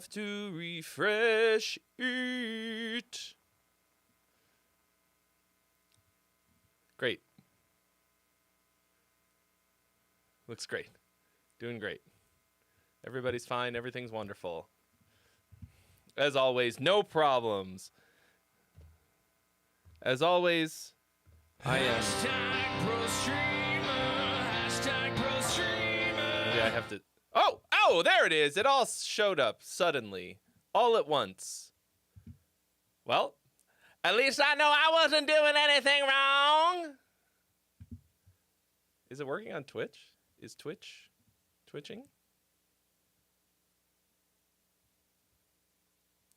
have to refresh it. Great. Looks great. Doing great. Everybody's fine. Everything's wonderful. As always, no problems. As always, I am. Maybe I have to. Oh, there it is. It all showed up suddenly, all at once. Well, at least I know I wasn't doing anything wrong. Is it working on Twitch? Is Twitch twitching?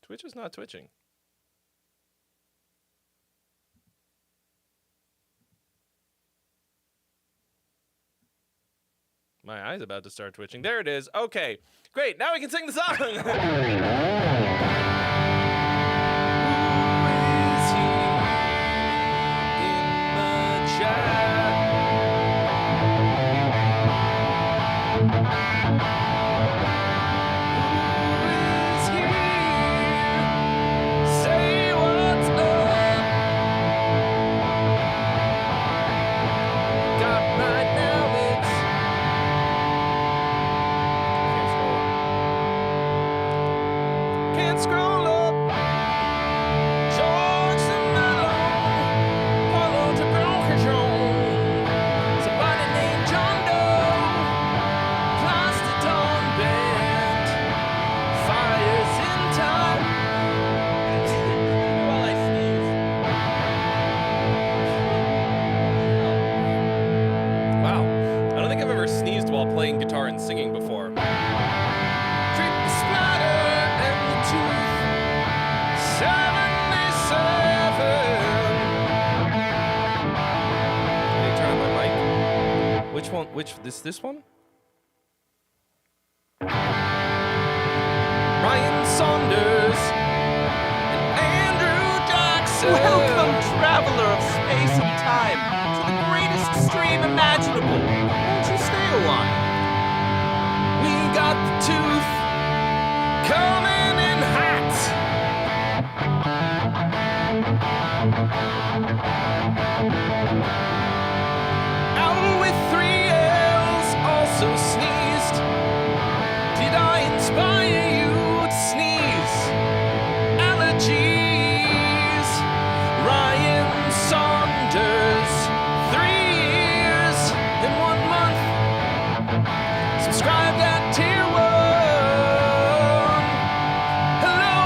Twitch is not twitching. My eye's about to start twitching. There it is. Okay, great. Now we can sing the song. Who is he in the chat? Who is here? Say what's up. God, right now it's can't scroll up. George the Mellow, Paulo de Broncajon, somebody named John Doe, Plastodon Band, fires in time. While I sneeze. Wow, I don't think I've ever sneezed while playing guitar and singing before. Creepy splatter. 77. Can you turn on my mic? Which one? This one? Ryan Saunders and Andrew Jackson. Welcome, traveler of space and time, to the greatest stream imaginable. Won't you stay a while? We got the tooth coming in hot. Out with 3 L's, also sneezed. Did I inspire you to sneeze? Allergies. Ryan Saunders, 3 years and 1 month. Subscribe at tier 1. Hello.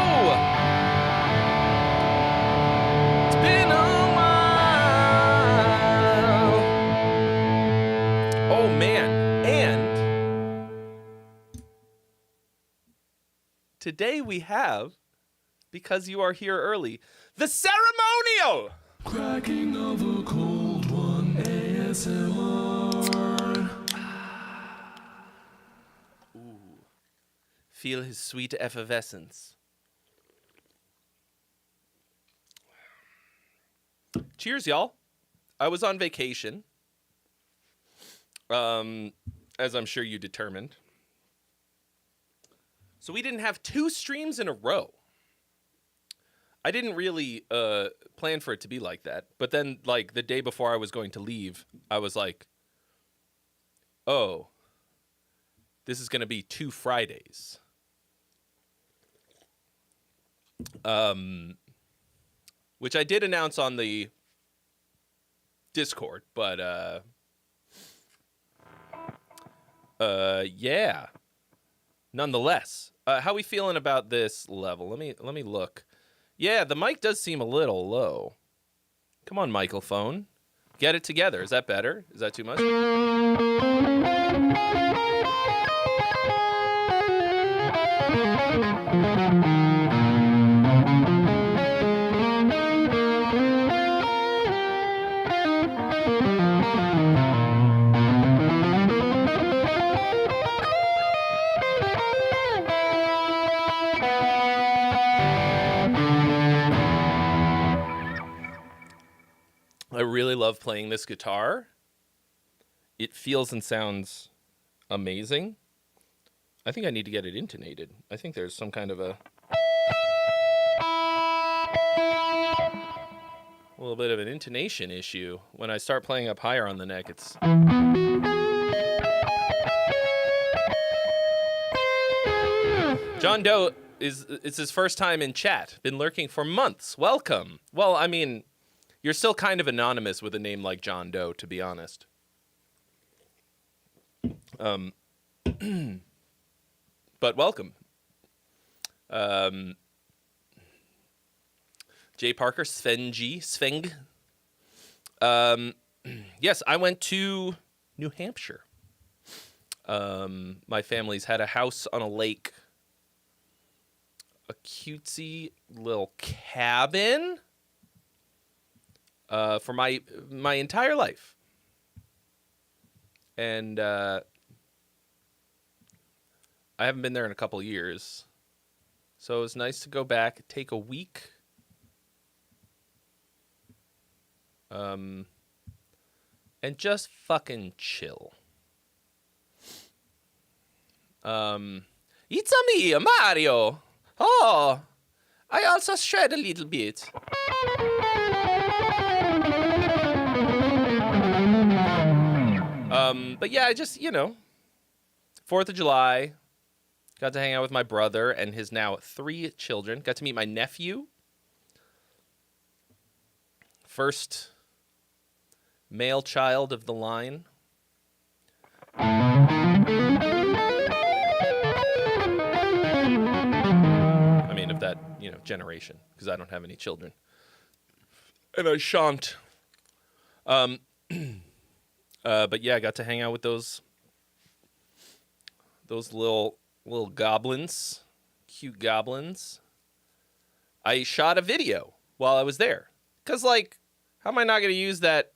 It's been a while. Oh man, and today we have, because you are here early, the ceremonial Cracking of a cold one, ASMR. Feel his sweet effervescence. Cheers, y'all. I was on vacation, as I'm sure you determined. So we didn't have 2 streams in a row. I didn't really plan for it to be like that. But then, like, the day before I was going to leave, I was like, oh, this is going to be 2 Fridays. Which I did announce on the Discord, but yeah. Nonetheless, how we feeling about this level? Let me look. Yeah, the mic does seem a little low. Come on, microphone. Get it together. Is that better? Is that too much? I really love playing this guitar. It feels and sounds amazing. I think I need to get it intonated. I think there's some kind of a little bit of an intonation issue. When I start playing up higher on the neck, it's... John Doe it's his first time in chat. Been lurking for months. Welcome. Well, I mean, you're still kind of anonymous with a name like John Doe, to be honest. But welcome. Jay Parker, Sveng. Yes, I went to New Hampshire. My family's had a house on a lake. A cutesy little cabin for my entire life. And I haven't been there in a couple years. So it was nice to go back, take a week. And just fucking chill. It's me, Mario. Oh, I also shred a little bit. But yeah, I just, 4th of July, got to hang out with my brother and his now 3 children. Got to meet my nephew. First male child of the line. I mean, of that, generation, because I don't have any children. And I shan't. But yeah, I got to hang out with those little goblins, cute goblins. I shot a video while I was there. Because, how am I not going to use that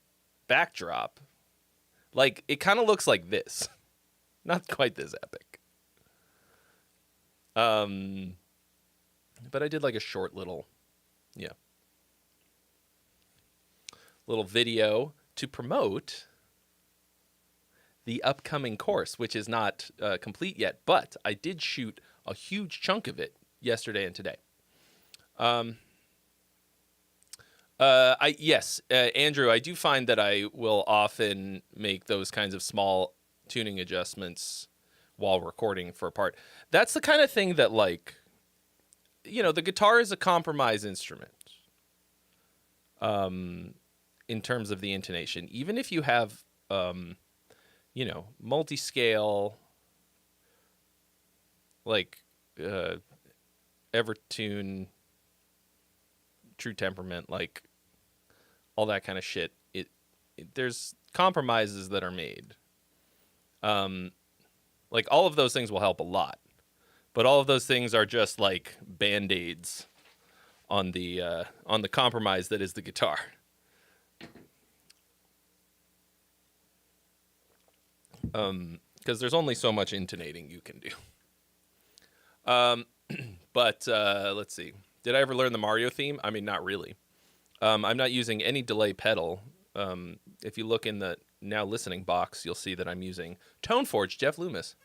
backdrop? It kind of looks like this. Not quite this epic. But I did a short little video to promote the upcoming course, which is not complete yet, but I did shoot a huge chunk of it yesterday and today. Andrew, I do find that I will often make those kinds of small tuning adjustments while recording for a part. That's the kind of thing that, the guitar is a compromise instrument in terms of the intonation. Even if you have, multi-scale, Evertune, True Temperament, all that kind of shit. There's compromises that are made. All of those things will help a lot, but all of those things are just band-aids on the compromise that is the guitar. Because there's only so much intonating you can do. But let's see. Did I ever learn the Mario theme? I mean, not really. I'm not using any delay pedal. If you look in the now listening box, you'll see that I'm using ToneForge, Jeff Loomis.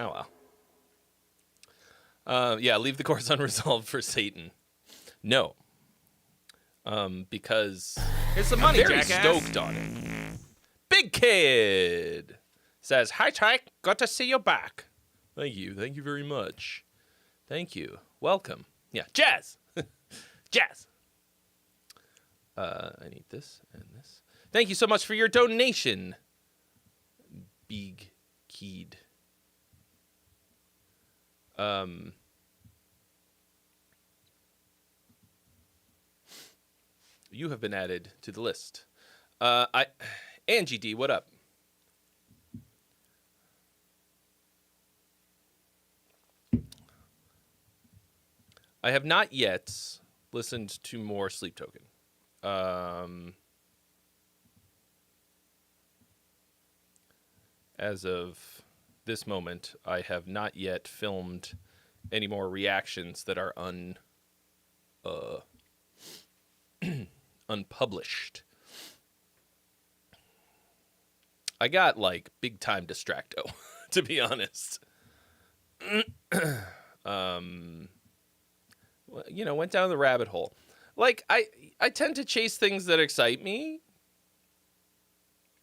Oh, well. Yeah, leave the course unresolved for Satan. No. Because Here's some money, I'm very jackass. stoked on it. Big Kid says, "Hi, Tyke. Got to see you back." Thank you. Thank you very much. Thank you. Welcome. Yeah, jazz. Jazz. I need this and this. Thank you so much for your donation, Big heed. You have been added to the list. Angie D, what up? I have not yet listened to more Sleep Token. As of this moment, I have not yet filmed any more reactions that are unpublished. I got like big time distracto, to be honest. You know, went down the rabbit hole. Like I tend to chase things that excite me.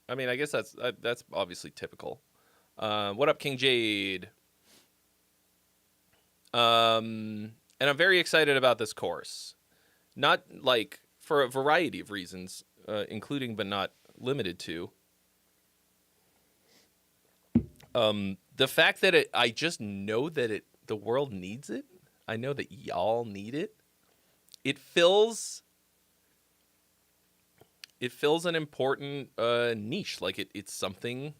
I mean, I guess that's obviously typical. What up, King Jade? And I'm very excited about this course. Not like for a variety of reasons, including but not limited to. The fact that I just know that the world needs it. I know that y'all need it. It fills an important niche. Like it's something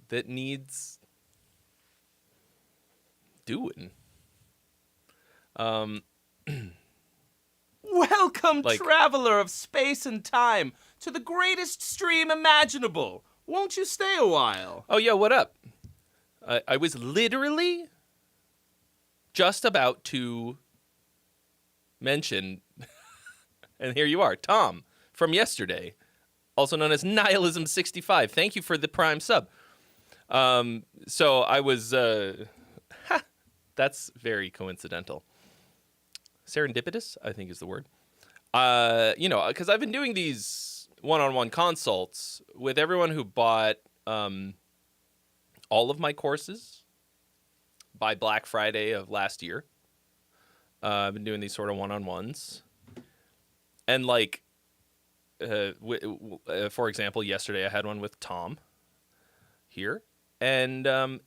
that needs doing. Welcome, Like- traveler of space and time, to the greatest stream imaginable. Won't you stay a while? Oh, yeah, what up? I was literally just about to mention, and here you are, Tom, from yesterday, also known as Nihilism65. Thank you for the Prime sub. So I was, that's very coincidental. Serendipitous, I think is the word. You know, because I've been doing these one-on-one consults with everyone who bought all of my courses by Black Friday of last year. I've been doing these sort of one-on-ones. And like, for example, yesterday I had one with Tom here. And the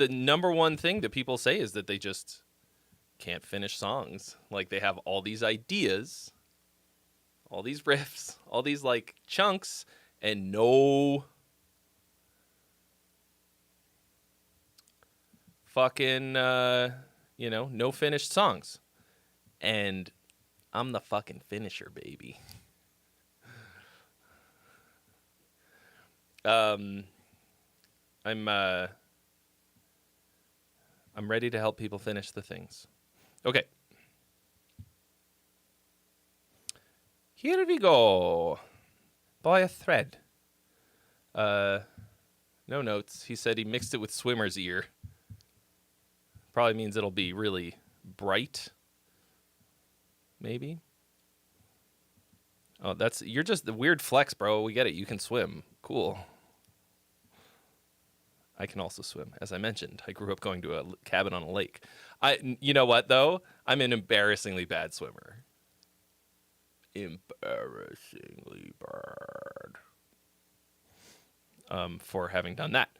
number one thing that people say is that they just can't finish songs. Like they have all these ideas, all these riffs, all these like chunks, and no fucking, you know, no finished songs. And I'm the fucking finisher, baby. I'm ready to help people finish the things. Okay. Here we go. Buy a thread. No notes. He said he mixed it with swimmer's ear. Probably means it'll be really bright. Maybe. Oh, you're just the weird flex, bro. We get it. You can swim. Cool. I can also swim. As I mentioned, I grew up going to a cabin on a lake. You know what, though? I'm an embarrassingly bad swimmer. Embarrassingly bad. For having done that.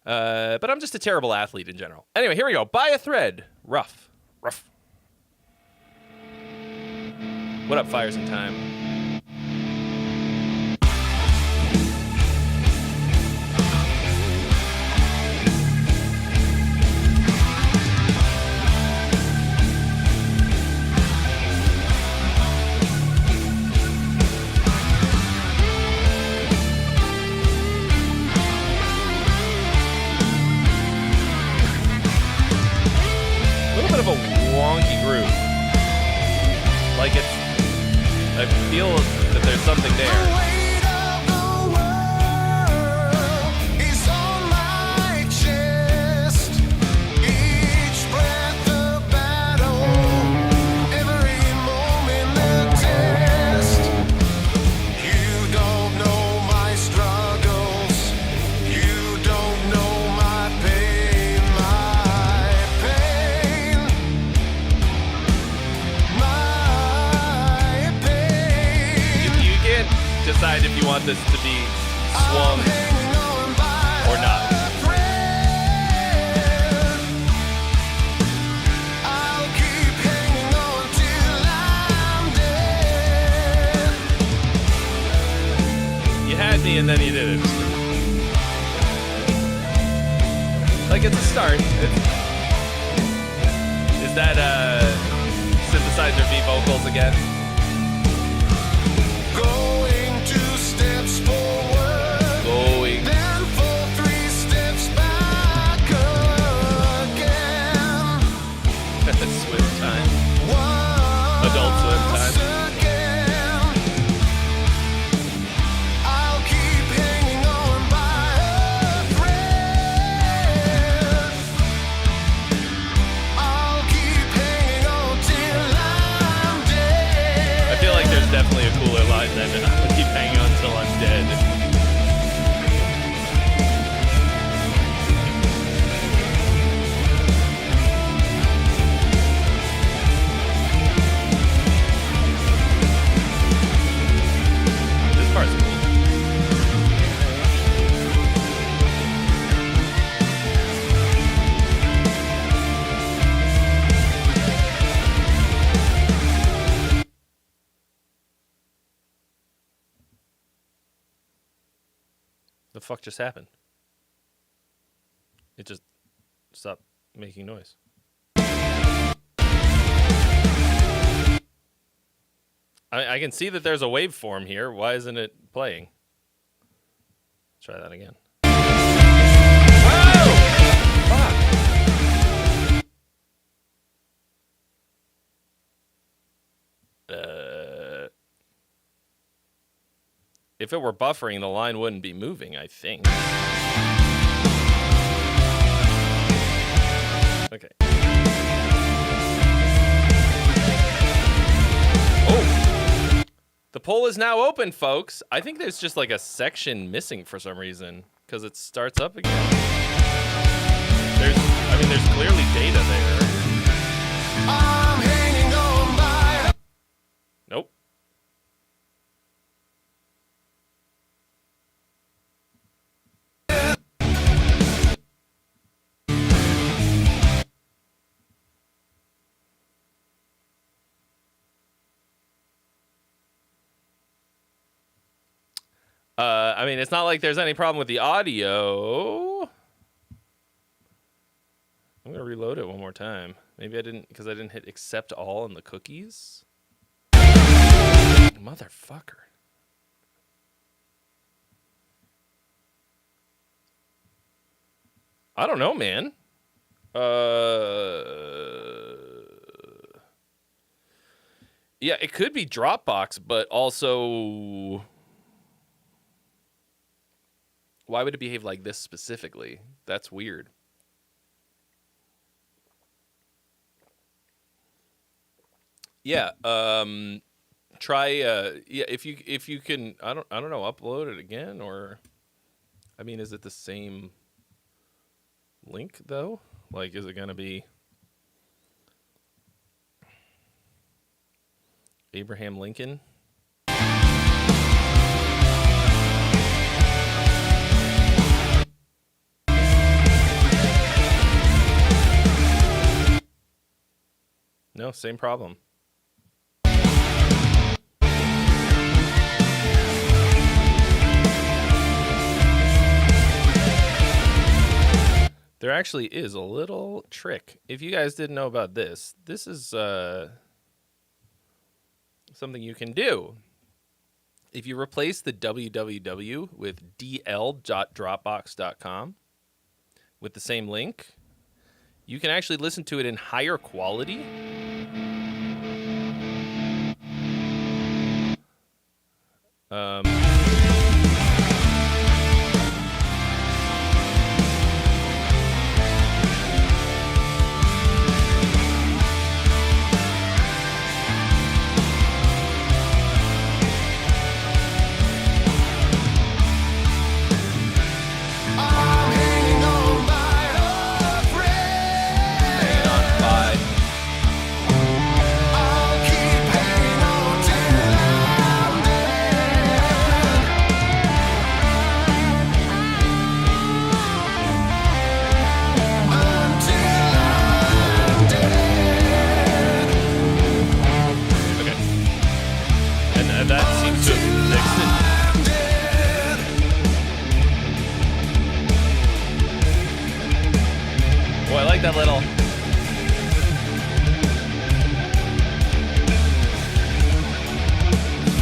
But I'm just a terrible athlete in general. Anyway, here we go. Buy a thread. Rough. What up, Fires in Time? Wonky groove. Like I feel that there's something there. Decide if you want this to be swung and then you didn't. Like, it's a start. Is that synthesizer V vocals again? Going 2 steps forward, Going. then 3 steps back again. Swim time. Once Adult swim time. again, I'll keep hanging on by a thread. I'll keep hanging on till I'm dead. I feel like there's definitely a cooler line than I'll keep hanging on until I'm dead. This part's cool. The fuck just happened? It just stopped making noise. I can see that there's a waveform here. Why isn't it playing? Let's try that again. Fuck! If it were buffering, the line wouldn't be moving, I think. Okay. Oh! The poll is now open, folks. I think there's just like a section missing for some reason, because it starts up again. There's clearly data there. I'm hanging on by. Nope. I mean, it's not like there's any problem with the audio. I'm gonna reload it one more time. Maybe I didn't, because I didn't hit accept all in the cookies. Motherfucker. I don't know, man. Yeah, it could be Dropbox, but also, why would it behave like this specifically? That's weird. Yeah, try yeah, if you can, I don't know, upload it again, or I mean, is it the same link though? Like, is it going to be Abraham Lincoln? No, same problem. There actually is a little trick. If you guys didn't know about this, this is something you can do. If you replace the www with dl.dropbox.com with the same link, you can actually listen to it in higher quality. Oh, I like that little.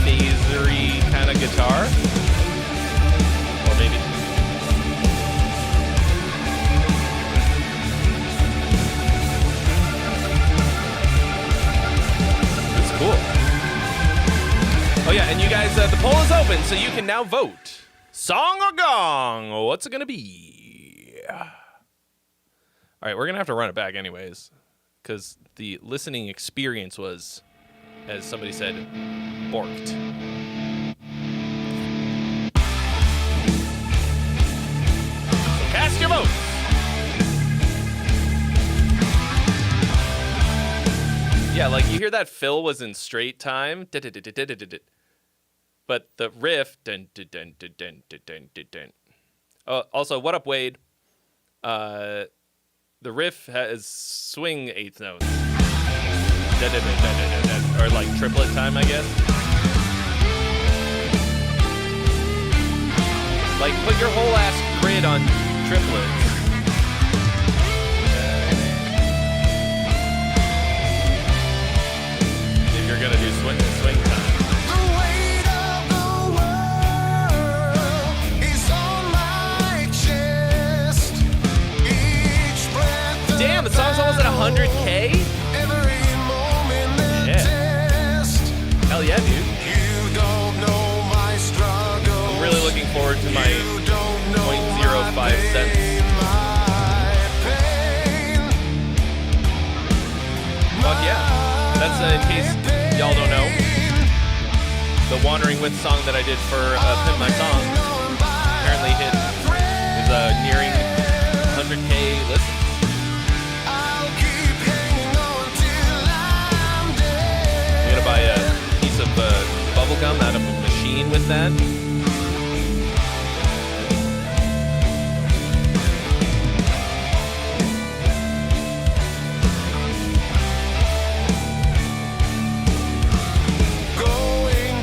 Phasery kind of guitar. Or maybe. That's cool. Oh yeah, and you guys, the poll is open, so you can now vote. Song or gong? What's it gonna be? All right, we're gonna have to run it back anyways, because the listening experience was, as somebody said, borked. So cast your vote. Yeah, like you hear that fill was in straight time, but the riff, also, what up, Wade? The riff has swing eighth notes. Or like triplet time, I guess. Like, put your whole ass grid on triplets. If you're gonna do swing time. Damn, the song's almost at 100K? Yeah. Hell yeah, dude. I'm really looking forward to my 0.05 cents. Fuck yeah. That's, in case y'all don't know, the Wandering With song that I did for Pimp My Song apparently is nearing 100K listens. Buy a piece of bubble gum out of a machine with that.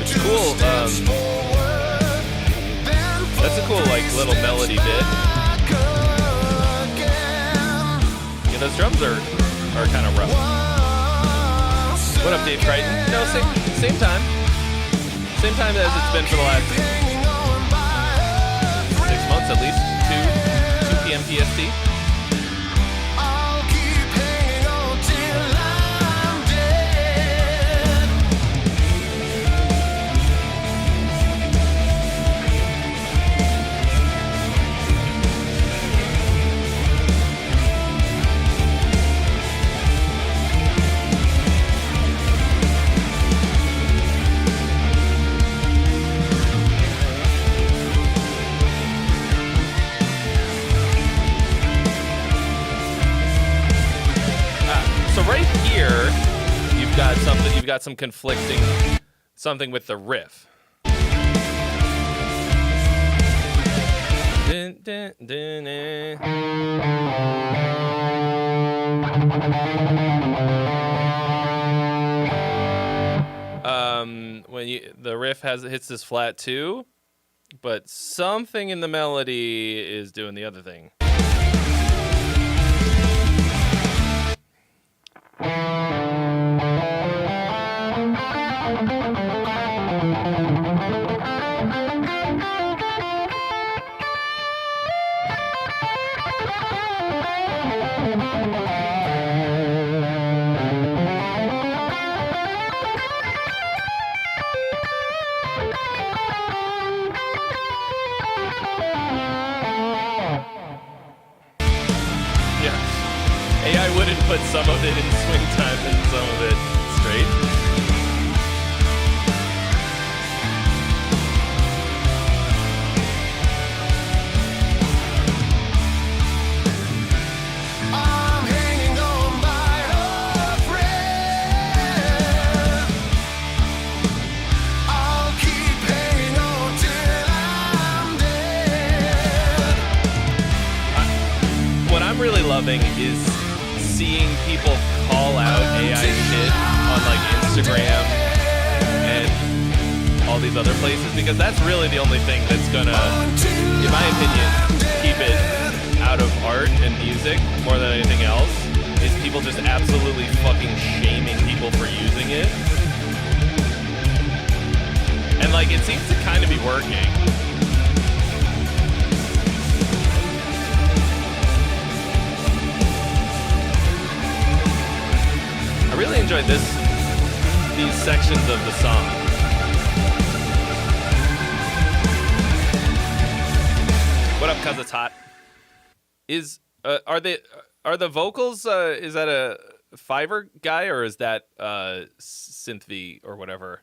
It's cool. That's a cool like little melody bit. Yeah, those drums are kind of rough. What up, Dave Crichton? No, same time. Same time as it's been for the last 6 months at least. 2 p.m. PST. You've got some conflicting something with the riff. Dun, dun, dun, when the riff hits this flat too, but something in the melody is doing the other thing. Put some of it in swing time and some of it straight. I'm hanging on by a thread. I'll keep hanging on till I'm dead. What I'm really loving is seeing people call out AI shit on like Instagram and all these other places, because that's really the only thing that's gonna, in my opinion, keep it out out of art and music more than anything else is people just absolutely fucking shaming people for using it. And like, it seems to kind of be working. I really enjoyed these sections of the song. What up, 'cause it's hot? Are the vocals? Is that a Fiverr guy or is that Synth or whatever?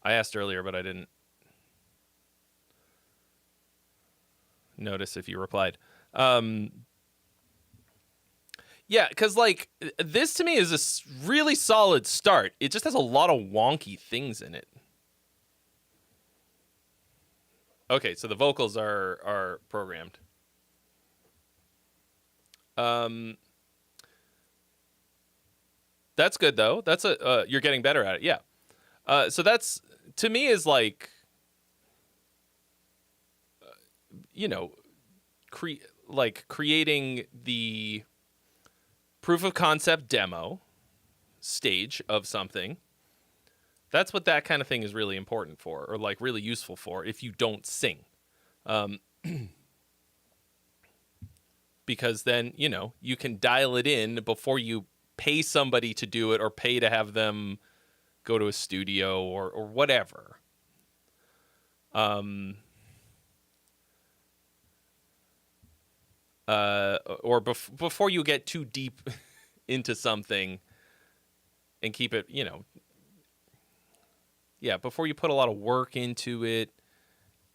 I asked earlier, but I didn't notice if you replied. Yeah, because like this to me is a really solid start. It just has a lot of wonky things in it. Okay, so the vocals are programmed. That's good though. That's you're getting better at it. Yeah. So that's to me is like, creating the proof of concept demo stage of something. That's what that kind of thing is really important for, or like really useful for if you don't sing. Because then, you can dial it in before you pay somebody to do it or pay to have them go to a studio or whatever. Or before you get too deep into something and keep it, before you put a lot of work into it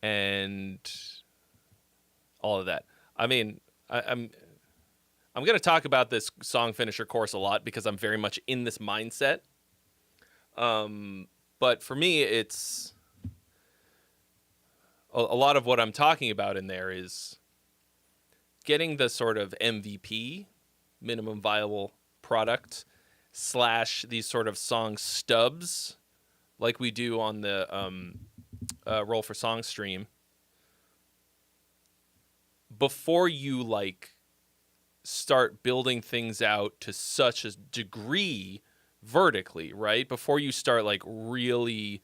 and all of that. I mean, I'm going to talk about this song finisher course a lot because I'm very much in this mindset. But for me, it's a lot of what I'm talking about in there is getting the sort of MVP, minimum viable product, / these sort of song stubs like we do on the Roll for Song stream before you like start building things out to such a degree vertically, right? Before you start like really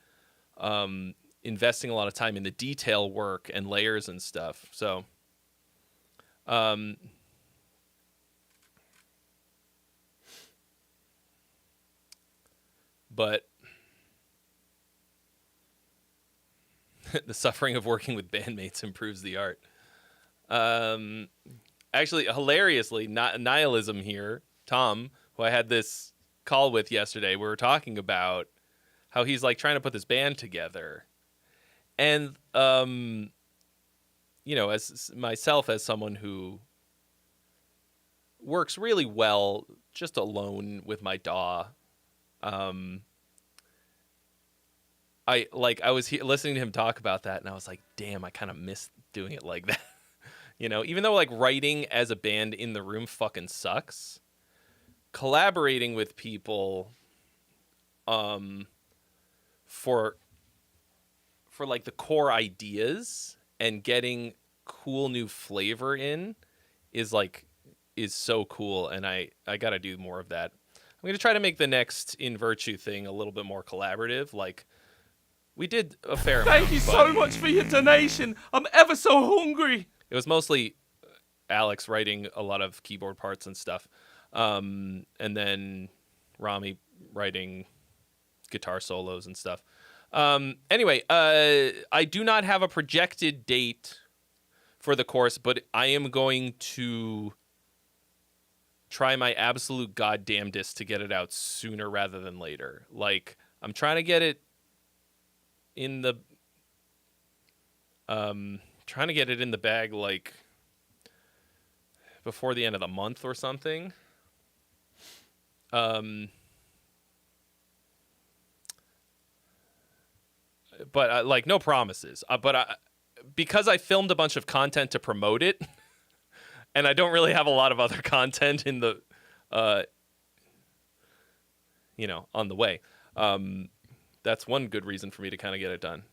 investing a lot of time in the detail work and layers and stuff. So but the suffering of working with bandmates improves the art. Actually, hilariously, nihilism here, Tom, who I had this call with yesterday, we were talking about how he's like trying to put this band together. And, as myself, as someone who works really well just alone with my DAW, I was listening to him talk about that, and I was like, damn, I kind of miss doing it like that. Even though like writing as a band in the room fucking sucks, collaborating with people for like the core ideas and getting cool new flavor in is so cool, and I got to do more of that. I'm going to try to make the next In Virtue thing a little bit more collaborative. Like, we did a fair amount. Thank you so much for your donation. I'm ever so hungry. It was mostly Alex writing a lot of keyboard parts and stuff. And then Rami writing guitar solos and stuff. Anyway, I do not have a projected date for the course, but I am going to try my absolute goddamnedest to get it out sooner rather than later. Like, I'm trying to get it in the bag like before the end of the month or something. But like no promises. Because I filmed a bunch of content to promote it, and I don't really have a lot of other content in the, on the way. That's one good reason for me to kind of get it done.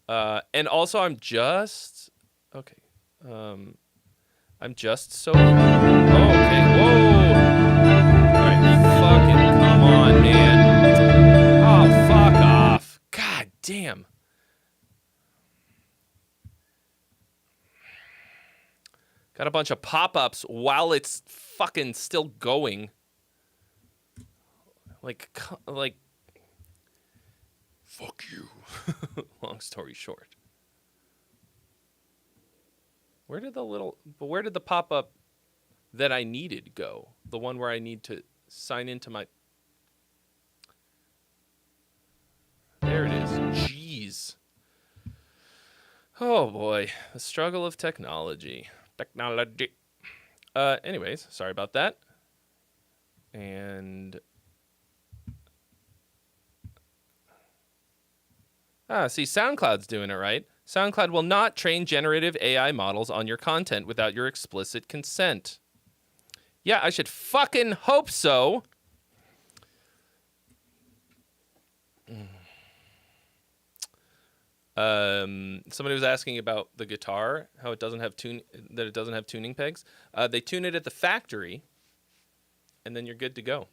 And also I'm just, okay. I'm just so... Oh, okay. Whoa. All right, fucking come on, man. Oh, fuck off. God damn. Got a bunch of pop-ups while it's fucking still going. Like, fuck you. Long story short. Where did the pop-up that I needed go? The one where I need to sign into my... There it is. Jeez. Oh boy. The struggle of technology. Anyways, sorry about that. And... see, SoundCloud's doing it right. SoundCloud will not train generative AI models on your content without your explicit consent. Yeah, I should fucking hope so. Somebody was asking about the guitar, how it doesn't have tuning pegs. They tune it at the factory, and then you're good to go.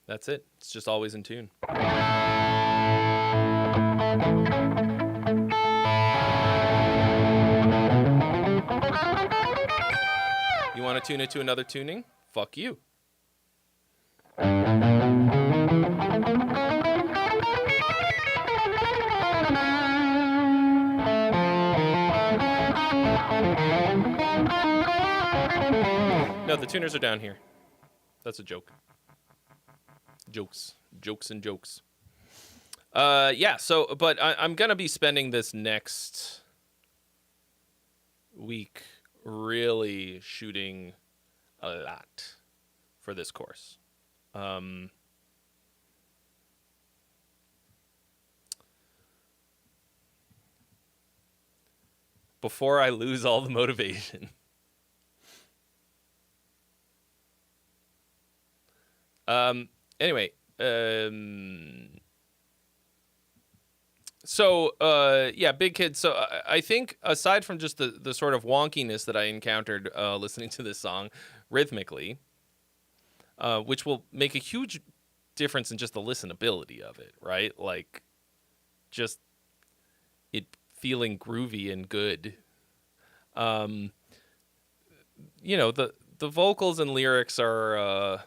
That's it. It's just always in tune. You want to tune it to another tuning? Fuck you. No, the tuners are down here. That's a joke. Jokes and jokes. Yeah, so, but I'm going to be spending this next week really shooting a lot for this course. Before I lose all the motivation. Anyway, yeah, Big Kid. So I think aside from just the sort of wonkiness that I encountered listening to this song rhythmically, which will make a huge difference in just the listenability of it, right? Like, just it feeling groovy and good. You know, the vocals and lyrics are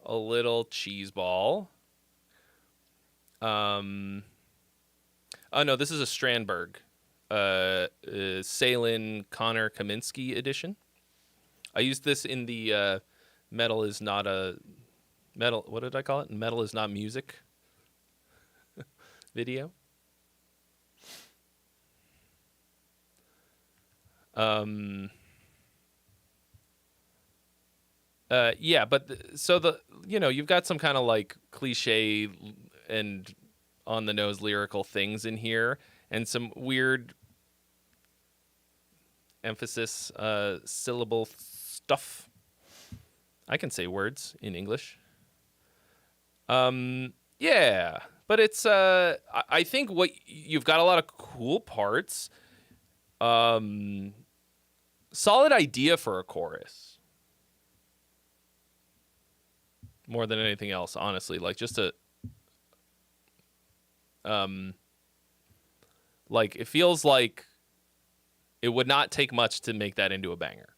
a little cheeseball. Oh no, this is a Strandberg, Salin Connor Kaminsky edition. I used this in the Metal is Not a Metal. What did I call it? Metal is Not Music video. Yeah, but you've got some kind of like cliche and on the nose lyrical things in here, and some weird emphasis syllable stuff. I can say words in English. Yeah, but it's I think what you've got a lot of cool parts. Solid idea for a chorus. More than anything else, honestly, like just a like it feels like it would not take much to make that into a banger.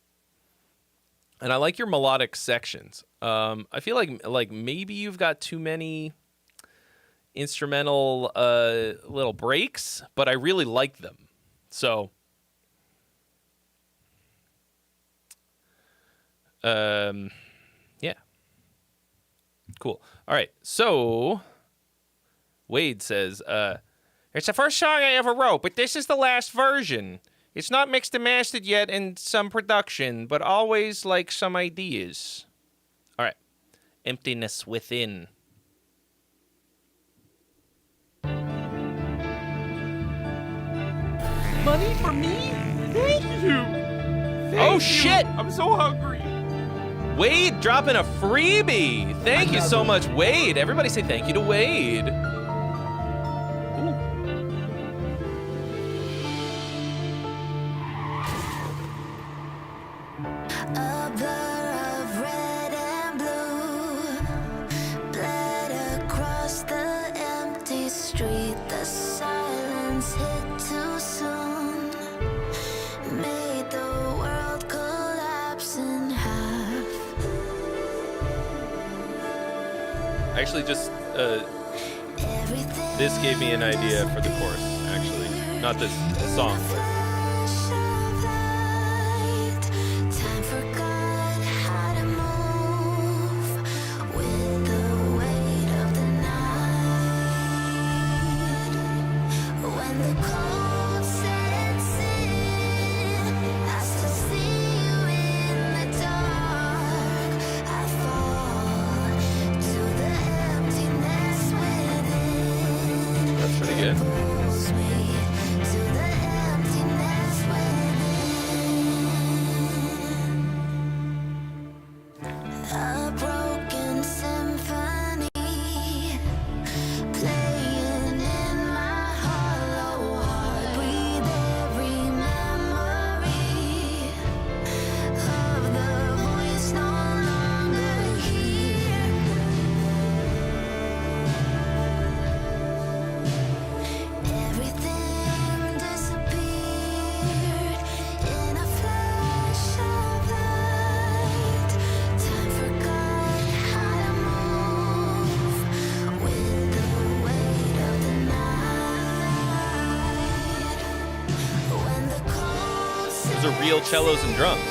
And I like your melodic sections. I feel like maybe you've got too many instrumental little breaks, but I really like them. So yeah. Cool. All right. So Wade says, it's the first song I ever wrote, but this is the last version. It's not mixed and mastered yet in some production, but always like some ideas. All right. Emptiness Within. Money for me? Thank you. Oh, shit. I'm so hungry. Wade dropping a freebie. Thank you so much, Wade. Everybody say thank you to Wade. Ooh. Actually, just this gave me an idea for the chorus. Actually, not this song, but. That's pretty good. Those are real cellos and drums.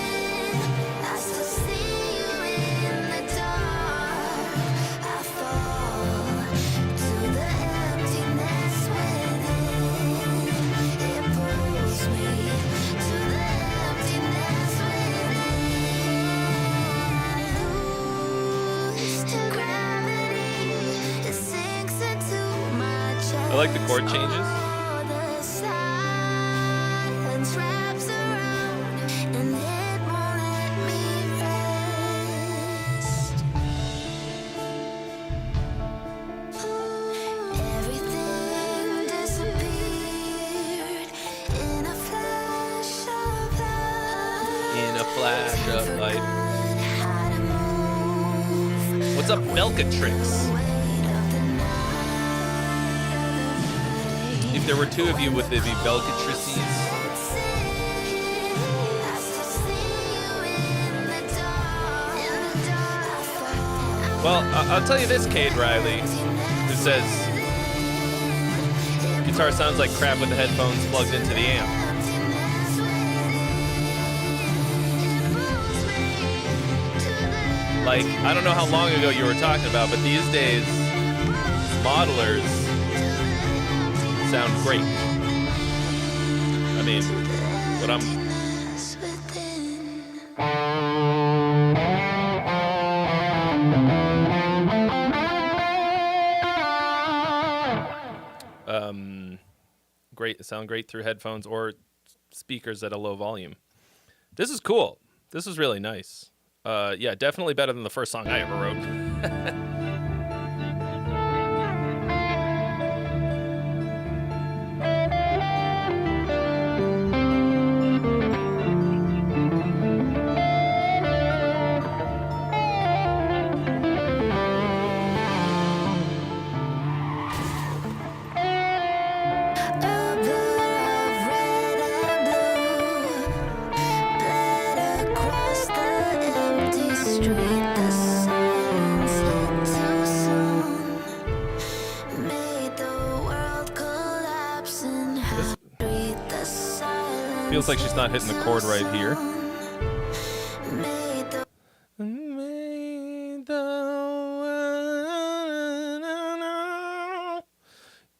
I like the chord changes. In a flash of light. What's up, Belcatrix? If there were two of you, would they be Belcatrices? Well, I'll tell you this, Cade Riley, who says guitar sounds like crap with the headphones plugged into the amp. Like, I don't know how long ago you were talking about, but these days, modelers sound great. I mean, what I'm... Great, sound great through headphones or speakers at a low volume. This is cool. This is really nice. Yeah, definitely better than the first song I ever wrote. Feels like she's not hitting the chord right here.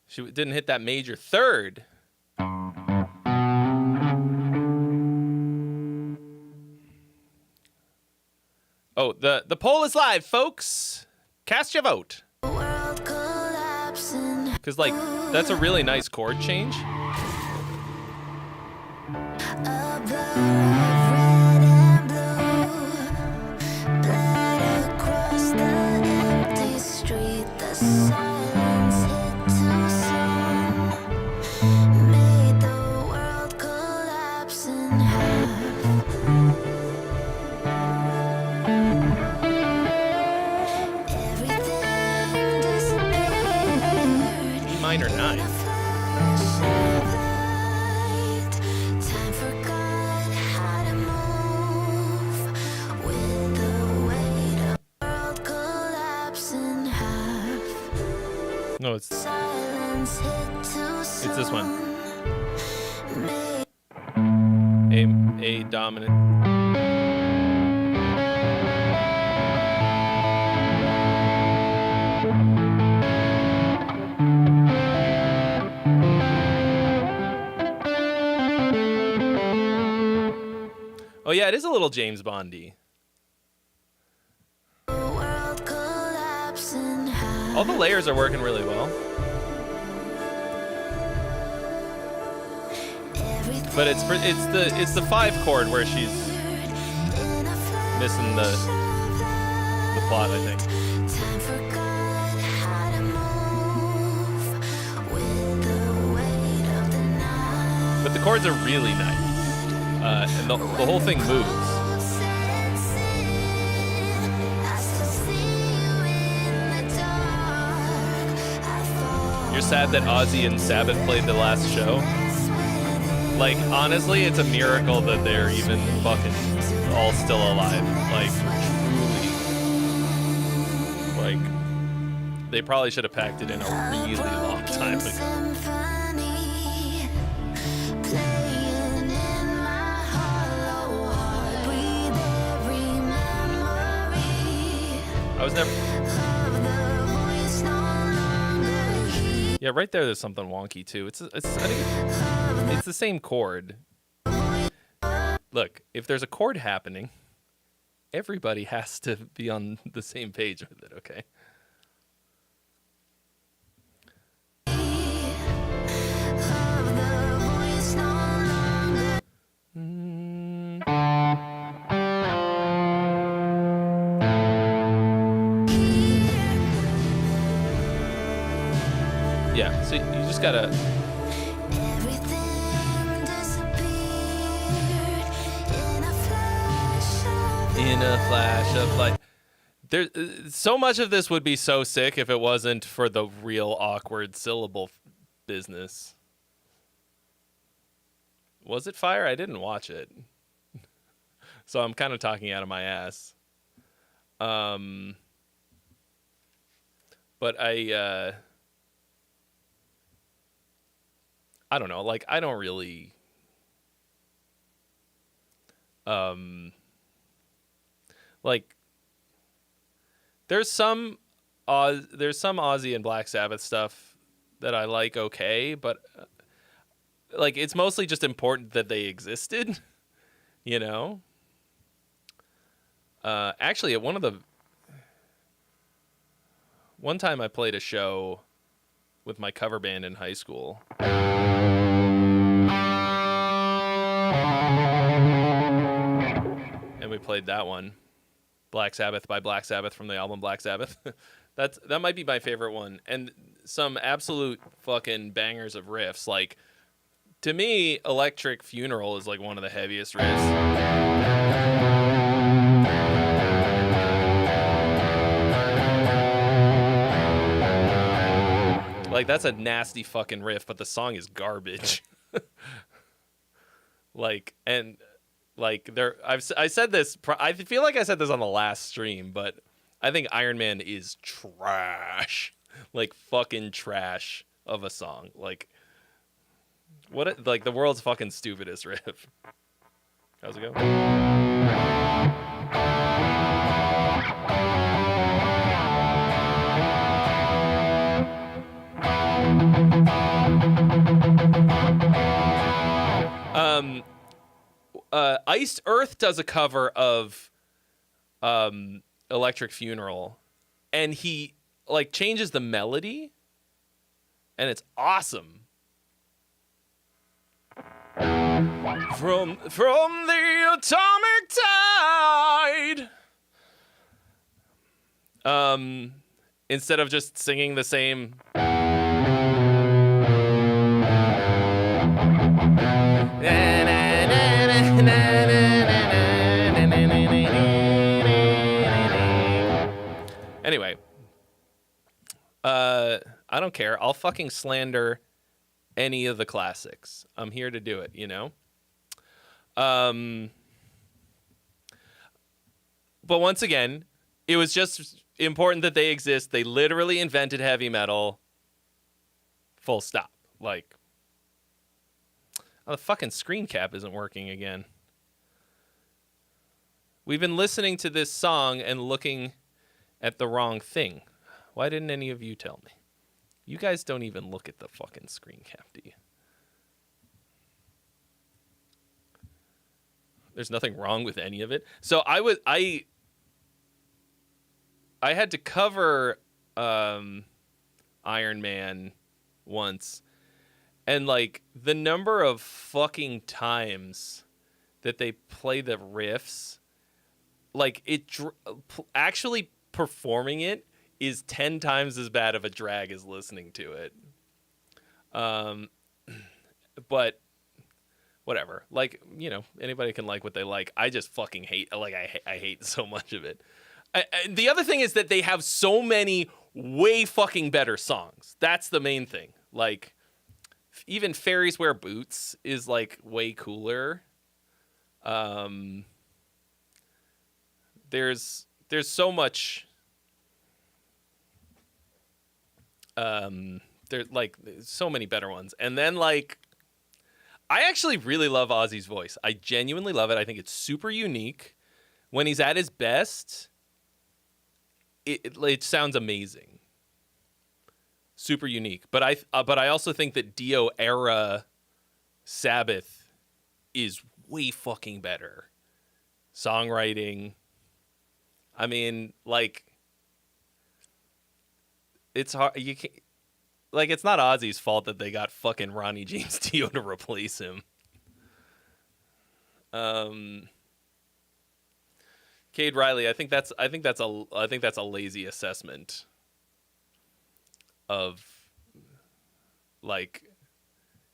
She didn't hit that major third. Oh, the poll is live, folks. Cast your vote. Because, like, that's a really nice chord change. Minor 9. No, it's this one. A dominant. Oh yeah, it is a little James Bondy. All the layers are working really well. But it's the 5 chord where she's missing the plot, I think. But the chords are really nice. And the whole thing moves. You're sad that Ozzy and Sabbath played the last show? Like, honestly, it's a miracle that they're even fucking all still alive. Like, truly. Like, they probably should have packed it in a really long time ago. I was never... Yeah, right there's something wonky too. I think it's the same chord. Look, if there's a chord happening, everybody has to be on the same page with it, okay? Yeah, so you just gotta... In a flash of light. There, so much of this would be so sick if it wasn't for the real awkward syllable business. Was it fire? I didn't watch it. So I'm kind of talking out of my ass. But I don't know, like, I don't really, like, there's some Ozzy and Black Sabbath stuff that I like, okay, but, like, it's mostly just important that they existed, you know? Actually, at one time I played a show with my cover band in high school. And we played that one, Black Sabbath by Black Sabbath from the album Black Sabbath. That might be my favorite one. And some absolute fucking bangers of riffs. Like, to me, Electric Funeral is like one of the heaviest riffs. Like, that's a nasty fucking riff, but the song is garbage. Like, and like, I said this, I feel like I said this on the last stream, but I think Iron Man is trash. Like, fucking trash of a song. Like, like the world's fucking stupidest riff. How's it go? Iced Earth does a cover of Electric Funeral, and he like changes the melody, and it's awesome. From the atomic tide. Instead of just singing the same. Anyway, I don't care. I'll fucking slander any of the classics. I'm here to do it, you know? But once again, it was just important that they exist. They literally invented heavy metal. Full stop. Like, oh, the fucking screen cap isn't working again. We've been listening to this song and looking at the wrong thing. Why didn't any of you tell me? You guys don't even look at the fucking screen cap, do you? There's nothing wrong with any of it. So I had to cover Iron Man once, and like the number of fucking times that they play the riffs, like actually performing it is 10 times as bad of a drag as listening to it. But whatever. Like, you know, anybody can like what they like. I just fucking hate, like, I hate so much of it. The other thing is that they have so many way fucking better songs. That's the main thing. Like, even Fairies Wear Boots is like way cooler. There's so much. There's like so many better ones, and then like, I actually really love Ozzy's voice. I genuinely love it. I think it's super unique. When he's at his best, it sounds amazing. Super unique. But I also think that Dio era Sabbath is way fucking better. Songwriting. I mean, like, it's hard. You can't, like, it's not Ozzy's fault that they got fucking Ronnie James Dio to replace him. Cade Riley, I think that's a lazy assessment of, like,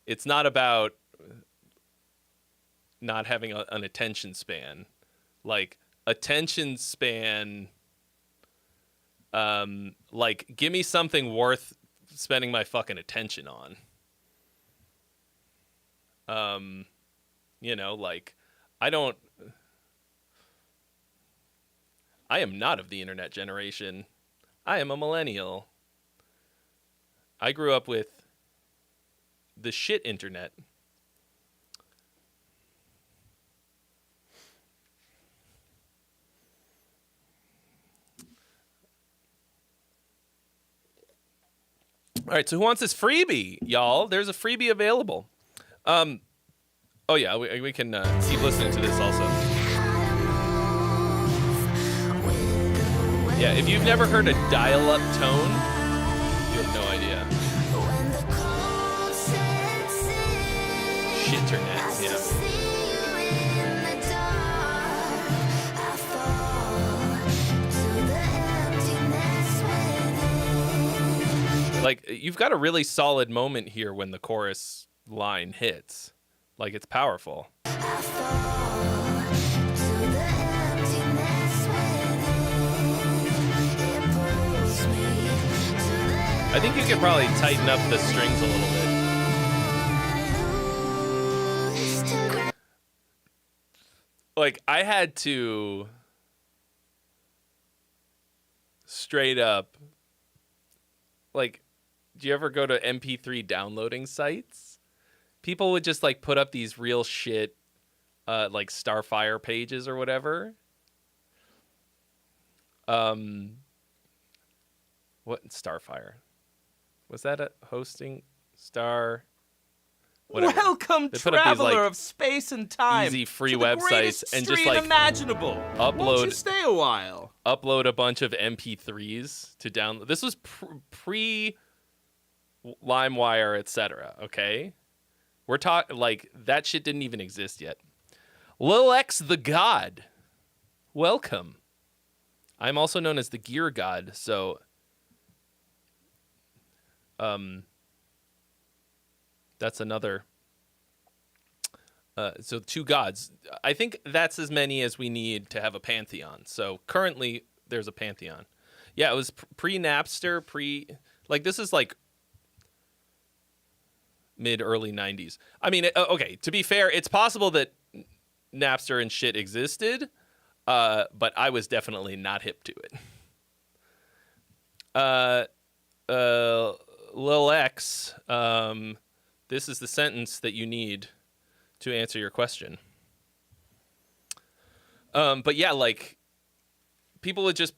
it's not about not having an attention span. Like, attention span, like, give me something worth spending my fucking attention on. You know, like, I am not of the internet generation. I am a millennial. I grew up with the shit internet. All right, so who wants this freebie, y'all? There's a freebie available. Oh yeah, we can keep listening to this also. Yeah, if you've never heard a dial-up tone, you have no idea. Shitinternet, yeah. Like, you've got a really solid moment here when the chorus line hits. Like, it's powerful. I think you could probably tighten up the strings a little bit. Like, I had to straight up, like, do you ever go to MP3 downloading sites? People would just, like, put up these real shit, like, Starfire pages or whatever. What? Starfire? Was that a hosting? Star? Whatever. Welcome, They put up these, traveler like, of space and time, easy free to the websites greatest and just, stream like, imaginable. Won't you upload stay a while? a bunch of MP3s to download. This was pre LimeWire, etc. Okay, we're talking like that shit didn't even exist yet. Lil X the God, welcome. I'm also known as the Gear God, so that's another. So 2 gods. I think that's as many as we need to have a pantheon. So currently there's a pantheon. Yeah, it was pre-Napster, like, this is like mid-early 90s. I mean, okay, to be fair, it's possible that Napster and shit existed, but I was definitely not hip to it. Lil X, this is the sentence that you need to answer your question. But yeah, like, people would just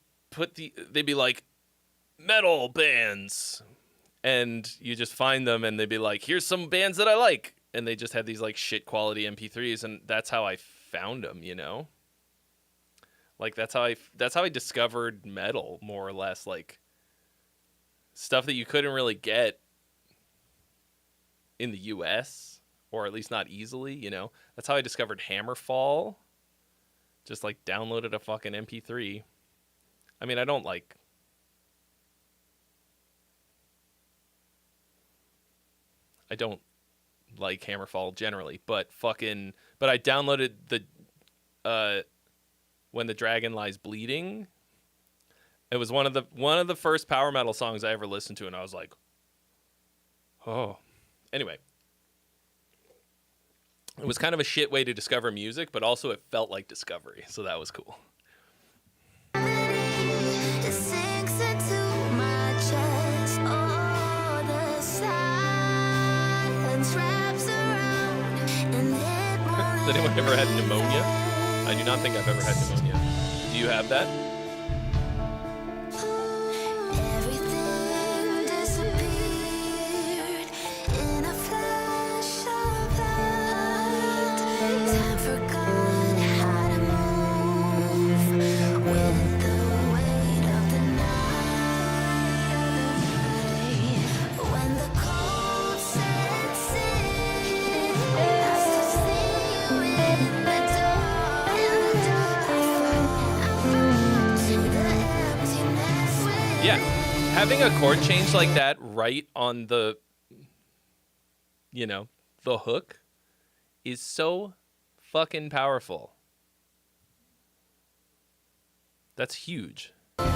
they'd be like, metal bands, and you just find them, and they'd be like, here's some bands that I like, and they just had these like shit quality MP3s, and that's how I found them, you know? Like, that's how I discovered metal, more or less, like, stuff that you couldn't really get in the US, or at least not easily, you know? That's how I discovered Hammerfall. Just, like, downloaded a fucking MP3. I mean, I don't like Hammerfall generally, but I downloaded the When the Dragon Lies Bleeding. It was one of the first power metal songs I ever listened to, and I was like, oh. Anyway, it was kind of a shit way to discover music, but also it felt like discovery, so that was cool. Has anyone ever had pneumonia? I do not think I've ever had pneumonia. Do you have that? Yeah, having a chord change like that right on the, you know, the hook is so fucking powerful. That's huge. And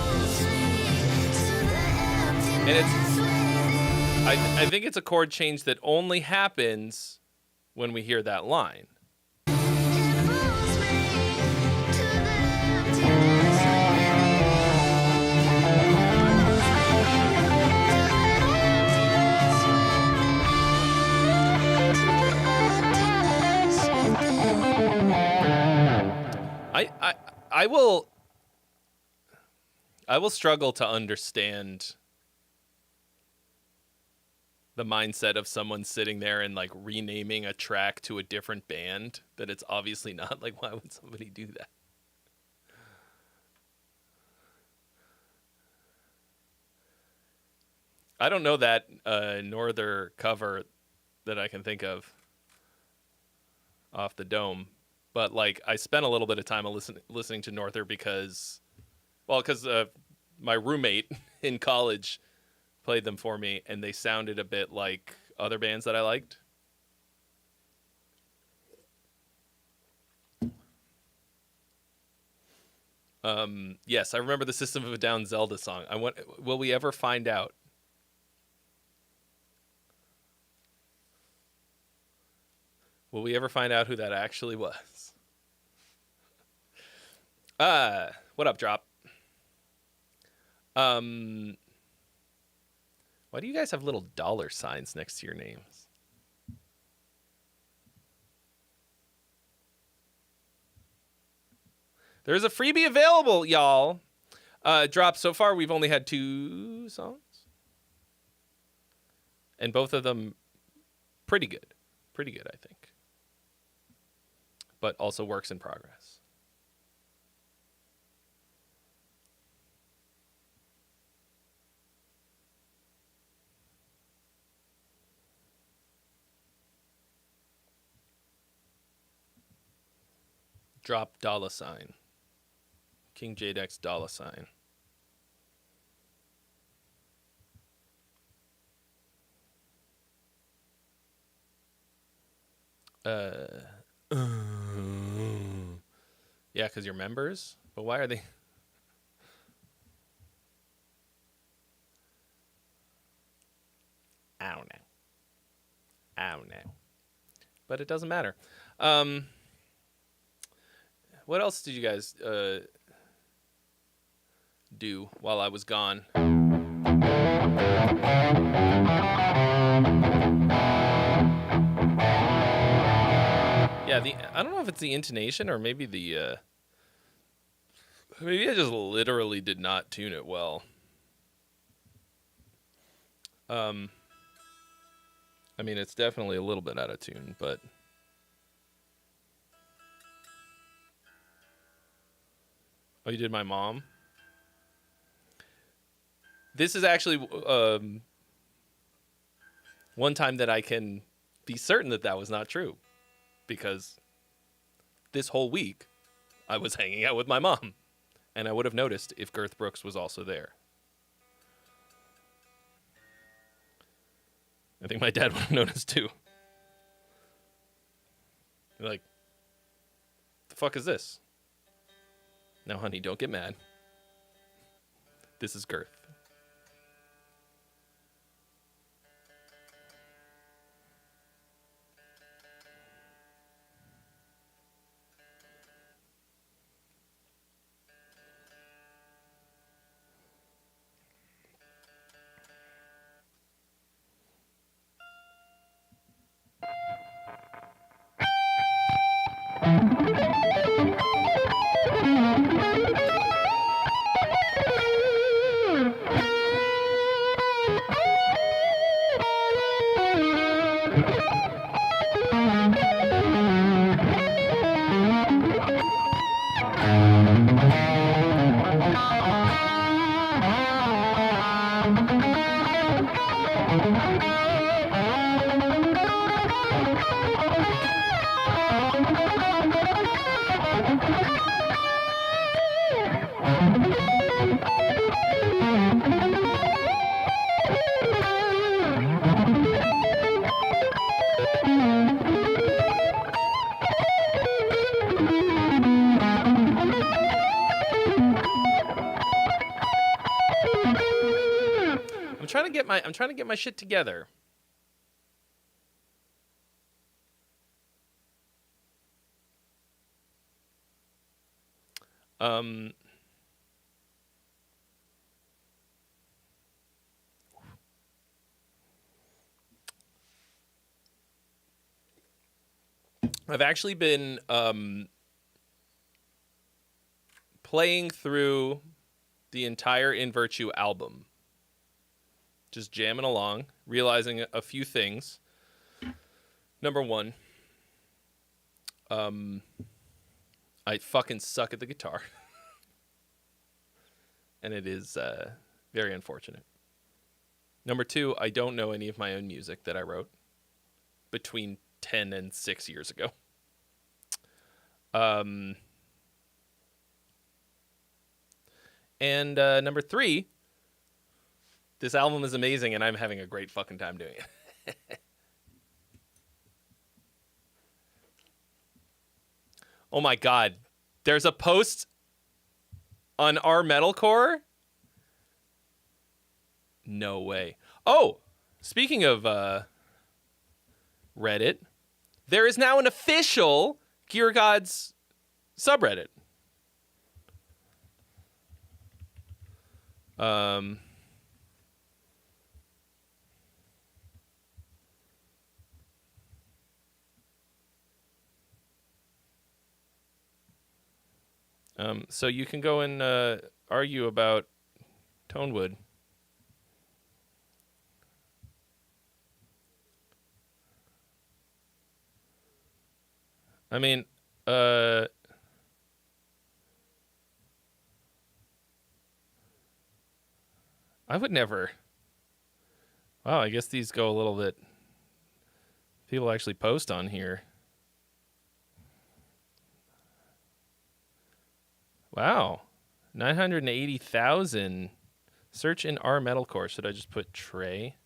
I think it's a chord change that only happens when we hear that line. I will struggle to understand the mindset of someone sitting there and like renaming a track to a different band that it's obviously not. Like, why would somebody do that? I don't know that Norther cover that I can think of off the dome. But, like, I spent a little bit of time listening to Norther because my roommate in college played them for me, and they sounded a bit like other bands that I liked. Yes, I remember the System of a Down Zelda song. Will we ever find out? Will we ever find out who that actually was? What up, Drop? Why do you guys have little dollar signs next to your names? There's a freebie available, y'all. Drop, so far we've only had 2 songs. And both of them pretty good. Pretty good, I think. But also works in progress. Drop dollar sign. King Jadex dollar sign. Yeah, because you're members? But why are they... I don't know. But it doesn't matter. What else did you guys do while I was gone? Yeah, I don't know if it's the intonation or maybe maybe I just literally did not tune it well. I mean, it's definitely a little bit out of tune, but oh, you did my mom? This is actually one time that I can be certain that that was not true, because this whole week I was hanging out with my mom, and I would have noticed if Garth Brooks was also there. I think my dad would have noticed too. Like, the fuck is this? Now, honey, don't get mad. This is Garth. I'm trying to get my shit together. I've actually been playing through the entire In Virtue album. Just jamming along, realizing a few things. Number one, I fucking suck at the guitar. And it is very unfortunate. Number two, I don't know any of my own music that I wrote between 10 and 6 years ago. And number three, this album is amazing, and I'm having a great fucking time doing it. Oh my god. There's a post on our metalcore? No way. Oh, speaking of Reddit, there is now an official Gear Gods subreddit. So you can go and argue about Tonewood. I mean, I would never. Wow, I guess these go a little bit. People actually post on here. Wow. 980,000. Search in our metalcore. Should I just put Trey?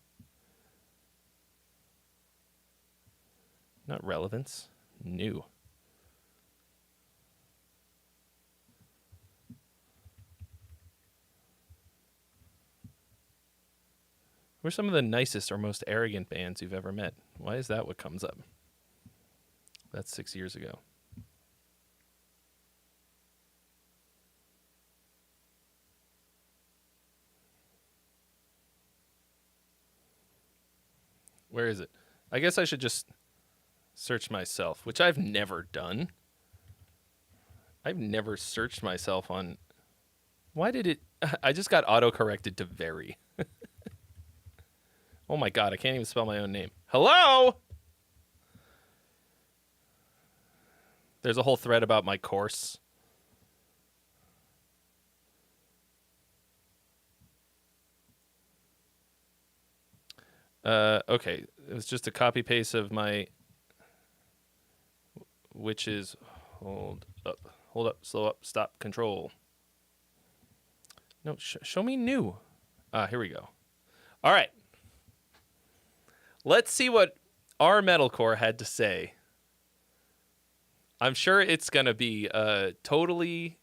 Not relevance. New. Who are some of the nicest or most arrogant bands you've ever met? Why is that what comes up? That's 6 years ago. Where is it? I guess I should just search myself, which I've never done. I've never searched myself on... Why did it... I just got auto-corrected to very. Oh my god, I can't even spell my own name. Hello? There's a whole thread about my course. Okay, it was just a copy paste of my... Which is... Hold up, slow up, stop, control. No, show me new. Here we go. All right. Let's see what our metalcore had to say. I'm sure it's going to be totally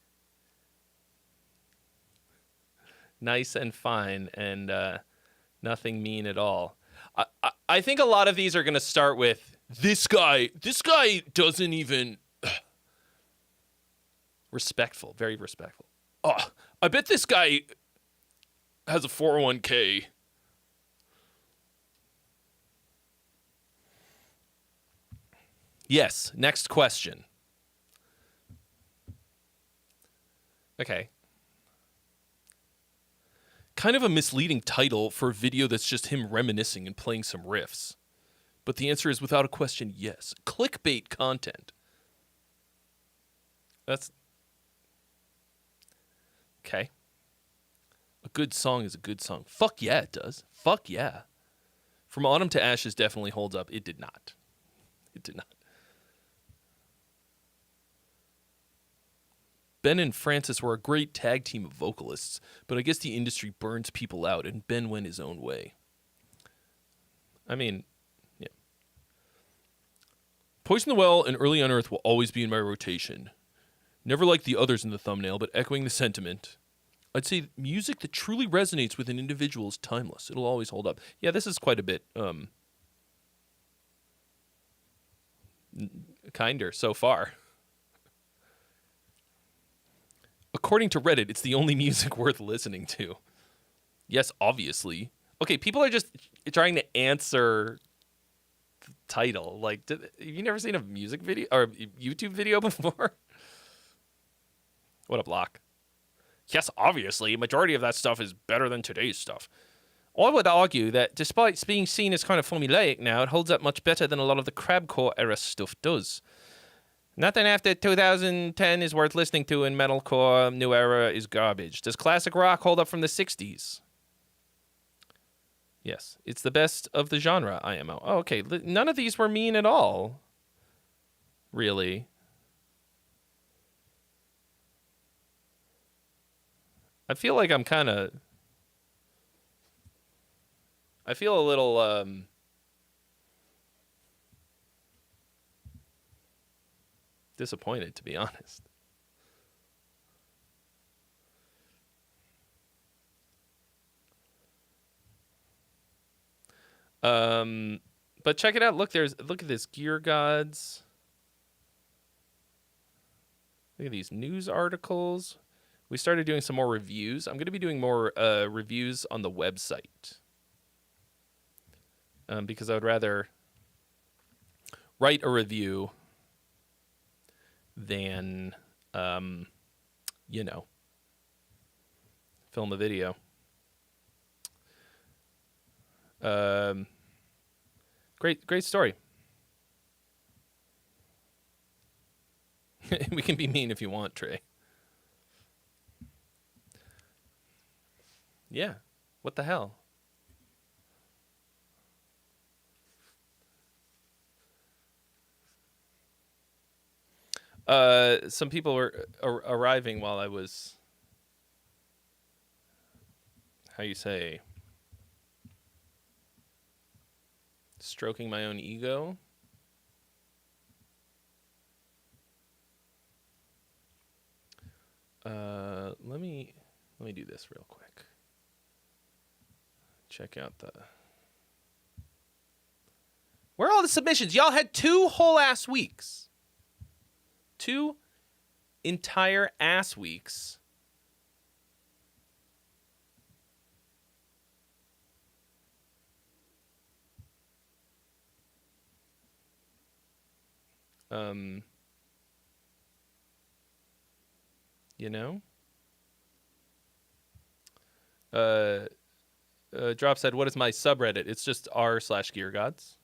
nice and fine and nothing mean at all. I think a lot of these are going to start with, this guy doesn't even... Respectful, very respectful. Oh, I bet this guy has a 401k. Yes, next question. Okay. Kind of a misleading title for a video that's just him reminiscing and playing some riffs. But the answer is without a question, yes. Clickbait content. That's... Okay. A good song is a good song. Fuck yeah, it does. Fuck yeah. From Autumn to Ashes definitely holds up. It did not. It did not. Ben and Francis were a great tag team of vocalists, but I guess the industry burns people out, and Ben went his own way. I mean, yeah. Poison the Well and Early on Earth will always be in my rotation. Never like the others in the thumbnail, but echoing the sentiment. I'd say music that truly resonates with an individual is timeless. It'll always hold up. Yeah, this is quite a bit kinder so far. According to Reddit, it's the only music worth listening to. Yes, obviously. Okay, people are just trying to answer the title. Like, have you never seen a music video or YouTube video before? What a block. Yes, obviously, majority of that stuff is better than today's stuff. I would argue that despite being seen as kind of formulaic now, it holds up much better than a lot of the crabcore era stuff does. Nothing after 2010 is worth listening to, and metalcore new era is garbage. Does classic rock hold up from the 60s? Yes, it's the best of the genre, IMO. Oh, okay, none of these were mean at all. Really. I feel like I'm kind of... I feel a little, disappointed, to be honest. But check it out. Look at this. Gear Gods. Look at these news articles. We started doing some more reviews. I'm going to be doing more reviews on the website. Because I would rather write a review than, film a video. Great story. We can be mean if you want, Trey. Yeah. What the hell? Some people were arriving while I was, how you say, stroking my own ego. Let me do this real quick. Check out where are all the submissions? Y'all had 2 whole ass weeks. 2 entire ass weeks. You know? Drop said, what is my subreddit? It's just r/geargods.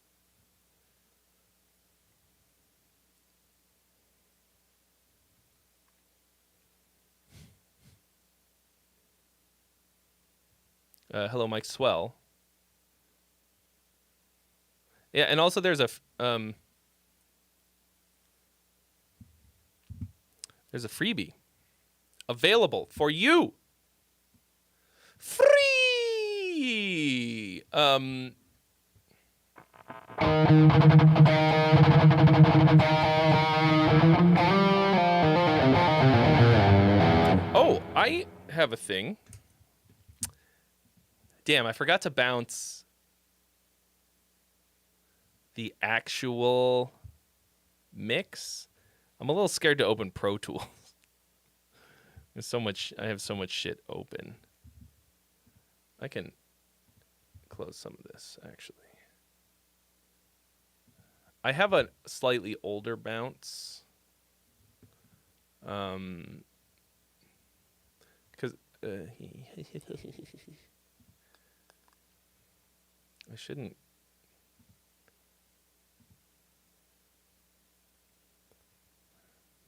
Hello, Mike Swell. Yeah, and also there's a freebie available for you. Free. Oh, I have a thing. Damn, I forgot to bounce the actual mix. I'm a little scared to open Pro Tools. There's so much. I have so much shit open. I can close some of this, actually. I have a slightly older bounce. Because I shouldn't.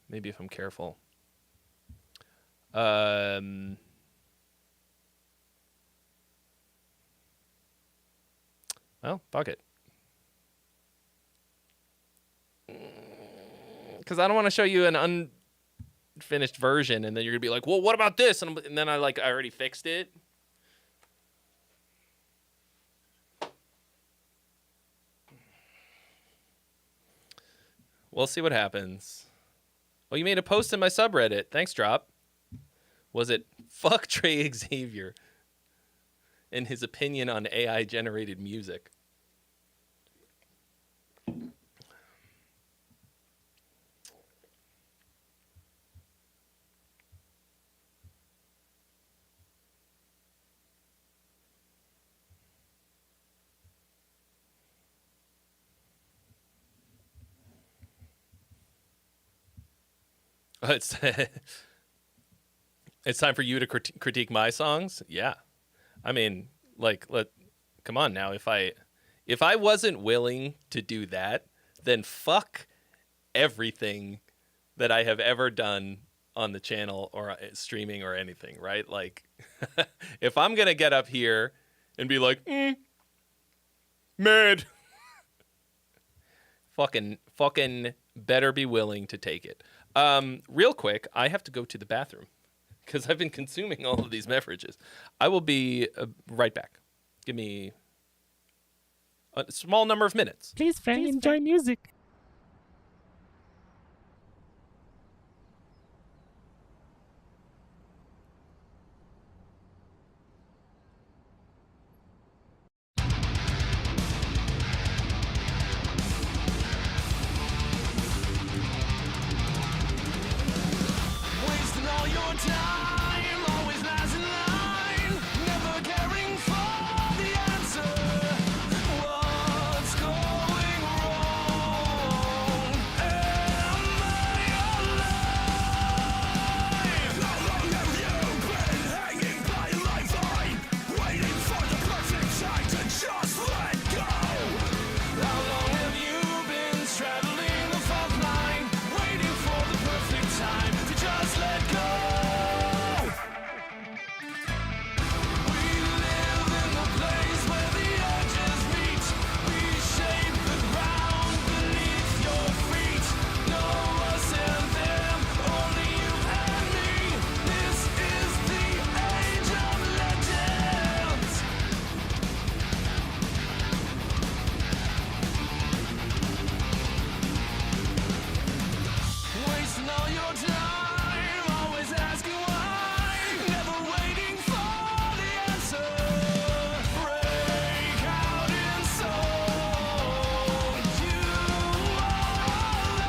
Maybe if I'm careful. Well, fuck it. Because I don't want to show you an unfinished version, and then you're gonna be like, "Well, what about this?" And then I already fixed it. We'll see what happens. Oh, you made a post in my subreddit. Thanks, Drop. Was it fuck Trey Xavier and his opinion on AI-generated music? It's it's time for you to critique my songs. Yeah, I mean, come on now. If I wasn't willing to do that, then fuck everything that I have ever done on the channel or streaming or anything, right? Like, if I'm gonna get up here and be like, mad, fucking better be willing to take it. Real quick, I have to go to the bathroom because I've been consuming all of these beverages. I will be right back. Give me a small number of minutes. Please, Frank, enjoy music. Wasting all your time, always last in line, never caring for the answer. What's going wrong? Am I alive? How long have you been hanging by a lifeline, waiting for the perfect time to just let go? How long have you been straddling the fault line, waiting for the perfect time to just let go? We live in the place where the edges meet. We shape the ground beneath your feet. No us and them, only you and me. This is the age of legends. Wasting all your time, always asking why, never waiting for the answer. Break out in song, you are alive.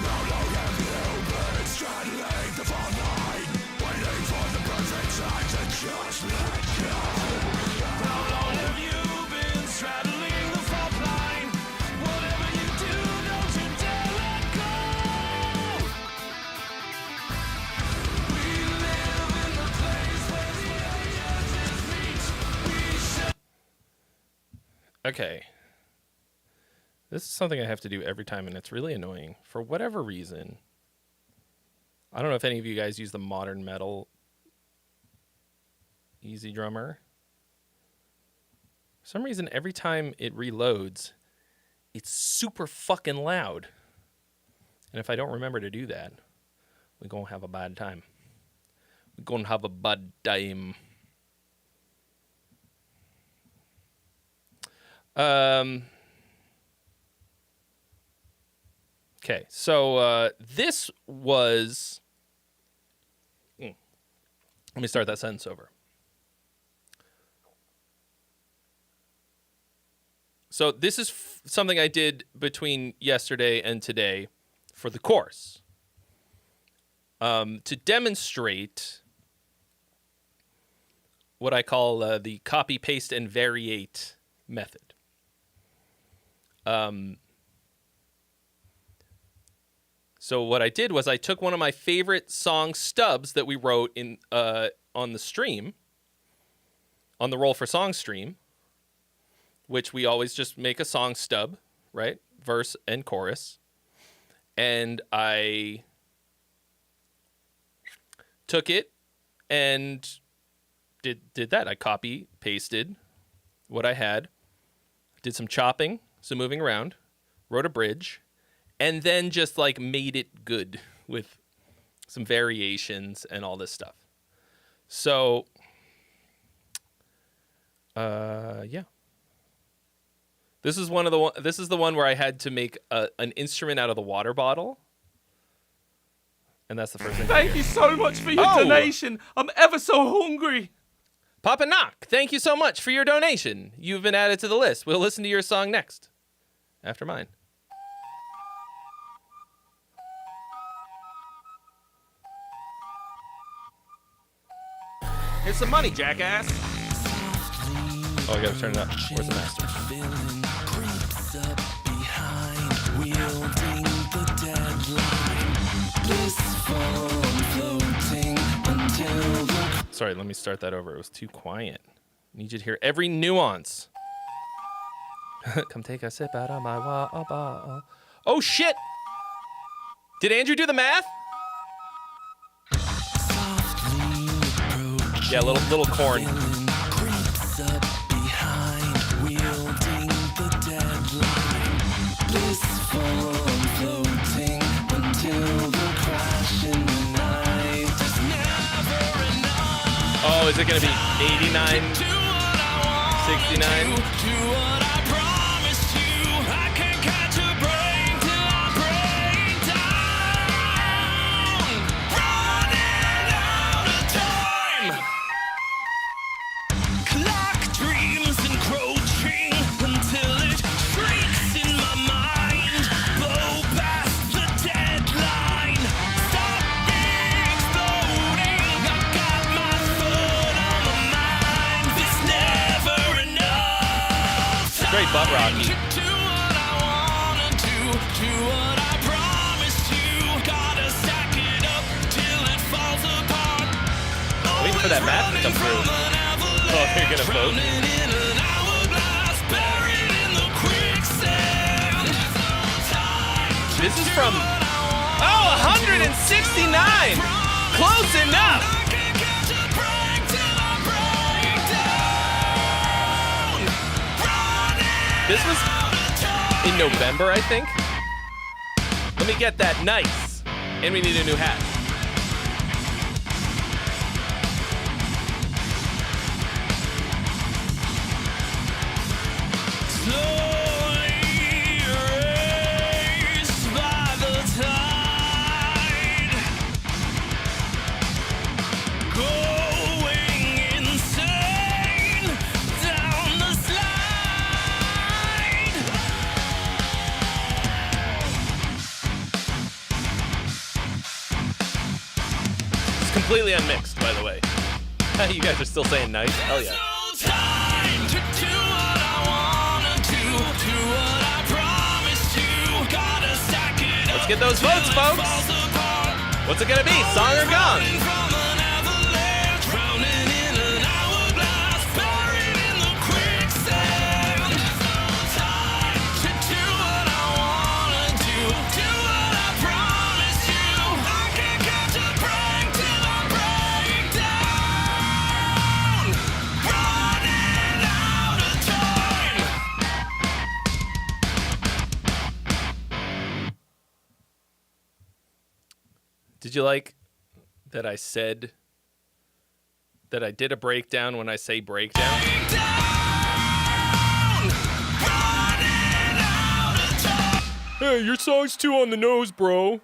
How long have you been straddling the fault line, waiting for the perfect time to just let go? How long have you been straddling the fault line? Whatever you do, Okay. This is something I have to do every time, and it's really annoying. For whatever reason, I don't know if any of you guys use the Modern Metal Easy Drummer. For some reason, every time it reloads, it's super fucking loud. And if I don't remember to do that, we're going to have a bad time. We're going to have a bad time. Okay, so this was... Let me start that sentence over. So this is something I did between yesterday and today for the course. To demonstrate what I call the copy, paste, and variate method. So what I did was I took one of my favorite song stubs that we wrote in on the stream, on the Roll for Song stream, which we always just make a song stub, right? Verse and chorus. And I took it and did that. I copy, pasted what I had, did some chopping, some moving around, wrote a bridge, and then just like made it good with some variations and all this stuff. So, yeah. This is the one where I had to make an instrument out of the water bottle. And that's the first thing. Thank you so much for your donation. I'm ever so hungry. Papa Knock, thank you so much for your donation. You've been added to the list. We'll listen to your song next. After mine. Here's some money, jackass. Oh, I gotta turn it up. Where's the master? Sorry, let me start that over. It was too quiet. Need you to hear every nuance. Come take a sip out of my water bottle. Oh shit! Did Andrew do the math? Yeah, little corn. Oh, is it gonna be 89, 69? Great butt rocky. Waiting for that math to come through. Oh, they're gonna vote. This is from 169. Close enough. This was in November, I think. Let me get that nice. And we need a new hat. Completely unmixed, by the way. You guys are still saying nice? Hell yeah. Let's get those votes, folks. What's it gonna be? Song or gong? Did you like that I said that I did a breakdown when I say breakdown? Hey, your song's too on the nose, bro.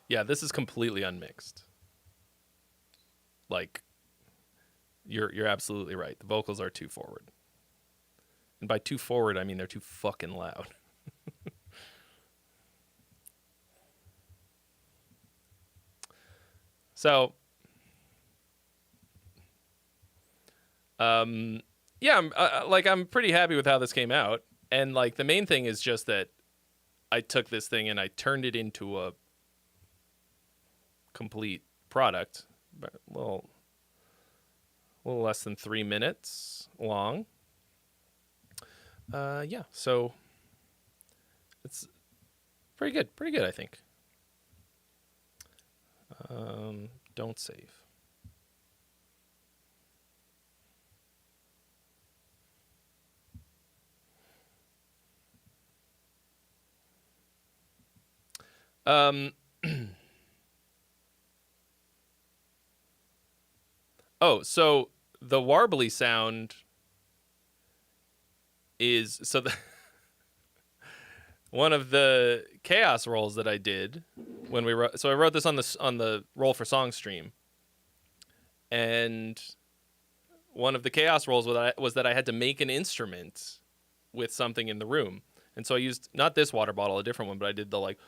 Yeah, this is completely unmixed. Like, you're absolutely right. The vocals are too forward. And by too forward, I mean they're too fucking loud. So, yeah, I'm pretty happy with how this came out. And like the main thing is just that I took this thing and I turned it into a complete product, but a little less than 3 minutes long. Yeah, so it's pretty good, I think. Don't save. Oh, so the warbly sound is one of the chaos rolls that I did when we wrote. So I wrote this on the Roll for Song stream, and one of the chaos rolls was that I had to make an instrument with something in the room, and so I used not this water bottle, a different one, but I did the like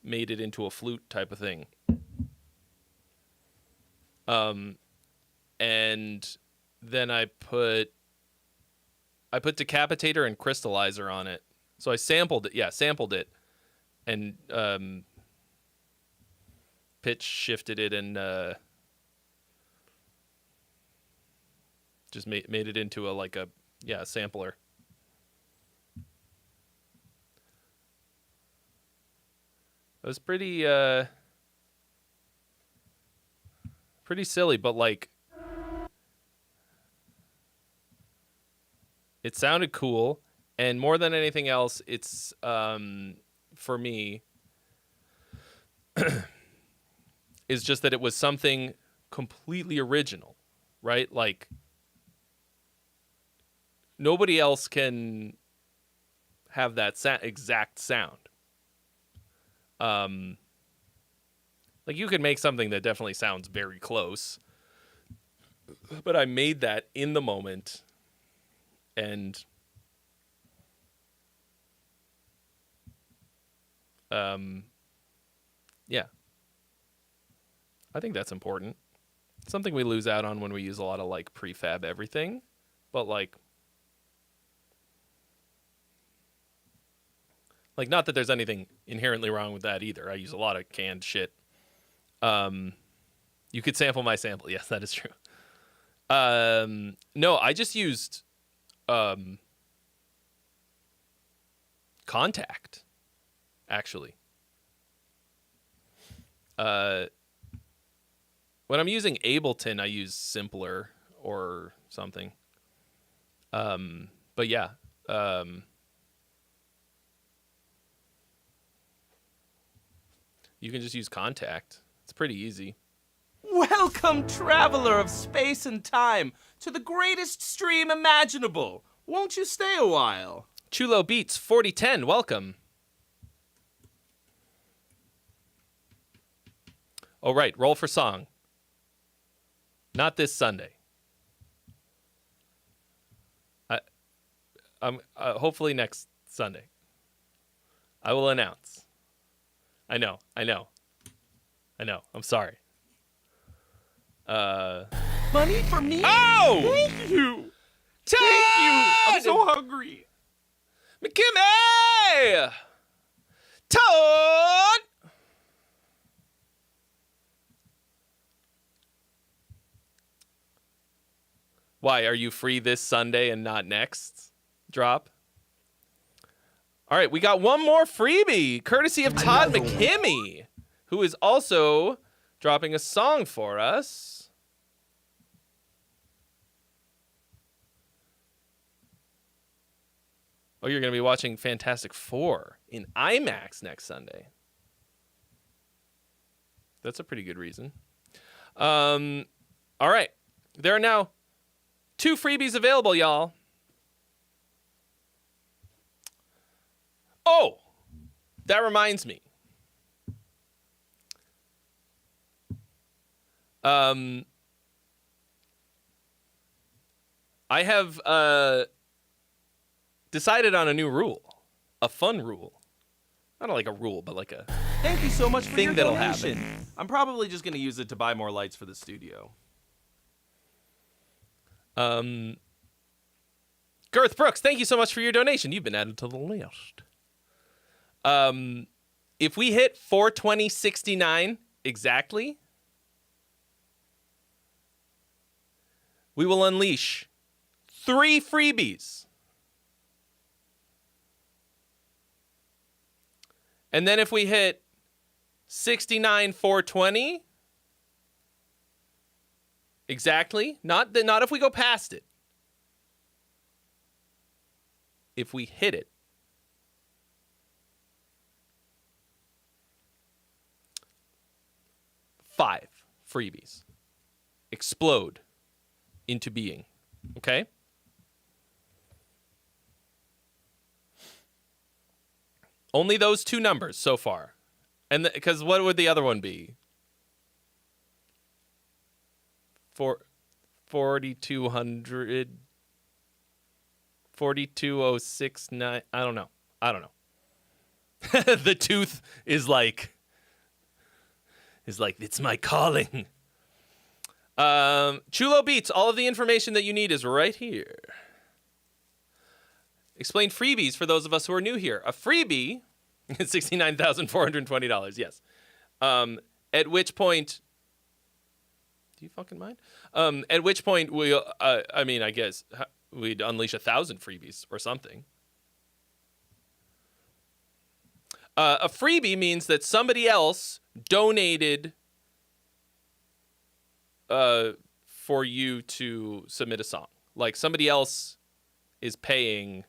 made it into a flute type of thing. And then I put decapitator and crystallizer on it. So I sampled it, and pitch shifted it and just made it into a sampler. It was pretty silly, but like it sounded cool, and more than anything else, it's for me is just that it was something completely original, right? Like nobody else can have that exact sound. Like you could make something that definitely sounds very close, but I made that in the moment, and yeah, I think that's important. It's something we lose out on when we use a lot of like prefab everything, but like not that there's anything inherently wrong with that either. I use a lot of canned shit. You could sample my sample. Yes, that is true. No, I just used Contact, actually. When I'm using Ableton, I use Simpler or something. But yeah. You can just use Contact. It's pretty easy. Welcome, traveler of space and time, to the greatest stream imaginable. Won't you stay a while? Chulo Beats 4010, welcome. Oh, right, roll for song. Not this Sunday. Hopefully next Sunday. I will announce. I know. I'm sorry. Money for me? Oh! Thank you! Todd! Thank you! I'm so hungry. McKimmy! Todd! Why, are you free this Sunday and not next drop? All right, we got one more freebie, courtesy of Todd McKimmy, who is also dropping a song for us. Oh, you're going to be watching Fantastic Four in IMAX next Sunday. That's a pretty good reason. All right. There are now 2 freebies available, y'all. Oh, that reminds me. I have decided on a new rule, a fun rule. Not like a rule, but like a Thank you so much for thing your that'll donation. happen. I'm probably just going to use it to buy more lights for the studio. Girth Brooks, thank you so much for your donation. You've been added to the list. If we hit 420.69 exactly, we will unleash 3 freebies. And then if we hit 69.420 exactly, not if we go past it. If we hit it, five freebies explode into being. Okay? Only those 2 numbers so far. And because what would the other one be? 4,200, 42,069. I don't know. The tooth is like, it's my calling. Chulo Beats, all of the information that you need is right here. Explain freebies for those of us who are new here. A freebie is $69,420, yes. At which point, do you fucking mind? At which point we'll, I guess we'd unleash 1,000 freebies or something. A freebie means that somebody else donated for you to submit a song. Like somebody else is paying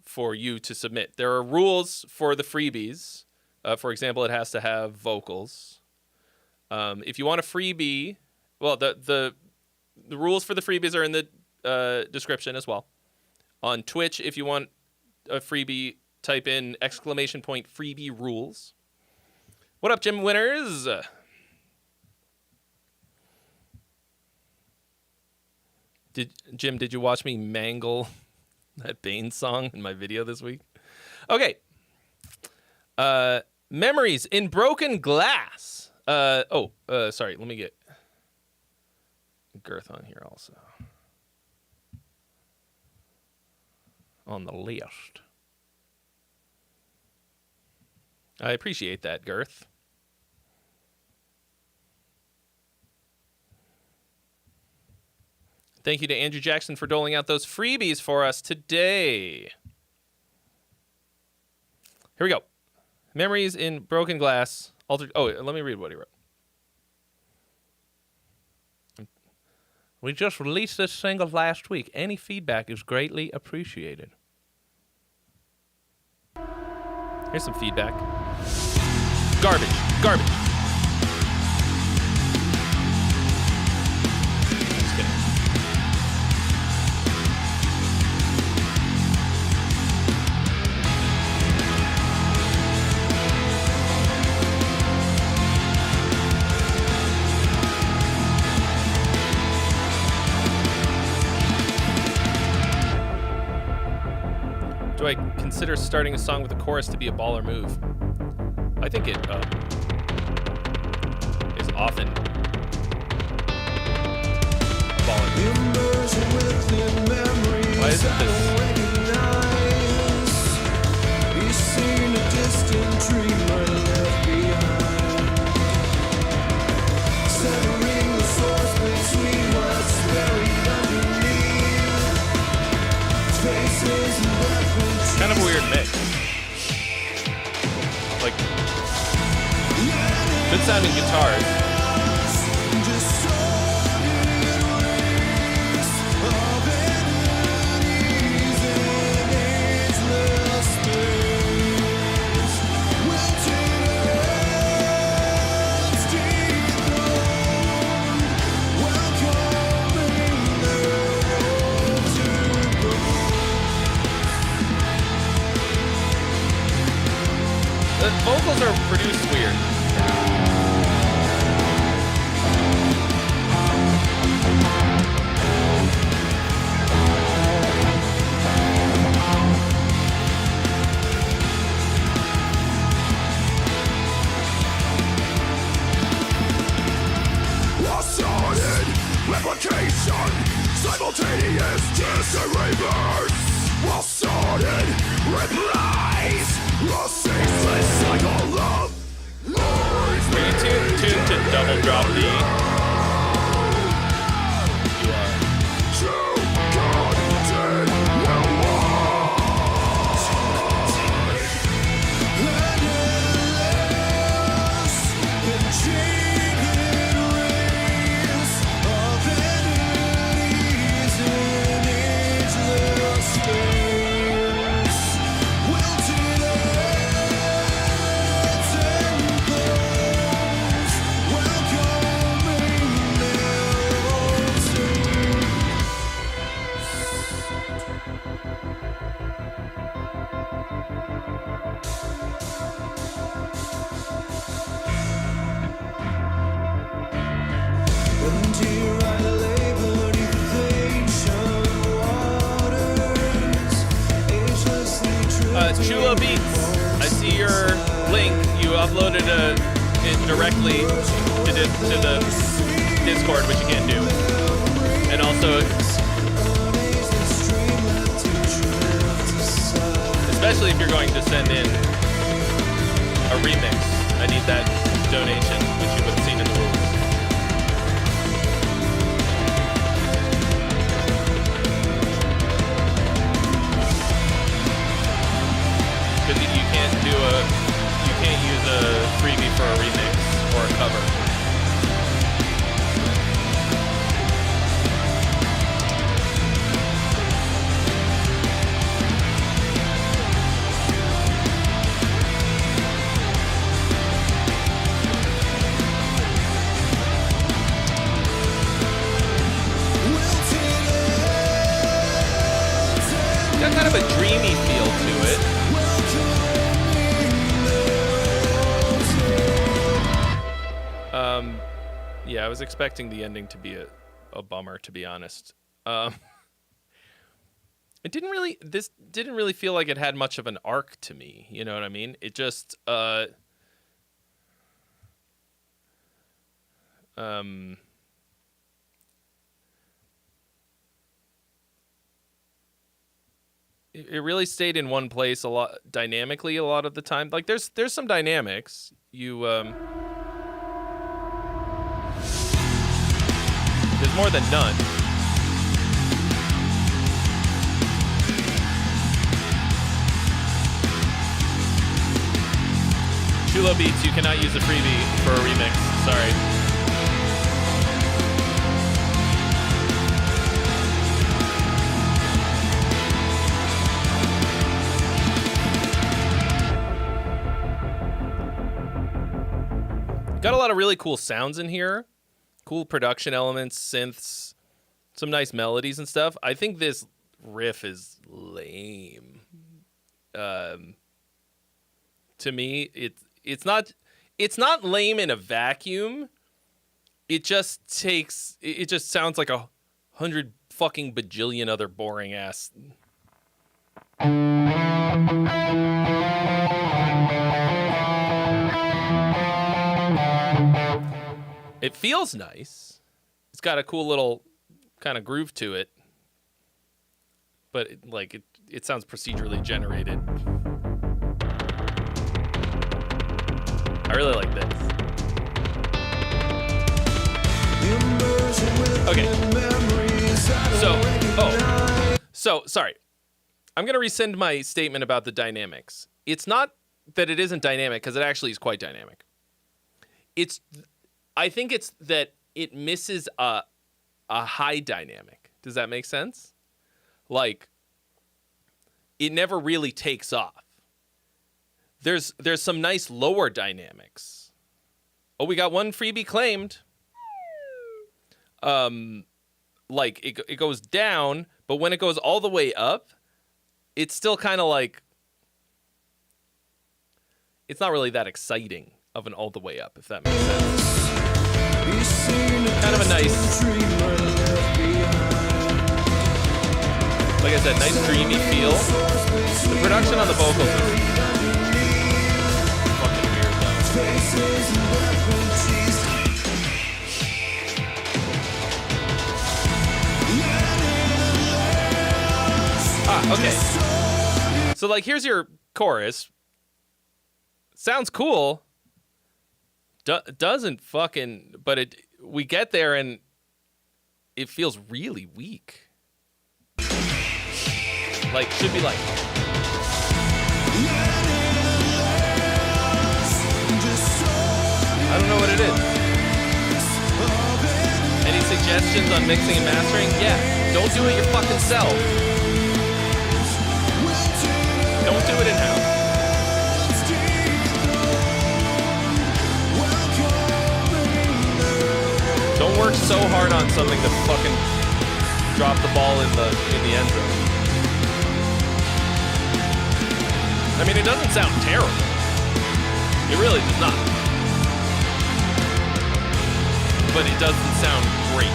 for you to submit. There are rules for the freebies. For example, it has to have vocals. If you want a freebie, well, the rules for the freebies are in the description as well. On Twitch, if you want a freebie, type in ! freebie rules. What up, Jim Winners? Did you watch me mangle that Bane song in my video this week? Okay. Memories in Broken Glass. Sorry. Let me get Girth on here also. On the list. I appreciate that, Girth. Thank you to Andrew Jackson for doling out those freebies for us today. Here we go. Memories in Broken Glass. Let me read what he wrote. We just released this single last week. Any feedback is greatly appreciated. Here's some feedback. Garbage. Just kidding. Do I consider starting a song with a chorus to be a baller move? I think it is often a baller move. Why isn't this? He's seen a distant dreamer left behind, severing the source between what's buried underneath. Faces and weapons. Kind of a weird mix. Like, good sounding guitars. The vocals are produced weird. Assaulted, replication, simultaneous disarrangement. Assaulted, replies, a ceaseless cycle of lies. Are you tuned to double drop the? You are. To content no loss. Endless and cheated race of entities in ageless space. Wilted ends and close, welcoming and here I lay beneath ancient waters, agelessly Chulo Beats. I see your link. You uploaded it directly to the Discord, which you can't do. And also, especially if you're going to send in a remix, I need that donation, which you would have seen in the rules. Because you can't use a freebie for a remix or a cover. Got kind of a dreamy feel to it. Yeah, I was expecting the ending to be a bummer, to be honest. This didn't really feel like it had much of an arc to me. You know what I mean? It just, it really stayed in one place dynamically a lot of the time. Like there's some dynamics. There's more than none. Chulo Beats, you cannot use a freebie for a remix. Sorry. Got a lot of really cool sounds in here. Cool production elements, synths, some nice melodies and stuff. I think this riff is lame. To me, it's not lame in a vacuum. It just sounds like 100 fucking bajillion other boring ass. It feels nice. It's got a cool little kind of groove to it. But it sounds procedurally generated. I really like this. Okay. So sorry. I'm going to rescind my statement about the dynamics. It's not that it isn't dynamic, because it actually is quite dynamic. I think it's that it misses a high dynamic. Does that make sense? Like, it never really takes off. There's some nice lower dynamics. Oh, we got one freebie claimed. Like it goes down, but when it goes all the way up, it's still kind of like it's not really that exciting of an all the way up, if that makes sense. Kind of a nice, like I said, nice dreamy feel. The production on the vocals is fucking weird though. Okay. So like, here's your chorus. Sounds cool. Doesn't fucking, but we get there and it feels really weak. Like, should be like. I don't know what it is. Any suggestions on mixing and mastering? Yeah, don't do it your fucking self. Don't do it in-house. Don't work so hard on something to fucking drop the ball in the end zone. I mean, it doesn't sound terrible. It really does not. But it doesn't sound great.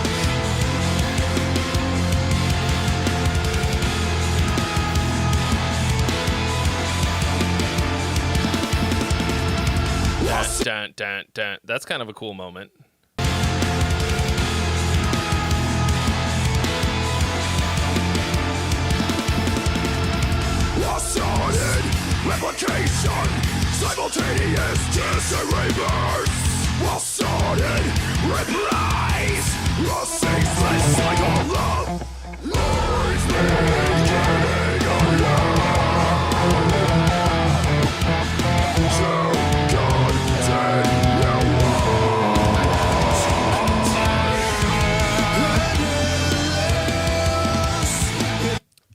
Dun, dun, dun. That's kind of a cool moment. Assorted replication, simultaneous disarrangement. Assorted replies, a ceaseless cycle of lies beginning alone. To continue.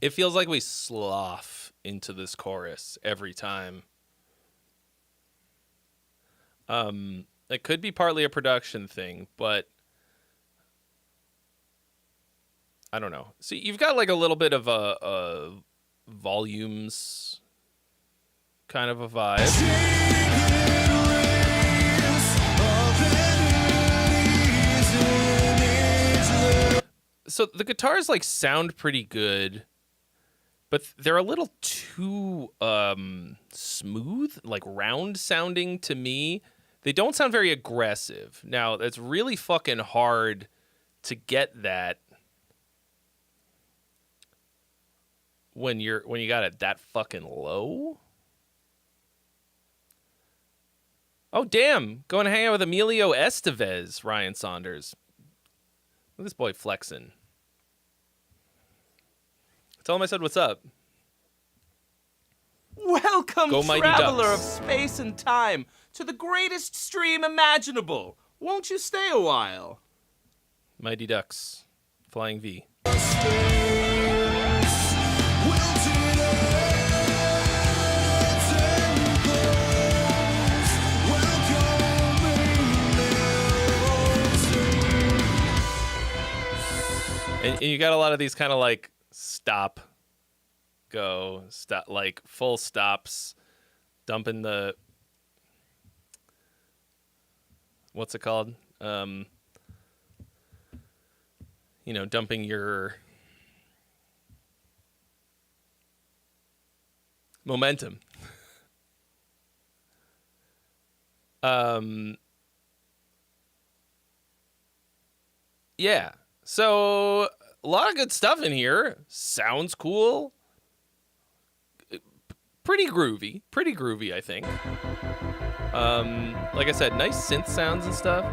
It feels like we slough into this chorus every time. It could be partly a production thing, but I don't know. See, you've got like a little bit of a volumes kind of a vibe. So the guitars like sound pretty good, but they're a little too smooth, like round sounding to me. They don't sound very aggressive. Now, it's really fucking hard to get that when you got it that fucking low. Oh, damn. Going to hang out with Emilio Estevez, Ryan Saunders. Look at this boy flexing. Tell him I said what's up. Welcome, Go Mighty traveler Ducks. of space and time, to the greatest stream imaginable. Won't you stay a while? Mighty Ducks. Flying V. And you got a lot of these kind of like stop, go, stop, like full stops, dumping the, what's it called? Dumping your momentum. Yeah. So a lot of good stuff in here. Sounds cool. Pretty groovy, I think. Like I said, nice synth sounds and stuff.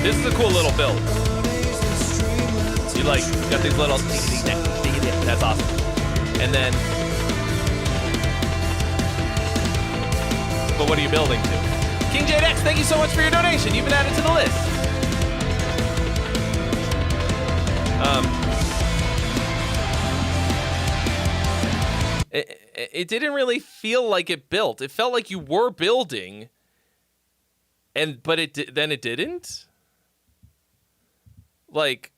This is a cool little build. You got these little, that's awesome. And then, but what are you building to? King JDX, thank you so much for your donation. You've been added to the list. it didn't really feel like it built. It felt like you were building, but then it didn't. Like,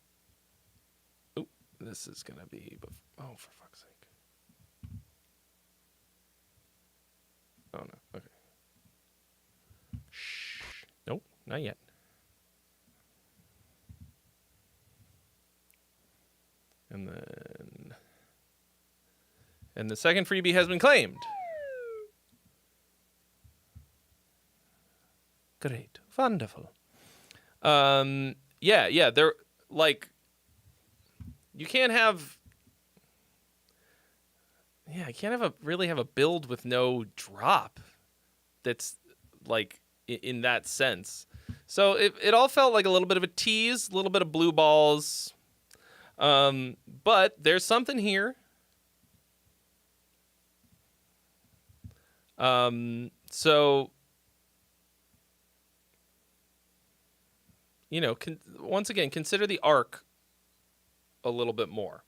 ooh, this is gonna be. Oh, for fuck's sake! Oh no. Okay. Shh. Nope, not yet. And the second freebie has been claimed. Great. Wonderful. Yeah, they're like, you can't have, I can't really have a build with no drop that's like in that sense. So it all felt like a little bit of a tease, a little bit of blue balls. But there's something here. So, once again, consider the Ark a little bit more.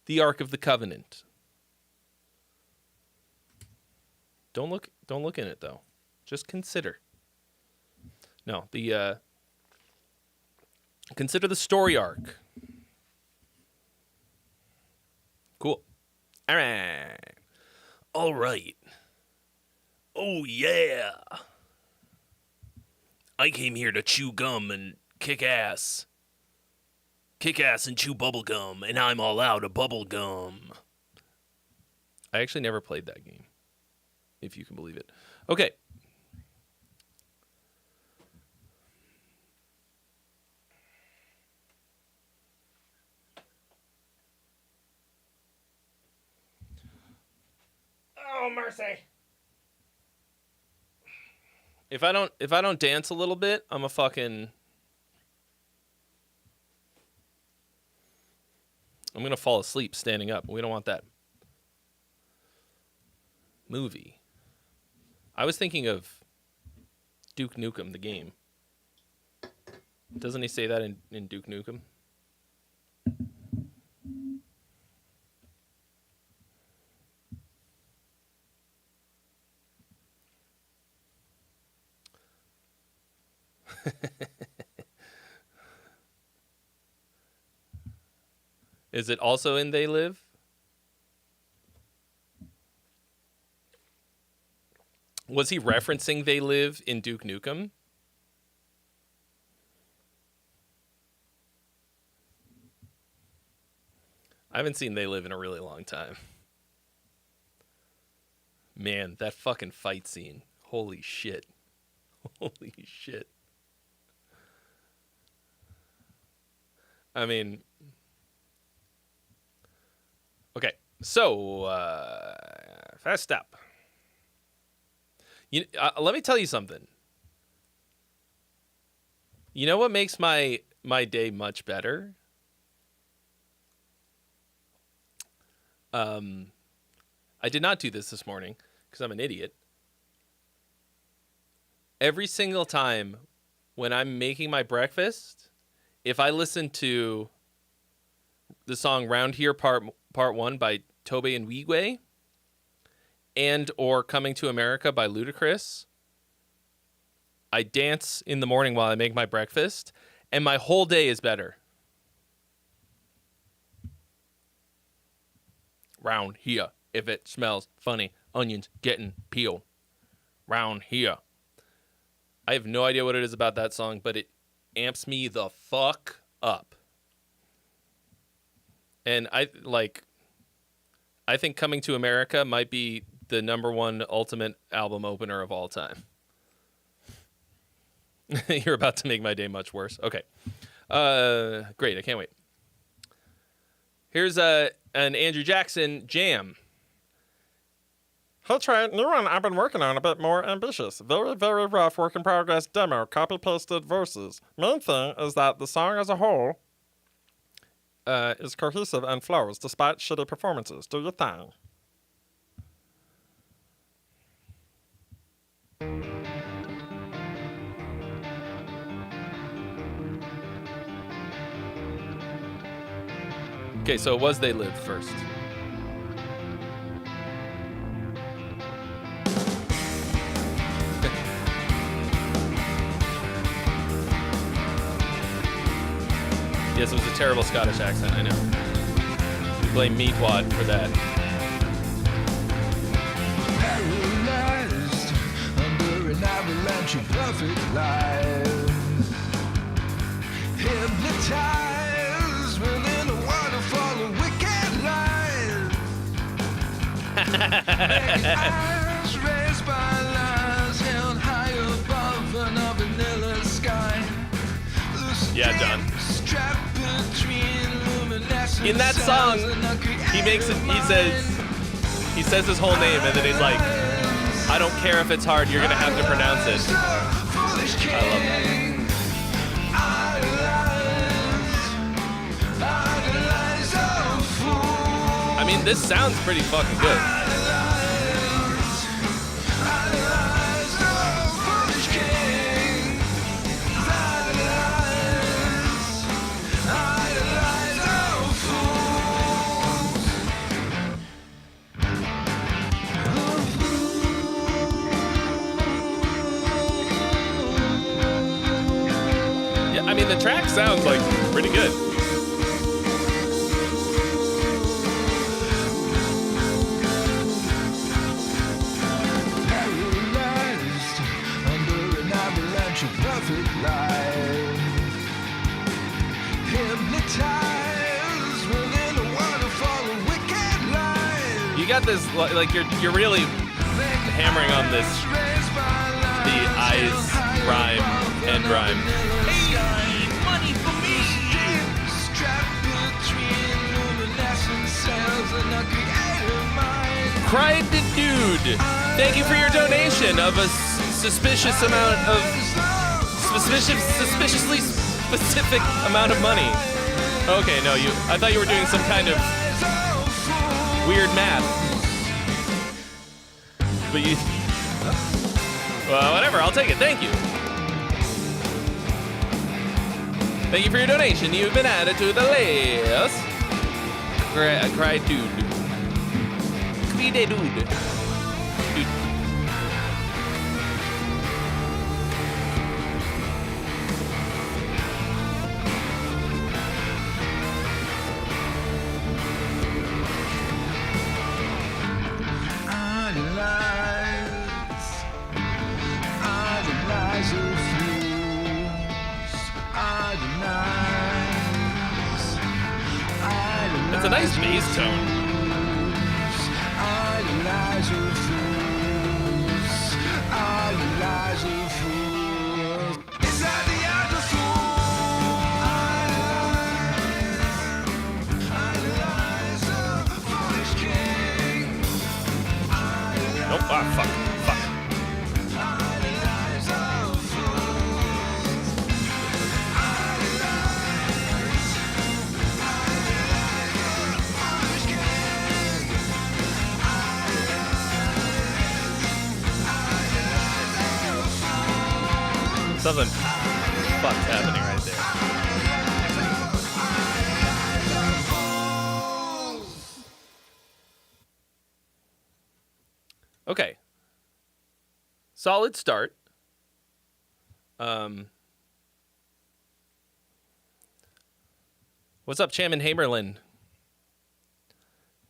The Ark of the Covenant. Don't look in it though. Just consider. No, consider the story arc. Cool. All right. Oh, yeah. I came here to chew gum and kick ass. Kick ass and chew bubble gum, and I'm all out of bubble gum. I actually never played that game, if you can believe it. Okay. Oh, mercy. If I don't dance a little bit, I'm gonna fall asleep standing up. We don't want that. Movie. I was thinking of Duke Nukem, the game. Doesn't he say that in Duke Nukem? Is it also in They Live? Was he referencing They Live in Duke Nukem? I haven't seen They Live in a really long time. Man, that fucking fight scene. Holy shit. Holy shit. I mean, okay, so first up, let me tell you something. You know what makes my day much better? I did not do this morning because I'm an idiot. Every single time when I'm making my breakfast, if I listen to the song Round Here Part 1 by Tobe and Wigwe and or Coming to America by Ludacris, I dance in the morning while I make my breakfast, and my whole day is better. Round here, if it smells funny, onions getting peeled. Round here. I have no idea what it is about that song, but it amps me the fuck up. And I think Coming to America might be the #1 ultimate album opener of all time. You're about to make my day much worse. Okay. Great. I can't wait. Here's an Andrew Jackson jam. Hey Trey, new one I've been working on a bit more ambitious. Very, very rough work in progress demo, copy-pasted verses. Main thing is that the song as a whole is cohesive and flows despite shitty performances. Do your thing. Okay, so it was They Live first. Yes, it was a terrible Scottish accent, I know. We blame Meatwad for that. Paralyzed under an avalanche of perfect life. Hypnotized within a waterfall of wicked lies. Eyes raised by lies held high above an vanilla sky. Yeah, John. In that song, he makes it. He says his whole name, and then he's like, "I don't care if it's hard. You're gonna have to pronounce it." I love that. I mean, this sounds pretty fucking good. I mean, the track sounds like pretty good. Paralyzed under an avalanche of perfect life. Hypnotized within a waterfall of wicked lies. You got this, like you're really hammering on this. The eyes rhyme and rhyme. Money for me! Strapped between luminescent cells and a creative mind. Cried the dude. Thank you for your donation of a suspicious amount of suspiciously specific amount of money. Okay, no, I thought you were doing some kind of weird math. But you, well, whatever. I'll take it. Thank you. Thank you for your donation. You've been added to the list. Cry dude. Cry dude. Dude. That's a nice bass tone. Nope. Ah, fuck. Fuck. Something fuck's happening right there. Okay. Solid start. What's up, Chairman Hamerlin?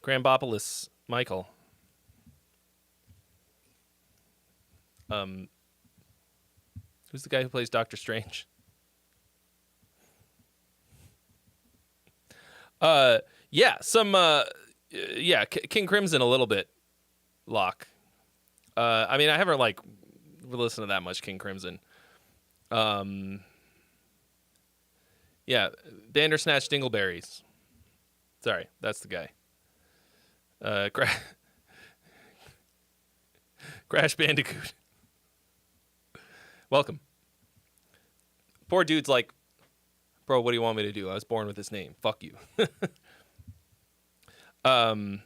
Grambopolis Michael. Who's the guy who plays Doctor Strange? King Crimson a little bit. Locke. I mean, I haven't listened to that much King Crimson. Bandersnatch Dingleberries. Sorry, that's the guy. Crash Bandicoot. Welcome. Poor dude's like, bro, what do you want me to do? I was born with this name. Fuck you. I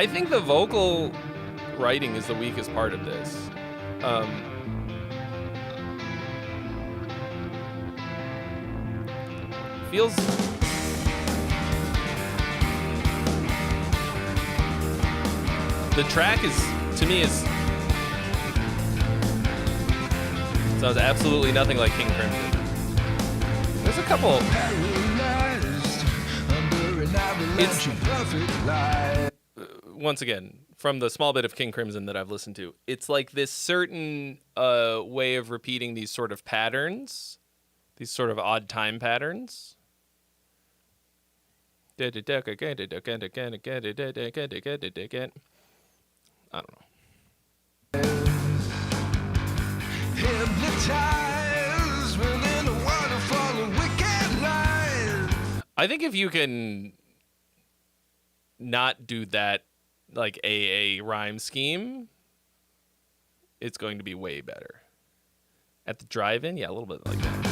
think the vocal writing is the weakest part of this. Feels... The track is, to me, sounds absolutely nothing like King Crimson. couple. Paralyzed under an avalanche of perfect light. Once again, from the small bit of King Crimson that I've listened to, it's like this certain way of repeating these sort of patterns, these sort of odd time patterns. I don't know. Hypnotized within a waterfall of wicked light. I think if you can not do that like a rhyme scheme, it's going to be way better. At the drive-in, yeah, a little bit like that.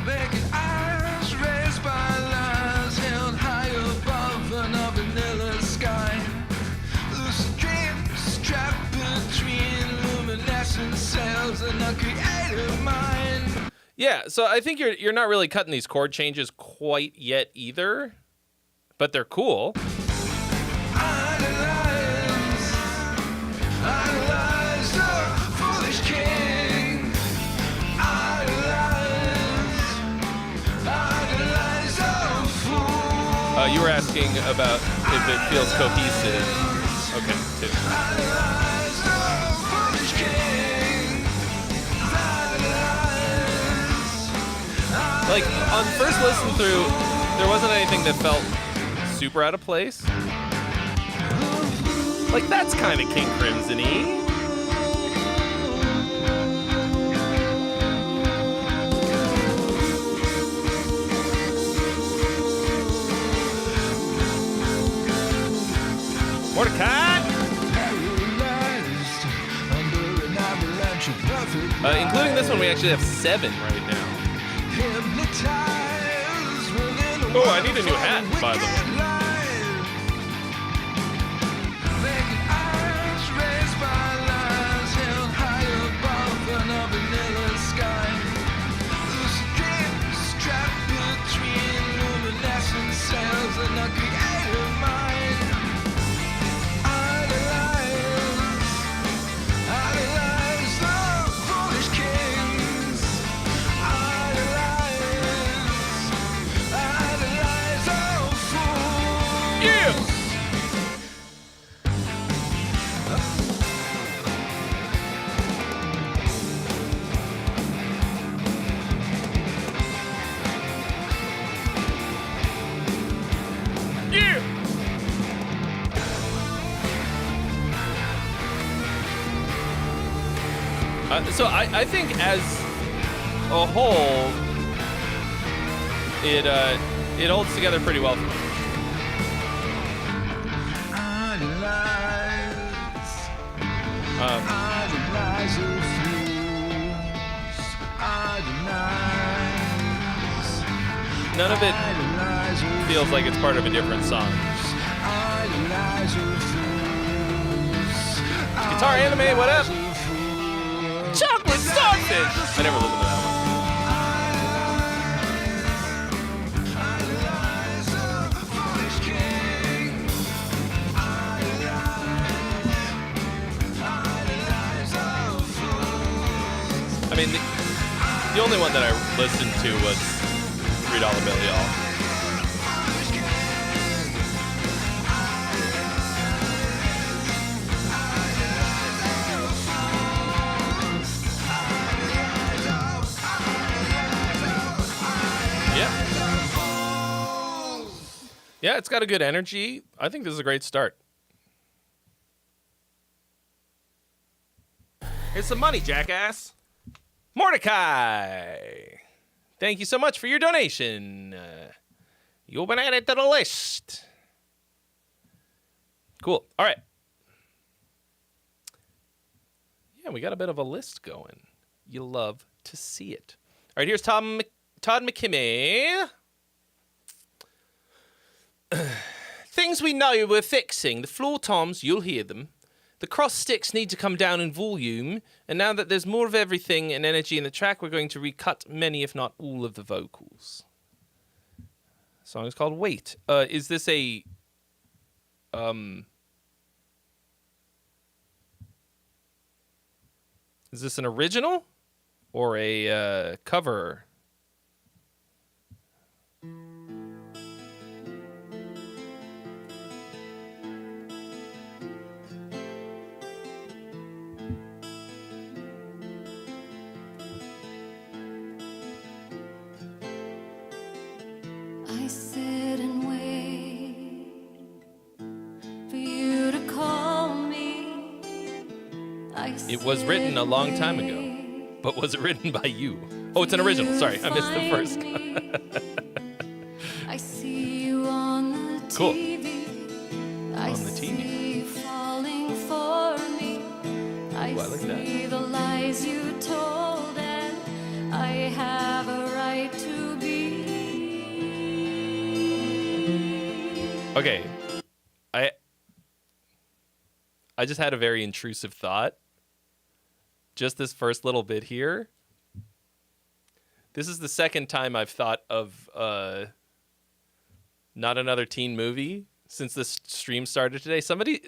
Vacant eyes raised by lines held high above an vanilla sky. Lucid dreams trapped between luminescent cells and a creative mind. Yeah, so I think you're not really cutting these chord changes quite yet either, but they're cool. Idolize the foolish king. Idolize the fool. You were asking about if it feels cohesive. Okay, too. Idolize the foolish king. Idolize. Like, on first listen through, there wasn't anything that felt super out of place. Like, that's kind of King Crimson-y. Mordecai! Paralyzed under an avalanche of perfect Including this one, we actually have 7 right now. hypnotized within a Oh, I need a new hat, by the way. wicked light. Vacant eyes raised by lines held high above an vanilla sky. Lucid dreams trapped between luminescent cells and a creative mind. Idolize the foolish kings. Idolize the fools. Yeah! Yeah! So I think as a whole, it holds together pretty well for me. Idolize. Idolize the fools. Idolize. None of it Idolize the feels like it's part of a different song. Idolize the fools. Guitar anime, what up? Idolize the fools. Chocolate starfish! I never listened to that one. Idolize the foolish king. Idolize the fools. I mean, the only one that I listened to was $3 Bill, y'all. Yeah. Yeah, it's got a good energy. I think this is a great start. Here's some money, jackass. Mordecai, thank you so much for your donation. You've been added to the list. Cool. All right. Yeah, we got a bit of a list going. You love to see it. All right, here's Todd McKimmey. Things we know we're fixing. The floor toms, you'll hear them. The cross sticks need to come down in volume, and now that there's more of everything and energy in the track, we're going to recut many, if not all, of the vocals. The song is called Wait. Is this a... Is this an original or a cover? I sit and wait for you to call me. It was written a long time ago, but was it written by you? Oh, it's an original. Sorry, I missed the first. I see you on the TV. Cool. I On the TV. see you falling for me. I Ooh, I like that. see the lies you told, and I have a right to be. Okay. I just had a very intrusive thought. Just this first little bit here. This is the second time I've thought of not another teen movie since this stream started today. Somebody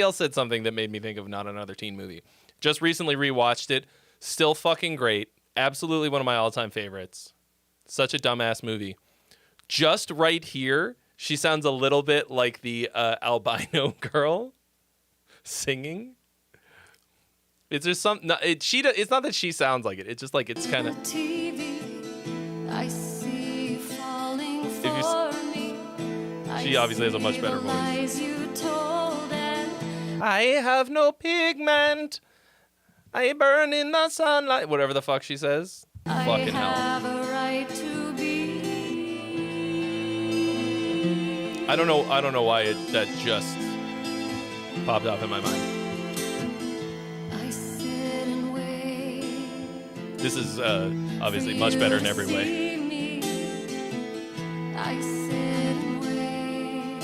else said something that made me think of not another teen movie. Just recently rewatched it. Still fucking great. Absolutely one of my all-time favorites. Such a dumbass movie. Just right here, she sounds a little bit like the albino girl singing. It's just it's not that she sounds like it. It's just like it's kind of. TV, I see you falling for me. She obviously has a much better voice. Lies you told, and I have no pigment. I burn in the sunlight. Whatever the fuck she says. Fucking hell. I have a right to be. I don't know why that just popped up in my mind. I sit and wait. This is obviously much better in every way. I sit and wait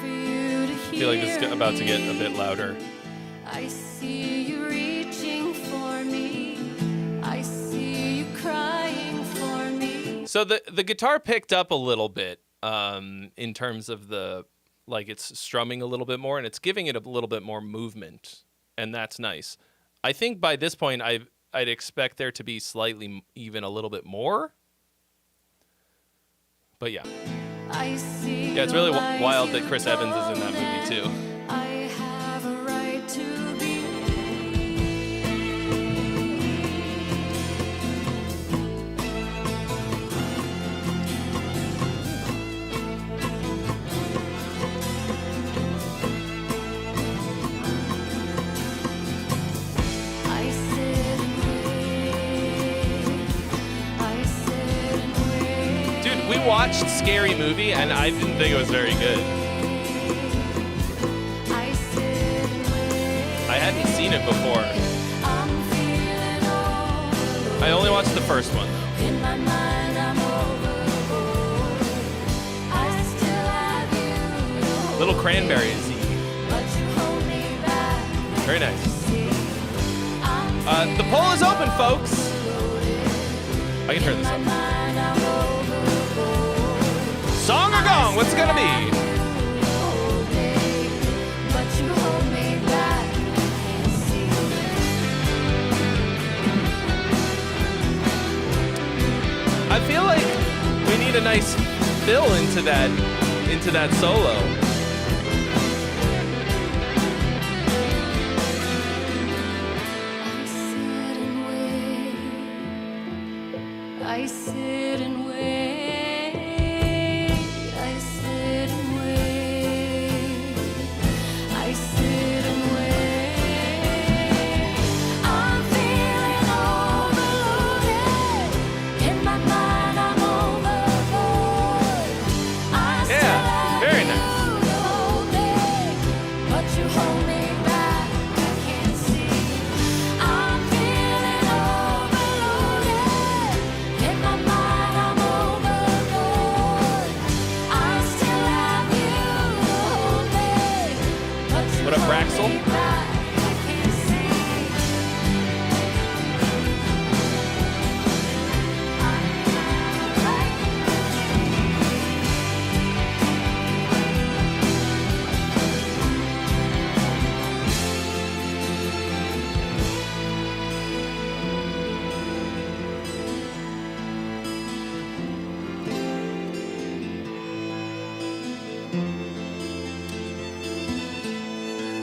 for you to I feel like this is about to get a bit louder. I see you reaching for me. I see you crying for me. So the guitar picked up a little bit in terms of it's strumming a little bit more, and it's giving it a little bit more movement, and that's nice. I think by this point I'd expect there to be slightly even a little bit more. But yeah. I see Yeah, it's really the lies wild that you Chris Evans is in that told, movie too. I have a right to be. I sit and wait. I sit and wait. Dude, we watched Scary Movie and I didn't think it was very good. I sit and wait. I hadn't seen it before. I'm feeling old. I only watched the first one. In my mind, I'm overboard. I still have you. Little Cranberries. But you hold me back. Very nice. See, I'm The poll is open, folks. I can turn this my up. mind, I'm overboard. Song or gong? What's it gonna be? All day, but you hold me back. Can't see. I feel like we need a nice fill into that solo. I sit and wait. I sit and wait. I sit and wait. I'm feeling overloaded. In my mind, I'm overboard. I Yeah, still very have nice. you to hold me, but you hold me back. I can't see. I'm feeling overloaded. In my mind, I'm overboard. I still have you to hold me, but you What up, hold Braxel? me back. I can't see.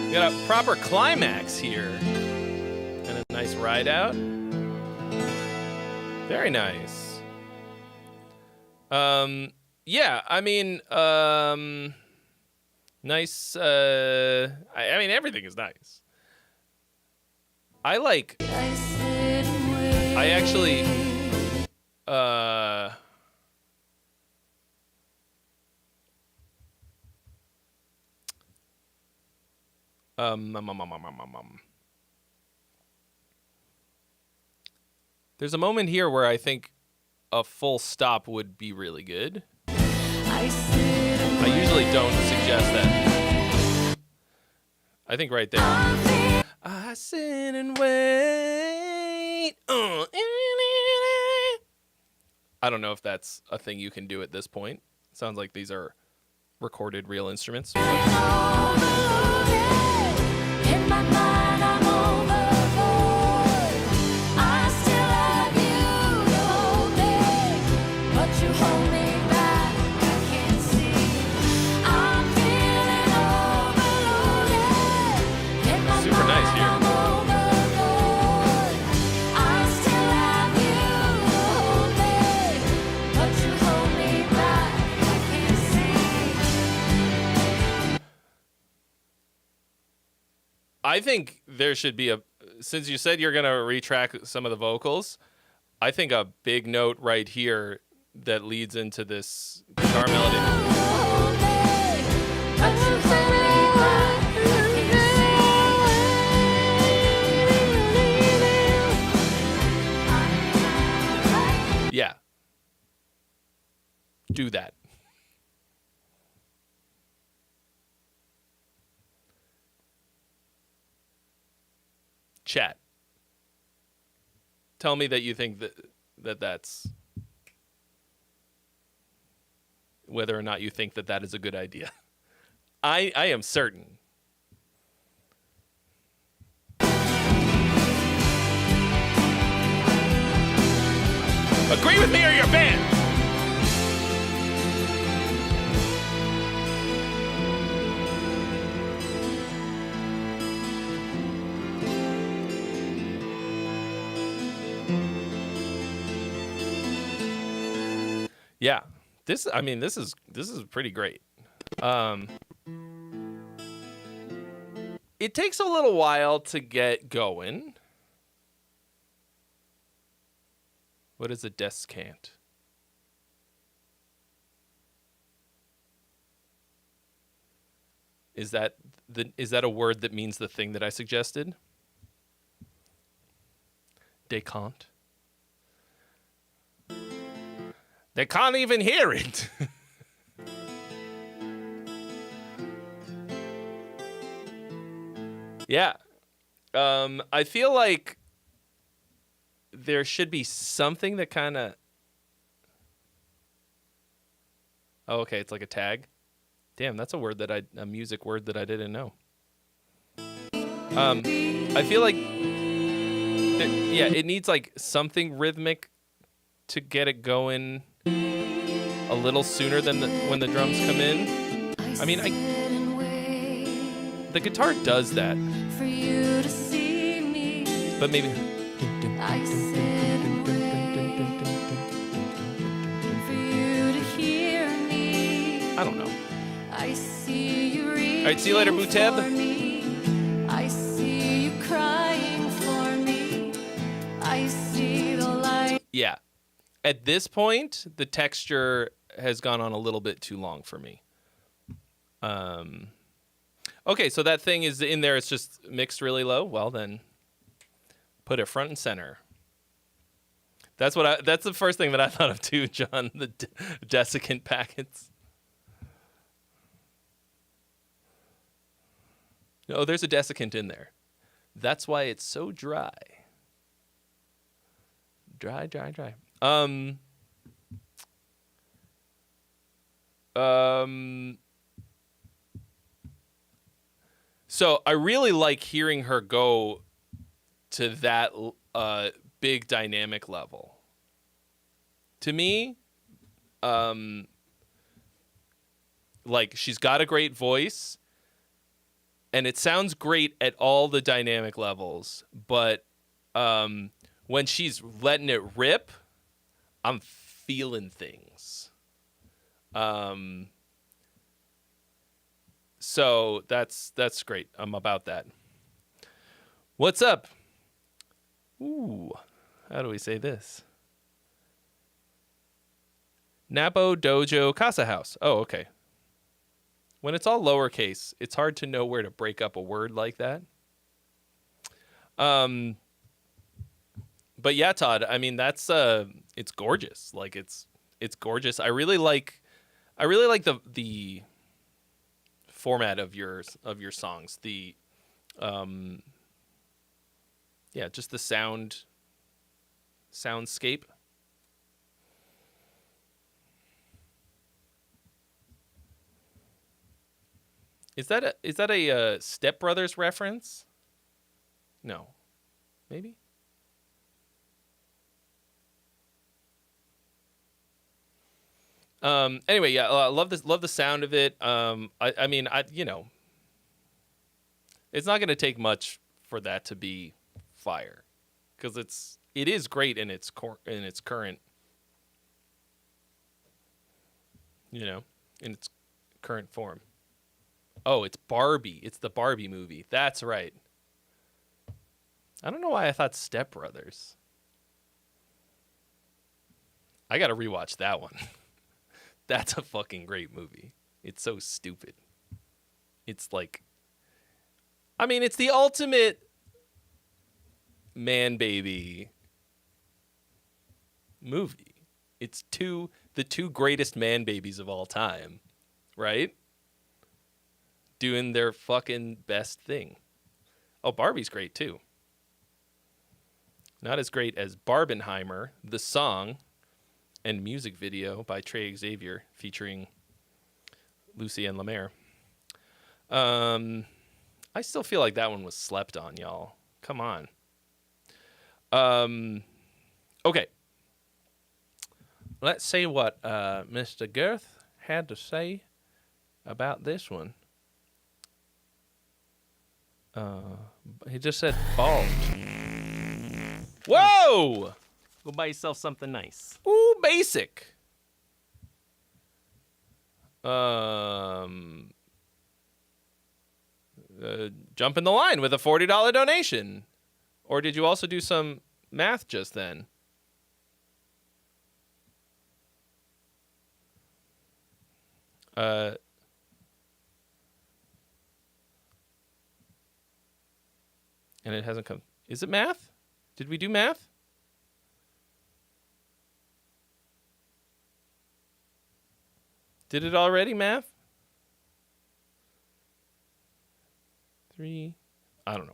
We got a proper climax here. And a nice ride out. Very nice. Yeah, I mean, nice. I mean, everything is nice. I like. I sit and wait. I actually. There's a moment here where I think a full stop would be really good. I sit and I usually don't suggest that. I think right there. I sit and wait. I don't know if that's a thing you can do at this point. Sounds like these are recorded real instruments. In my mind, I'm overboard. I still have you to hold me, but you hold me back. I can't see. I'm feeling overloaded. In my Super nice mind, here. I'm overboard. I still have you to hold me, but you hold me back. I can't see. I think there should be since you said you're going to retrack some of the vocals, I think a big note right here that leads into this guitar melody. Yeah. Do that. Chat. Tell me that you think that's whether or not you think that is a good idea. I am certain. Agree with me or you're banned. Yeah, this is pretty great. It takes a little while to get going. What is a descant? Is that a word that means the thing that I suggested? Descant. They can't even hear it. Yeah. I feel like there should be something that kind of... Oh, okay, it's like a tag. Damn, that's a music word that I didn't know. I feel like... it needs like something rhythmic to get it going a little sooner than when the drums come in. I mean, the guitar does that. For you to see me, But maybe... I sit and wait. For you to hear me, I don't know. I see you reaching. All right, see you later, Booteb. for me. I see you crying for me. I see the light. Yeah. At this point, the texture has gone on a little bit too long for me. Okay, so that thing is in there. It's just mixed really low. Well, then put it front and center. That's the first thing that I thought of too, John, the desiccant packets. Oh, there's a desiccant in there. That's why it's so dry. Dry. So I really like hearing her go to that big dynamic level. To me, like she's got a great voice, and it sounds great at all the dynamic levels, but when she's letting it rip, I'm feeling things. So that's great. I'm about that. What's up? Ooh, how do we say this? Napo Dojo Casa House. Oh, okay. When it's all lowercase, it's hard to know where to break up a word like that. But yeah, Todd, I mean, that's it's gorgeous. Like it's gorgeous. I really like the format of your songs. The yeah, just the soundscape. Is that a Step Brothers reference? No. Maybe? Anyway, yeah, I love the sound of it. I mean, you know, it's not going to take much for that to be fire, cuz it is great in its current, you know, in its current form. Oh, it's Barbie. It's the Barbie movie. That's right. I don't know why I thought Step Brothers. I got to rewatch that one. That's a fucking great movie. It's so stupid. It's like, I mean, it's the ultimate man baby movie. It's the two greatest man babies of all time, right? Doing their fucking best thing. Oh, Barbie's great too. Not as great as Barbenheimer, the song and music video by Trey Xavier featuring Lucy and Lemaire. I still feel like that one was slept on, y'all. Come on. Okay. Let's see what Mr. Girth had to say about this one. He just said bald. Whoa! Go buy yourself something nice. Ooh, basic. Jump in the line with a $40 donation. Or did you also do some math just then? And it hasn't come. Is it math? Did we do math? Did it already, math? 3. I don't know.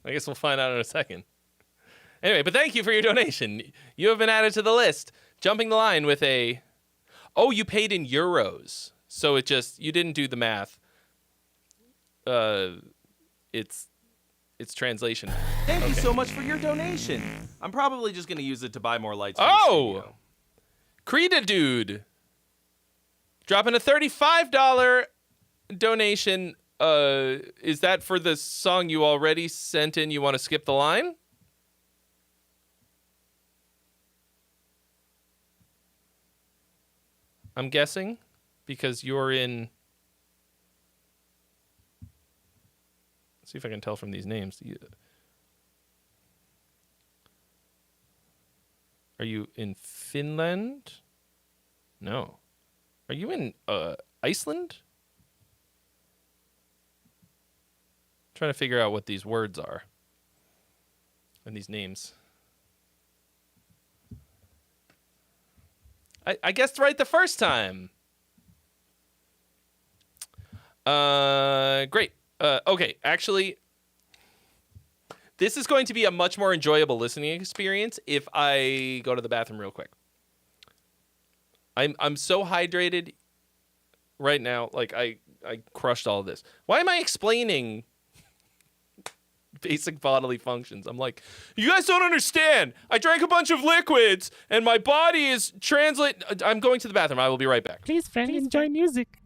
I guess we'll find out in a second. Anyway, but thank you for your donation. You have been added to the list. Jumping the line with a... Oh, you paid in euros. So it just... You didn't do the math. It's translation. Thank you so much for your donation. I'm probably just going to use it to buy more lights for the Oh! studio. Krita Dude. Dropping a $35 donation. Is that for the song you already sent in? You want to skip the line? I'm guessing because you're in... Let's see if I can tell from these names. Are you in Finland? No. Are you in Iceland? Trying to figure out what these words are and these names. I guessed right the first time. Great. Okay, actually, this is going to be a much more enjoyable listening experience if I go to the bathroom real quick. I'm so hydrated right now. Like I crushed all of this. Why am I explaining basic bodily functions? I'm like, you guys don't understand. I drank a bunch of liquids and my body is I'm going to the bathroom. I will be right back. Please, friend, enjoy music.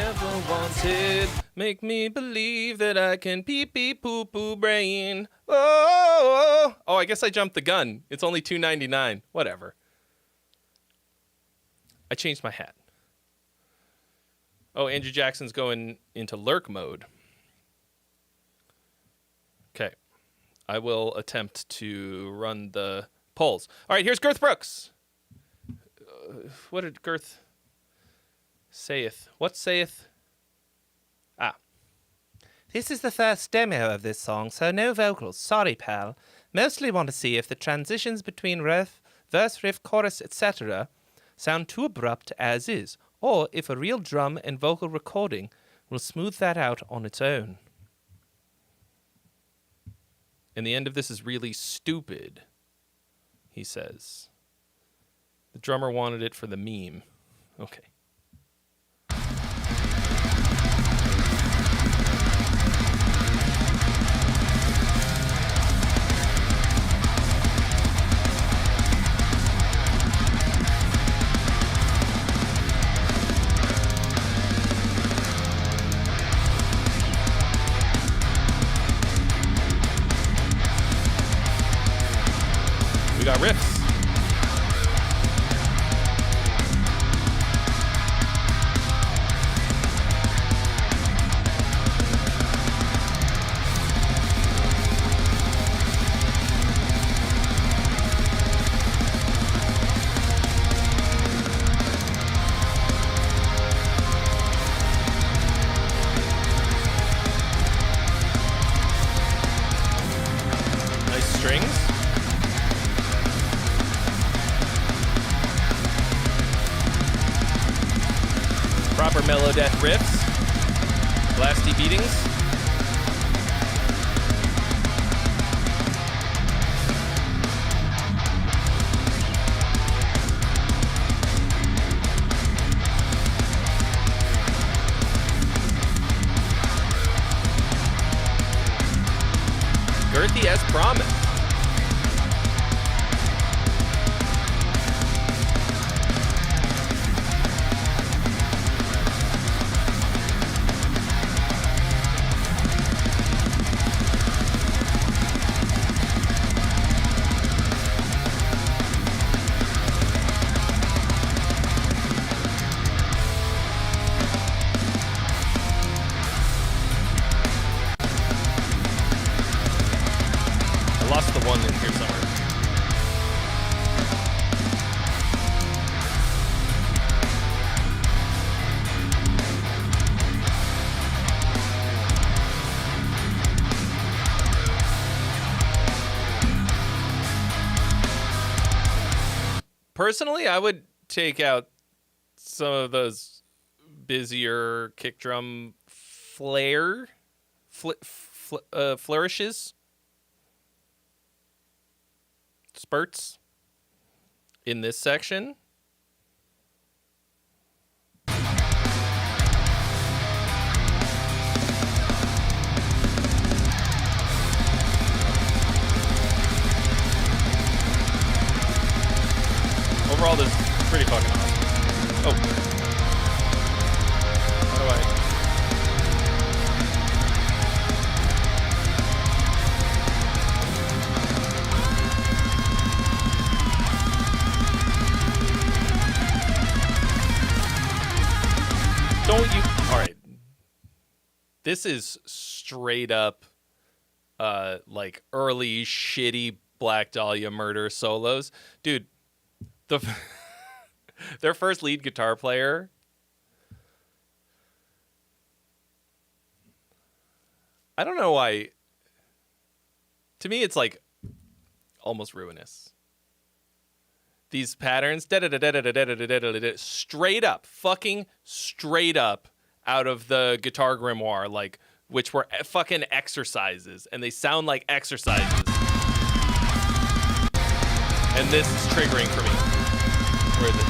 never wanted. Make me believe that I can pee pee poo poo brain. Oh, I guess I jumped the gun. It's only $2.99. Whatever. I changed my hat. Oh, Andrew Jackson's going into lurk mode. Okay. I will attempt to run the polls. All right, here's Girth Brooks. What did Girth saith? What saith? This is the first demo of this song, so no vocals. Sorry, pal. Mostly want to see if the transitions between verse, riff, chorus, etc. sound too abrupt as is, or if a real drum and vocal recording will smooth that out on its own. And the end of this is really stupid, he says. The drummer wanted it for the meme. Okay. We got riffs. Nice strings. Proper mellow death riffs. Blasty beatings. Girthy as promised. I lost the one in here somewhere. Personally, I would take out some of those busier kick drum flourishes, spurts in this section. Overall, this is pretty fucking awesome. Oh. How do I... Don't you... All right. This is straight up, like, early, shitty Black Dahlia Murder solos. Dude, their first lead guitar player... I don't know why... To me, it's, like, almost ruinous. These patterns, straight up, fucking straight up out of the Guitar Grimoire, like, which were fucking exercises, and they sound like exercises. And this is triggering for me. Where is it?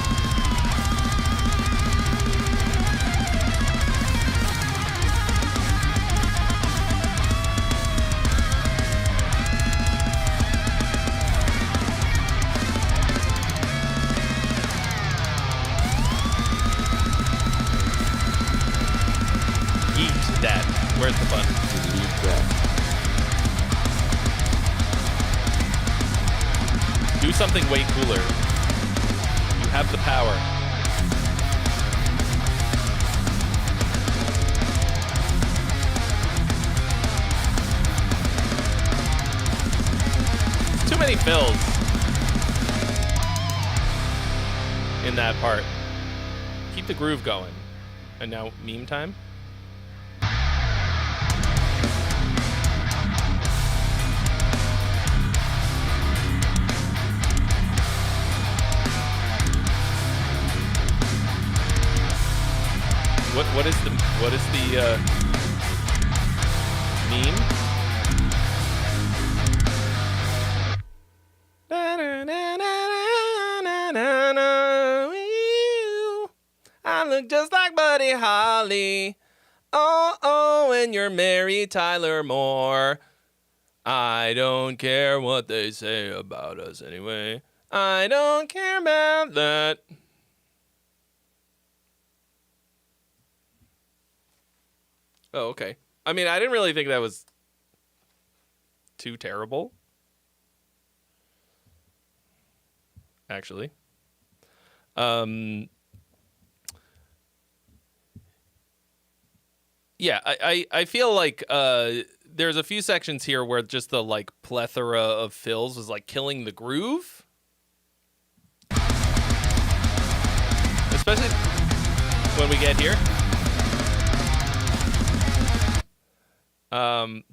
Where's the button? Delete that. Do something way cooler. You have the power. Too many fills in that part. Keep the groove going. And now meme time. What is the meme? I look just like Buddy Holly. Oh, and you're Mary Tyler Moore. I don't care what they say about us anyway. I don't care about that. Oh, okay. I mean, I didn't really think that was too terrible. Actually. Yeah, I feel like there's a few sections here where just the like plethora of fills was like killing the groove. Especially when we get here.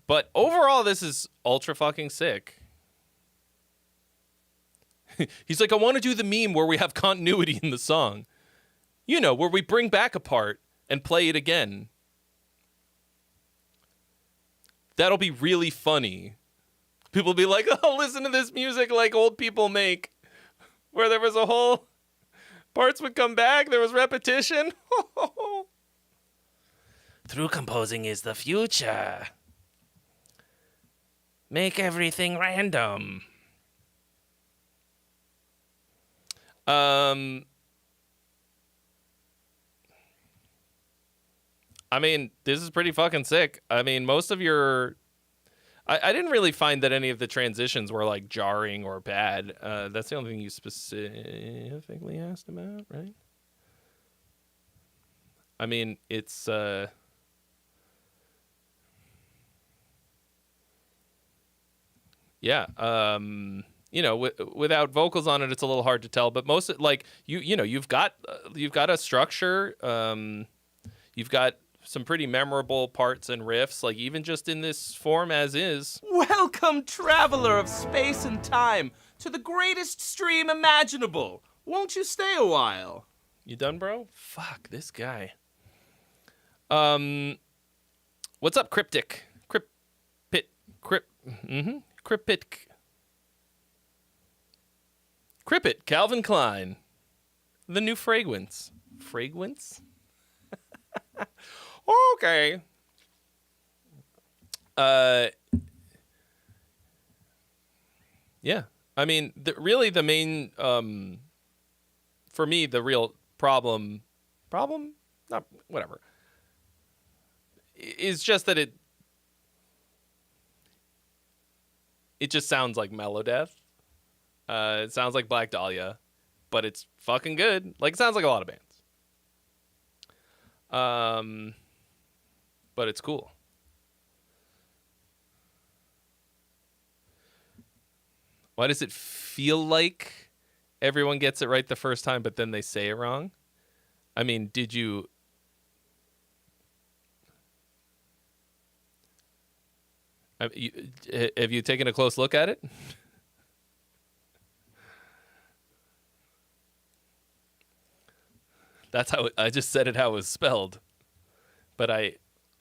But overall, this is ultra fucking sick. He's like, I want to do the meme where we have continuity in the song. You know, where we bring back a part and play it again. That'll be really funny. People be like, oh, listen to this music like old people make. Where there was a whole... Parts would come back, there was repetition. Through composing is the future. Make everything random. I mean, this is pretty fucking sick. I mean, most of your... I didn't really find that any of the transitions were, like, jarring or bad. That's the only thing you specifically asked about, right? I mean, it's... Yeah, you know, without vocals on it, it's a little hard to tell. But most, like, you know, you've got a structure. You've got some pretty memorable parts and riffs, like even just in this form as is. Welcome, traveler of space and time, to the greatest stream imaginable. Won't you stay a while? You done, bro? Fuck, this guy. What's up, Cryptic? Crippit, Calvin Klein. The new fragrance. Fragrance? Okay. Yeah. I mean, really the main, for me, the real problem, not whatever, is just that it just sounds like Melodeath. It sounds like Black Dahlia, but it's fucking good. Like, it sounds like a lot of bands. But it's cool. Why does it feel like everyone gets it right the first time, but then they say it wrong? I mean, did you... Have you taken a close look at it? That's how I just said it how it was spelled. But I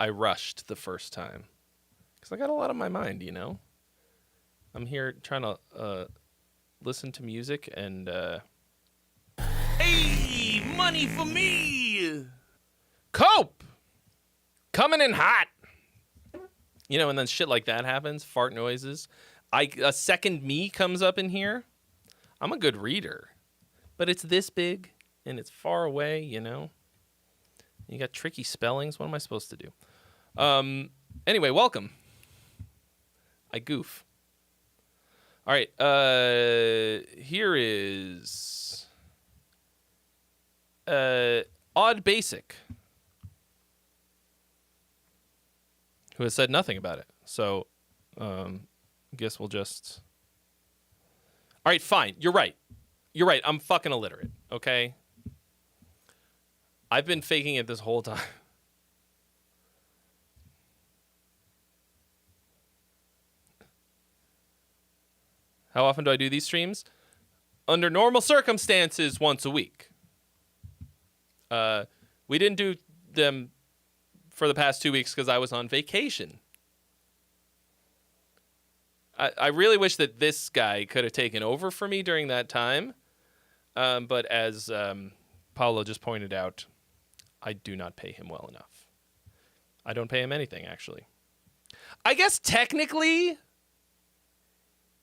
rushed the first time. Because I got a lot on my mind, you know? I'm here trying to listen to music and... Hey, money for me! Cope! Coming in hot! You know, and then shit like that happens. Fart noises. A second me comes up in here. I'm a good reader. But it's this big, and it's far away, you know? You got tricky spellings. What am I supposed to do? Anyway, welcome. I goof. All right. Here is Odd Basic, who has said nothing about it. So, I guess we'll just. All right, fine. You're right. You're right. I'm fucking illiterate. Okay. I've been faking it this whole time. How often do I do these streams? Under normal circumstances, once a week. We didn't do them for the past 2 weeks because I was on vacation. I really wish that this guy could have taken over for me during that time. But as Paolo just pointed out, I do not pay him well enough. I don't pay him anything, actually. I guess technically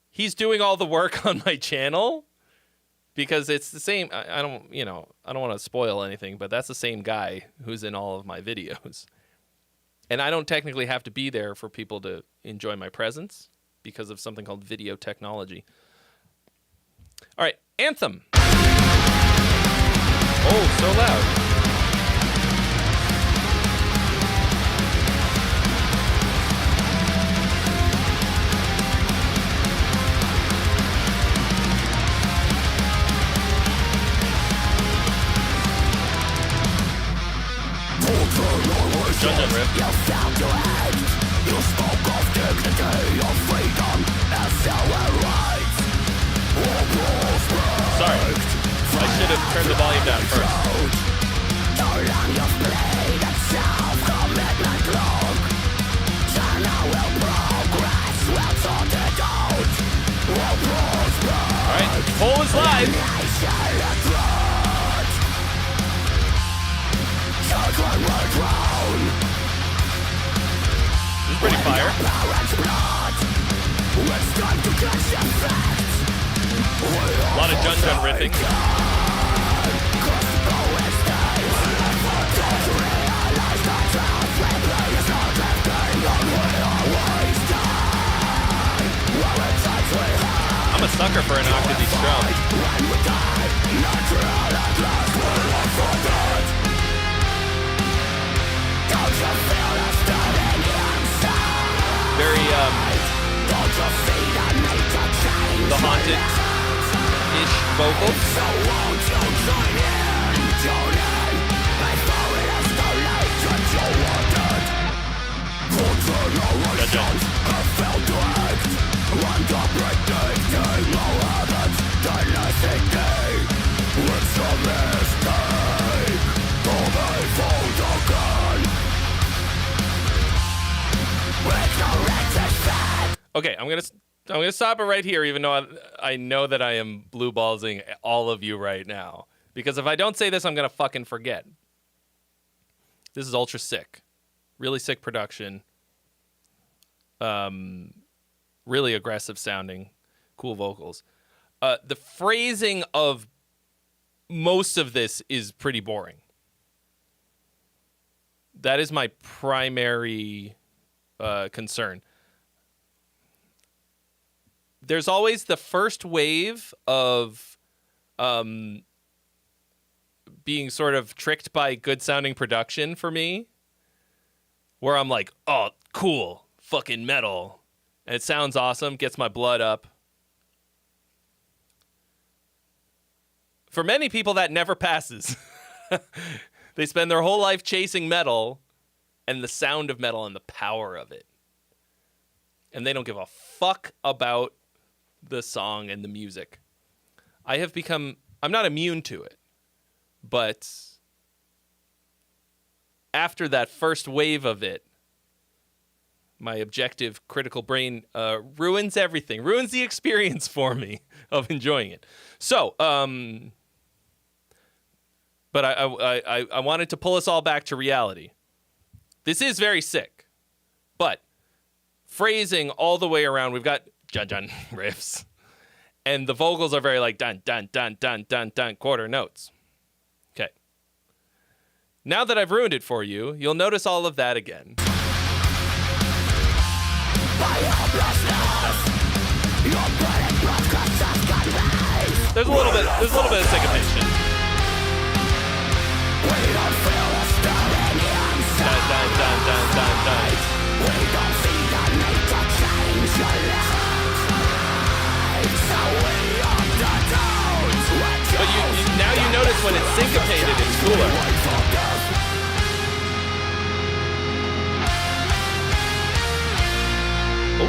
he's doing all the work on my channel because it's the same. I don't want to spoil anything, but that's the same guy who's in all of my videos. And I don't technically have to be there for people to enjoy my presence because of something called video technology. All right, Anthem. Oh, so loud. Jungle riff. Sorry, I should have turned the volume down first. All right, poll is live. This is pretty fire. A lot of Jun riffing. I'm a sucker for an octavey strum. Very, the haunted-ish vocals. Okay, I'm gonna stop it right here, even though I know that I am blue ballsing all of you right now. Because if I don't say this, I'm gonna fucking forget. This is ultra sick. Really sick production. Really aggressive sounding. Cool vocals. The phrasing of most of this is pretty boring. That is my primary concern. There's always the first wave of being sort of tricked by good sounding production for me, where I'm like, oh, cool, fucking metal. And it sounds awesome, gets my blood up. For many people, that never passes. They spend their whole life chasing metal and the sound of metal and the power of it. And they don't give a fuck about the song and the music. I'm not immune to it, but after that first wave of it, my objective critical brain ruins everything, ruins the experience for me of enjoying it. So, but I wanted to pull us all back to reality. This is very sick, but phrasing all the way around, we've got Jun riffs, and the vocals are very like dun dun dun dun dun dun quarter notes. Okay. Now that I've ruined it for you, you'll notice all of that again. There's a little bit of syncopation. Dun, dun, dun, dun, dun, dun. But now you notice when it's syncopated, it's cooler. Ooh.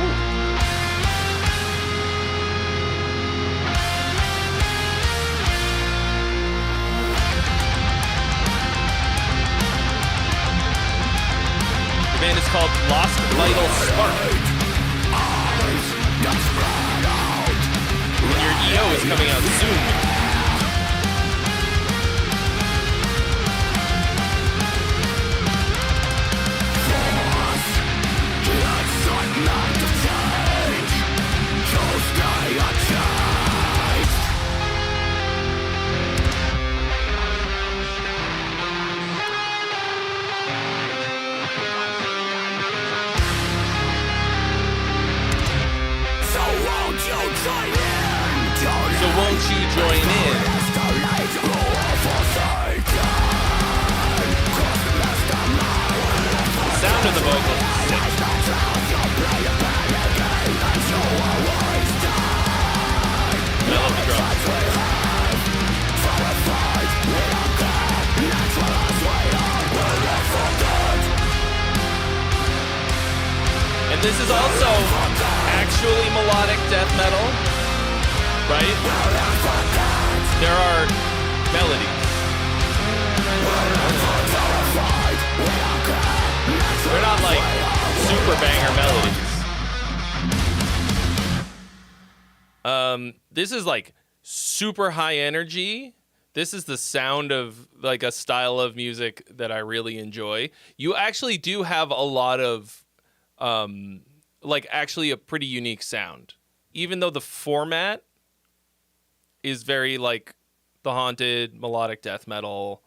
The band is called Lost Vital Spark. And your EO is coming out soon. So won't you join in? Sound of the vocals is sick. I love the drums. And this is also actually melodic death metal, right? There are melodies. They're not like super banger melodies. This is like super high energy. This is the sound of like a style of music that I really enjoy. You actually do have a lot of like actually a pretty unique sound, even though the format is very like the haunted melodic death metal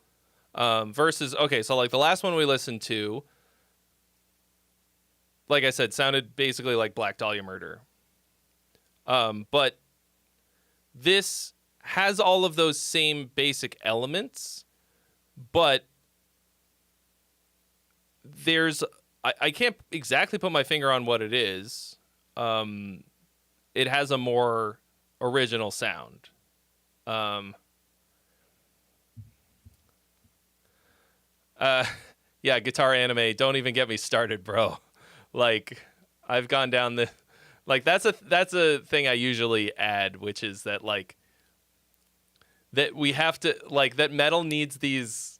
versus, okay, so like the last one we listened to, like I said, sounded basically like Black Dahlia Murder. But this has all of those same basic elements, but there's, I can't exactly put my finger on what it is. It has a more original sound. Yeah, guitar anime, don't even get me started, bro. Like, I've gone down the, like, that's a thing I usually add, which is that, like, that we have to, like, that metal needs these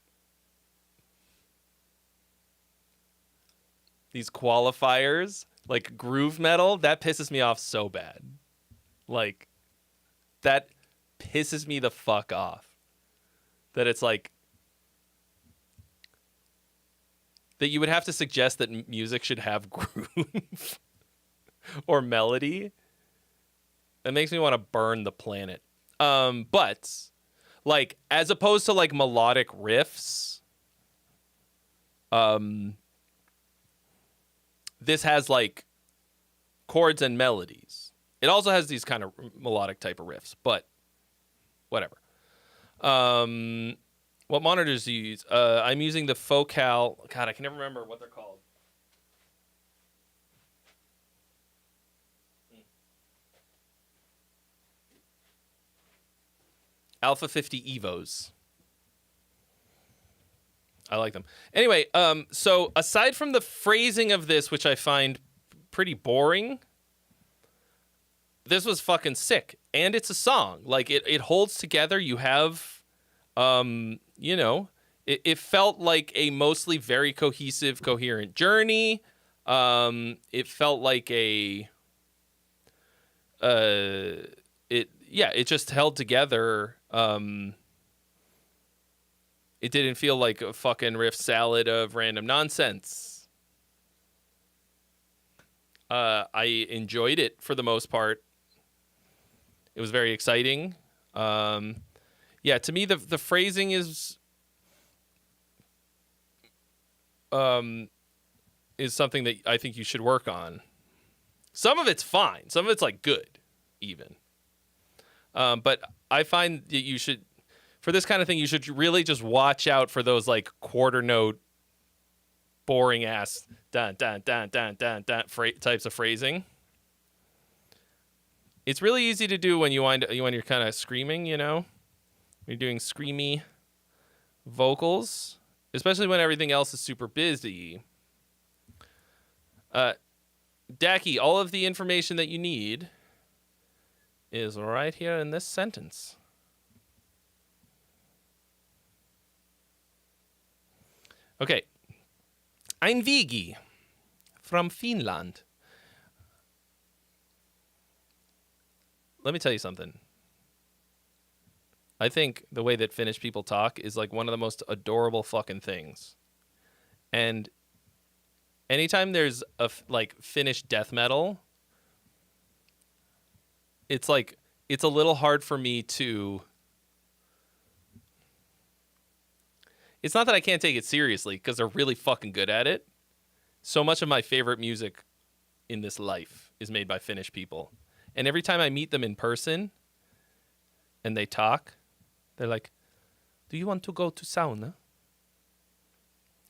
qualifiers, like groove metal, that pisses me off so bad. Like, that pisses me the fuck off. That it's like, that you would have to suggest that music should have groove or melody. That makes me want to burn the planet. But like, as opposed to like melodic riffs, this has like chords and melodies. It also has these kind of melodic type of riffs, but whatever. What monitors do you use? I'm using the Focal. God, I can never remember what they're called. Alpha 50 Evos. I like them. Anyway, so aside from the phrasing of this, which I find pretty boring, this was fucking sick. And it's a song. Like, it holds together. You have, you know, it felt like a mostly very cohesive, coherent journey. It felt like it just held together. It didn't feel like a fucking riff salad of random nonsense. I enjoyed it for the most part. It was very exciting. Yeah, to me, the phrasing is something that I think you should work on. Some of it's fine. Some of it's like good, even. But I find that you should, for this kind of thing, you should really just watch out for those like quarter note, boring ass dun dun dun dun dun dun types of phrasing. It's really easy to do when you're kind of screaming, you know, you're doing screamy vocals, especially when everything else is super busy. Daki, all of the information that you need is right here in this sentence. Okay. Ein Vigi from Finland. Let me tell you something. I think the way that Finnish people talk is like one of the most adorable fucking things. And anytime there's a like Finnish death metal, it's like it's a little hard for me to. It's not that I can't take it seriously because they're really fucking good at it. So much of my favorite music in this life is made by Finnish people. And every time I meet them in person and they talk, they're like, "Do you want to go to sauna?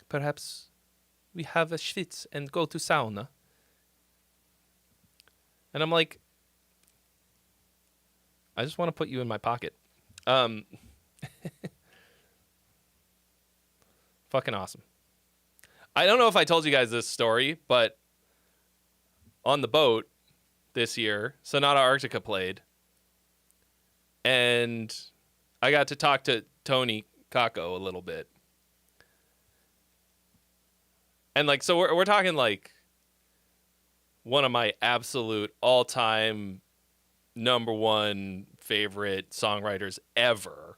Perhaps we have a schwitz and go to sauna." And I'm like, I just want to put you in my pocket. Fucking awesome. I don't know if I told you guys this story, but on the boat this year, Sonata Arctica played. And I got to talk to Tony Kako a little bit. And like, so we're talking like one of my absolute all-time number one favorite songwriters ever.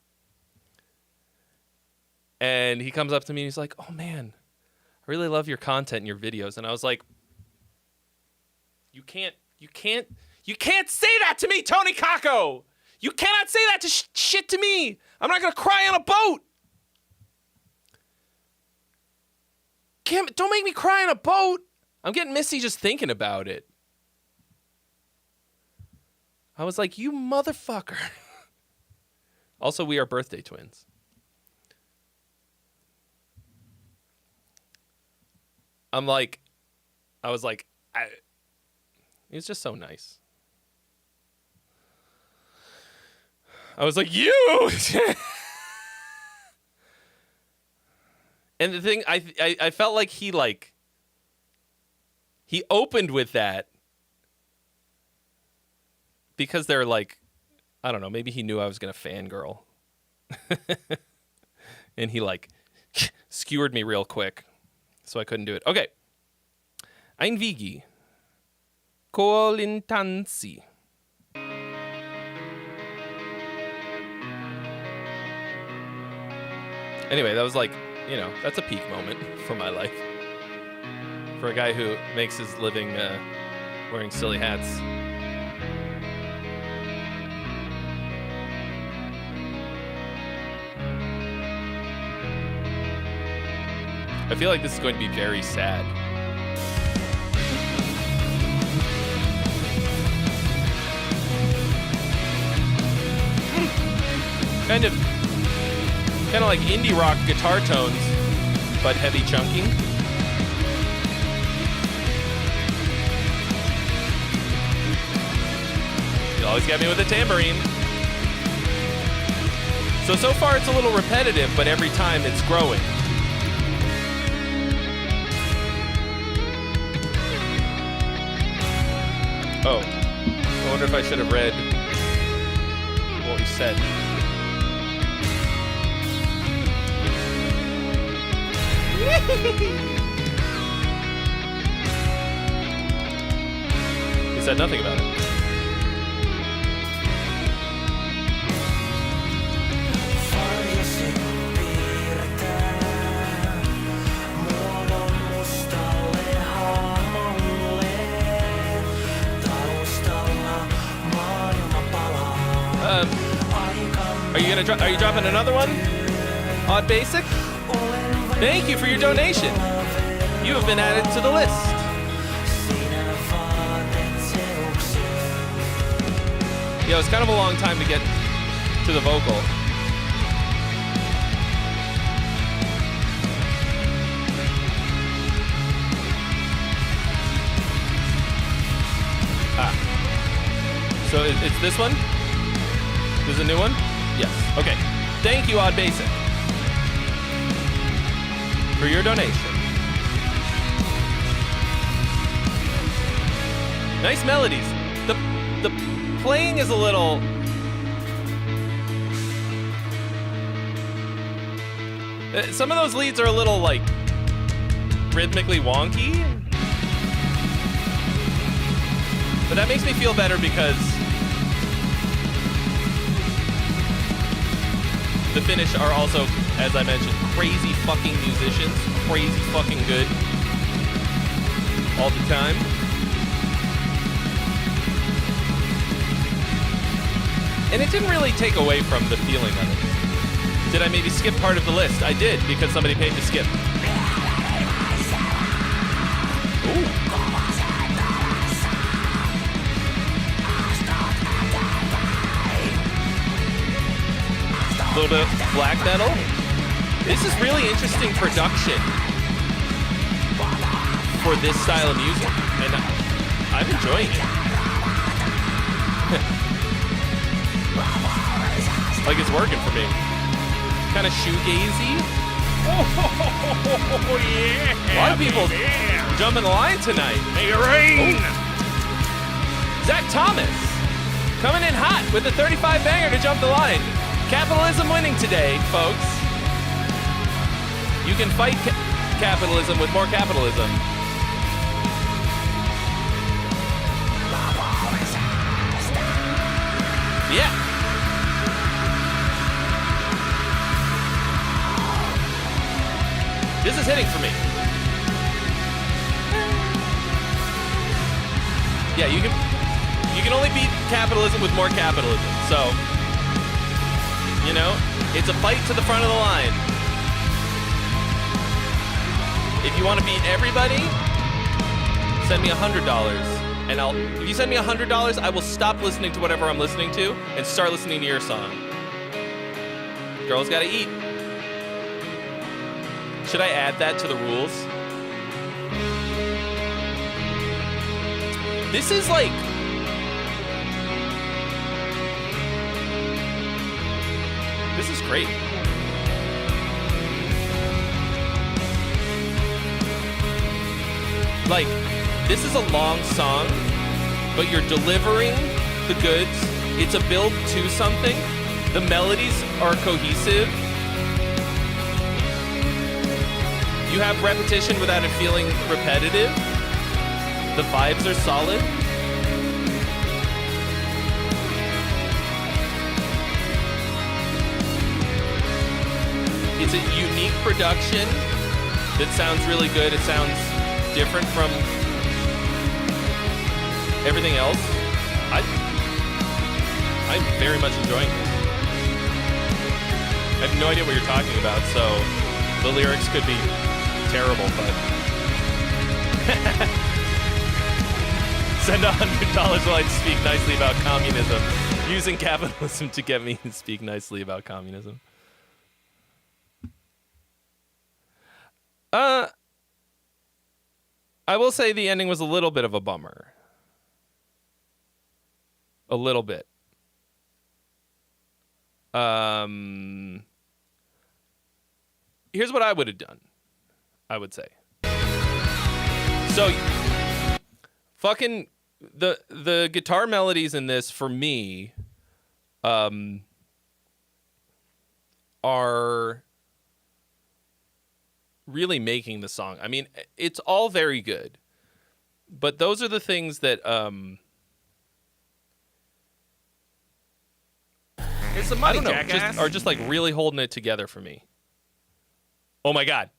And he comes up to me and he's like, "Oh man, I really love your content and your videos." And I was like, you can't say that to me, Tony Kako. You cannot say that to shit to me. I'm not going to cry on a boat. Don't make me cry on a boat. I'm getting misty just thinking about it. I was like, you motherfucker. Also, we are birthday twins. I was like, he was just so nice. I was like, you! And the thing, I felt like he opened with that because they're like, I don't know, maybe he knew I was going to fangirl. And he like skewered me real quick. So I couldn't do it. Okay. Ein Vigi. Kolintansi. Anyway, that was like, you know, that's a peak moment for my life. For a guy who makes his living wearing silly hats. I feel like this is going to be very sad. Kind of like indie rock guitar tones, but heavy chunking. You always get me with a tambourine. So far it's a little repetitive, but every time it's growing. Oh, I wonder if I should have read what we said. He said nothing about it. Are you dropping another one? Odd Basic? Thank you for your donation. You have been added to the list. Yeah, it was kind of a long time to get to the vocal. So it's this one? This is a new one? Yes. Okay. Thank you, Odd Basic, for your donation. Nice melodies. The playing is a little... Some of those leads are a little, like, rhythmically wonky. But that makes me feel better because the Finnish are also, as I mentioned, crazy fucking musicians. Crazy fucking good. All the time. And it didn't really take away from the feeling of it. Did I maybe skip part of the list? I did, because somebody paid to skip. Ooh. A little bit of black metal. This is really interesting production for this style of music, and I'm enjoying it. Like it's working for me. Kind of shoegazy. Oh, yeah. A lot of people jumping the line tonight. Make it rain. Zach Thomas coming in hot with a 35 banger to jump the line. Capitalism winning today, folks. You can fight capitalism with more capitalism. Yeah. This is hitting for me. Yeah, you can only beat capitalism with more capitalism. So, you know, it's a fight to the front of the line. If you want to beat everybody, send me $100, and if you send me $100, I will stop listening to whatever I'm listening to and start listening to your song. Girls gotta eat. Should I add that to the rules? This is like... This is great. Like, this is a long song, but you're delivering the goods. It's a build to something. The melodies are cohesive. You have repetition without it feeling repetitive. The vibes are solid. It's a unique production that sounds really good. It sounds different from everything else. I'm very much enjoying it. I have no idea what you're talking about, so the lyrics could be terrible, but send $100 while I speak nicely about communism. Using capitalism to get me to speak nicely about communism. I will say the ending was a little bit of a bummer. A little bit. Here's what I would have done. I would say. So, fucking the guitar melodies in this for me are really making the song. I mean, it's all very good, but those are the things that It's the money, I don't know, jackass. are just like really holding it together for me. Oh my God.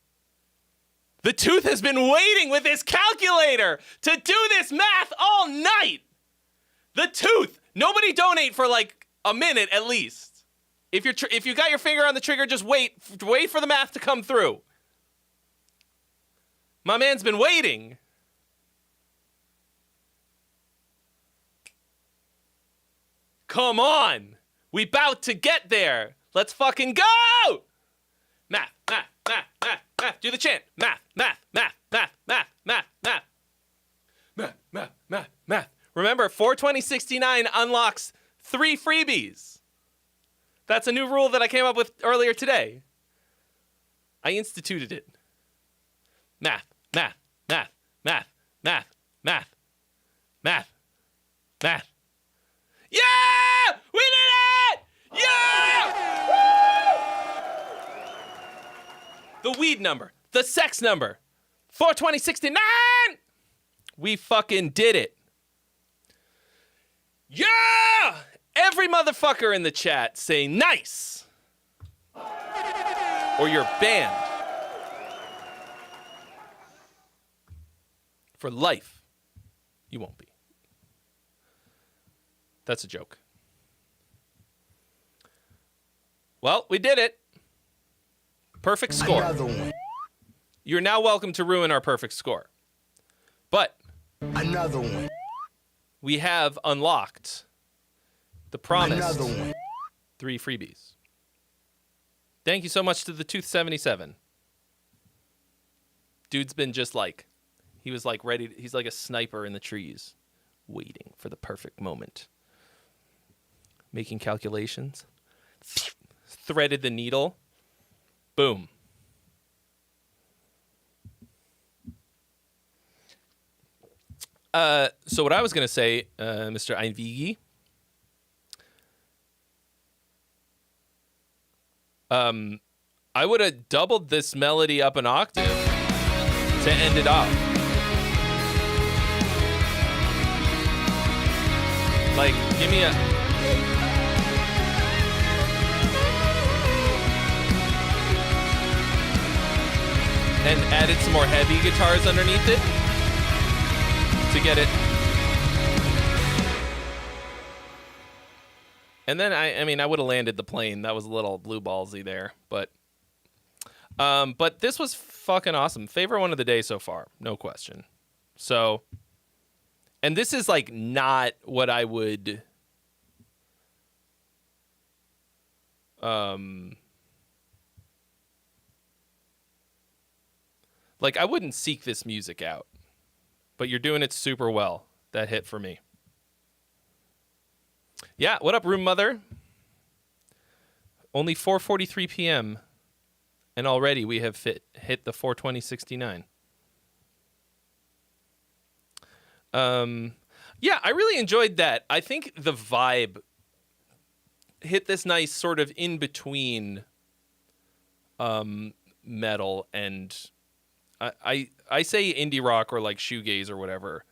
The Tooth has been waiting with his calculator to do this math all night. The Tooth. Nobody donate for like a minute at least. If you got your finger on the trigger, just wait for the math to come through. My man's been waiting. Come on. We bout to get there. Let's fucking go. Math, math, math, math, math. Do the chant. Math, math, math, math, math, math, math. Math, math, math, math. Remember, 42069 unlocks 3 freebies. That's a new rule that I came up with earlier today. I instituted it. Math, math, math, math, math, math, math, math. Yeah! We did it! Yeah! Woo! The weed number. The sex number. 42069! We fucking did it. Yeah! Every motherfucker in the chat say nice. Or you're banned. For life. You won't be. That's a joke. Well, we did it. Perfect score. Another one. You're now welcome to ruin our perfect score. But Another one. we have unlocked the promised Another one. 3 freebies. Thank you so much to the Tooth77. Dude's been just like, he was like ready. He's like a sniper in the trees, waiting for the perfect moment. Making calculations. Threaded the needle. Boom. So what I was going to say, Mr. Einvigi, I would have doubled this melody up an octave to end it off. Like, give me a... And added some more heavy guitars underneath it to get it. And then I mean, I would have landed the plane. That was a little blue ballsy there, but this was fucking awesome. Favorite one of the day so far, no question. So, and this is like not what I would like I wouldn't seek this music out. But you're doing it super well. That hit for me. Yeah, what up, room mother? Only 4:43 p.m. and already we have hit the 42069. Yeah, I really enjoyed that. I think the vibe hit this nice sort of in between metal and I say indie rock or like shoegaze or whatever.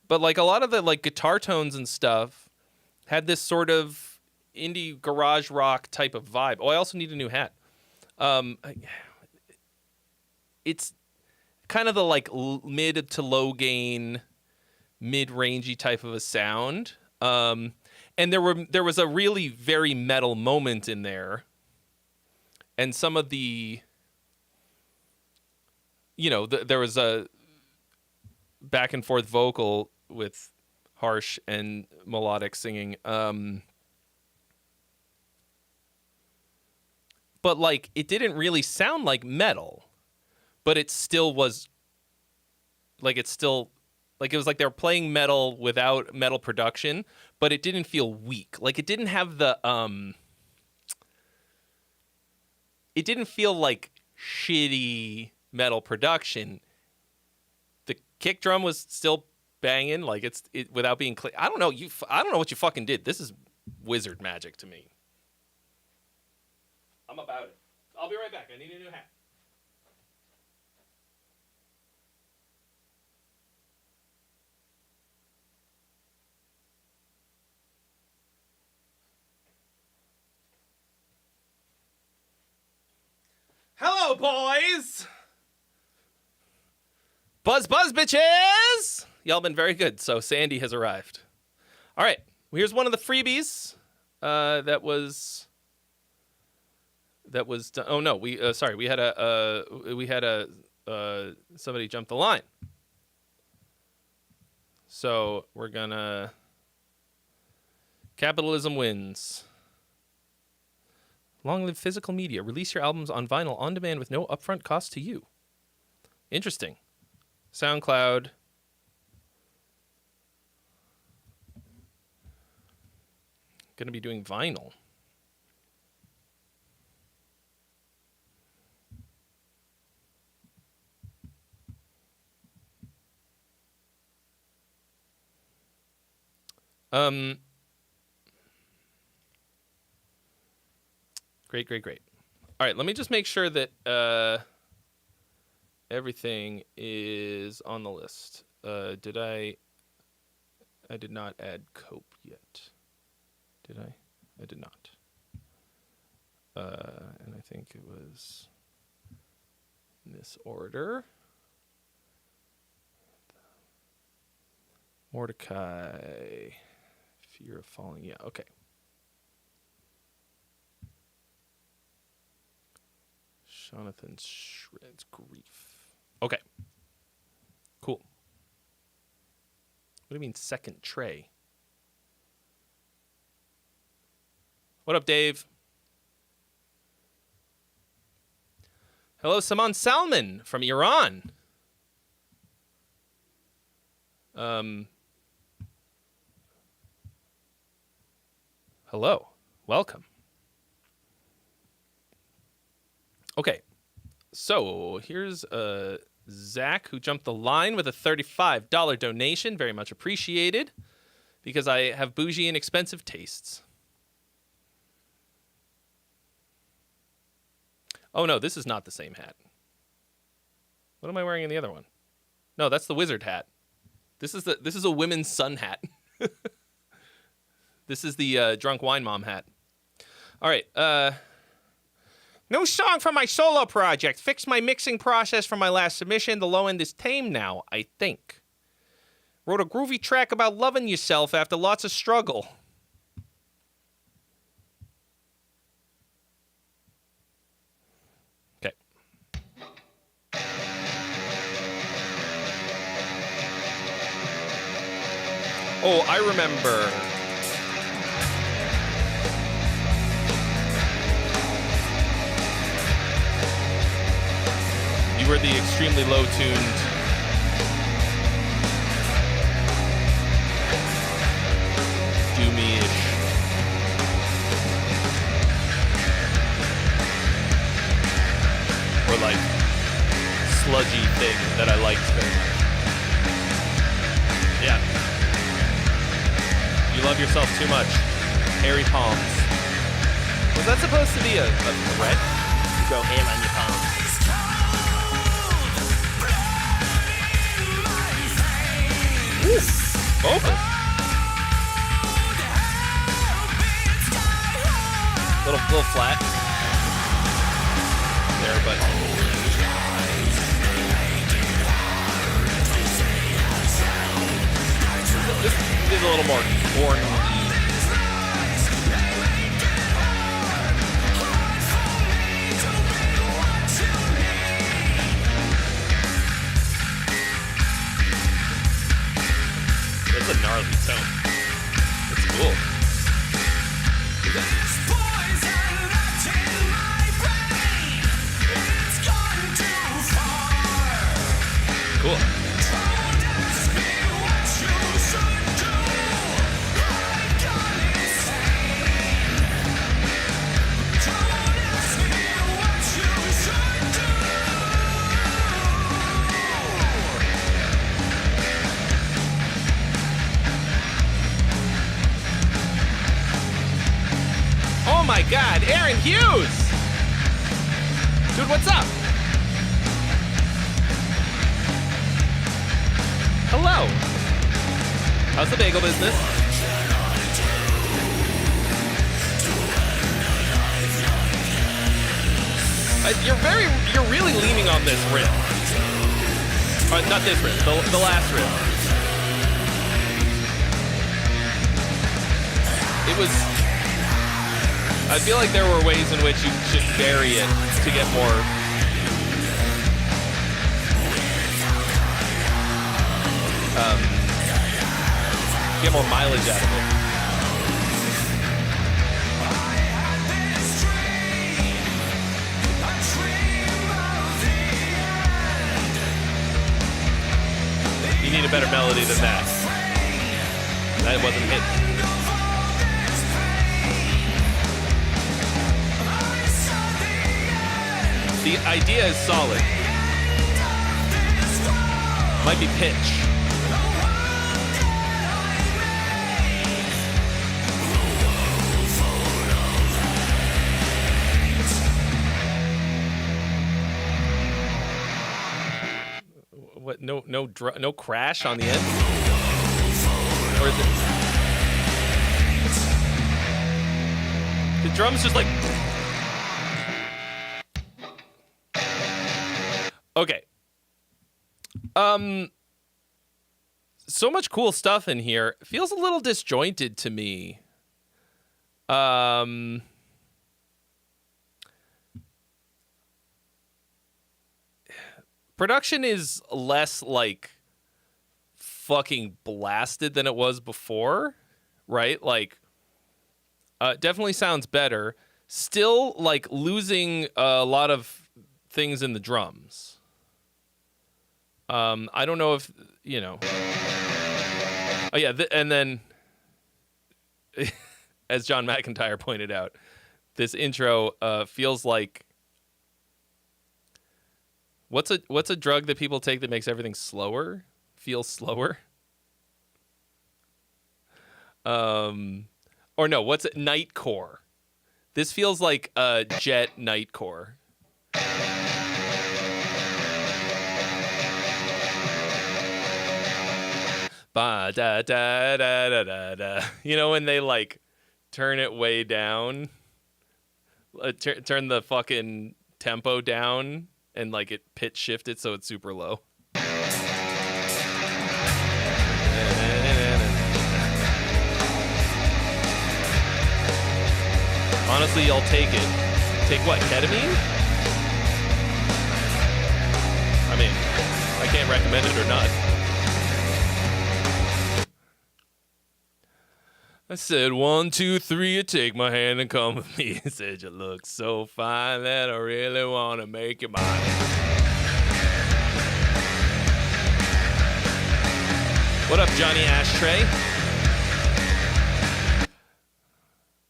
But like a lot of the like guitar tones and stuff had this sort of indie garage rock type of vibe. Oh, I also need a new hat. It's kind of the like mid to low gain, mid-rangey type of a sound. And there was a really very metal moment in there. And some of the, you know, there was a back and forth vocal with harsh and melodic singing. But like it didn't really sound like metal, but it still was like it was like they were playing metal without metal production, but it didn't feel weak. Like it didn't have the it didn't feel like shitty metal production. The kick drum was still banging, like it without being I don't know, I don't know what you fucking did. This is wizard magic to me. I'm about it. I'll be right back. I need a new hat. Hello, boys! Buzz, buzz, bitches! Y'all been very good, so Sandy has arrived. All right, well, here's one of the freebies that was done. Oh no, we had somebody jump the line. So we're gonna Capitalism wins. Long live physical media. Release your albums on vinyl on demand with no upfront cost to you. Interesting. SoundCloud. Going to be doing vinyl. Great. All right, let me just make sure that everything is on the list. Did I did not add Cope yet. Did I? I did not. And I think it was in this order. Mordecai, Fear of Falling. Yeah, okay. Jonathan Shreds Grief. Okay. Cool. What do you mean second tray? What up, Dave? Hello, Saman Salman from Iran. Hello. Welcome. Okay. So here's Zach, who jumped the line with a $35 donation. Very much appreciated, because I have bougie and expensive tastes. Oh no, this is not the same hat. What am I wearing in the other one? No, that's the wizard hat. This is a women's sun hat. This is the drunk wine mom hat. All right. New song for my solo project. Fixed my mixing process from my last submission. The low end is tame now, I think. Wrote a groovy track about loving yourself after lots of struggle. Okay. Oh, I remember. You were the extremely low-tuned doomy-ish or like sludgy thing that I liked very much. Yeah. You love yourself too much. Hairy palms. Was that supposed to be a threat? You go ham on your palms. Open. Little flat there, but this is a little more corny. That's a gnarly tone. That's cool. Cool. Oh my God, Aaron Hughes! Dude, what's up? Hello. How's the bagel business? You're really leaning on this riff. Not this riff, the last riff. It was... I feel like there were ways in which you should vary it to get more... get more mileage out of it. better melody than that. That wasn't hit. The idea is solid. Might be pitch. What? No crash on the end? Or is it? The drums just like. Okay. So much cool stuff in here. Feels a little disjointed to me. Production is less like fucking blasted than it was before, right? Like, definitely sounds better. Still, like, losing a lot of things in the drums. I don't know if, you know. Oh, yeah, and then, as John McIntyre pointed out, this intro feels like, what's a drug that people take that makes everything slower? Feels slower? Or no, what's it? Nightcore. This feels like a Jet Nightcore. Ba da da da da da da. You know when they like turn it way down, turn the fucking tempo down, and like it pitch shift it so it's super low. Honestly, I'll take it. Take what? Ketamine? I mean, I can't recommend it or not. I said, 1, 2, 3, you take my hand and come with me. I said, you look so fine that I really want to make you mine. What up, Johnny Ashtray?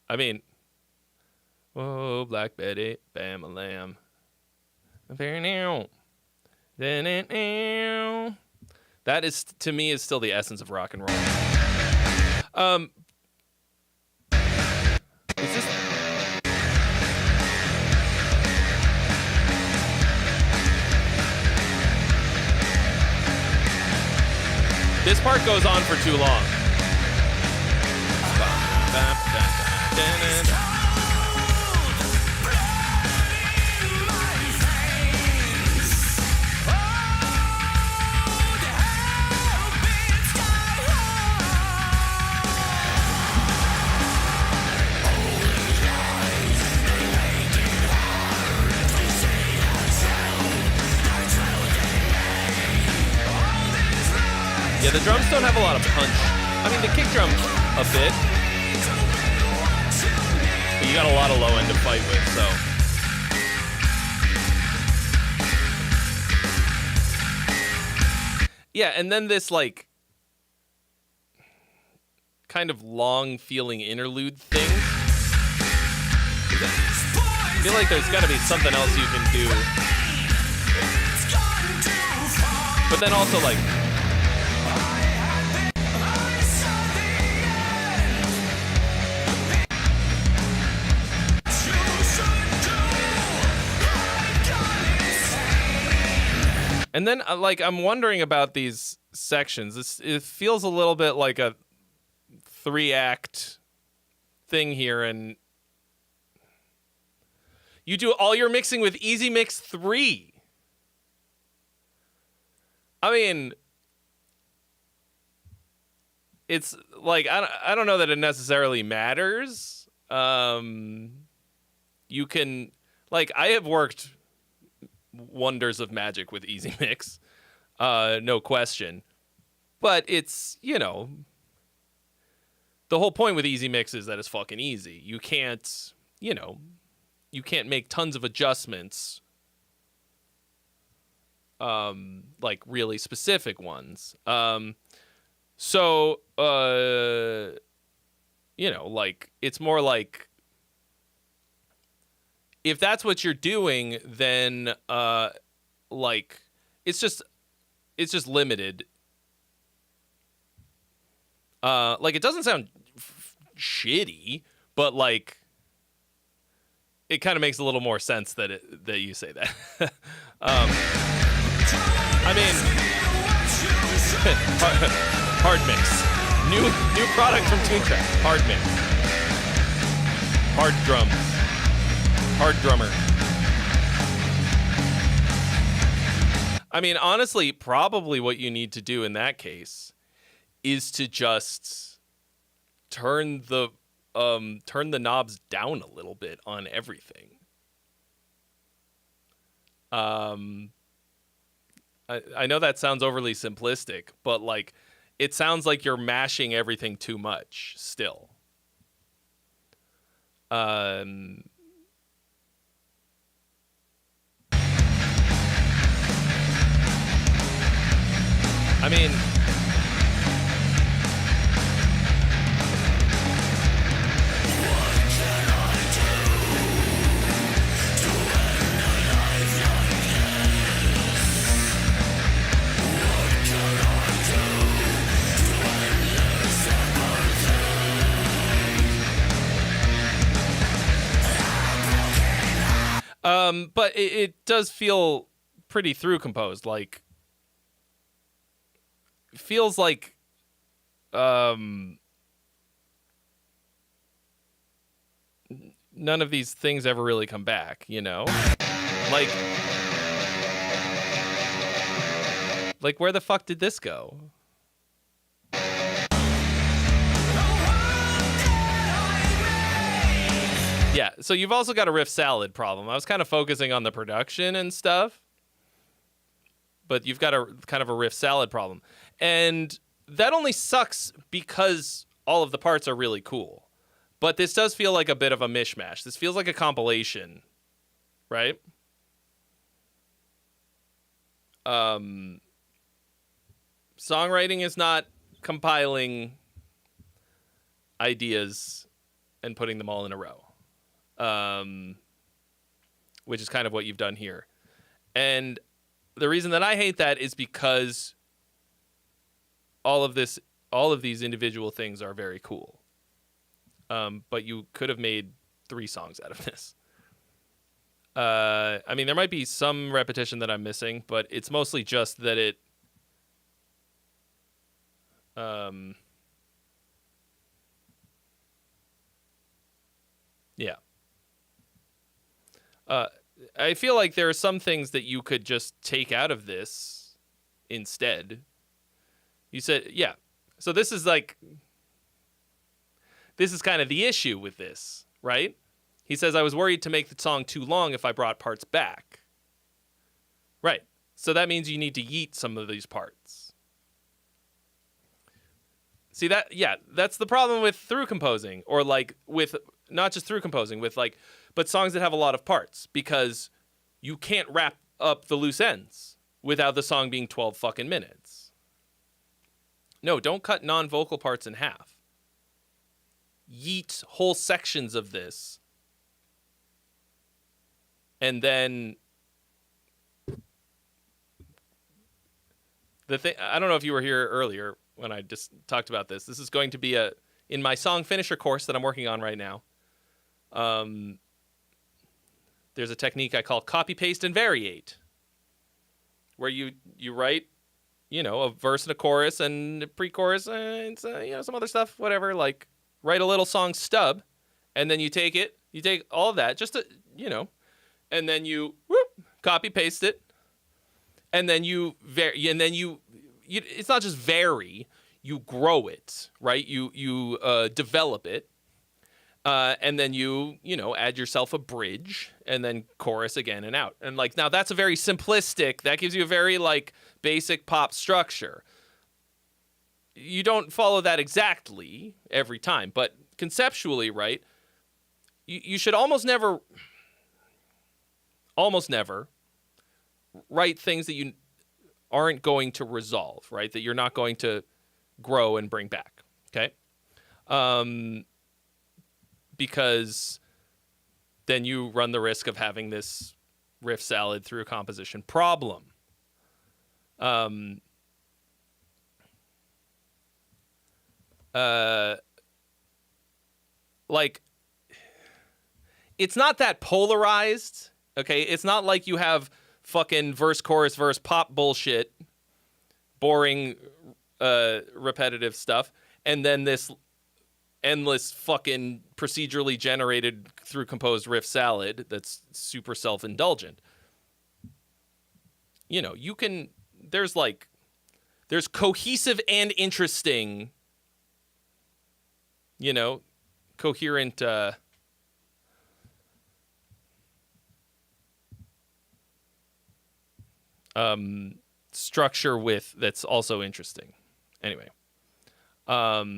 I mean, whoa, Black Betty, bam a lamb. That is, to me, is still the essence of rock and roll. Is this? This part goes on for too long. Yeah, the drums don't have a lot of punch. I mean, the kick drum a bit. But you got a lot of low end to fight with, so. Yeah, and then this, like, kind of long feeling interlude thing. I feel like there's got to be something else you can do. But then also, like, and then, like, I'm wondering about these sections. It feels a little bit like a 3-act thing here, and you do all your mixing with Easy Mix 3. I mean, it's like, I don't know that it necessarily matters. You can, like, I have worked wonders of magic with Easy Mix, no question, but it's, you know, the whole point with Easy Mix is that it's fucking easy. You can't, you know, you can't make tons of adjustments like really specific ones. So you know, like it's more like if that's what you're doing, then like it's just limited. Like it doesn't sound shitty, but like it kind of makes a little more sense that you say that. I mean, hard mix. New product from Toon Track. Hard mix. Hard drums. Hard drummer. I mean, honestly, probably what you need to do in that case is to just turn the knobs down a little bit on everything. I know that sounds overly simplistic, but like it sounds like you're mashing everything too much still. I mean, but it does feel pretty through composed. Like, feels like, none of these things ever really come back, you know? Like where the fuck did this go? Yeah, so you've also got a riff salad problem. I was kind of focusing on the production and stuff, but you've got a kind of a riff salad problem. And that only sucks because all of the parts are really cool. But this does feel like a bit of a mishmash. This feels like a compilation, right? Songwriting is not compiling ideas and putting them all in a row. Which is kind of what you've done here. And the reason that I hate that is because all of these individual things are very cool. But you could have made 3 songs out of this. I mean, there might be some repetition that I'm missing, but it's mostly just that it, yeah. I feel like there are some things that you could just take out of this instead. You said, yeah. So this is kind of the issue with this, right? He says, I was worried to make the song too long if I brought parts back. Right. So that means you need to yeet some of these parts. See that? Yeah, that's the problem with through composing, or like with not just through composing, with like, but songs that have a lot of parts, because you can't wrap up the loose ends without the song being 12 fucking minutes. No, don't cut non-vocal parts in half. Yeet whole sections of this. And then the thing, I don't know if you were here earlier when I just talked about this. This is going to be in my song finisher course that I'm working on right now. There's a technique I call copy, paste, and variate, where you write, a verse and a chorus and a pre-chorus and some other stuff, whatever. Like write a little song stub, and then you take all of that, just to, and then you copy paste it, and then it's not just vary, you grow it, right? You develop it. And then you add yourself a bridge and then chorus again and out. And like, now that's a very simplistic, that gives you a very like basic pop structure. You don't follow that exactly every time, but conceptually, right? You should almost never write things that you aren't going to resolve, right? That you're not going to grow and bring back, okay? Because then you run the risk of having this riff salad through a composition problem. Like, it's not that polarized, okay? It's not like you have fucking verse, chorus, verse, pop bullshit, boring, repetitive stuff, and then this endless fucking procedurally generated through composed riff salad that's super self-indulgent. You know, you can, there's cohesive and interesting, you know, coherent, structure with that's also interesting. Anyway, but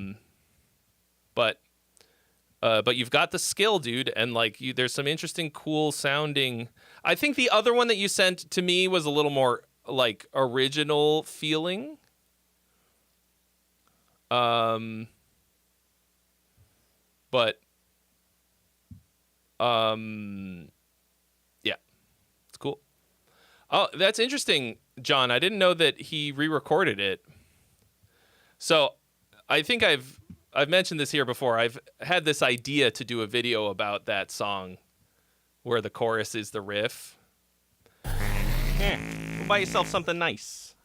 you've got the skill, dude, and like there's some interesting, cool sounding. I think the other one that you sent to me was a little more like original feeling. But yeah, it's cool. Oh, that's interesting, John. I didn't know that he re-recorded it. So I think I've mentioned this here before. I've had this idea to do a video about that song where the chorus is the riff. Go buy yourself something nice.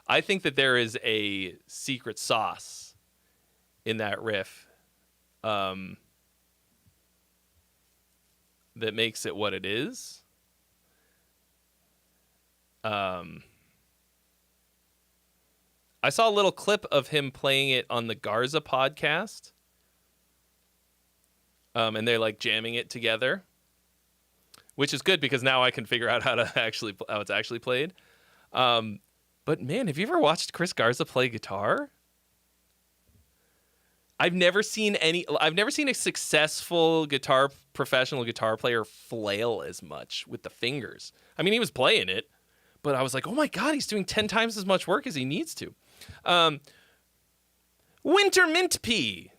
I think that there is a secret sauce in that riff that makes it what it is. I saw a little clip of him playing it on the Garza podcast. And they're like jamming it together, which is good because now I can figure out how it's actually played. But man, have you ever watched Chris Garza play guitar? I've never seen a successful professional guitar player flail as much with the fingers. I mean, he was playing it, but I was like, oh my God, he's doing 10 times as much work as he needs to. Winter Mint Pea,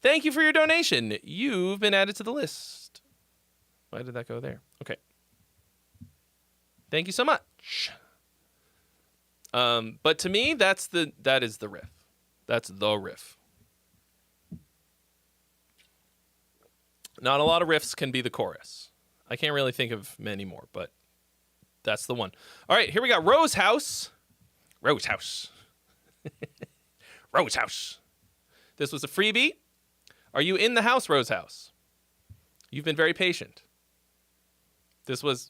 thank you for your donation. You've been added to the list. Why did that go there? Okay. Thank you so much. But to me, that is the riff. That's the riff. Not a lot of riffs can be the chorus. I can't really think of many more, but that's the one. All right, here we got Rose House. Rose House. Rose House. This was a freebie. Are you in the house, Rose House? You've been very patient. This was...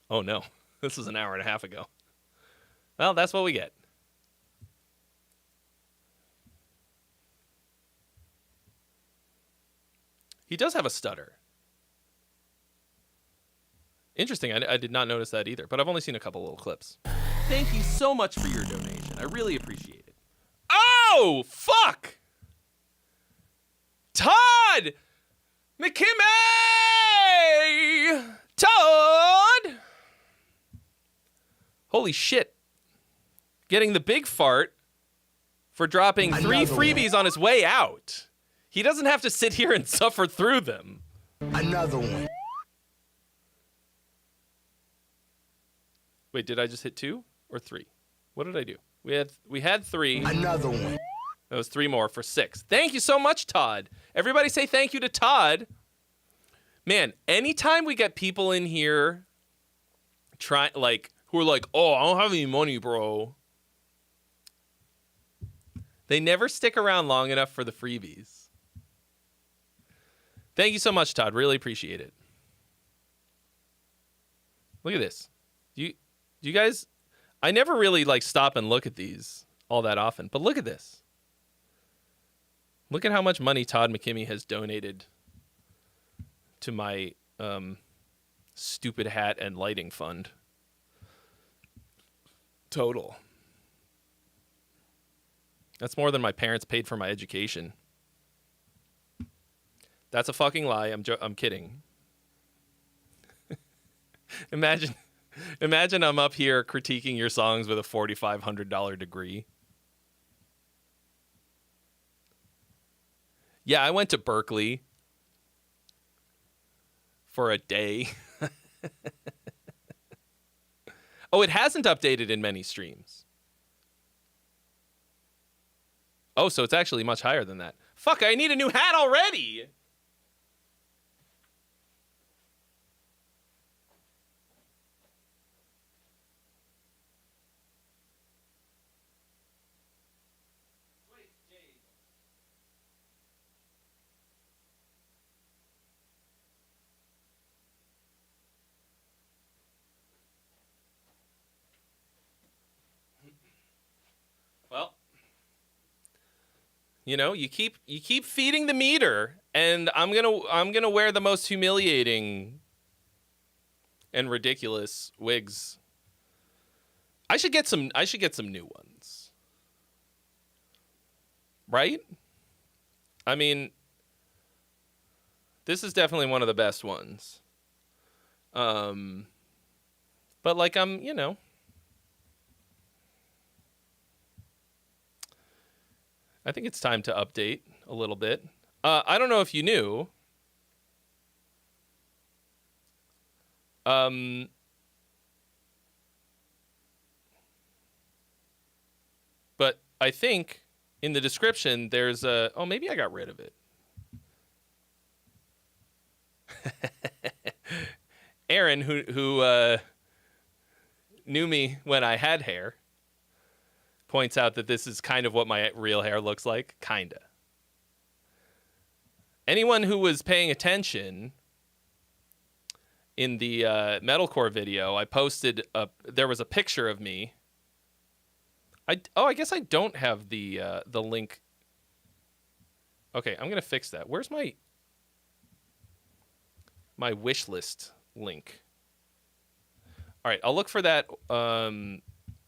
Oh, no. This was an hour and a half ago. Well, that's what we get. He does have a stutter. Interesting. I did not notice that either, but I've only seen a couple little clips. Thank you so much for your donation. I really appreciate it. Oh, fuck! Todd McKimmey! Todd! Holy shit. Getting the big fart for dropping 3 freebies on his way out. He doesn't have to sit here and suffer through them. Another one. Wait, did I just hit 2 or 3? What did I do? We had 3. Another one. That was 3 more for 6. Thank you so much, Todd. Everybody say thank you to Todd. Man, anytime we get people in here who are like, oh, I don't have any money, bro. They never stick around long enough for the freebies. Thank you so much, Todd. Really appreciate it. Look at this. Do you guys... I never really stop and look at these all that often, but look at this. Look at how much money Todd McKimmey has donated to my stupid hat and lighting fund. Total. That's more than my parents paid for my education. That's a fucking lie. I'm kidding. Imagine Imagine I'm up here critiquing your songs with a $4,500 degree. Yeah, I went to Berkeley for a day. Oh, it hasn't updated in many streams. Oh, so it's actually much higher than that. Fuck, I need a new hat already! Well, you know, you keep feeding the meter, and I'm gonna wear the most humiliating and ridiculous wigs. I should get some new ones. Right? I mean, this is definitely one of the best ones. But like you know, I think it's time to update a little bit. I don't know if you knew. But I think in the description there's a... Oh, maybe I got rid of it. Aaron, who knew me when I had hair, points out that this is kind of what my real hair looks like. Kinda. Anyone who was paying attention in the metalcore video, I posted there was a picture of me. I guess I don't have the link. Okay, I'm gonna fix that. Where's my wish list link? All right, I'll look for that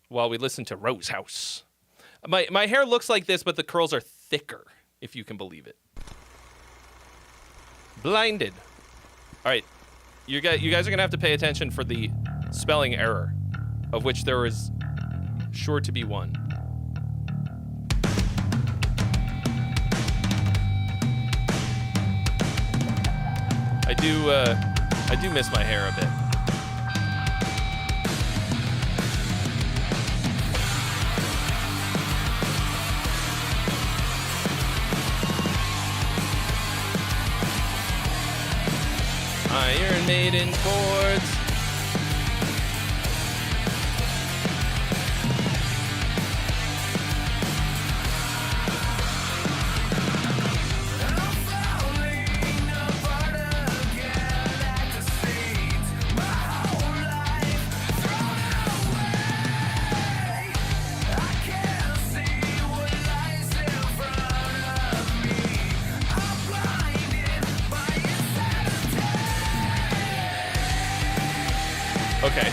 while we listen to Rose House. My hair looks like this, but the curls are thicker, if you can believe it. Blinded. All right, you guys are gonna have to pay attention for the spelling error, of which there is sure to be one. I do miss my hair a bit. Iron Maiden chords. Okay.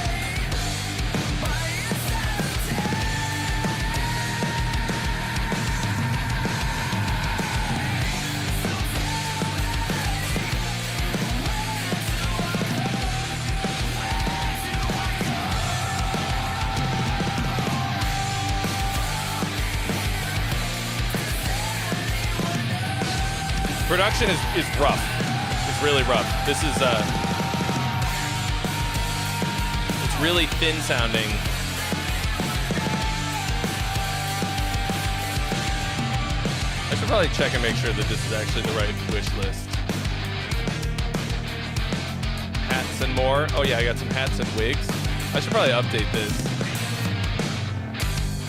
Production is rough. It's really rough. This is it's really thin sounding. I should probably check and make sure that this is actually the right wish list. Hats and more. Oh yeah, I got some hats and wigs. I should probably update this.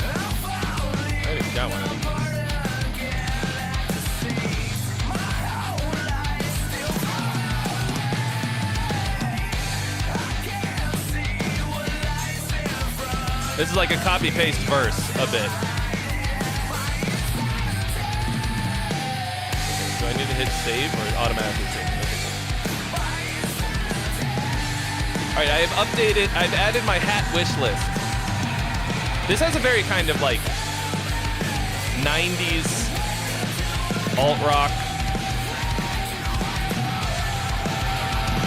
I already got one of these. This is like a copy-paste verse, a bit. Okay, do I need to hit save or automatically save? Okay. Alright, I've added my hat wish list. This has a very kind of like 90s alt-rock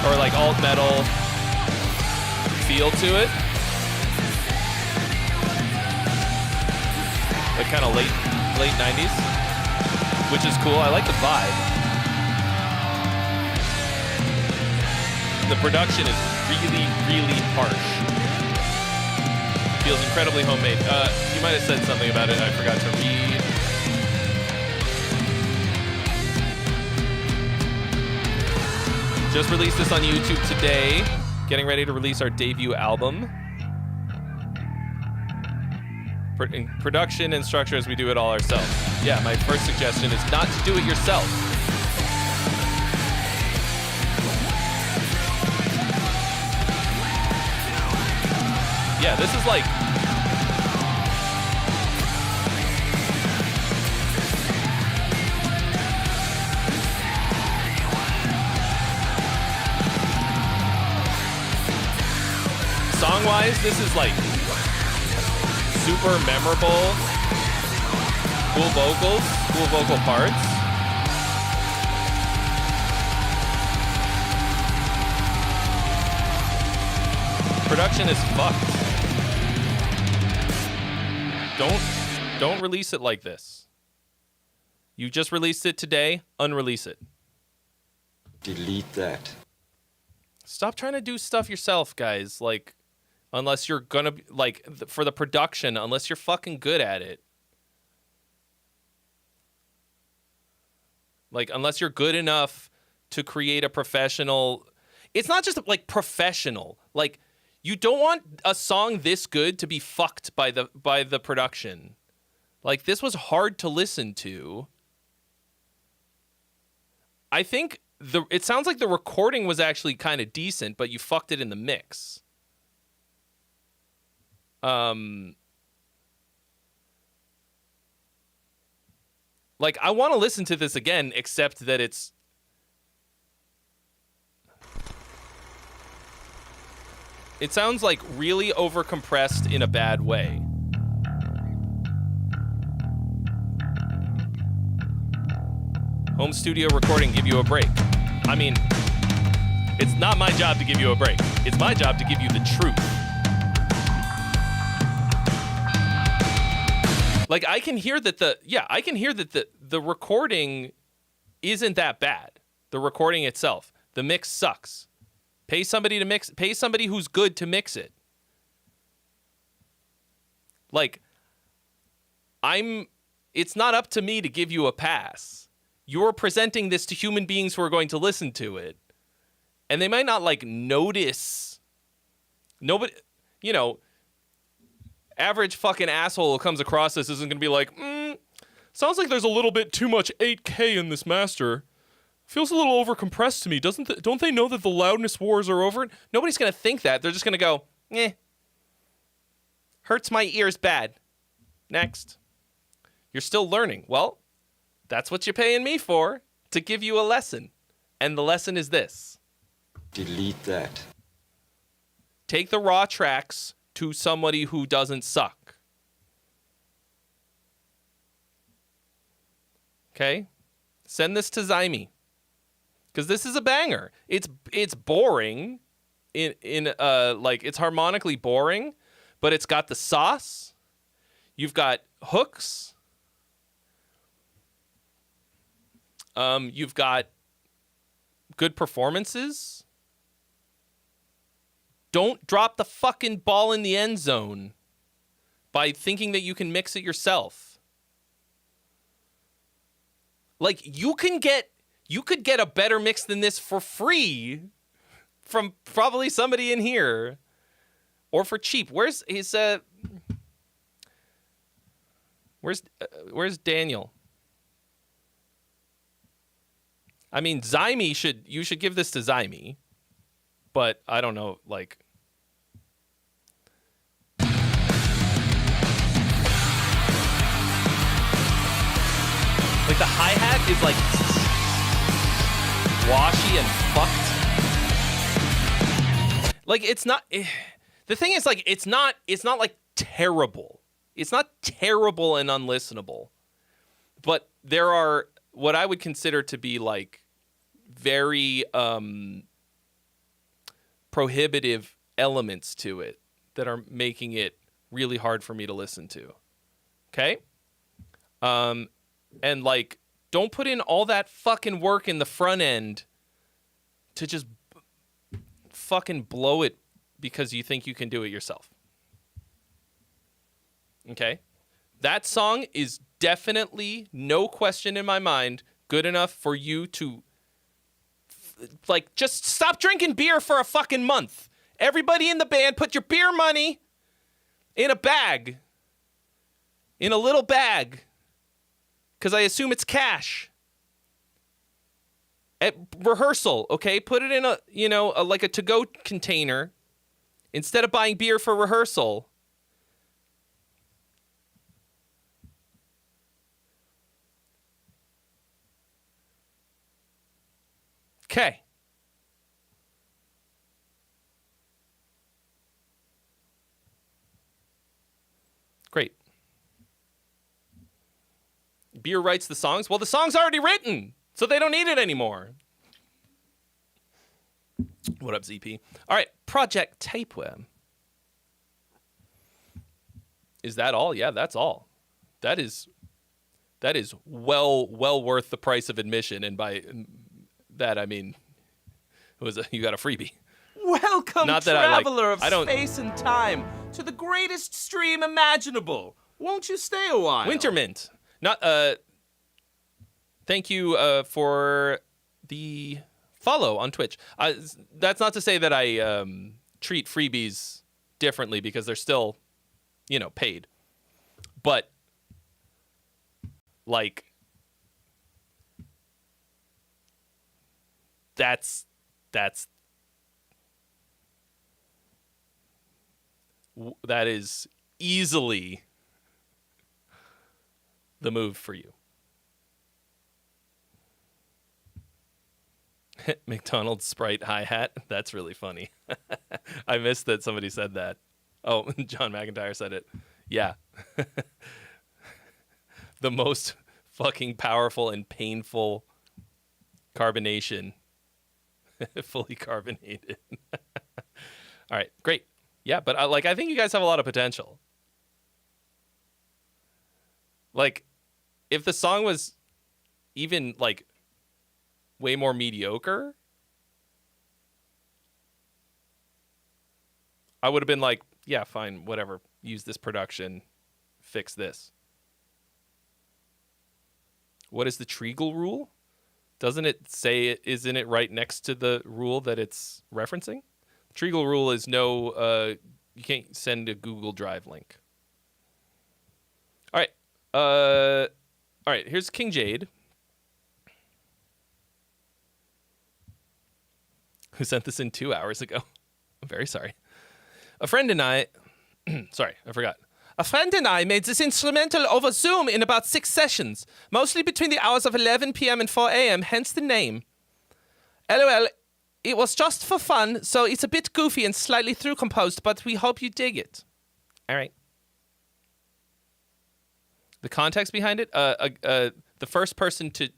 or like alt-metal feel to it. Like kind of late 90s, which is cool. I like the vibe. The production is really, really harsh. Feels incredibly homemade. You might have said something about it. I forgot to read. Just released this on YouTube today. Getting ready to release our debut album. In production and structure as we do it all ourselves. Yeah, my first suggestion is not to do it yourself. Yeah, this is like... Song-wise, this is like super memorable, cool vocals, cool vocal parts. Production is fucked. Don't release it like this. You just released it today, unrelease it. Delete that. Stop trying to do stuff yourself, guys. Like, unless you're gonna, like, for the production, unless you're fucking good at it. Like, unless you're good enough to create a professional... It's not just, like, professional. Like, you don't want a song this good to be fucked by the production. Like, this was hard to listen to. I think it sounds like the recording was actually kind of decent, but you fucked it in the mix. Like, I want to listen to this again, except that it sounds like really overcompressed in a bad way. Home studio recording, give you a break. I mean, it's not my job to give you a break. It's my job to give you the truth. Like, I can hear that the recording isn't that bad. The recording itself. The mix sucks. Pay somebody who's good to mix it. Like, it's not up to me to give you a pass. You're presenting this to human beings who are going to listen to it. And they might not, like, notice. Nobody, average fucking asshole who comes across this isn't going to be like, sounds like there's a little bit too much 8K in this master. Feels a little overcompressed to me. Don't they know that the loudness wars are over? Nobody's going to think that. They're just going to go, hurts my ears bad. Next. You're still learning. Well, that's what you're paying me for, to give you a lesson. And the lesson is this. Delete that. Take the raw tracks to somebody who doesn't suck. Okay? Send this to Zyme. Because this is a banger. It's boring. It's harmonically boring, but it's got the sauce. You've got hooks. You've got good performances. Don't drop the fucking ball in the end zone by thinking that you can mix it yourself. Like, you could get a better mix than this for free from probably somebody in here, or for cheap. Where's Daniel? I mean, Zyme you should give this to Zyme, but I don't know, like. Like, the hi-hat is, like, washy and fucked. Like, it's not... The thing is, like, it's not like, terrible. It's not terrible and unlistenable. But there are what I would consider to be, like, very prohibitive elements to it that are making it really hard for me to listen to. Okay? And like, don't put in all that fucking work in the front end to just fucking blow it because you think you can do it yourself. Okay? That song is definitely, no question in my mind, good enough for you to like, just stop drinking beer for a fucking month. Everybody in the band, put your beer money in a bag. In a little bag. Because I assume it's cash. At rehearsal, okay? Put it in like a to-go container. Instead of buying beer for rehearsal. Okay. Great. Beer writes the songs. Well, the song's already written, so they don't need it anymore. What up, ZP? All right, Project Tapeworm. Is that all? Yeah, that's all. That is well worth the price of admission, and by that I mean you got a freebie. Welcome, Not that traveler I of don't- space and time, to the greatest stream imaginable. Won't you stay a while? Wintermint. Not thank you for the follow on Twitch. That's not to say that I treat freebies differently because they're still, paid. But like that is easily the move for you. McDonald's Sprite hi-hat. That's really funny. I missed that somebody said that. Oh, John McIntyre said it. Yeah. The most fucking powerful and painful carbonation. Fully carbonated. All right, great. Yeah, but I think you guys have a lot of potential. Like, if the song was even, like, way more mediocre, I would have been like, yeah, fine, whatever. Use this production, fix this. What is the Tregle Rule? Doesn't it say, isn't it right next to the rule that it's referencing? Tregle Rule is no, you can't send a Google Drive link. All right, here's King Jade, who sent this in 2 hours ago. I'm very sorry. A friend and I, sorry, I forgot. A friend and I made this instrumental over Zoom in about 6 sessions, mostly between the hours of 11 p.m. and 4 a.m., hence the name. LOL, it was just for fun, so it's a bit goofy and slightly through-composed, but we hope you dig it. All right. The context behind it, the first person to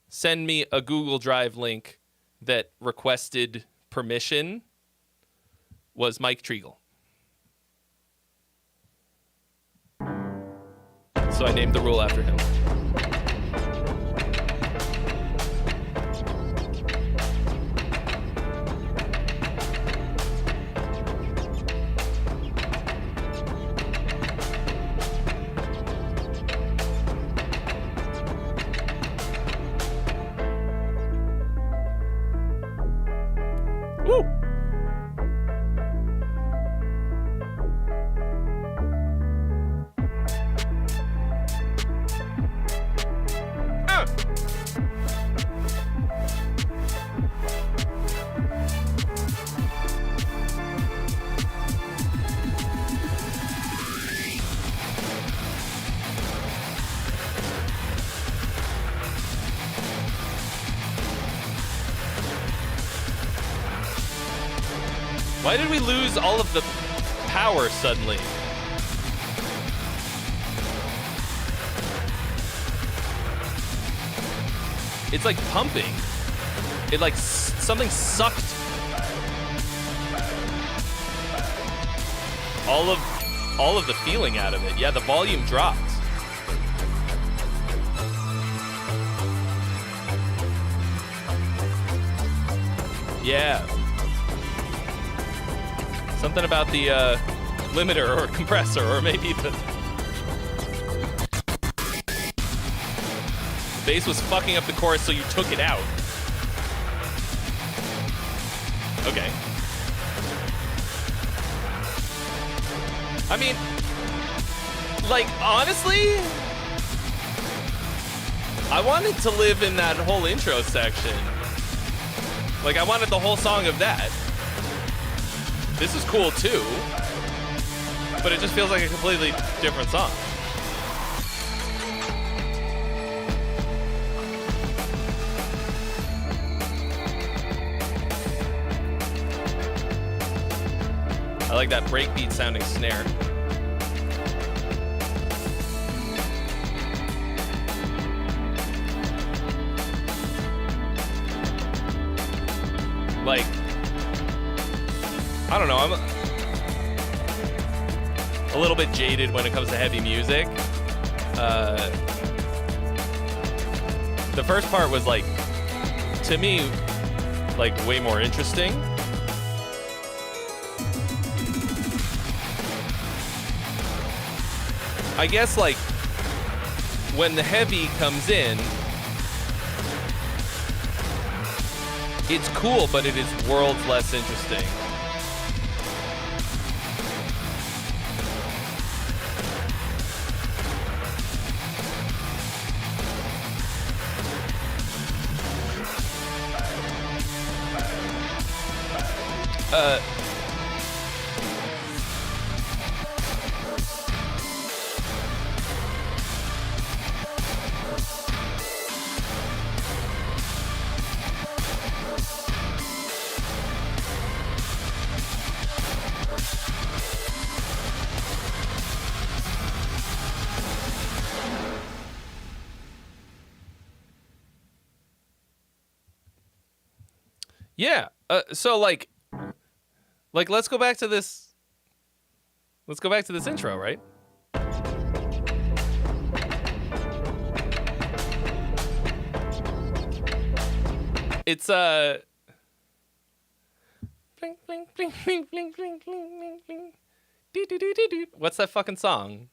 send me a Google Drive link that requested permission was Mike Tregle. So I named the rule after him. Woo! Why did we lose all of the power suddenly? It's like pumping. It like something sucked. all of the feeling out of it. Yeah, the volume dropped. Yeah. Something about the limiter or compressor, or maybe the bass was fucking up the chorus, so you took it out. Okay. I mean, like, honestly, I wanted to live in that whole intro section. Like, I wanted the whole song of that. This is cool too, but it just feels like a completely different song. I like that breakbeat sounding snare. Like, I don't know, I'm a little bit jaded when it comes to heavy music. The first part was, like, to me, like, way more interesting. I guess, like, when the heavy comes in, it's cool, but it is worlds less interesting. Yeah. So like let's go back to this. Let's go back to this intro, right? It's bling bling bling bling bling bling bling bling. Doo doo doo doo doo. What's that fucking song?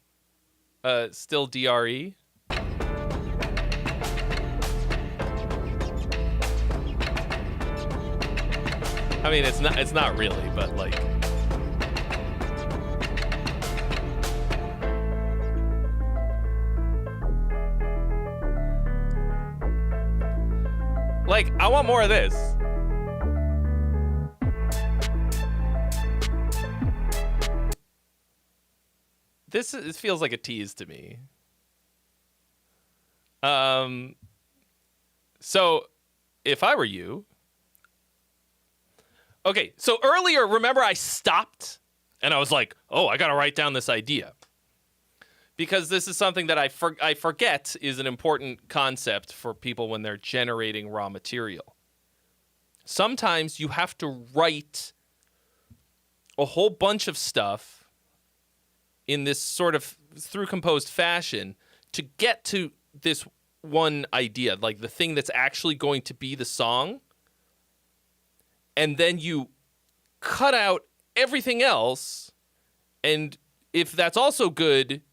Still DRE. I mean, it's not really, but like, I want more of this. This feels like a tease to me. So if I were you. Okay, so earlier, remember I stopped and I was like, oh, I got to write down this idea. Because this is something that I forget is an important concept for people when they're generating raw material. Sometimes you have to write a whole bunch of stuff in this sort of through composed fashion to get to this one idea, like the thing that's actually going to be the song. And then you cut out everything else, and if that's also good,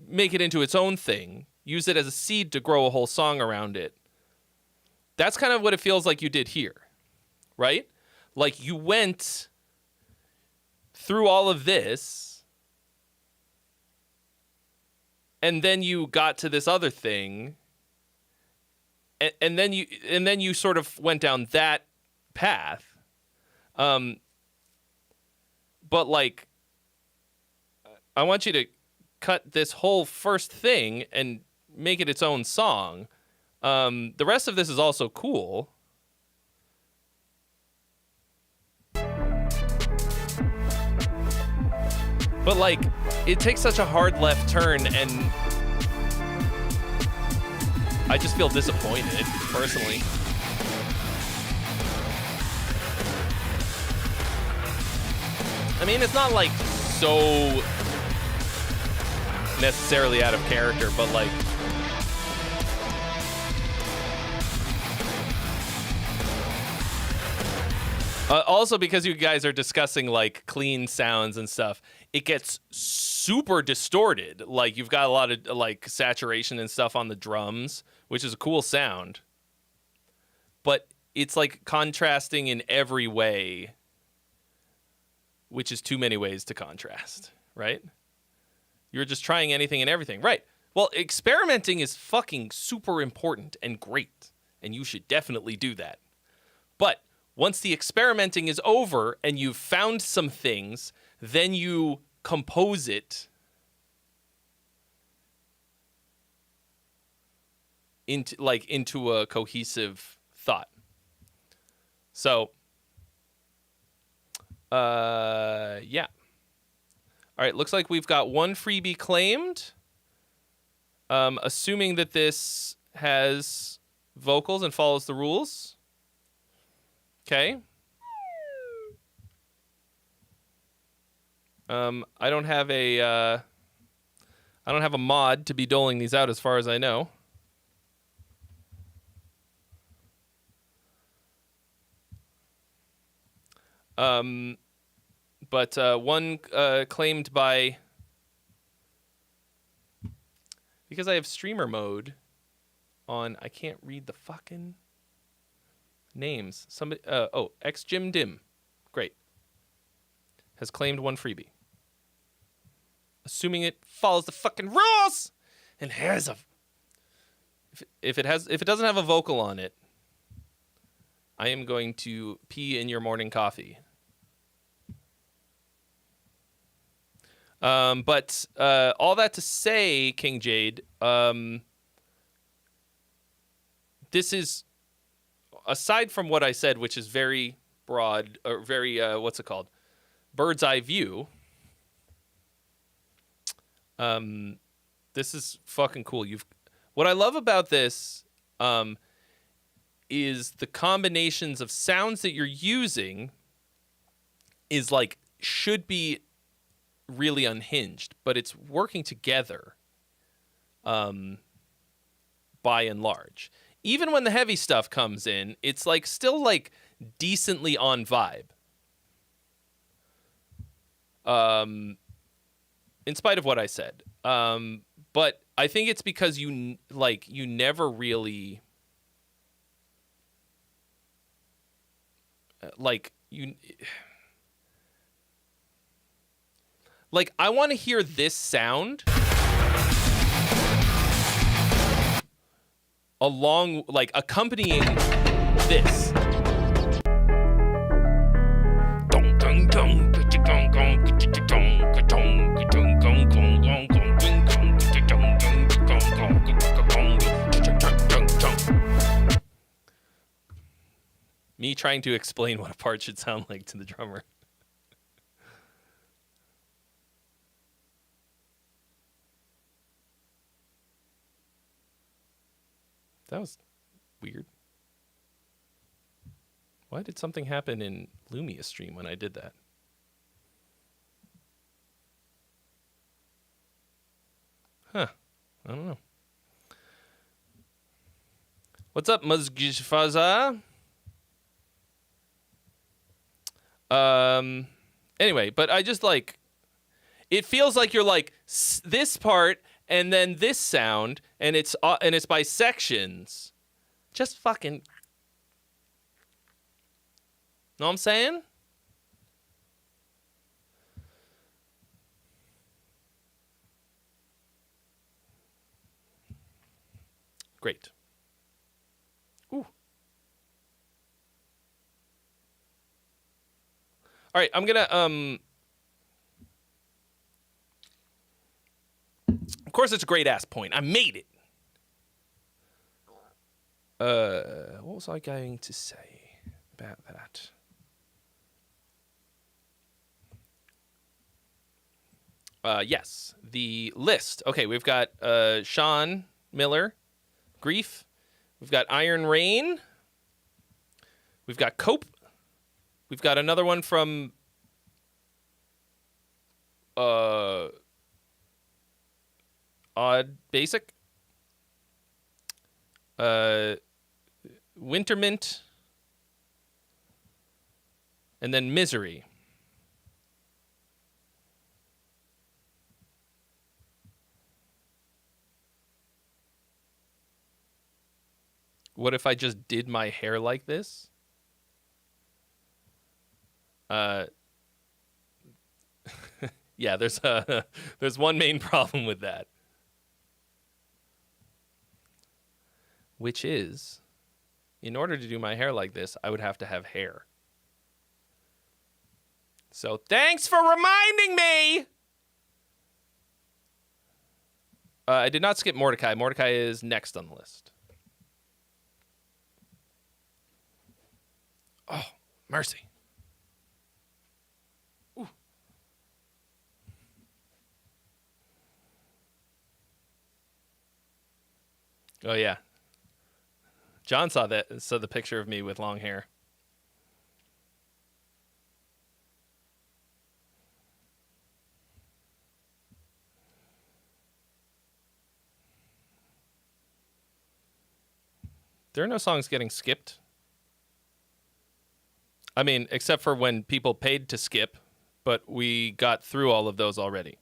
make it into its own thing. Use it as a seed to grow a whole song around it. That's kind of what it feels like you did here, right? Like you went through all of this, and then you got to this other thing, and then you sort of went down that path. But like, I want you to cut this whole first thing and make it its own song. The rest of this is also cool. But like, it takes such a hard left turn, and I just feel disappointed, personally. I mean, it's not like so necessarily out of character, but like also because you guys are discussing like clean sounds and stuff, it gets super distorted. Like you've got a lot of like saturation and stuff on the drums, which is a cool sound. But it's like contrasting in every way, which is too many ways to contrast, right? You're just trying anything and everything. Right. Well, experimenting is fucking super important and great, and you should definitely do that. But once the experimenting is over and you've found some things, then you compose it into a cohesive thought. So, yeah. All right, looks like we've got one freebie claimed. Assuming that this has vocals and follows the rules. Okay. I don't have a mod to be doling these out as far as I know. But one claimed by, because I have streamer mode on, I can't read the fucking names. Somebody, X Jim Dim, great, has claimed one freebie. Assuming it follows the fucking rules, and here's a, if it doesn't have a vocal on it, I am going to pee in your morning coffee. But all that to say, King Jade, this is, aside from what I said, which is very broad, or very, what's it called? Bird's eye view. This is fucking cool. What I love about this, is the combinations of sounds that you're using is like, should be really unhinged, but it's working together, by and large. Even when the heavy stuff comes in, it's like still like decently on vibe. In spite of what I said. But I think it's because you never really I want to hear this sound along, like, accompanying this. Me trying to explain what a part should sound like to the drummer. That was weird. Why did something happen in Lumia stream when I did that? Huh. I don't know. What's up, Muzgishfaza? Anyway, but I just like, it feels like you're like this part and then this sound, and it's by sections. Just fucking, know what I'm saying? Great. Ooh. All right, I'm gonna of course, it's a great ass point. I made it. What was I going to say about that? Yes, the list. Okay, we've got Sean Miller, Grief. We've got Iron Rain. We've got Cope. We've got another one from Odd Basic, Wintermint, and then Misery. What if I just did my hair like this? Yeah, there's one main problem with that. Which is, in order to do my hair like this, I would have to have hair. So thanks for reminding me! I did not skip Mordecai. Mordecai is next on the list. Oh, mercy. Ooh. Oh, yeah. John saw the picture of me with long hair. There are no songs getting skipped. I mean, except for when people paid to skip, but we got through all of those already.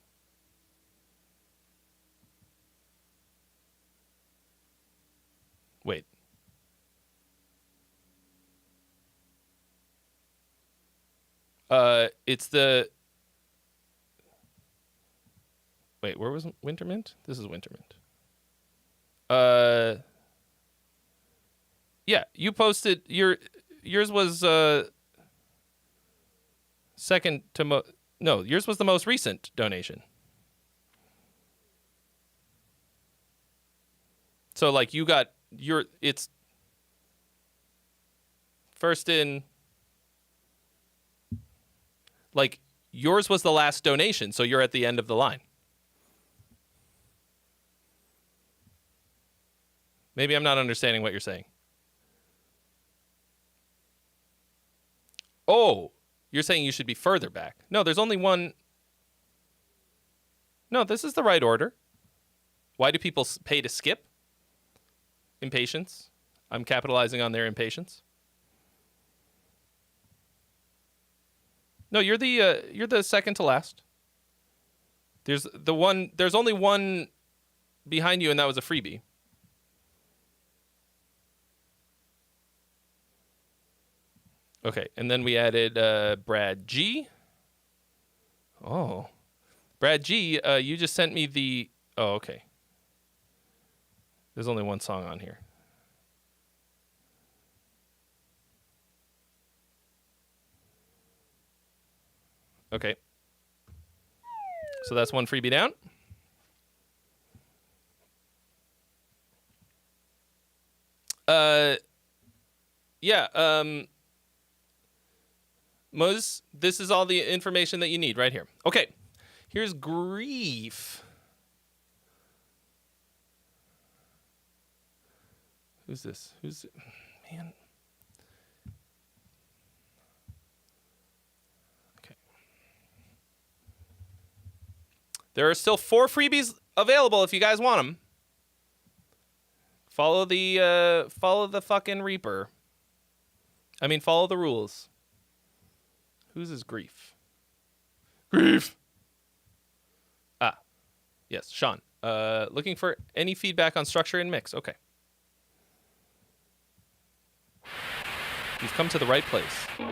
Wait. It's the... Wait, where was Wintermint? This is Wintermint. Yeah, you posted yours was second to no, yours was the most recent donation. So like you got it's first in, like yours was the last donation, so you're at the end of the line. Maybe I'm not understanding what you're saying. Oh, you're saying you should be further back. No, there's only one. No, this is the right order. Why do people pay to skip? Impatience. I'm capitalizing on their impatience. No, you're the second to last. There's only one behind you, and that was a freebie. Okay, and then we added Brad G. Oh. Brad G, you just sent me the... Oh, okay. There's only one song on here. Okay. So that's one freebie down. Yeah, Mose, this is all the information that you need right here. Okay, here's Grief. Who's this? Man. Okay. There are still 4 freebies available if you guys want them. Follow the fucking Reaper. I mean, follow the rules. Whose is Grief? Grief! Ah. Yes, Sean. Looking for any feedback on structure and mix. Okay. You've come to the right place. You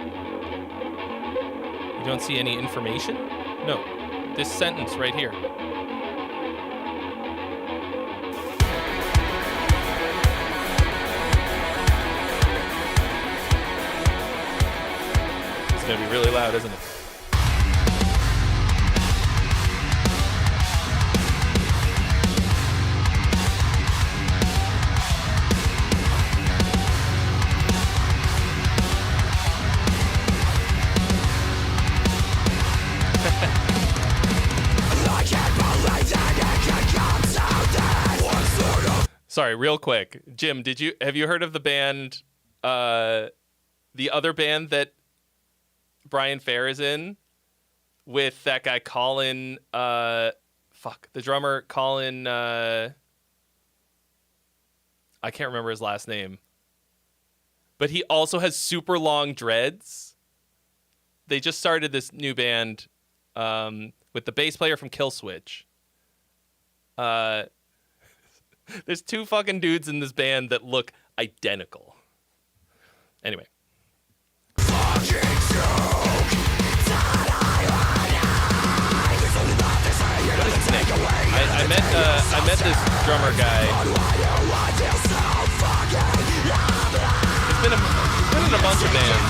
don't see any information? No. This sentence right here. It's going to be really loud, isn't it? Sorry, real quick. Jim, have you heard of the band, the other band that Brian Fair is in? with that guy Colin. The drummer Colin. I can't remember his last name. But he also has super long dreads. They just started this new band with the bass player from Killswitch. There's two fucking dudes in this band that look identical. Anyway. What is his name? I met this drummer guy. He's been in a bunch of bands.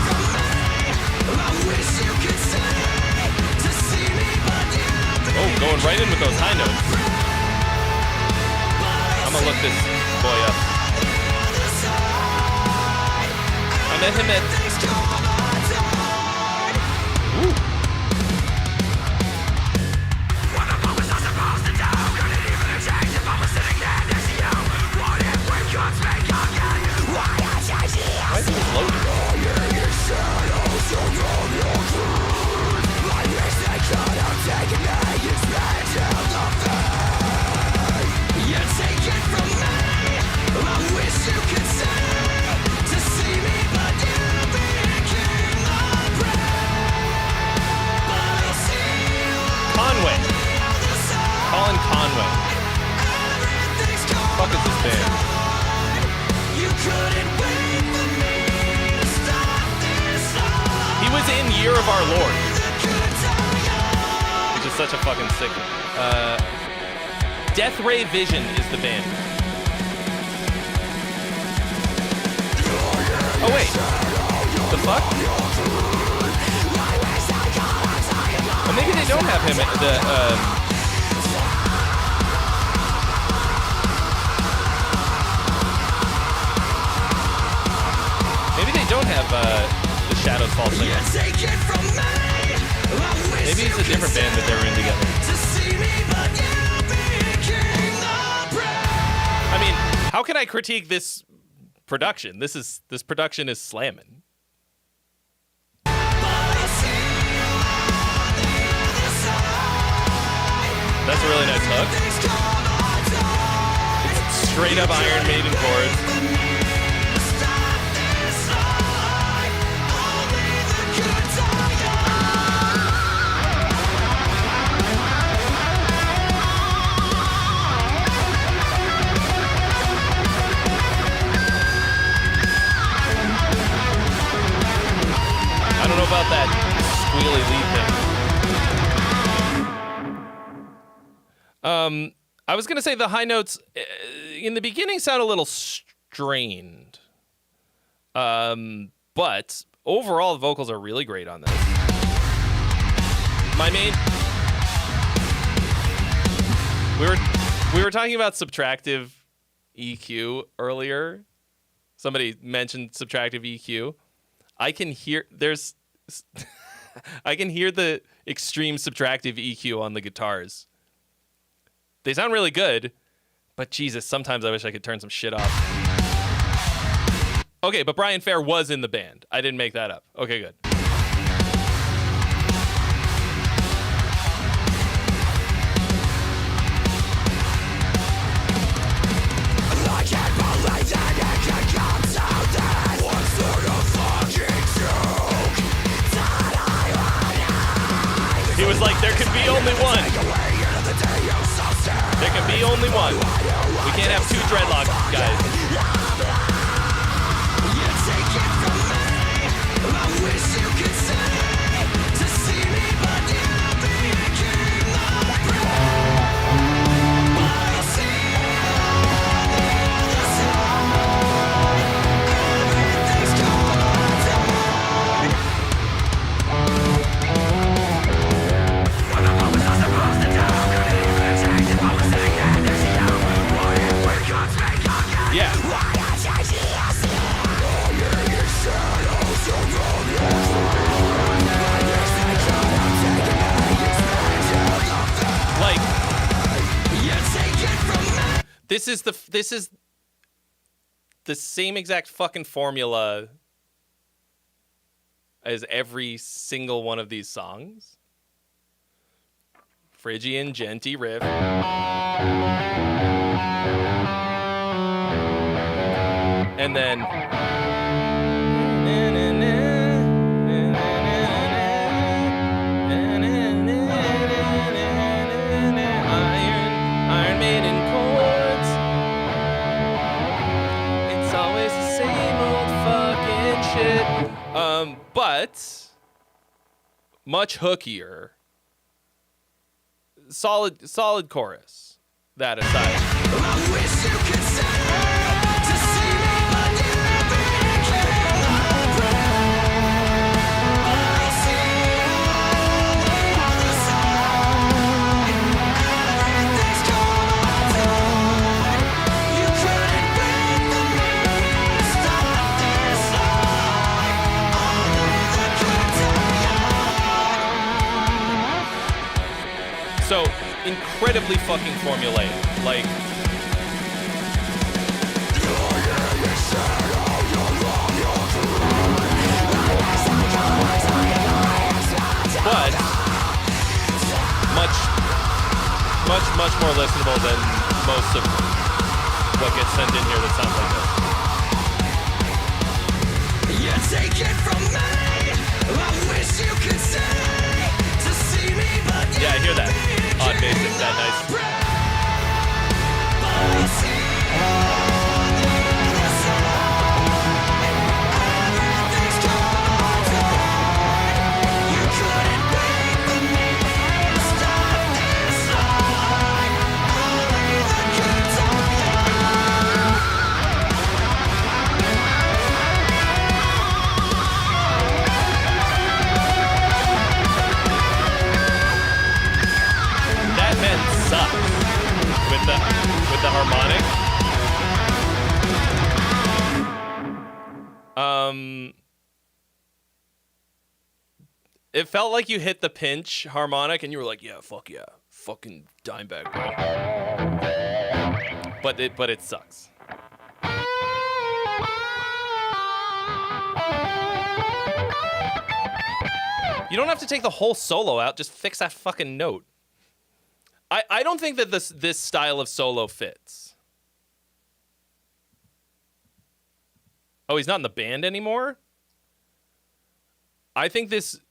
Oh, going right in with those high notes. I'm gonna look this boy up. I met him at... Ooh. Why is this loaded? Conway. Colin Conway. What the fuck is this band? He was in Year of Our Lord, which is such a fucking sick one. Death Ray Vision is the band. Oh wait, the fuck? Well, maybe they don't have him at the. Maybe they don't have the Shadows Fall singer. Maybe it's a different band that they were in together. I mean, how can I critique this production? This production is slamming. That's a really nice hook. It's straight up Iron Maiden chords. I don't know about that squealy lead thing. I was gonna say the high notes in the beginning sound a little strained, but overall the vocals are really great on this. We were talking about subtractive EQ earlier. Somebody mentioned subtractive EQ. I can hear I can hear the extreme subtractive EQ on the guitars. They sound really good, but Jesus, sometimes I wish I could turn some shit off. Okay, but Brian Fair was in the band. I didn't make that up. Okay, good. He was like, there can be only one. There can be only one. We can't have two dreadlocks, guys. Yeah. Like, this is the same exact fucking formula as every single one of these songs. Phrygian genty riff. And then Iron Maiden chords. It's always the same old fucking shit. But much hookier. Solid chorus. That aside. So incredibly fucking formulaic. Like, but much more listenable than most of what gets sent in here that sounds like this. You take it from me. I wish you could say to see me, but Yeah, I hear that. Odd basic, that nice. Suck with the harmonic. It felt like you hit the pinch harmonic and you were like, yeah, fuck yeah, fucking Dimebag, bro. But it sucks. You don't have to take the whole solo out, just fix that fucking note. I don't think that this style of solo fits. Oh, he's not in the band anymore? I think this...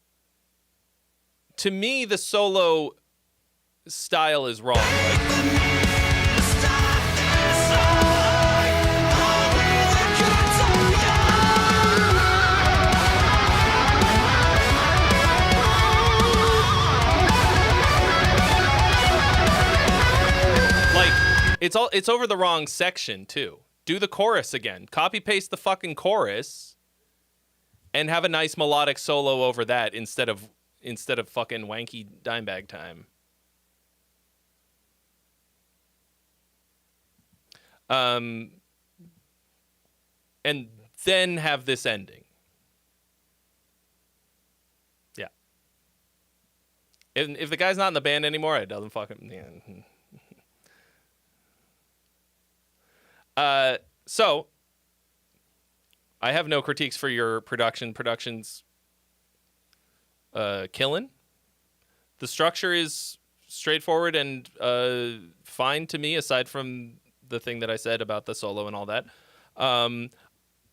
To me, the solo style is wrong. It's over the wrong section too. Do the chorus again. Copy paste the fucking chorus and have a nice melodic solo over that instead of fucking wanky Dimebag time. And then have this ending. Yeah. If the guy's not in the band anymore, it doesn't fucking... Yeah. So, I have no critiques for your production. Production's killing. The structure is straightforward and fine to me, aside from the thing that I said about the solo and all that.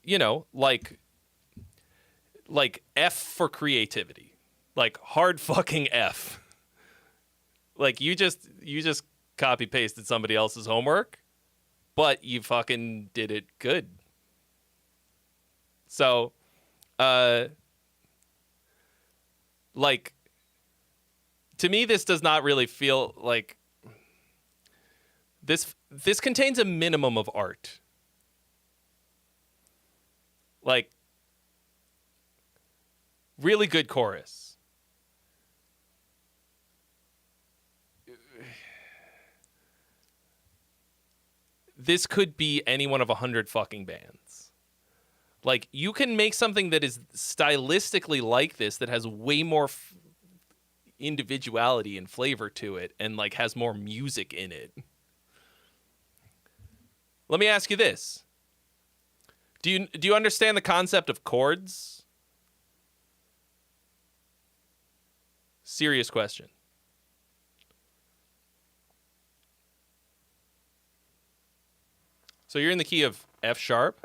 You know, like F for creativity. Like hard fucking F. Like you just copy pasted somebody else's homework. But you fucking did it good. So, like, to me, this does not really feel like this contains a minimum of art. Like, really good chorus. This could be any one of 100 fucking bands. Like, you can make something that is stylistically like this, that has way more individuality and flavor to it, and like has more music in it. Let me ask you this: Do you understand the concept of chords? Serious question. So you're in the key of F sharp.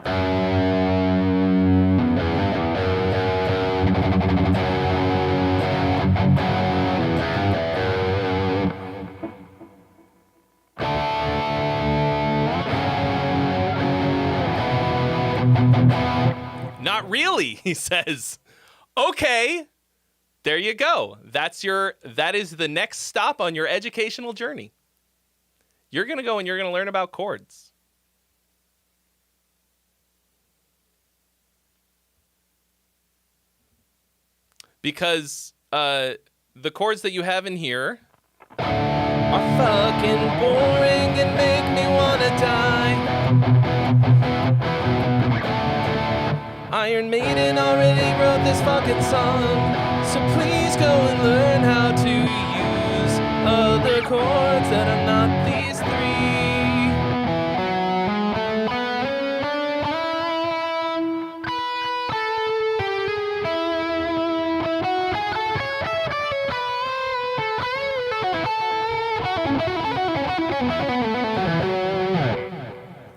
Not really, he says. Okay. There you go. That is the next stop on your educational journey. You're going to go and you're going to learn about chords. Because the chords that you have in here are fucking boring and make me want to die. Iron Maiden already wrote this fucking song, so please go and learn how to use other chords that are not these three.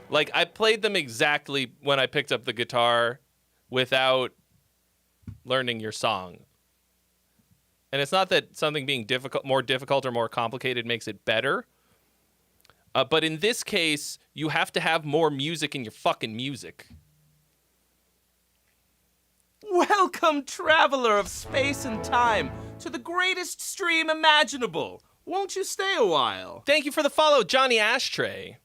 Like, I played them exactly when I picked up the guitar without learning your song. And it's not that something being more difficult or more complicated makes it better. But in this case, you have to have more music in your fucking music. Welcome, traveler of space and time, to the greatest stream imaginable. Won't you stay a while? Thank you for the follow, Johnny Ashtray.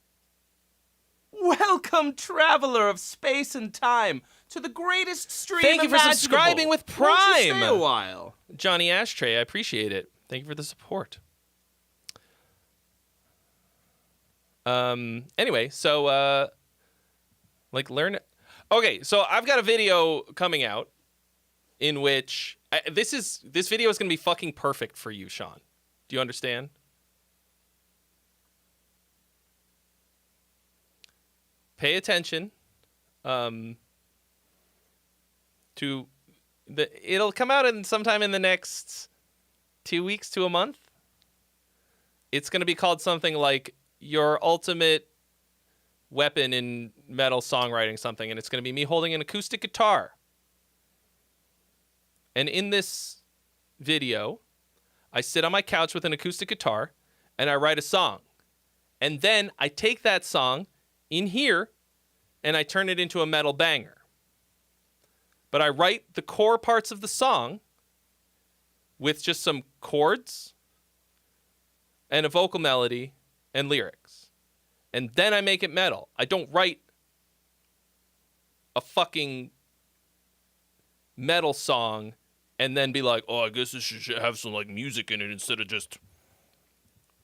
Welcome, traveler of space and time, to the greatest stream Thank you for imaginable. subscribing with Won't you Prime. stay a while? Johnny Ashtray, I appreciate it. Thank you for the support. Anyway, so learn it. Okay, so I've got a video coming out in which this video is going to be fucking perfect for you, Sean. Do you understand? Pay attention. It'll come out sometime in the next 2 weeks to a month. It's going to be called something like Your Ultimate Weapon in Metal Songwriting something, and it's going to be me holding an acoustic guitar. And in this video, I sit on my couch with an acoustic guitar and I write a song. And then I take that song in here and I turn it into a metal banger. But I write the core parts of the song with just some chords and a vocal melody and lyrics. And then I make it metal. I don't write a fucking metal song and then be like, oh, I guess this should have some like music in it instead of just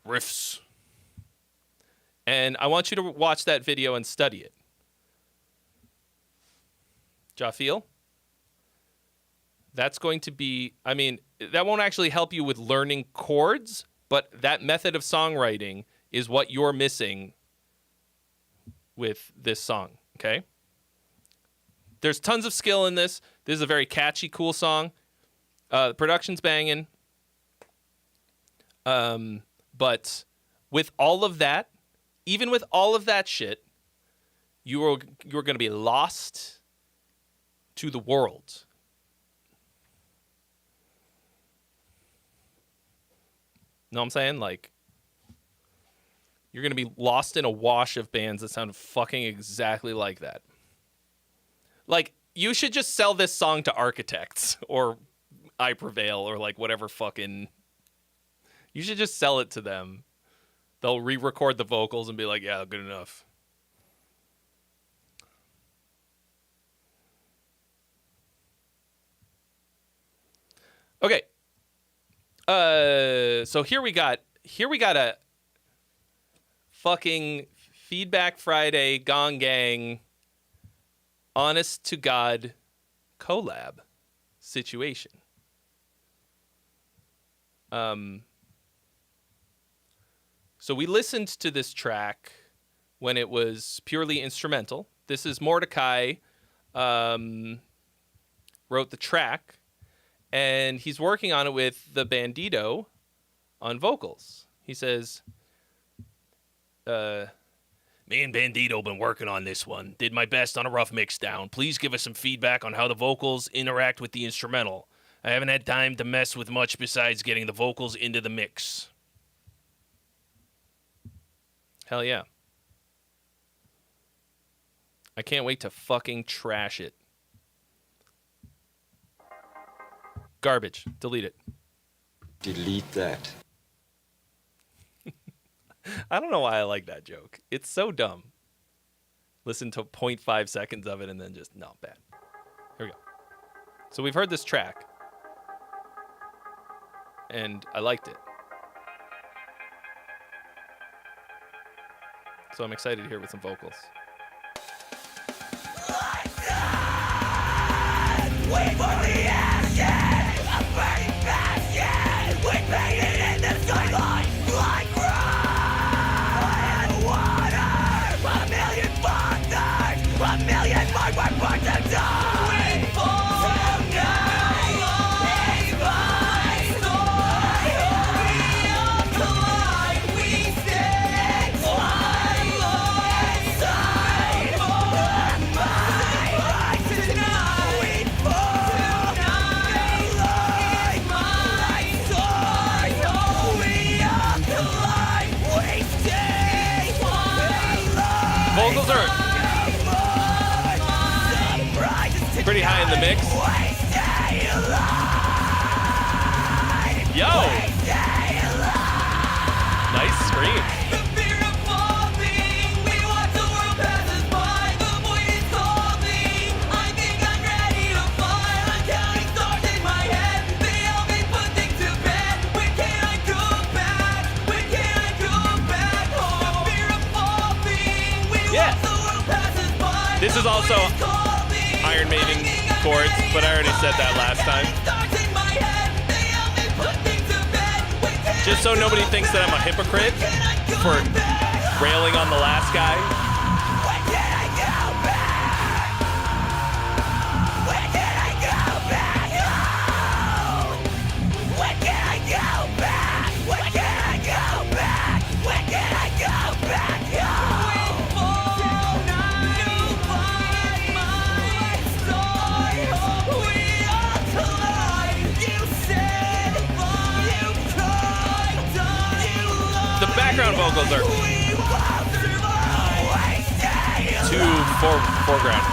riffs. And I want you to watch that video and study it. Jafiel? That's going to be, I mean, that won't actually help you with learning chords, but that method of songwriting is what you're missing with this song, okay? There's tons of skill in this. This is a very catchy, cool song. The production's banging. But with all of that, even with all of that shit, you're going to be lost to the world. Know what I'm saying? Like, you're going to be lost in a wash of bands that sound fucking exactly like that. Like, you should just sell this song to Architects or I Prevail or like whatever fucking... You should just sell it to them. They'll re-record the vocals and be like, yeah, good enough. Okay. So here we got a fucking Feedback Friday Gong Gang honest to God collab situation. So we listened to this track when it was purely instrumental. This is Mordecai wrote the track, and he's working on it with the Bandito on vocals. He says, maybe Me and Bandito been working on this one. Did my best on a rough mix down. Please give us some feedback on how the vocals interact with the instrumental. I haven't had time to mess with much besides getting the vocals into the mix. Hell yeah. I can't wait to fucking trash it. Garbage. Delete it. Delete that. I don't know why I like that joke. It's so dumb. Listen to 0.5 seconds of it and then just, no, bad. Here we go. So we've heard this track. And I liked it. So I'm excited to hear it with some vocals. Vocals are pretty high in the mix. Yo! Nice scream. Yeah. This is also Iron Maiden chords, but I already said that last time. Just so nobody thinks that I'm a hypocrite for railing on the last guy. Background vocals are too foreground.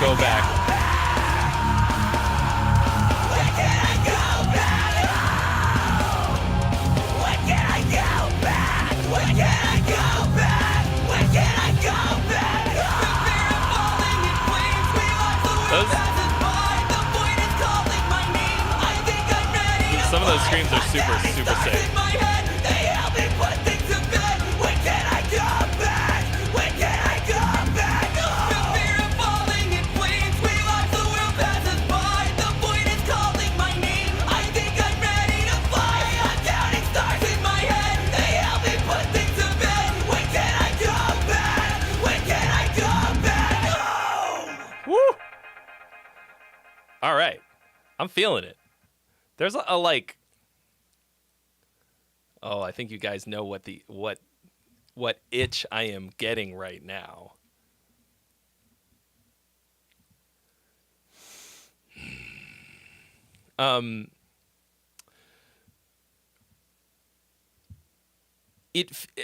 Go back. Some of those screams are super sick. All right. I'm feeling it. There's a like, oh, I think you guys know what itch I am getting right now.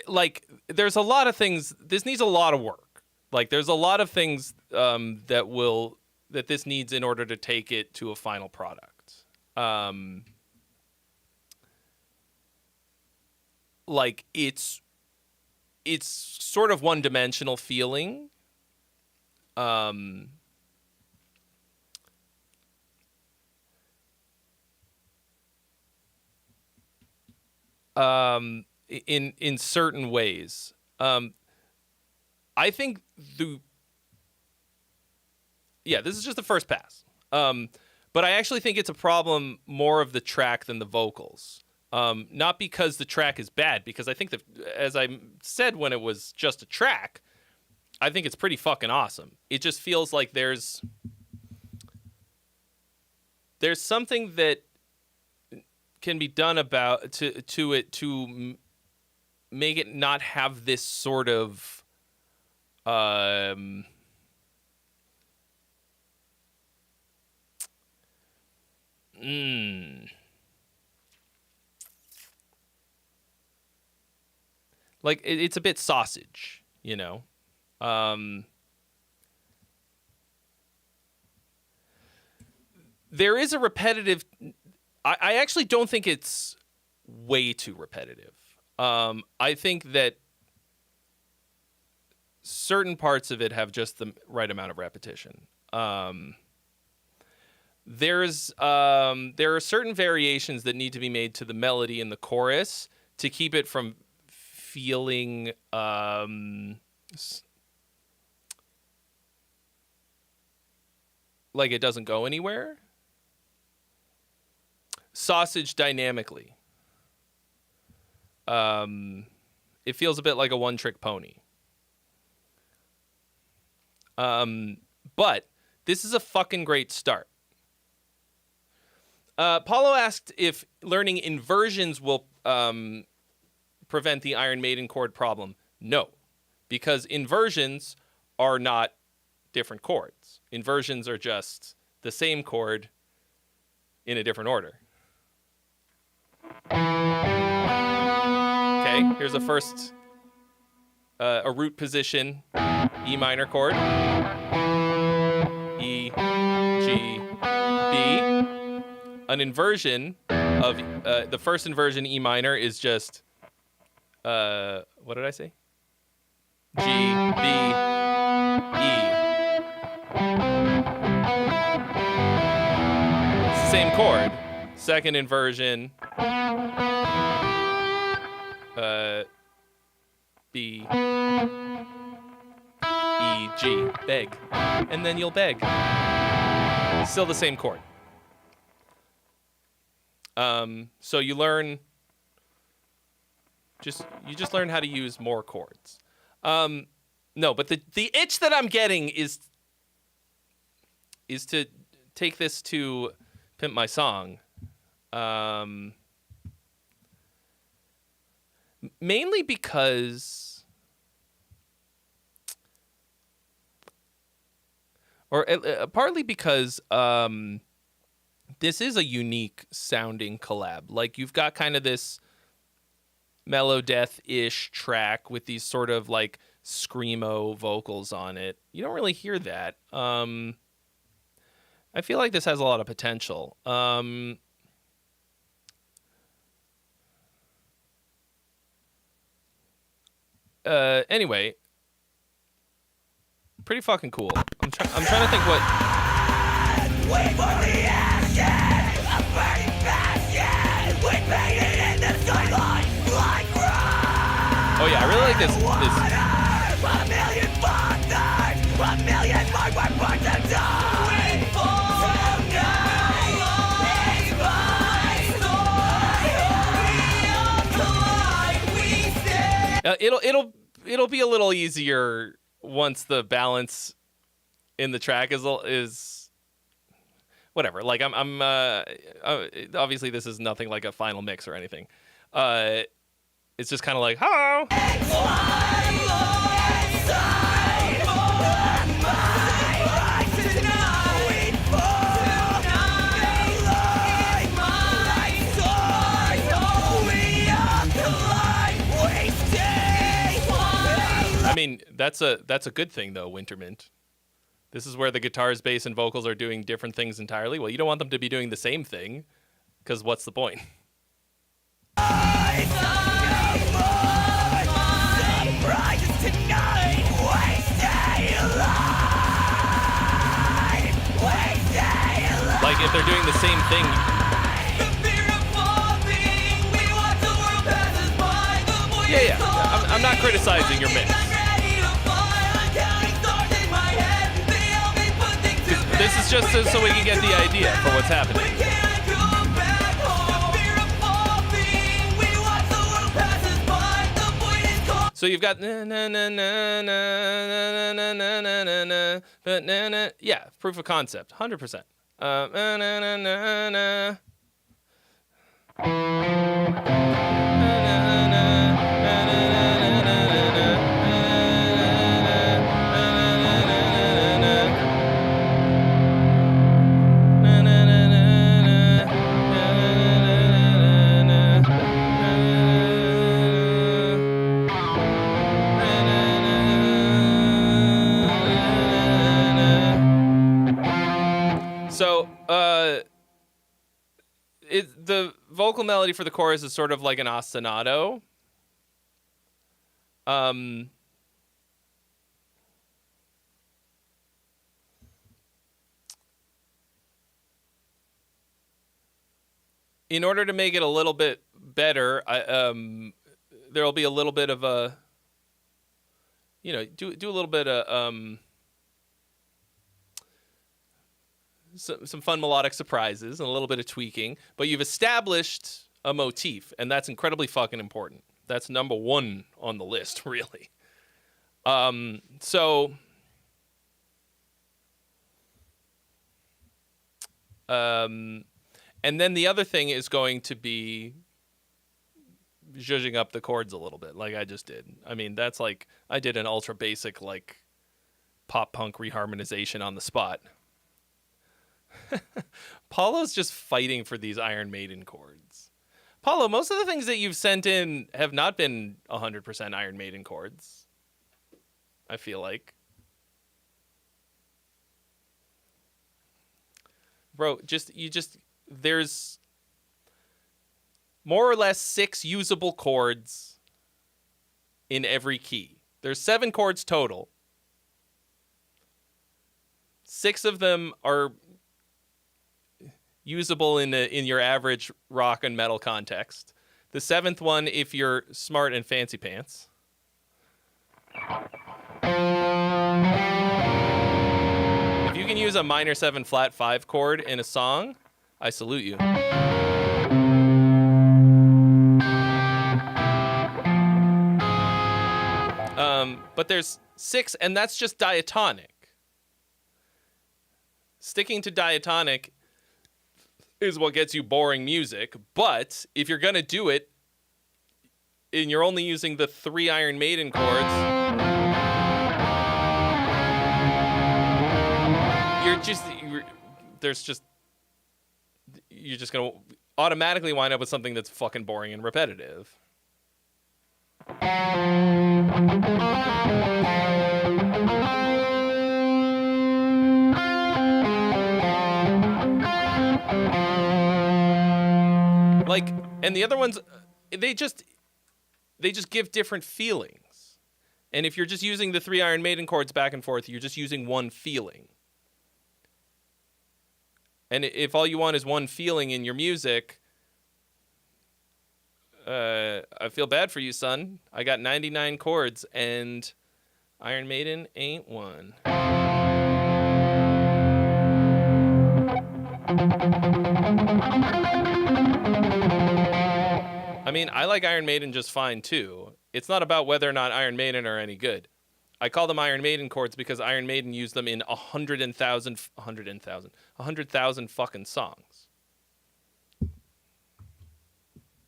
Like there's a lot of things. This needs a lot of work. Like there's a lot of things that this needs in order to take it to a final product. like it's sort of one-dimensional feeling. In certain ways. I think this is just the first pass. But I actually think it's a problem more of the track than the vocals. Not because the track is bad, because I think that, as I said when it was just a track, I think it's pretty fucking awesome. It just feels like there's something that can be done about to it to make it not have this sort of like it's a bit sausage, you know. There is a repetitive. I actually don't think it's way too repetitive. I think that certain parts of it have just the right amount of repetition. There are certain variations that need to be made to the melody in the chorus to keep it from feeling like it doesn't go anywhere. Sausage dynamically. It feels a bit like a one-trick pony. But this is a fucking great start. Paulo asked if learning inversions will prevent the Iron Maiden chord problem. No, because inversions are not different chords. Inversions are just the same chord in a different order. Okay, here's a first, a root position, E minor chord, E, G, B. An inversion of, the first inversion, E minor, is just, what did I say? G, B, E. It's the same chord. Second inversion, B, E, G, beg. And then you'll beg. Still the same chord. So you learn, you just learn how to use more chords. No, but the itch that I'm getting is to take this to Pimp My Song. Mainly because, or partly because, this is a unique sounding collab. Like, you've got kind of this mellow death-ish track with these sort of like screamo vocals on it. You don't really hear that. I feel like this has a lot of potential. Anyway, pretty fucking cool. I'm trying to think what. Oh yeah, I really like this. It'll be a little easier once the balance in the track is whatever. Like I'm obviously this is nothing like a final mix or anything. It's just kind of like, hello. I mean, that's a good thing though, Wintermint. This is where the guitars, bass, and vocals are doing different things entirely. Well, you don't want them to be doing the same thing. Because what's the point? Like if they're doing the same thing. Yeah. I'm not criticizing your mix. This is just so we can get the idea for what's happening. So you've got na na na na na na na na na na but na na, yeah, proof of concept, 100%. Na na na na na na. So, the vocal melody for the chorus is sort of like an ostinato. In order to make it a little bit better, there'll be a little bit of a, do a little bit of some fun melodic surprises and a little bit of tweaking, but you've established a motif, and that's incredibly fucking important. That's number one on the list, really. And then the other thing is going to be zhuzhing up the chords a little bit, like I just did. I mean, that's like, I did an ultra basic, like, pop-punk reharmonization on the spot. Paulo's just fighting for these Iron Maiden chords. Paulo, most of the things that you've sent in have not been 100% Iron Maiden chords, I feel like. Bro, there's more or less 6 usable chords in every key. There's 7 chords total. 6 of them are usable in your average rock and metal context. The 7th one, if you're smart and fancy pants. If you can use a minor 7 flat 5 chord in a song, I salute you. But there's 6, and that's just diatonic. Sticking to diatonic is what gets you boring music, but if you're gonna do it and you're only using the 3 Iron Maiden chords, you're just gonna automatically wind up with something that's fucking boring and repetitive. Like, and the other ones, they just give different feelings. And if you're just using the 3 Iron Maiden chords back and forth, you're just using one feeling. And if all you want is one feeling in your music, I feel bad for you, son. I got 99 chords, and Iron Maiden ain't one. I mean, I like Iron Maiden just fine, too. It's not about whether or not Iron Maiden are any good. I call them Iron Maiden chords because Iron Maiden used them in 100,000 fucking songs.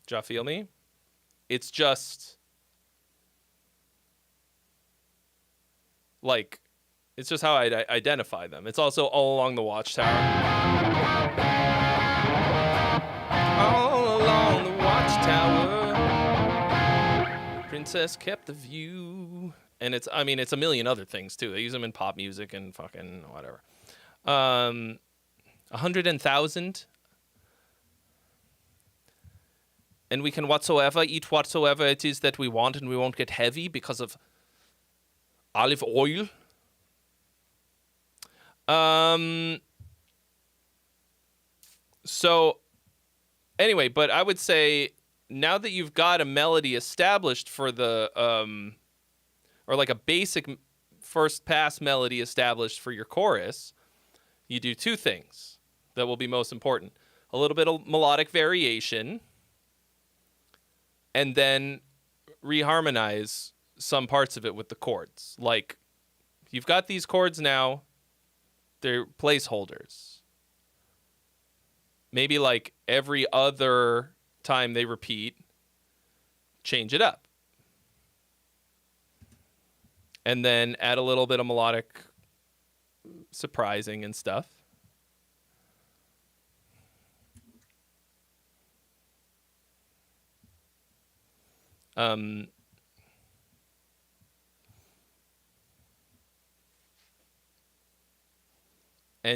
Do y'all feel me? It's just like, it's just how I identify them. It's also All Along the Watchtower. All along the Watchtower, Princess kept the view. And it's a million other things too. They use them in pop music and fucking whatever. 100,000. and we can whatsoever eat whatsoever it is that we want, and we won't get heavy because of olive oil. So anyway, but I would say now that you've got a melody established for the or like a basic first pass melody established for your chorus, you do two things that will be most important. A little bit of melodic variation, and then reharmonize some parts of it with the chords. Like, you've got these chords now, they're placeholders. Maybe like every other time they repeat, change it up. And then add a little bit of melodic surprising and stuff. And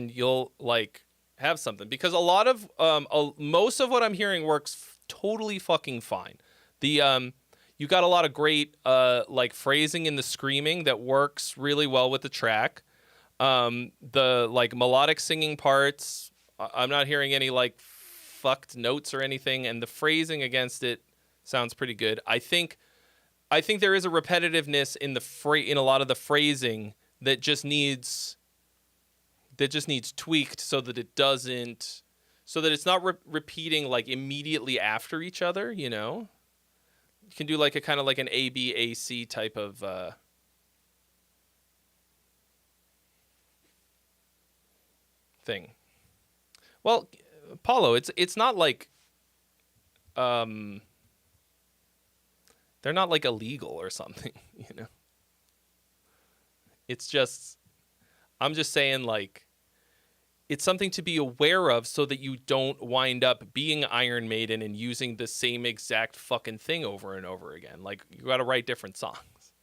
you'll like have something, because a lot of most of what I'm hearing works totally fucking fine. The you got a lot of great like phrasing in the screaming that works really well with the track. The like melodic singing parts, I'm not hearing any like fucked notes or anything, and the phrasing against it sounds pretty good. I think there is a repetitiveness in in a lot of the phrasing that just needs tweaked so that it's not repeating like immediately after each other, you know? You can do like a kind of like an A-B-A-C type of thing. Well, Paulo, it's not like they're not like illegal or something, you know? It's just, I'm just saying, like, it's something to be aware of so that you don't wind up being Iron Maiden and using the same exact fucking thing over and over again. Like, you got to write different songs.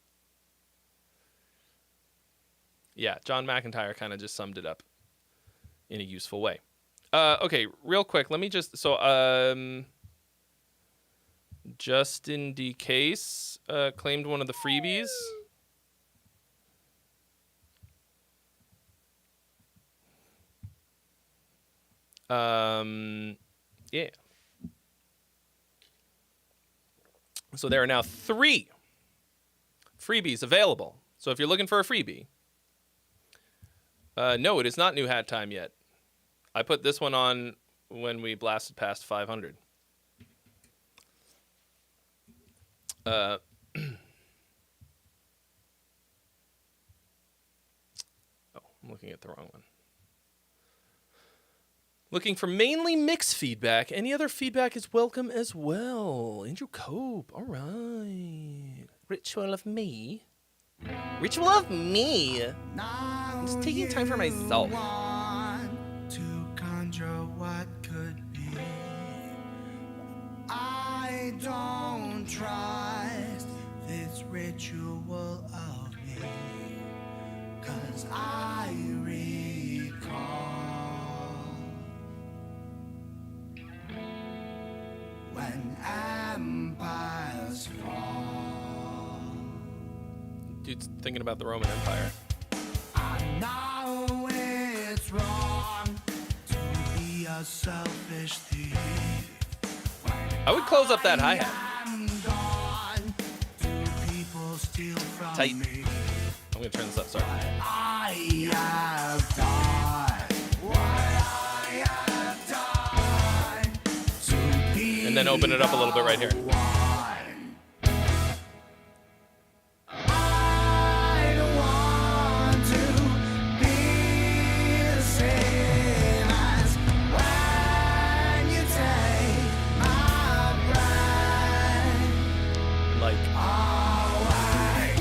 Yeah, John McIntyre kind of just summed it up in a useful way. Okay, real quick, let me just, Justin D. Case claimed one of the freebies. Yeah. So there are now 3 freebies available. So if you're looking for a freebie, no, it is not New Hat time yet. I put this one on when we blasted past 500. Oh, I'm looking at the wrong one. Looking for mainly mixed feedback. Any other feedback is welcome as well. Andrew Cope. All right. Ritual of me. Ritual of me. I'm just taking time for myself. To conjure what could be. I don't trust this ritual of me, 'cause I recall when empires fall. Dude's thinking about the Roman Empire. I know it's wrong to be a selfish thief. I would close up that hi-hat. I'm gone. Do people steal from Tight. me? I'm going to turn this up, sorry. I have done what I have done to be And then open it up a little bit right here. one. I don't want to be the same as when you take my breath Like, away.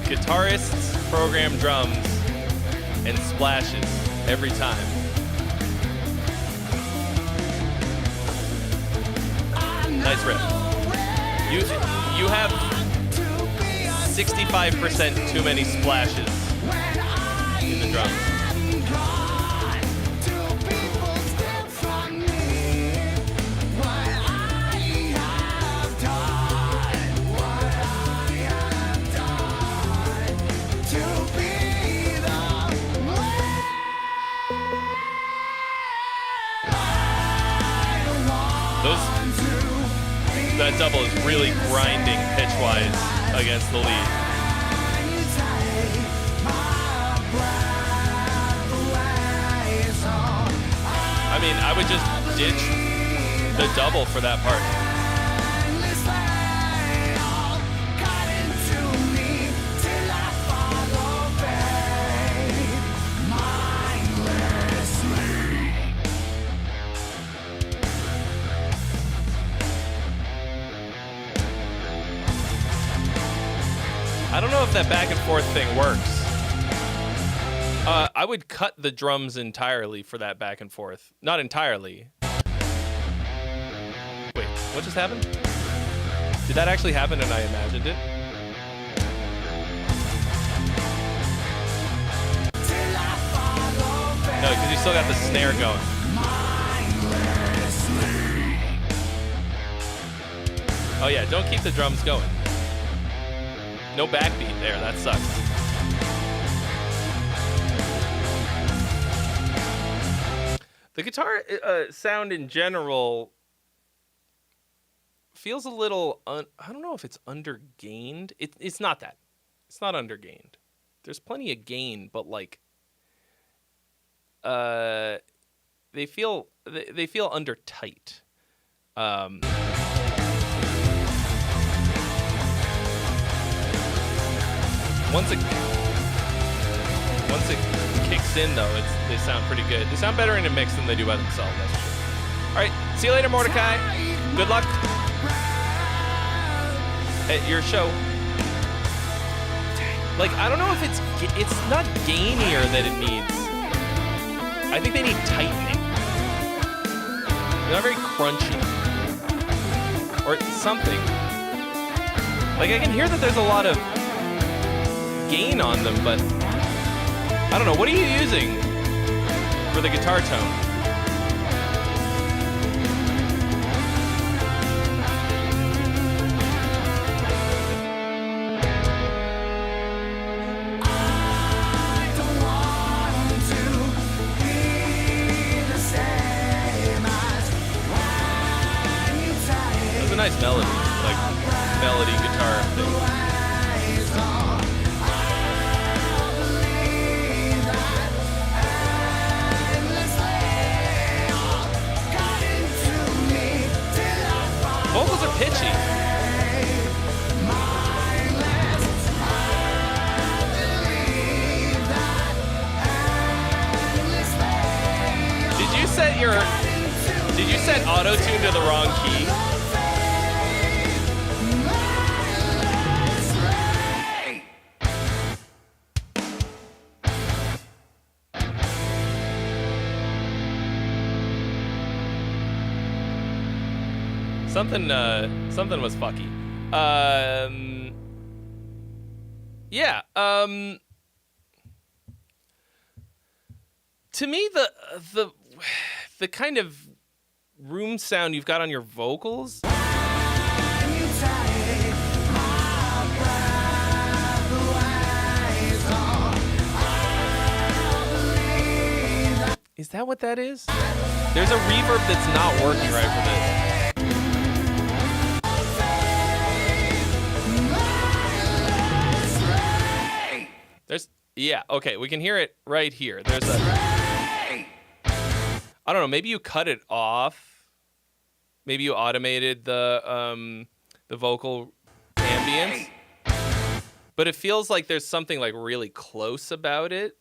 guitarists program drums and splashes every time. Nice riff. You have 65% too many splashes in the drums. really grinding pitch-wise against the lead. I mean, I would just ditch the double for that part. I don't know if that back and forth thing works. I would cut the drums entirely for that back and forth. Not entirely. Wait, what just happened? Did that actually happen and I imagined it? No, because you still got the snare going. Oh yeah, don't keep the drums going. No backbeat there, that sucks. The guitar sound in general feels a little, I don't know if it's undergained. It's not that. It's not undergained. There's plenty of gain, but like, they feel under tight. Once it kicks in, though, they sound pretty good. They sound better in a mix than they do by themselves, that's for sure. All right, see you later, Mordecai. Good luck at your show. Like, I don't know if it's not gainier that it needs. I think they need tightening. They're not very crunchy. Or something. Like, I can hear that there's a lot of gain on them, but I don't know. What are you using for the guitar tone? That's a nice melody, like melody guitar thing. Vocals are pitchy. Did you set auto-tune to the wrong key? Something was fucky. Yeah. To me, the kind of room sound you've got on your vocals. Is that what that is? There's a reverb that's not working right for this. Yeah, okay, we can hear it right here. There's a, I don't know, maybe you cut it off. Maybe you automated the vocal ambience. But it feels like there's something like really close about it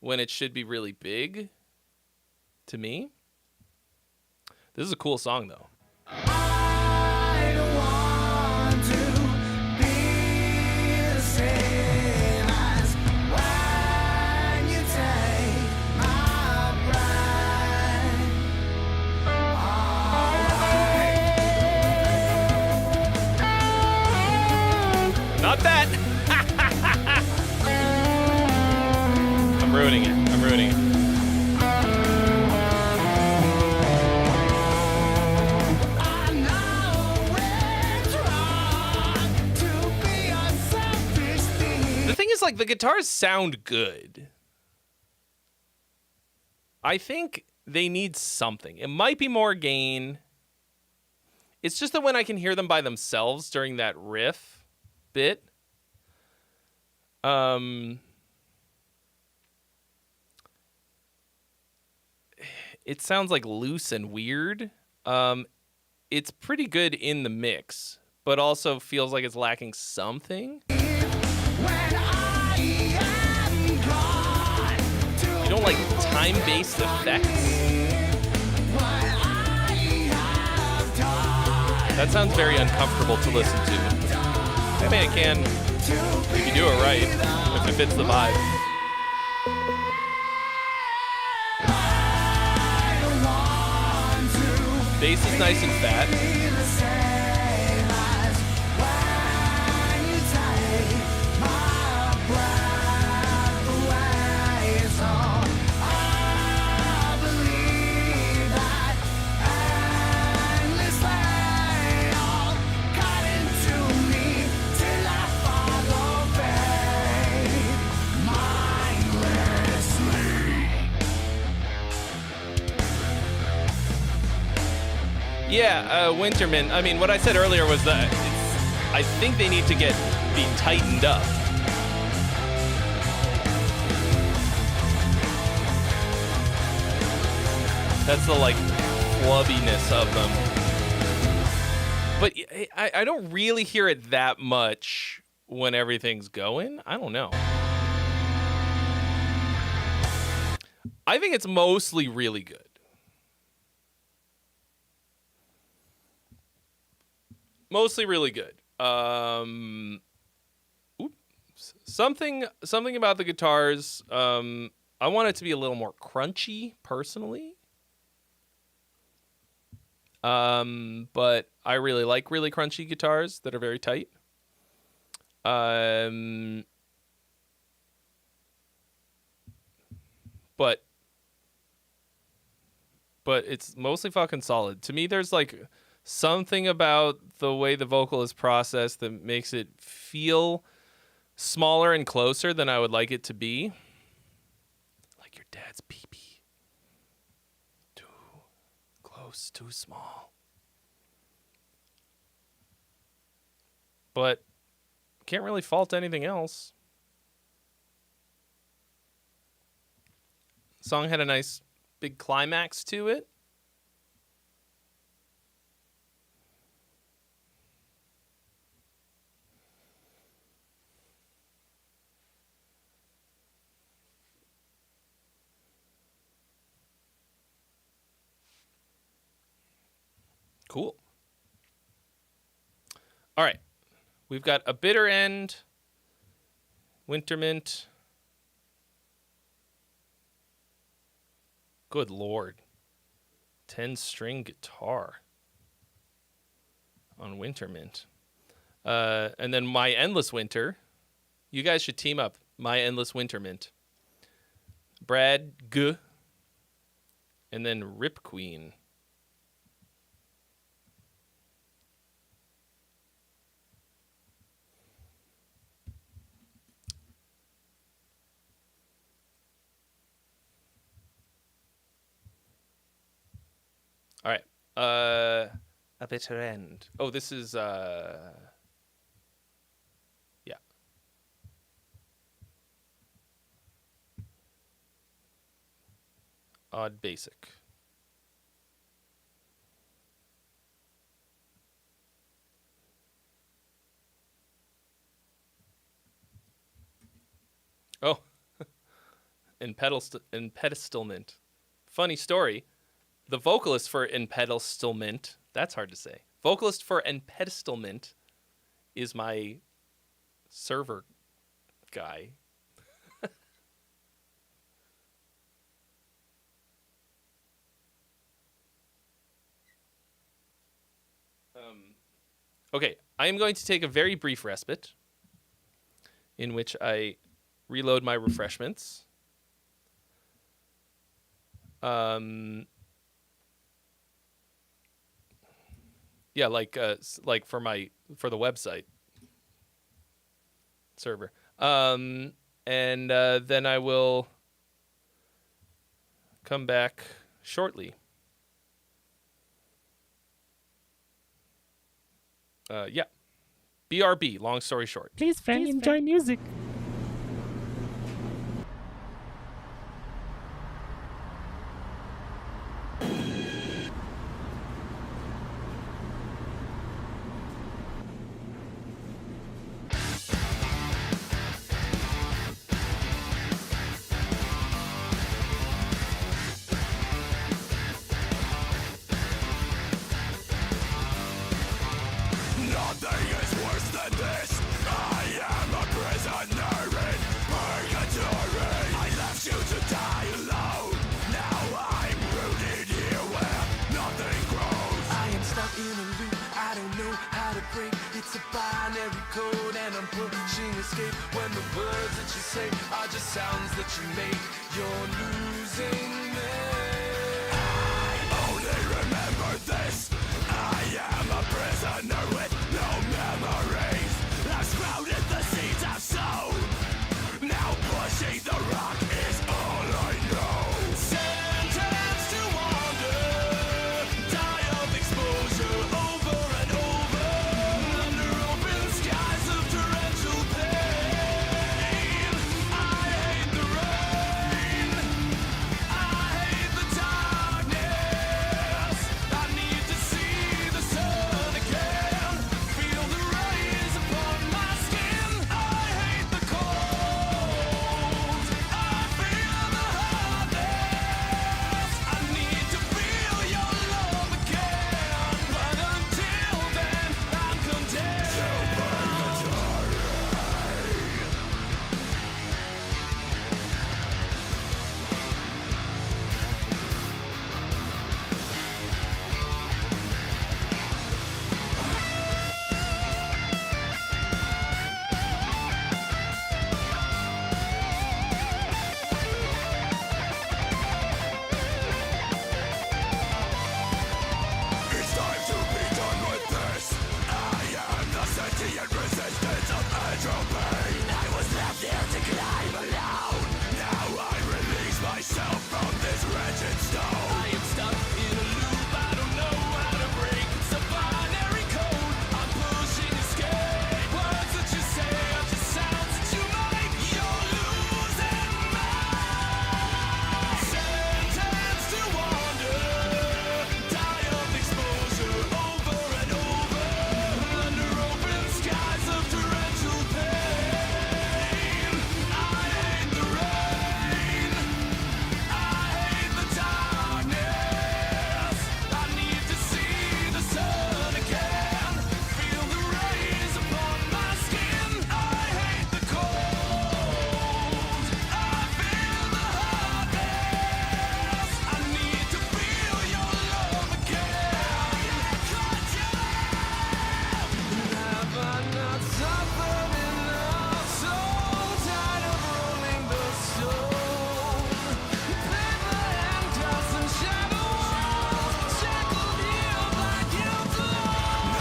when it should be really big to me. This is a cool song though. I don't want to be the same as when you take my breath away. Not that. I'm ruining it. I know it's wrong to be a selfish thing. The thing is, like, the guitars sound good. I think they need something. It might be more gain. It's just that when I can hear them by themselves during that riff bit, it sounds like loose and weird. It's pretty good in the mix, but also feels like it's lacking something. You don't like time-based effects? That sounds very uncomfortable to listen to. I mean, it can if you do it right, if it fits the vibe. Bass is nice and fat. Yeah, Winterman. I mean, what I said earlier was that I think they need to be tightened up. That's the like flubbiness of them. But I don't really hear it that much when everything's going. I don't know. I think it's mostly really good. Mostly really good. Something about the guitars. I want it to be a little more crunchy, personally. But I really like really crunchy guitars that are very tight. But it's mostly fucking solid. To me, there's like something about the way the vocal is processed that makes it feel smaller and closer than I would like it to be. Like your dad's pee-pee. Too close, too small. But can't really fault anything else. Song had a nice big climax to it. Cool. All right. We've got a bitter end, Wintermint. Good Lord. 10-string guitar on Wintermint. And then My Endless Winter. You guys should team up. My Endless Wintermint. Brad G. And then Rip Queen. All right. A bitter end. Oh, this is yeah. Odd basic. Oh. In pedestalment. Funny story. The vocalist for Impedestalment, that's hard to say. Vocalist for Impedestalment is my server guy. Okay, I am going to take a very brief respite in which I reload my refreshments. Yeah, like for the website server. And then I will come back shortly. Yeah. BRB, long story short. Please, Frank, enjoy music. Nothing is worse than this. I am a prisoner in purgatory. I left you to die alone. Now I'm rooted here where nothing grows. I am stuck in a loop, I don't know how to break. It's a binary code and I'm pushing escape. When the words that you say are just sounds that you make, you're losing me. I only remember this. I am a prisoner with no memories. I've sprouted the seeds I've sown. Now pushing the rock is all I know. Sentenced to wander, die of exposure over and over, under open skies of torrential pain. I hate the rain, I hate the darkness. I need to see the sun again, feel the rays upon my skin. I hate the cold, I feel the hardness. I need to feel your love again, but until then I'm condemned. It's time to be done with this. I am the sentient resistance of entropy. I was left here to climb alone. Now I release myself from this wretched stone. I am stuck in a loop, I don't know how to break. It's a binary code, I'm pushing escape. Words that you say are just sounds that you make. You're losing me. Sentenced to wander, die of exposure over and over, under open skies of torrential pain. I hate the rain, I hate the darkness. I need to see the sun again, feel the rays upon my skin. I hate the cold, I feel the hardness. I need to feel your love again. Have I not suffered enough? So tired of rolling the stone. Paper and dust and shadows, shackled here by guilt alone.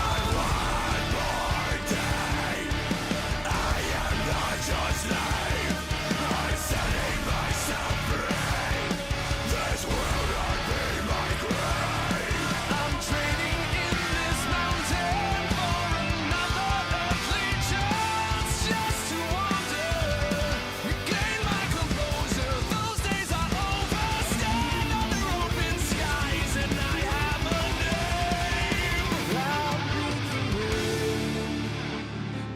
I am not your slave. I'm setting myself free. This will not be my grave. I'm trading in this mountain for another earthly chance, just to wander, regain my composure. Those days are over. Stand under open skies, and I have a name. I'll beat the rain,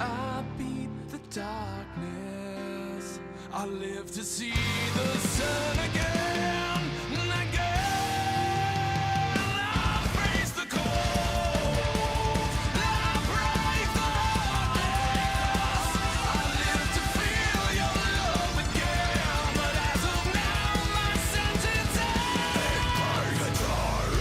I'll beat the darkness. I'll live to see the sun again and again. I'll face the cold, I'll break the hardness. I'll live to feel your love again, but as of now my sentence ends. Purgatory.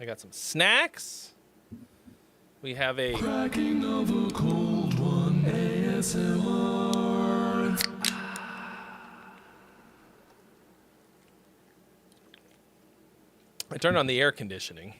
I got some snacks. We have a Cracking of a cold one, ASMR. I turned on the air conditioning.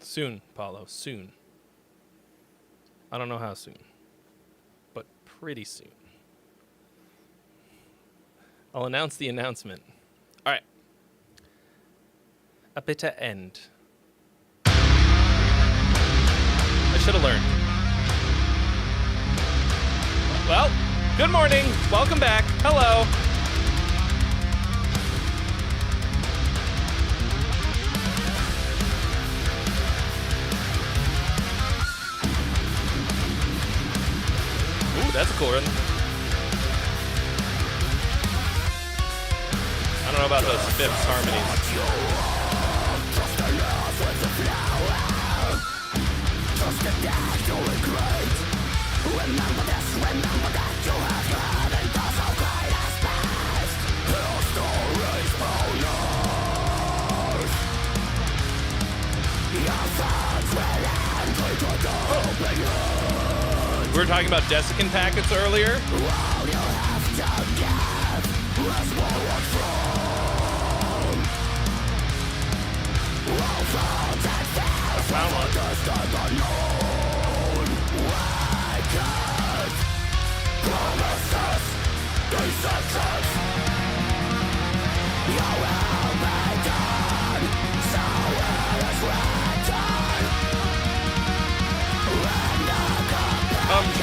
Soon, Paulo, soon. I don't know how soon, but pretty soon. I'll announce the announcement. All right. A bitter end. I should have learned. Well, good morning. Welcome back. Hello. Ooh, that's a cool one. I don't know about those fifths harmonies. We were talking about desiccant packets earlier. Found one.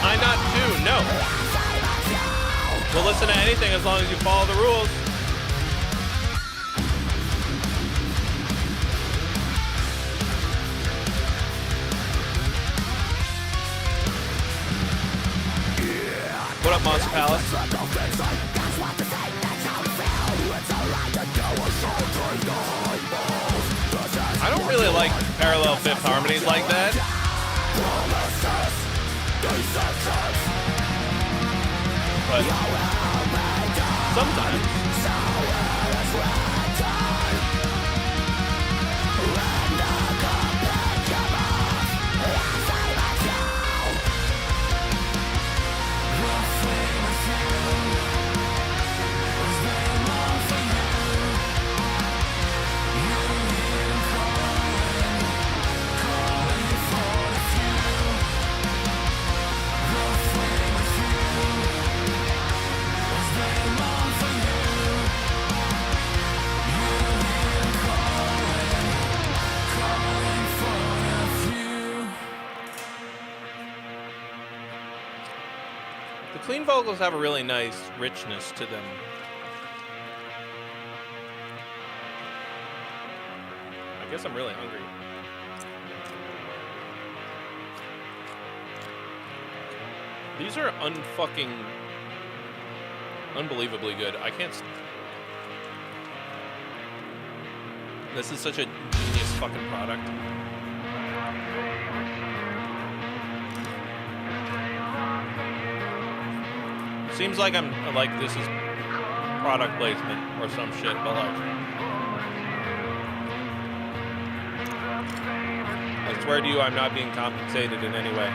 I not too, no. We'll listen to anything as long as you follow the rules. What up, Monster Palace? I don't really like parallel fifth harmonies like that. But sometimes. The clean vocals have a really nice richness to them. I guess I'm really hungry. These are unfucking unbelievably good. I can't. This is such a genius fucking product. Seems like I'm like this is product placement or some shit, but like I swear to you, I'm not being compensated in any way.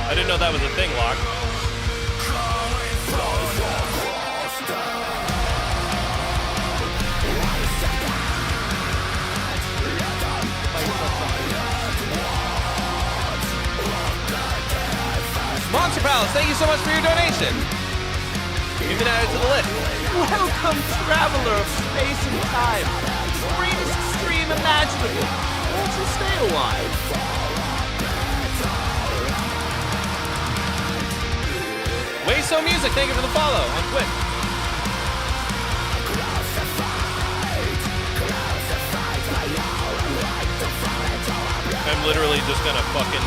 I didn't know that was a thing, Locke. Monster Palace, thank you so much for your donation. You've been added to the list. Welcome, traveler of space and time. Greatest stream imaginable. Won't you stay a while? Wayso Music, thank you for the follow on Twitch. I'm literally just gonna fucking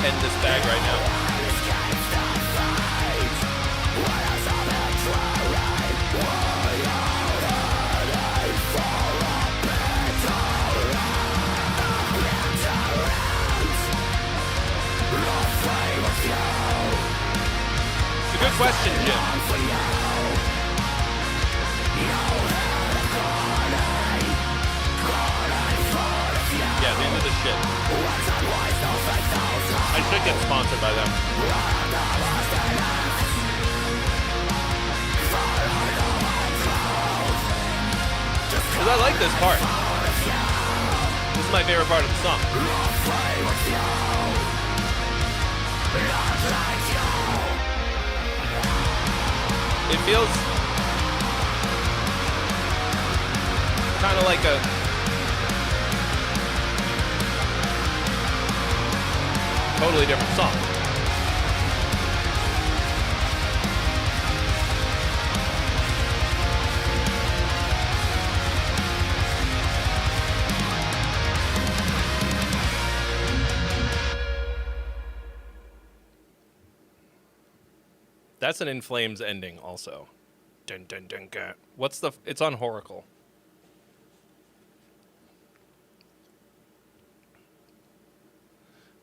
end this bag right now. It's a good question, Jim. Yeah, these are the shit. I should get sponsored by them. Because I like this part. This is my favorite part of the song. It feels kind of like a totally different song. That's an In Flames ending also. Dun, dun, dun, dun. What's the... It's on Horacle.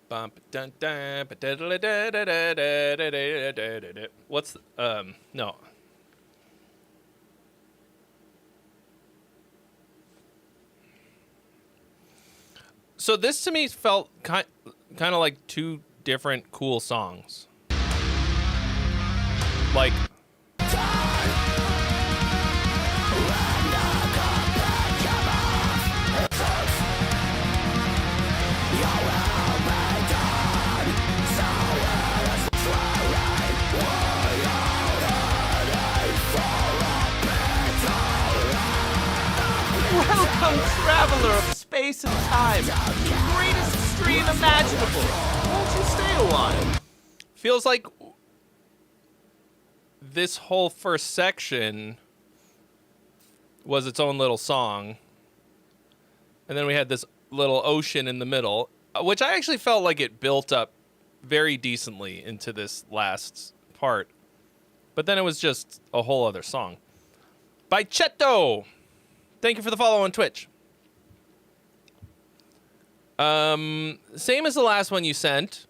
Bump, dun, dun, what's... No. So this to me felt kind of like two different cool songs. Like... Welcome, traveler of space and time, to the greatest stream imaginable. Won't you stay a while? Feels like this whole first section was its own little song. And then we had this little ocean in the middle, which I actually felt like it built up very decently into this last part. But then it was just a whole other song. By Chetto! Thank you for the follow on Twitch. Same as the last one you sent.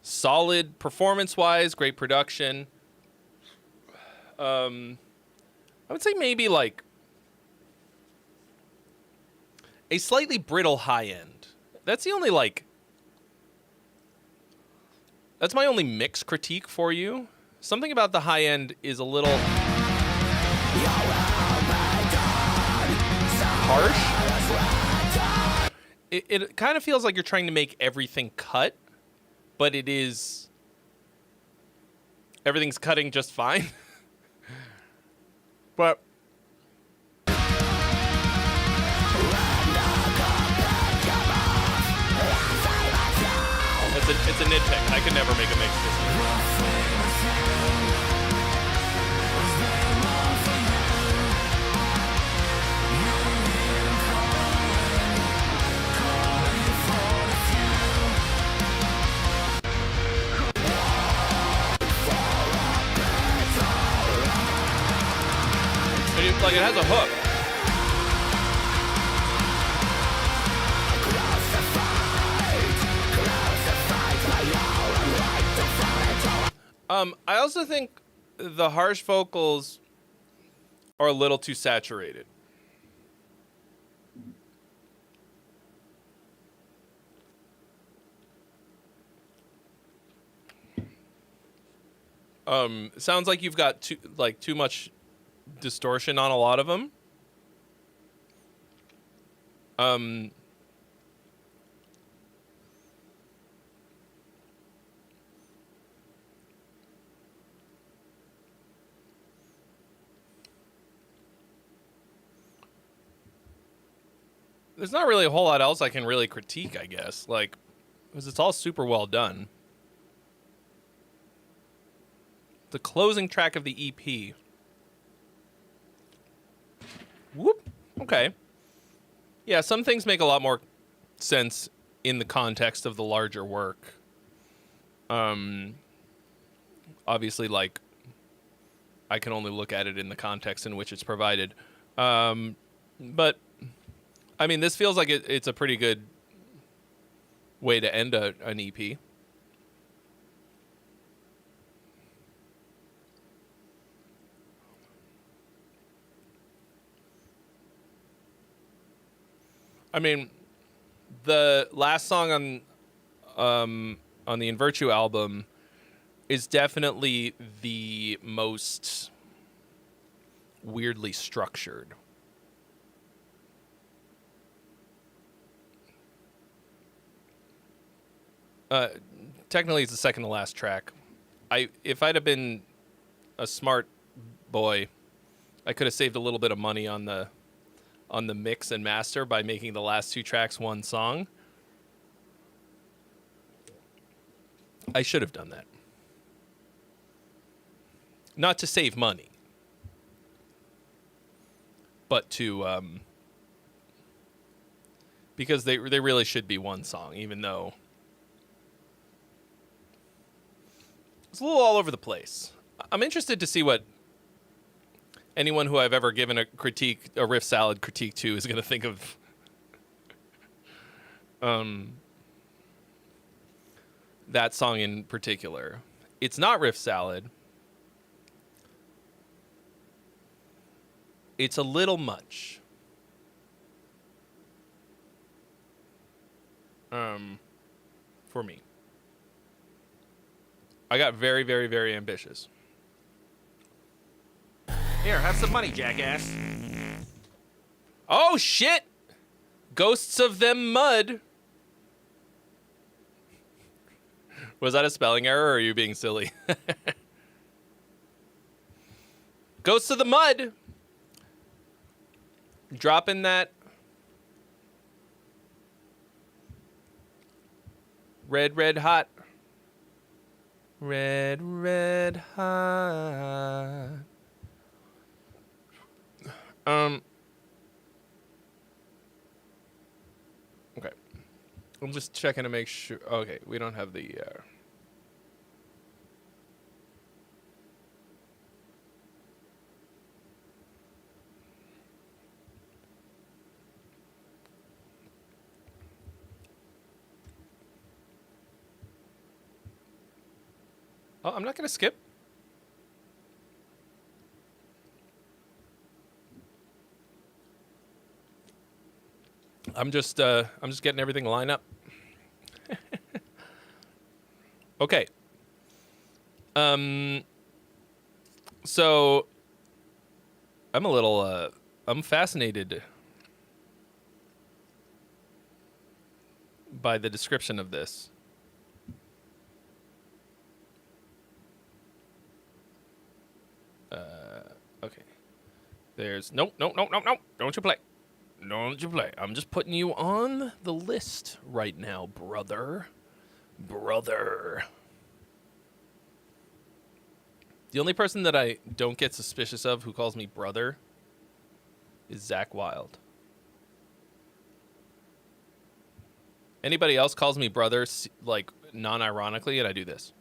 Solid performance-wise, great production. I would say maybe like a slightly brittle high end. That's the only like... That's my only mixed critique for you. Something about the high end is a little... harsh. It kind of feels like you're trying to make everything cut, but it is... Everything's cutting just fine. But... It's a nitpick. I could never make a mix this way. Like, it has a hook. I also think the harsh vocals are a little too saturated. Sounds like you've got too much distortion on a lot of them. There's not really a whole lot else I can really critique, I guess. Like, because it's all super well done. The closing track of the EP. Whoop. Okay. Yeah, some things make a lot more sense in the context of the larger work. Obviously, like, I can only look at it in the context in which it's provided. But, I mean, this feels like it's a pretty good way to end an EP. I mean, the last song on the In Virtue album is definitely the most weirdly structured. Technically, it's the second to last track. If I'd have been a smart boy, I could have saved a little bit of money on the mix and master by making the last two tracks one song. I should have done that. Not to save money, but to because they really should be one song, even though it's a little all over the place. I'm interested to see what anyone who I've ever given a riff salad critique to is going to think of that song in particular. It's not riff salad. It's a little much. For me. I got very, very, very ambitious. Here, have some money, jackass. Oh, shit! Ghosts of Them Mud. Was that a spelling error, or are you being silly? Ghosts of the Mud. Dropping that red hot. Red hot. Okay. I'm just checking to make sure. Okay, we don't have the Oh, I'm not going to skip. I'm just getting everything lined up. Okay. So I'm a little I'm fascinated by the description of this. Okay. There's nope. Don't you play. Don't you play. I'm just putting you on the list right now, brother. Brother. The only person that I don't get suspicious of who calls me brother is Zach Wilde. Anybody else calls me brother, like, non-ironically, and I do this.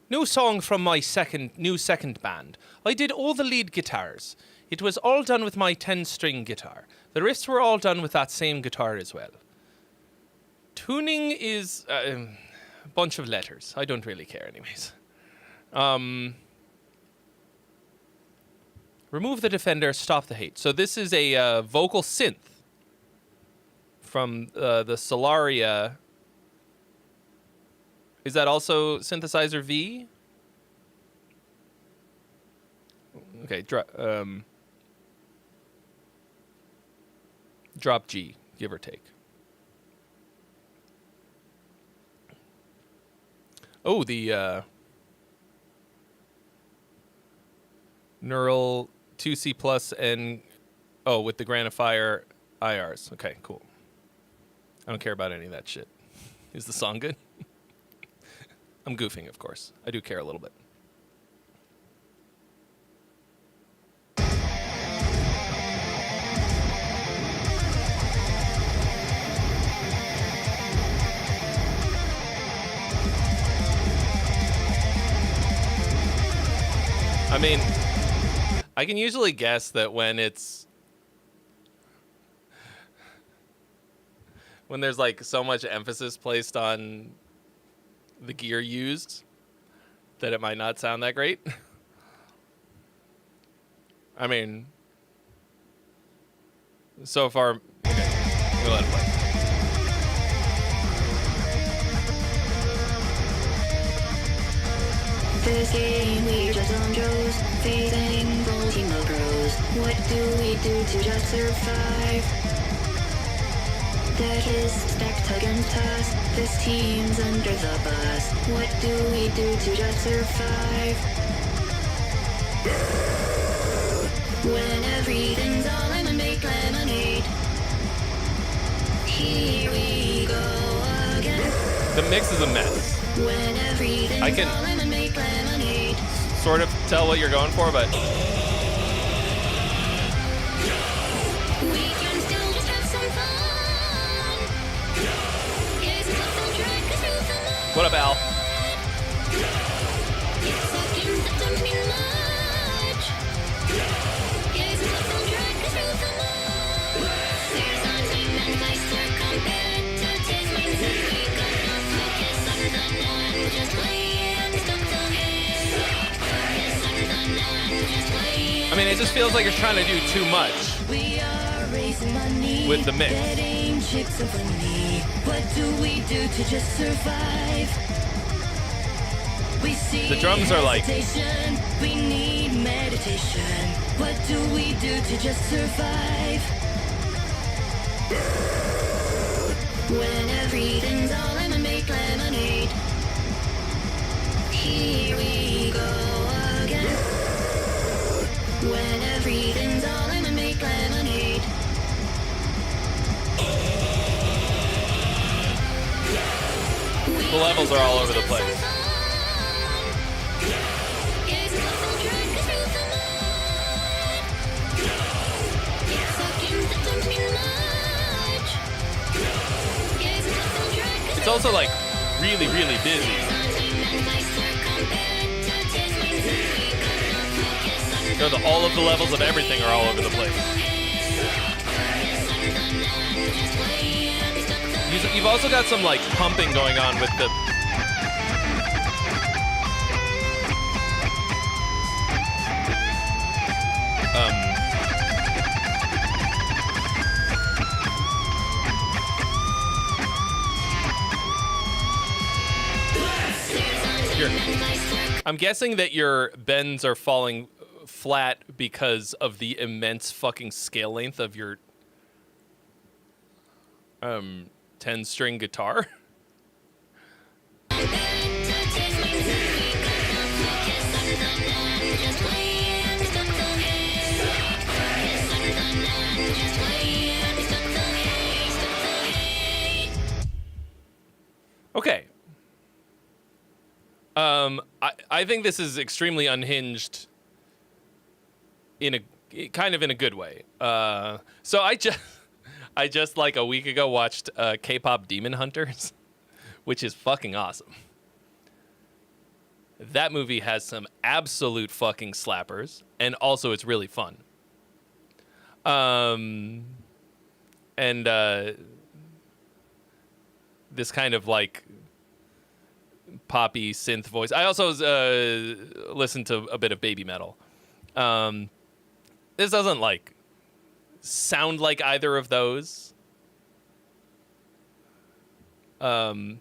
New song from my new second band. I did all the lead guitars. It was all done with my 10-string guitar. The riffs were all done with that same guitar as well. Tuning is a bunch of letters. I don't really care anyways. Remove the defender, stop the hate. So this is a vocal synth from the Solaria. Is that also synthesizer V? Okay, drop G, give or take. Oh, the Neural 2C plus and with the Granifier IRs. Okay, cool. I don't care about any of that shit. Is the song good? I'm goofing, of course. I do care a little bit. I mean, I can usually guess that when there's like so much emphasis placed on the gear used, that it might not sound that great. I mean, so far, okay, we'll let it play. This game we just on Joe's, facing Ultimo Bros. What do we do to just survive? The his stacked against us, this team's under the bus. What do we do to just survive? When everything's all lemon, make lemonade. Here we go again. The mix is a mess. When everything's I can all lemon, make lemonade. sort of tell what you're going for, but We can still just have some fun. Yes, it's awesome, drag us through the mud. what up, Al? It's seconds that don't mean much. Yes, it's awesome, drag us through the mud. There's a team and place to competitive means that we gotta focus on the now and just play and stuck the head. Focus on the now and just play. I mean, it just feels like you're trying to do too much. We are raising money With the mix. getting chicks over me. What do we do to just survive? We see The drums are like- hesitation. We need meditation. What do we do to just survive? When everything's all lemon, make lemonade. Here we go again. When everything's all lemon, make lemonade. The levels are all over the place. It's also like really, really busy. All of the levels of everything are all over the place. You've also got some like pumping going on with the. I'm guessing that your bends are falling flat because of the immense fucking scale length of your 10-string guitar. Okay. I think this is extremely unhinged in a kind of in a good way. So I just like a week ago watched K-pop Demon Hunters, which is fucking awesome. That movie has some absolute fucking slappers, and also it's really fun. And this kind of like poppy synth voice. I also listened to a bit of baby metal. This doesn't like sound like either of those. But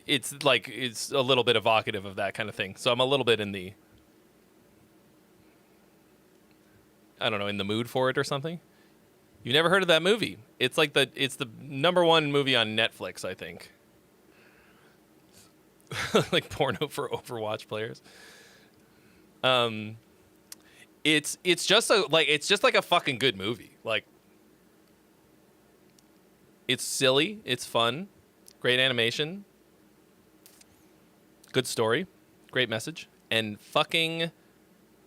it's like it's a little bit evocative of that kind of thing. So I'm a little bit in the in the mood for it or something. You've never heard of that movie? It's like it's the #1 movie on Netflix, I think. like porno for Overwatch players. It's just like a fucking good movie. Like, it's silly, it's fun, great animation, good story, great message, and fucking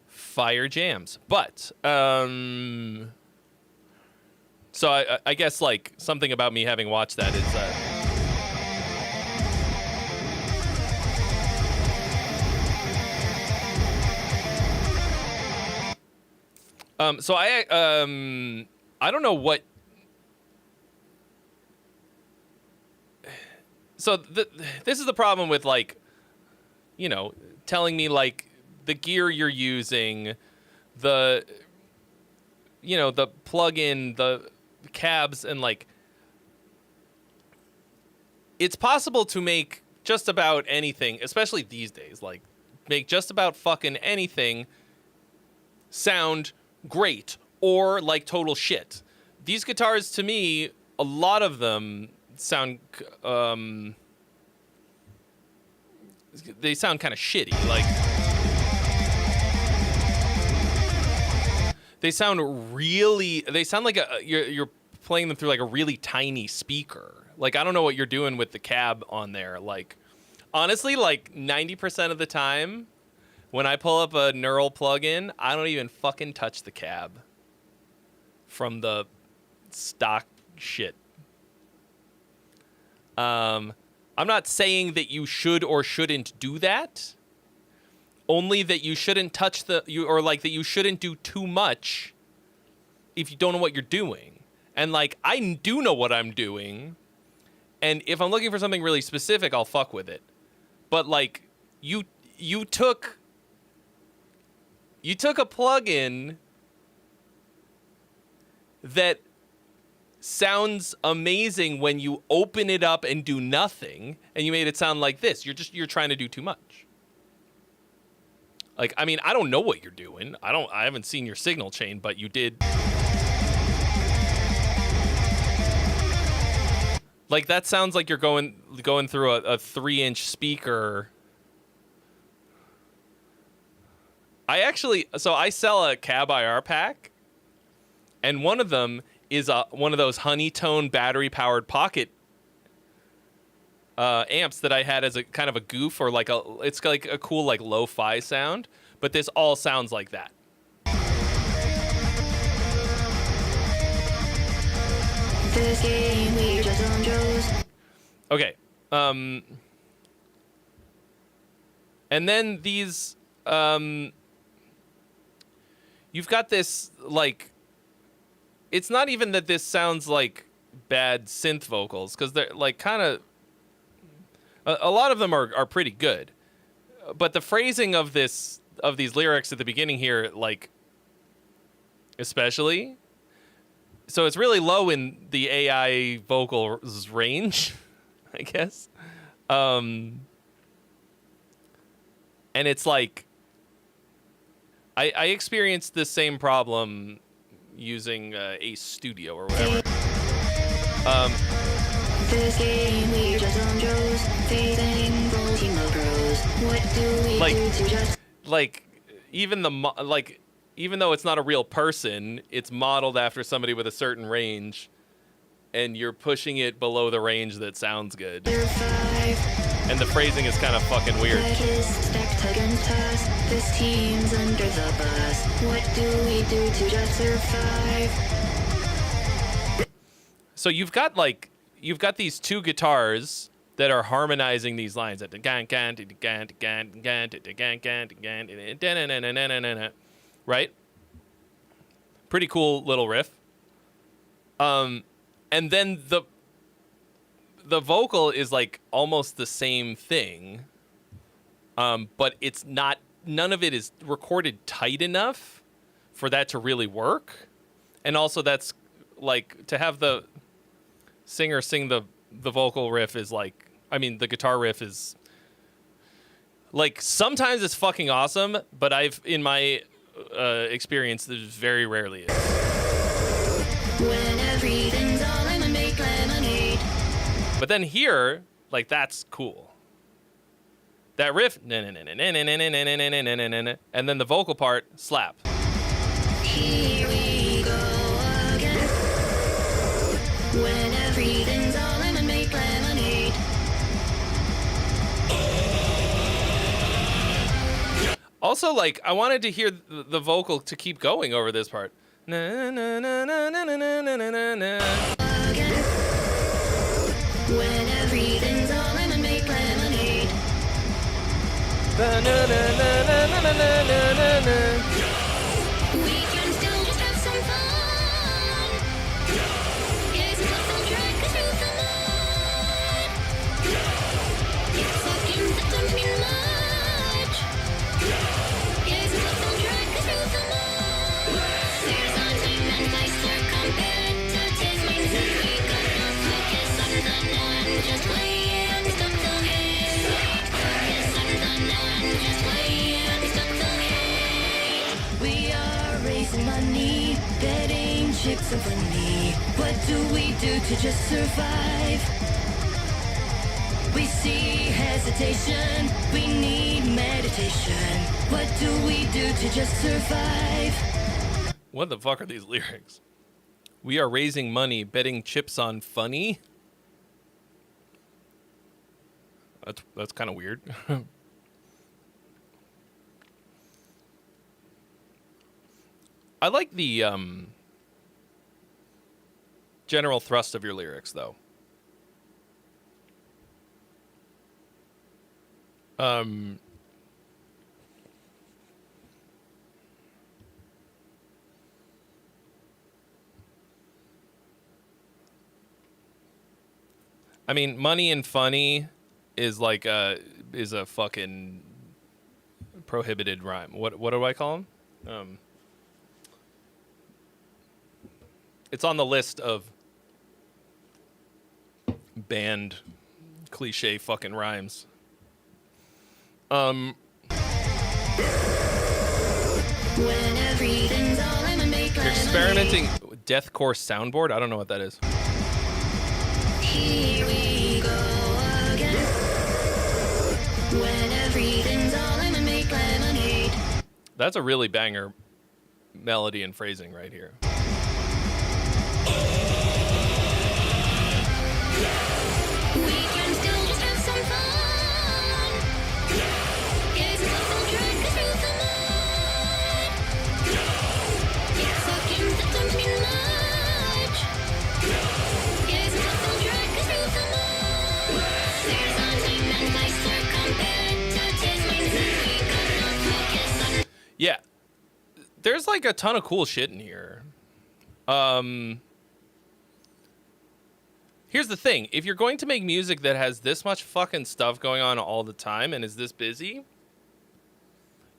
fire jams. But so I guess like something about me having watched that is so I don't know what. So this is the problem with, like, you know, telling me like the gear you're using, the, you know, the plug-in, the cabs, and like, it's possible to make just about anything, especially these days, like make just about fucking anything sound great or like total shit. These guitars, to me, a lot of them sound they sound kind of shitty. Like, they sound like you're playing them through like a really tiny speaker. Like, I don't know what you're doing with the cab on there. Like, honestly, like 90% of the time when I pull up a neural plugin, I don't even fucking touch the cab from the stock shit. I'm not saying that you should or shouldn't do that. Only that you shouldn't touch that you shouldn't do too much if you don't know what you're doing. And like, I do know what I'm doing. And if I'm looking for something really specific, I'll fuck with it. But like, you took a plugin that sounds amazing when you open it up and do nothing, and you made it sound like this. You're trying to do too much. Like, I mean, I don't know what you're doing. I haven't seen your signal chain, but you did. Like, that sounds like you're going through a 3-inch speaker. I sell a cab IR pack, and one of them is one of those honey-tone battery-powered pocket amps that I had as a kind of a goof, or like it's like a cool like lo-fi sound, but this all sounds like that. This game we just on Joe's. Okay. And then these you've got this, like, it's not even that this sounds like bad synth vocals, because they're like kind of a lot of them are pretty good, but the phrasing of these lyrics at the beginning here, like, especially, so it's really low in the AI vocals range, I guess, and it's like I experienced the same problem using Ace Studio or whatever. This game we just on Joe's. Facing Voltimo Pros. What do we do to just like even though it's not a real person, it's modeled after somebody with a certain range, and you're pushing it below the range that sounds good. survive? And the phrasing is kind of fucking weird. Like is stacked against us. This team's under the bus. What do we do to just survive? So you've got these two guitars that are harmonizing these lines at right? Pretty cool little riff. And then the vocal is like almost the same thing, but it's not. None of it is recorded tight enough for that to really work. And also, that's like, to have the singer sing the vocal riff is like, I mean, the guitar riff is like, sometimes it's fucking awesome, but in my experience, there's very rarely is. When everything's all lemon, make lemonade. But then here, like, that's cool. That riff, and then the vocal part, slap. Here we go again. When everything's all lemonade, lemonade. Also, like, I wanted to hear the vocal to keep going over this part. Na, na, na, na, na, na, na, na, na, na. Again. When everything's all lemonade, lemonade. Na, na, na, na, na, na, na, na, na. We can still just have some fun. Yes, it's also drag us through the mud. It's fucking that don't mean much. Yes, it's also drag us through the mud. There's no time and place to compare to taste means that we got no focus on the now and just wait and stop the hate. Focus on the now and just wait and stop the hate. We are raising money, betting chips and funny. What do we do to just survive? We see hesitation, we need meditation. What do we do to just survive? What the fuck are these lyrics? We are raising money, betting chips on funny. That's kind of weird. I like the general thrust of your lyrics, though. I mean, money and funny is like is a fucking prohibited rhyme. What do I call them? It's on the list of banned cliche fucking rhymes. When everything's all lemonade, You're experimenting with deathcore soundboard? I don't know what that is. Here we go again. When everything's all lemonade, lemonade. That's a really banger melody and phrasing right here. We can still just have some fun. Yes, it's also drag us through the mud. It's fucking that don't mean much. Yes, it's also drag us through the mud. There's no time and place to compare to taste means that we got no focus on. Yeah. There's like a ton of cool shit in here. Here's the thing. If you're going to make music that has this much fucking stuff going on all the time and is this busy,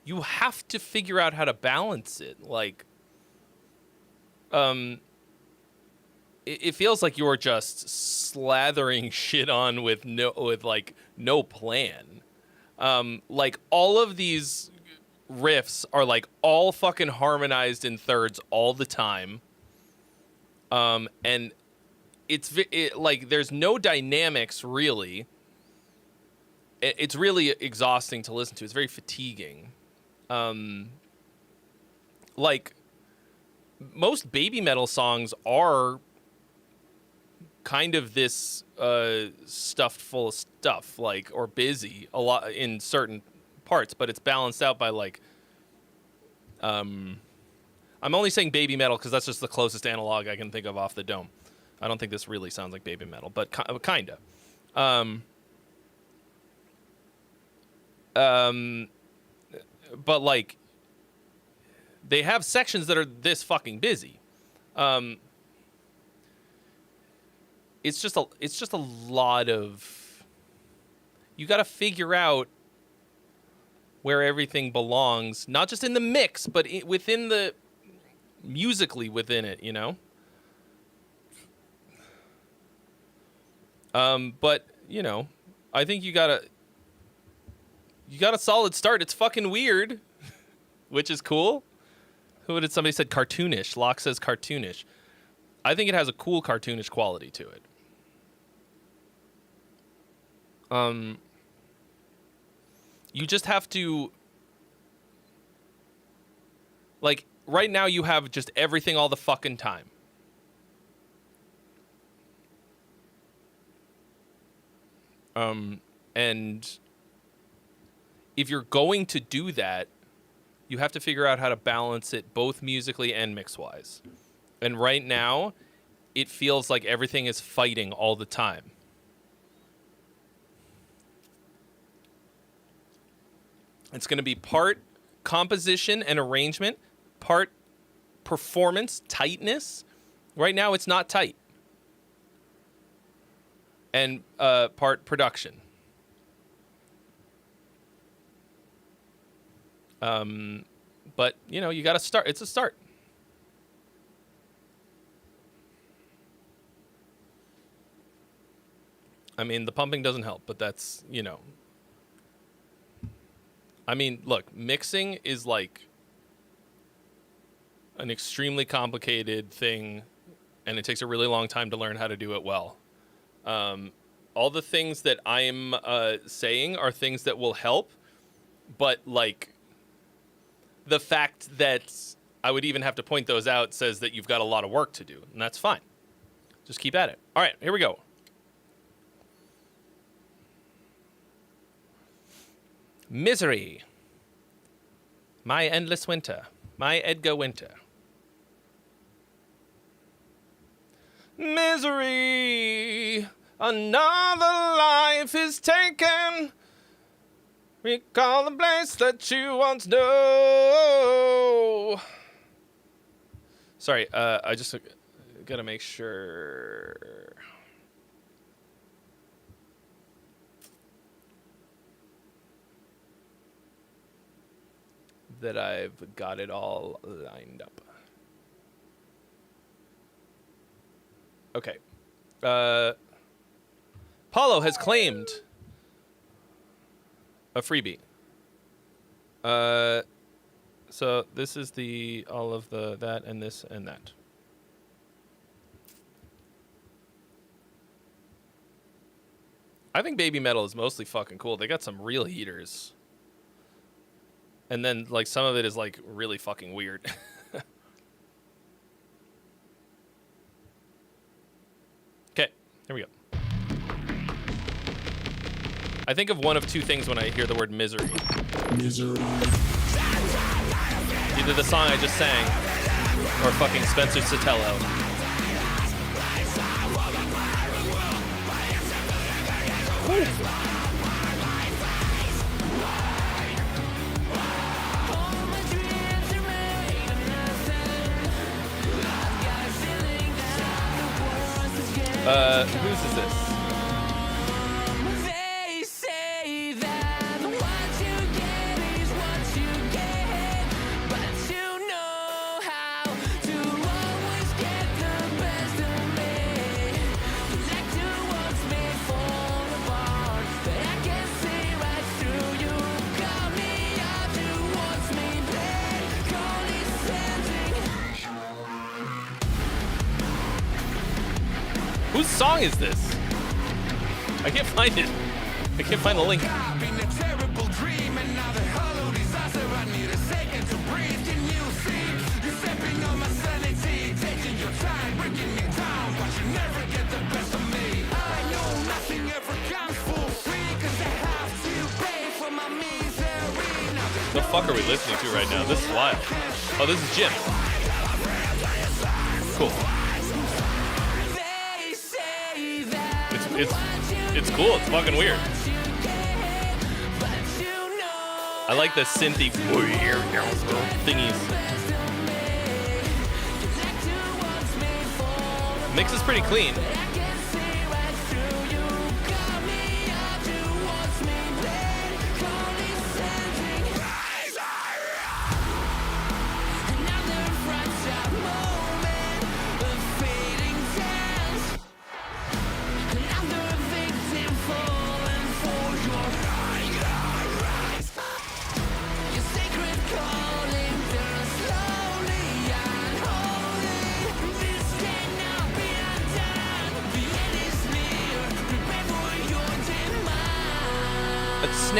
you have to figure out how to balance it. Like, it feels like you're just slathering shit on with no plan. Like all of these riffs are like all fucking harmonized in thirds all the time. And it's like there's no dynamics really. It's really exhausting to listen to. It's very fatiguing. Like most baby metal songs are kind of this stuffed full of stuff, like, or busy a lot in certain parts, but it's balanced out by like I'm only saying baby metal because that's just the closest analog I can think of off the dome. I don't think this really sounds like baby metal, but kinda. But like, they have sections that are this fucking busy. It's just a lot of. You got to figure out where everything belongs, not just in the mix, but within the musically within it, you know. But you know, I think you got a solid start. It's fucking weird, which is cool. Who did somebody said cartoonish? Locke says cartoonish. I think it has a cool cartoonish quality to it. You just have to, like, right now you have just everything all the fucking time. And if you're going to do that, you have to figure out how to balance it both musically and mix-wise. And right now, it feels like everything is fighting all the time. It's going to be part composition and arrangement, part performance, tightness. Right now, it's not tight. And part production. But, you know, you got to start. It's a start. I mean, the pumping doesn't help, but that's, you know. I mean, look, mixing is like an extremely complicated thing, and it takes a really long time to learn how to do it well. All the things that I'm saying are things that will help, but like the fact that I would even have to point those out says that you've got a lot of work to do, and that's fine. Just keep at it. All right, here we go. Misery. My Endless Winter. My Edgar Winter. Misery. Another life is taken. Recall the place that you once knew. Sorry, I just gotta make sure. That I've got it all lined up. Okay. Paulo has claimed a freebie. So this is the all of the that and this and that. I think Baby Metal is mostly fucking cool. They got some real heaters. And then, like, some of it is, like, really fucking weird. Okay, here we go. I think of one of two things when I hear the word misery. Misery. Either the song I just sang, or fucking Spencer Sotelo. Whose is this? They say that what you get is what you get, but you know how to always get the best of me. You like to watch me fall apart, but I can see right through you. Call me out to watch me play, condescending. Whose song is this? I can't find it. I can't find the link. I've been a terrible dream, another hollow disaster. I need a second to breathe. Can you see? You're stepping on my sanity, taking your time, breaking me down, but you never get the best of me. I know nothing ever comes for free, 'cause I have to pay for my misery. Now there's The fuck are we listening to right now? This is wild. Oh, this is Jim. Cool. they say that It's cool. It's fucking weird. but you know I like the synthy thingies. Mix is pretty clean.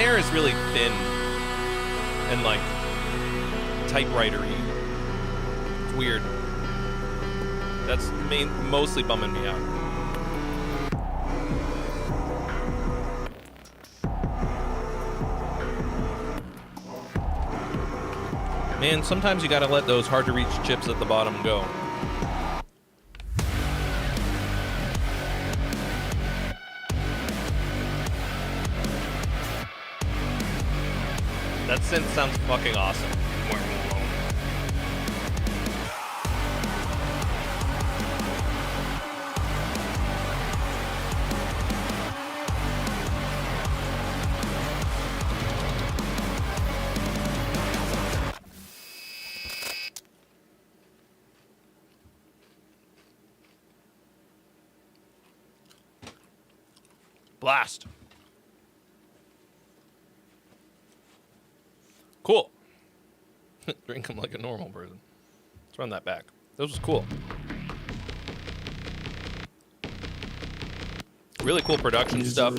snare is really thin and like typewriter-y. It's weird. That's mostly bumming me out. Man, sometimes you gotta let those hard-to-reach chips at the bottom go. That synth sounds fucking awesome. Blast. Cool. Drink them like a normal person. Let's run that back. This was cool. Really cool production stuff.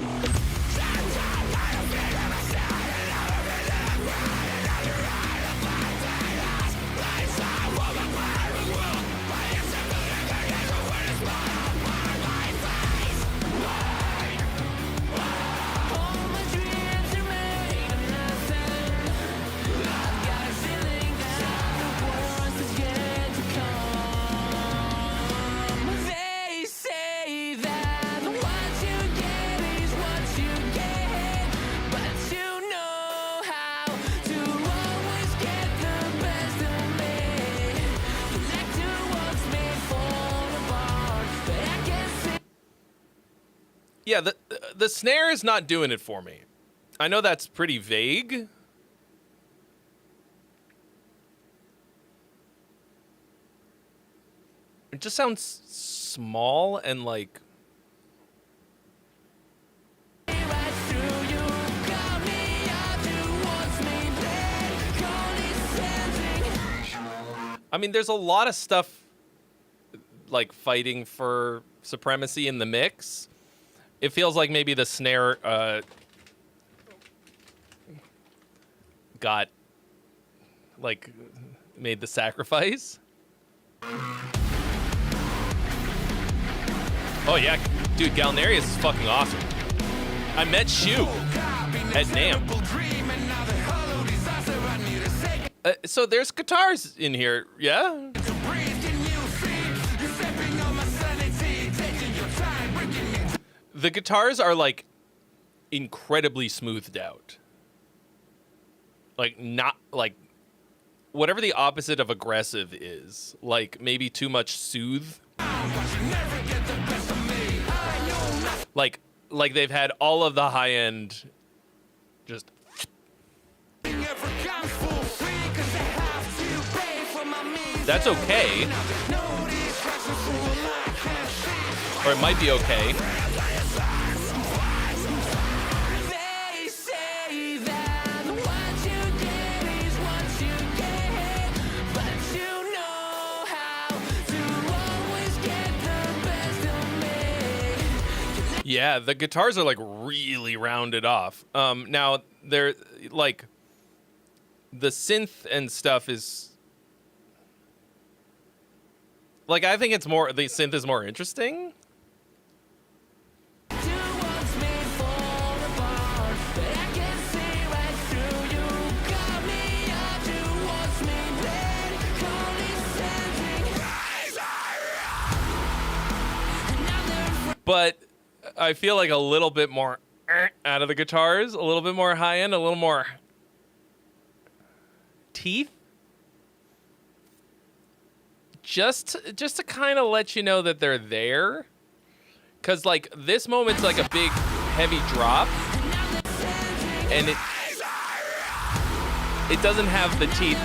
They say that what you get is what you get, but you know how to always get the best of me. You like to watch me fall apart, but I can see. Yeah, the snare is not doing it for me. I know that's pretty vague. It just sounds small and like Right through you, call me out to watch me play, condescending. I mean, there's a lot of stuff like fighting for supremacy in the mix. It feels like maybe the snare got like made the sacrifice. Oh yeah, dude, Galnerius is fucking awesome. I met Shu at NAMM. So there's guitars in here, yeah? The guitars are like incredibly smoothed out. Like not like whatever the opposite of aggressive is. Like maybe too much soothe. Like they've had all of the high end just that's okay. Or it might be okay. They say that what you get is what you get, but you know how to always get the best of me. Yeah, the guitars are like really rounded off. Now they're like the synth and stuff is like I think it's more the synth is more interesting. To watch me fall apart, but I can see right through you. Call me out to watch me bleed, condescending. But I feel like a little bit more out of the guitars, a little bit more high end, a little more teeth. Just to kind of let you know that they're there. Cause like this moment's like a big heavy drop. And it doesn't have the teeth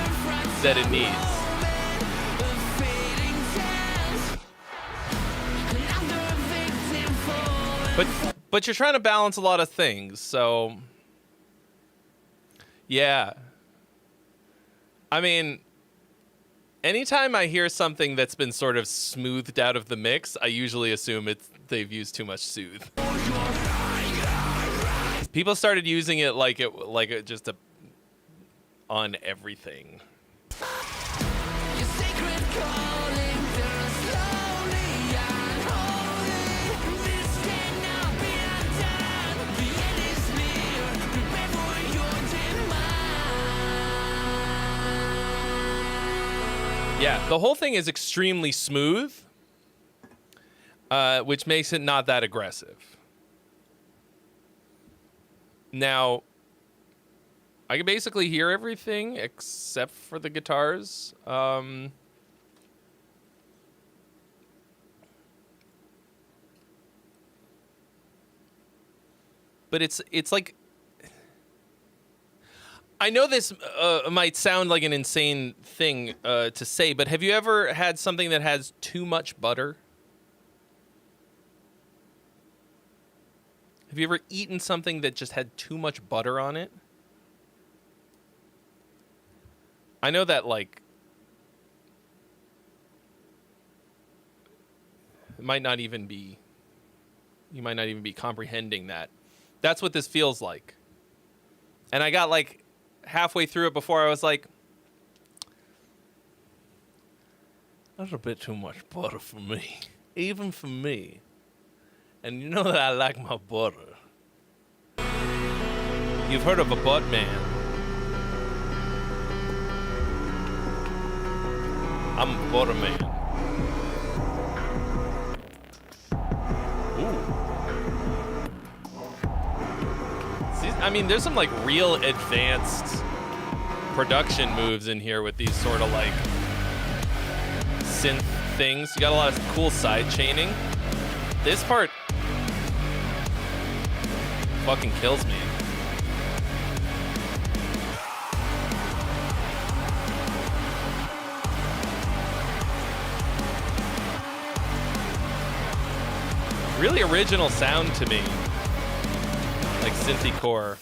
that it needs. But you're trying to balance a lot of things, so yeah. I mean, anytime I hear something that's been sort of smoothed out of the mix, I usually assume they've used too much soothe. People started using it like just on everything. Your sacred calling through slowly unholy. This cannot be undone. The end is near. Prepare for your demise. Yeah, the whole thing is extremely smooth, which makes it not that aggressive. Now, I can basically hear everything except for the guitars. But it's like, I know this might sound like an insane thing to say, but have you ever had something that has too much butter? Have you ever eaten something that just had too much butter on it? I know that, like, it might not even be, you might not even be comprehending that. That's what this feels like. And I got, like, halfway through it before I was like, that's a bit too much butter for me. Even for me. And you know that I like my butter. You've heard of a butt man. I'm a butter man. Ooh. See, I mean, there's some like real advanced production moves in here with these sort of like synth things. You got a lot of cool side chaining. This part fucking kills me. Really original sound to me. Like synthy core.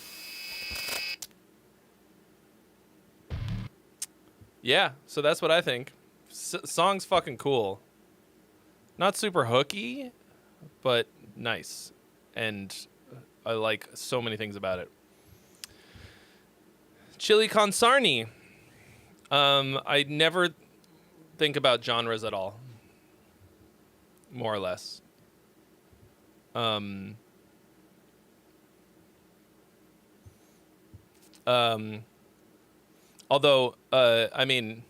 Yeah, so that's what I think. Song's fucking cool. Not super hooky, but nice. And I like so many things about it. Chili con Sarni. I never think about genres at all. More or less. Although, I mean,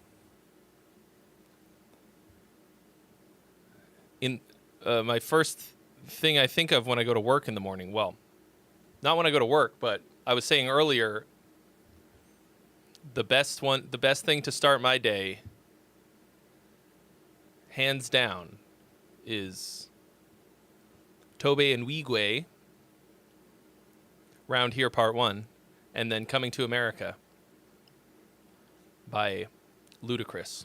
in my first thing I think of when I go to work in the morning, well, not when I go to work, but I was saying earlier, the best thing to start my day, hands down, is Tobe and Wigwe, Round Here Part 1, and then Coming to America by Ludacris.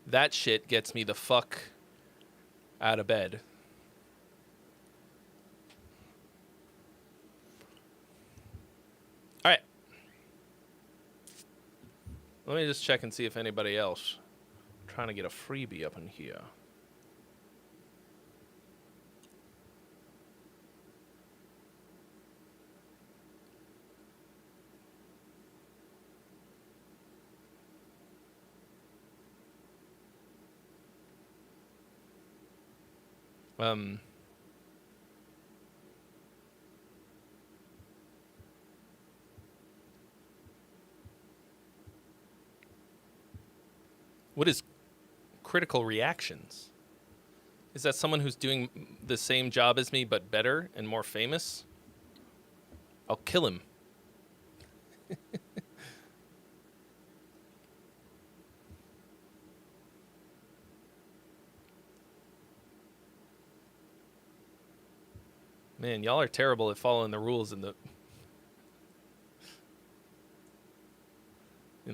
That shit gets me the fuck out of bed. All right. Let me just check and see if anybody else. I'm trying to get a freebie up in here. What is critical reactions? Is that someone who's doing the same job as me but better and more famous? I'll kill him. Man, y'all are terrible at following the rules in the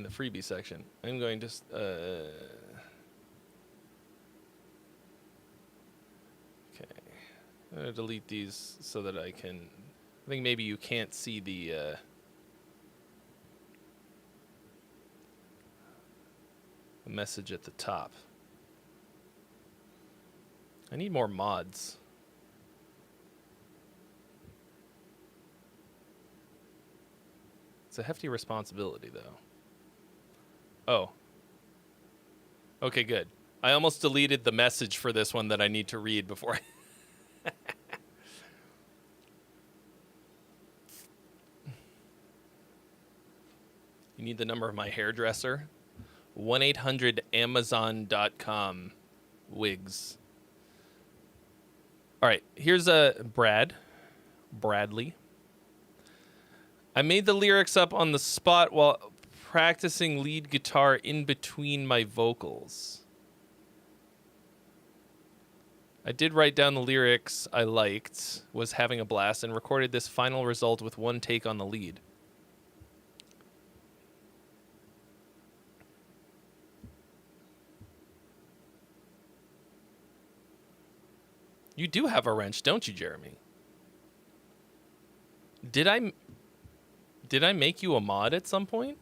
freebie section. I'm going to okay. I'm going to delete these so that I can. I think maybe you can't see the message at the top. I need more mods. It's a hefty responsibility, though. Oh. Okay, good. I almost deleted the message for this one that I need to read before I... You need the number of my hairdresser? 1-800-Amazon.com. Wigs. All right, here's a Bradley. I made the lyrics up on the spot while practicing lead guitar in between my vocals. I did write down the lyrics I liked, was having a blast, and recorded this final result with one take on the lead. You do have a wrench, don't you, Jeremy? Did I make you a mod at some point?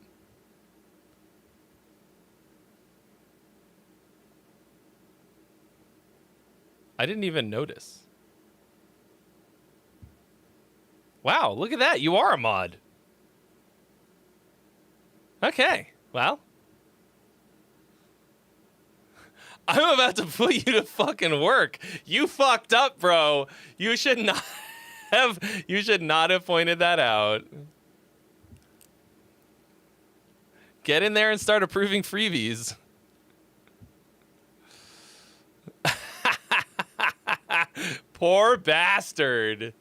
I didn't even notice. Wow, look at that. You are a mod. Okay, well. I'm about to put you to fucking work. You fucked up, bro. You should not have pointed that out. Get in there and start approving freebies. Poor bastard.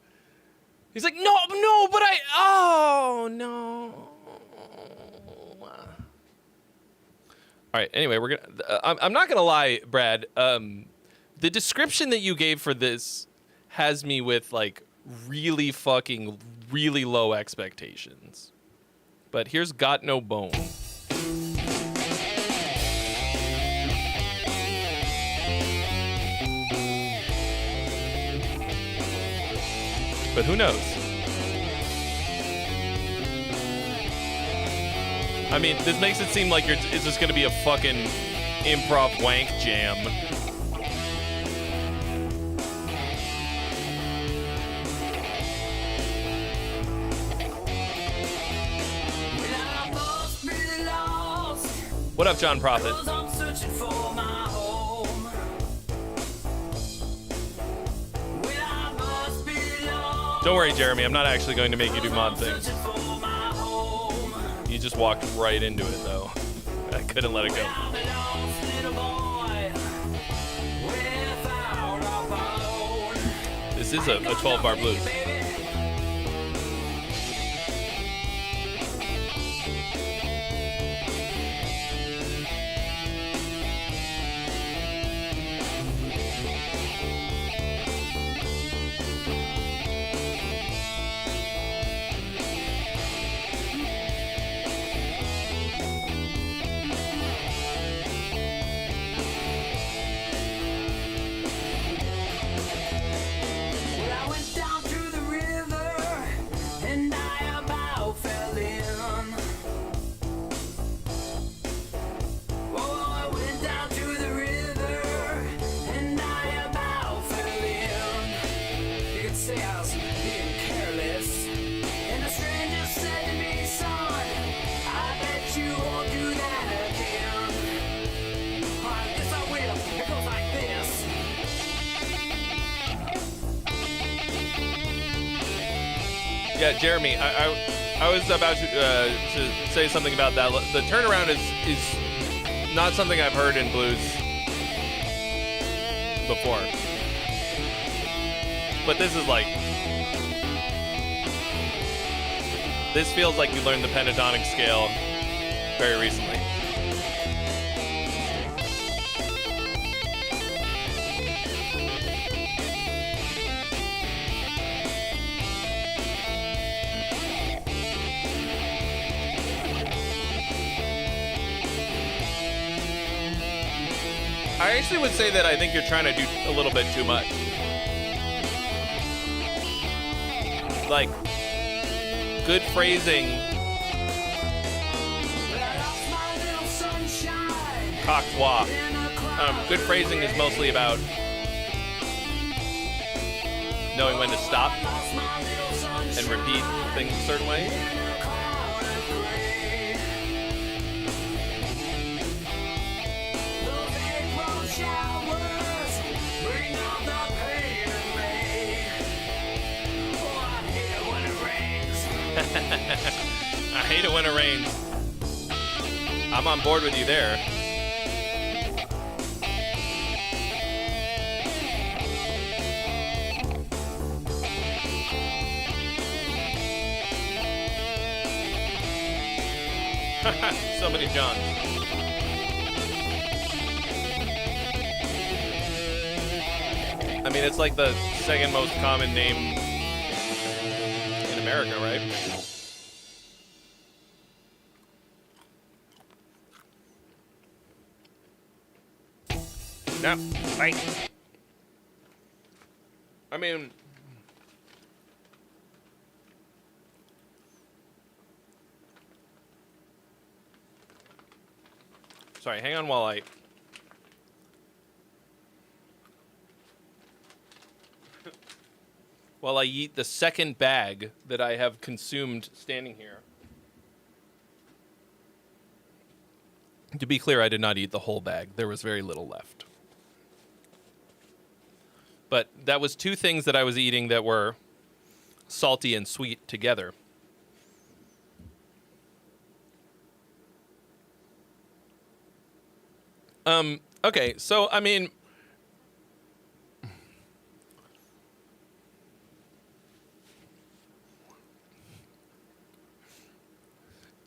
He's like, no, but oh, no. All right, anyway, we're gonna. I'm not gonna lie, Brad. The description that you gave for this has me with like really low expectations. But here's Got No Bone. But who knows? I mean, this makes it seem like it's just gonna be a fucking improv wank jam. What up, John Prophet? Don't worry, Jeremy. I'm not actually going to make you do mod things. You just walked right into it, though. I couldn't let it go. This is a 12-bar blues. Yeah, Jeremy, I was about to say something about that. The turnaround is not something I've heard in blues before. But this is like... This feels like you learned the pentatonic scale very recently. I actually would say that I think you're trying to do a little bit too much. Like, good phrasing. Cocktois. Good phrasing is mostly about knowing when to stop and repeat things a certain way. I'm on board with you there. So many Johns. I mean, it's like the second most common name in America, right? No, right. I mean, sorry, hang on while I eat the second bag that I have consumed standing here. To be clear, I did not eat the whole bag. There was very little left. But that was two things that I was eating that were salty and sweet together. Okay, so I mean,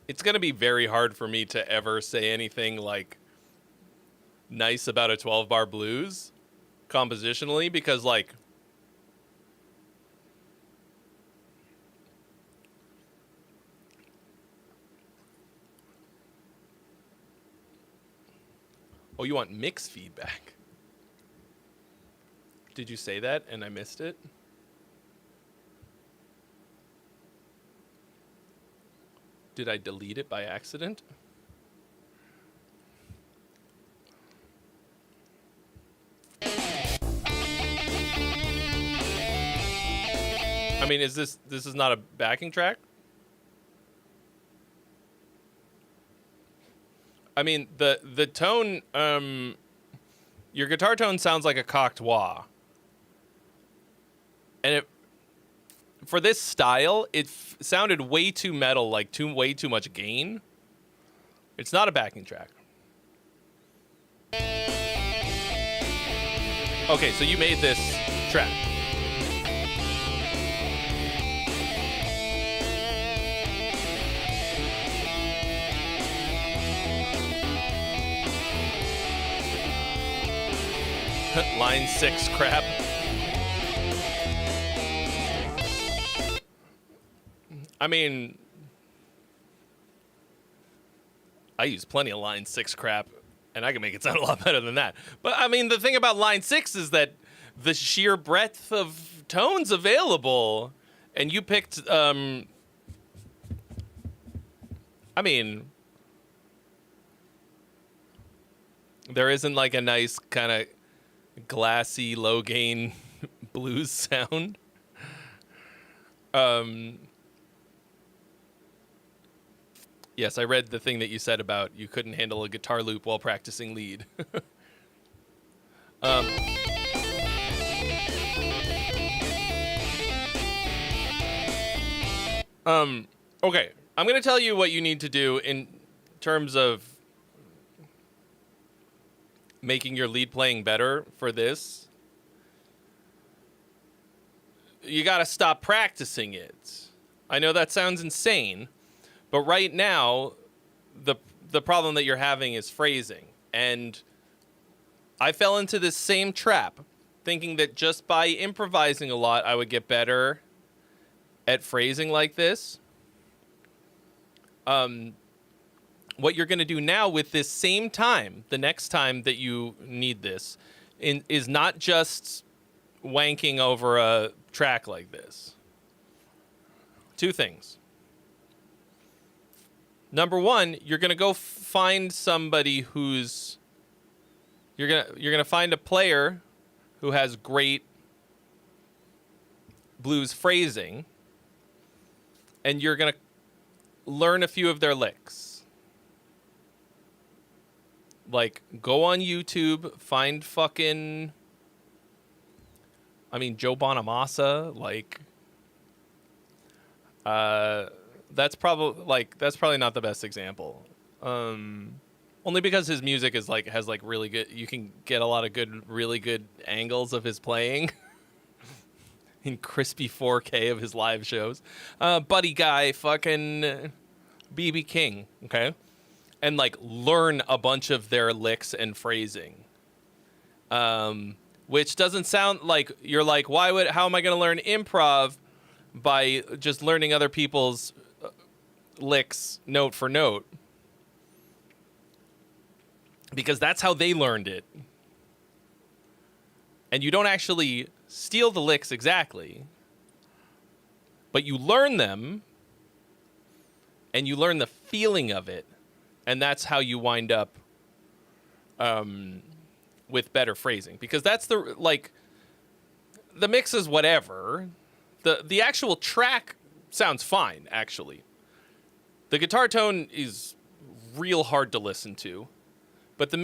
it's going to be very hard for me to ever say anything like nice about a 12-bar blues compositionally because like oh, you want mix feedback? Did you say that and I missed it? Did I delete it by accident? I mean, this is not a backing track? I mean, the tone, your guitar tone sounds like a cocked wah. And for this style, it sounded way too metal, like way too much gain. It's not a backing track. Okay, so you made this track. Line 6 crap. I mean, I use plenty of line 6 crap, and I can make it sound a lot better than that. But I mean, the thing about line 6 is that the sheer breadth of tones available, and you picked, I mean, there isn't like a nice kind of glassy, low gain blues sound. Yes, I read the thing that you said about you couldn't handle a guitar loop while practicing lead. Okay, I'm going to tell you what you need to do in terms of making your lead playing better for this. You got to stop practicing it. I know that sounds insane, but right now the problem that you're having is phrasing. And I fell into this same trap, thinking that just by improvising a lot I would get better at phrasing like this. What you're going to do now with this same time, the next time that you need this, is not just wanking over a track like this. Two things. Number one, you're going to go find somebody who's... You're gonna find a player who has great blues phrasing, and you're going to learn a few of their licks. Like, go on YouTube, find fucking... I mean, Joe Bonamassa, like... that's probably not the best example. Only because his music is like has like really good. You can get a lot of really good angles of his playing in crispy 4K of his live shows. Buddy Guy, fucking BB King, okay, and like learn a bunch of their licks and phrasing. Which doesn't sound like you're like, how am I going to learn improv by just learning other people's licks note for note? Because that's how they learned it. And you don't actually steal the licks exactly, but you learn them and you learn the feeling of it. And that's how you wind up with better phrasing, because that's the mix is whatever. The actual track sounds fine, actually. The guitar tone is real hard to listen to, but the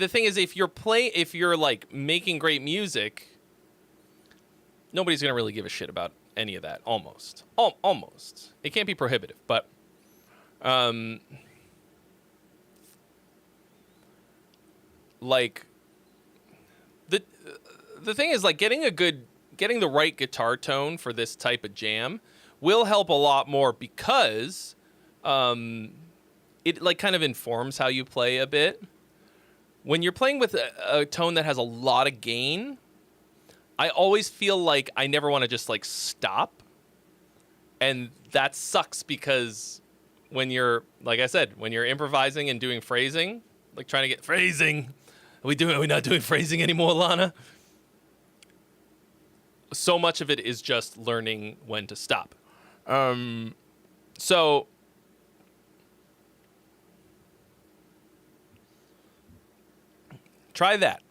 thing is, if you're like making great music, nobody's gonna really give a shit about any of that. Almost, it can't be prohibitive, but like the thing is, like, getting the right guitar tone for this type of jam will help a lot more, because it like kind of informs how you play a bit. When you're playing with a tone that has a lot of gain, I always feel like I never want to just like stop, and that sucks, because when you're, like I said, when you're improvising and doing phrasing, like trying to get phrasing. Are we not doing phrasing anymore, Lana? So much of it is just learning when to stop. So try that.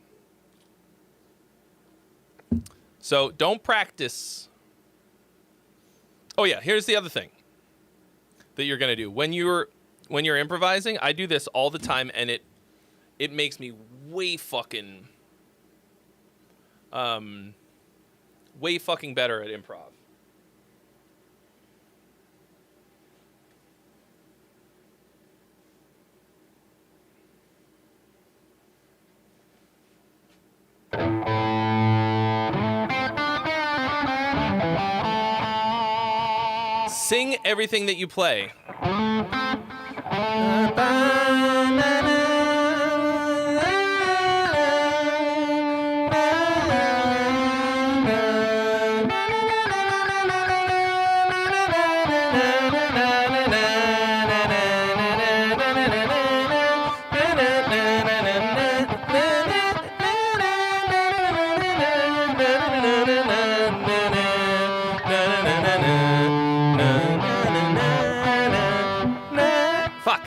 So don't practice. Oh yeah, here's the other thing that you're gonna do when you're improvising. I do this all the time, and it makes me way fucking better at improv. Sing everything that you play. Fuck.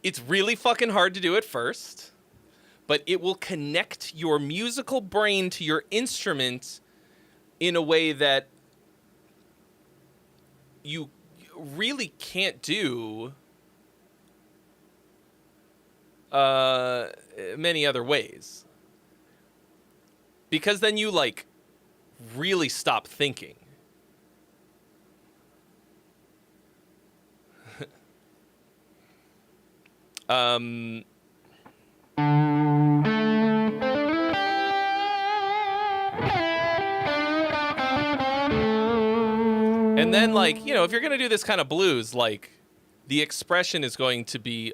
It's really fucking hard to do at first, but it will connect your musical brain to your instrument in a way that you really can't do many other ways. Because then you like really stop thinking. And then, like, you know, if you're going to do this kind of blues, like, the expression is going to be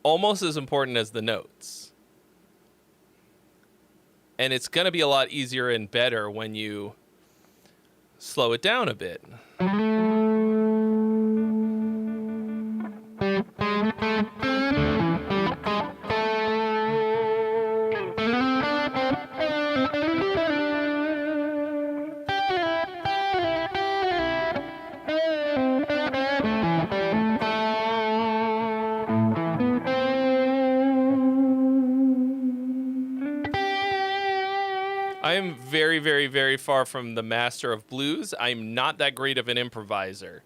almost as important as the notes. And it's going to be a lot easier and better when you slow it down a bit. am very, very, very far from the master of blues. I'm not that great of an improviser.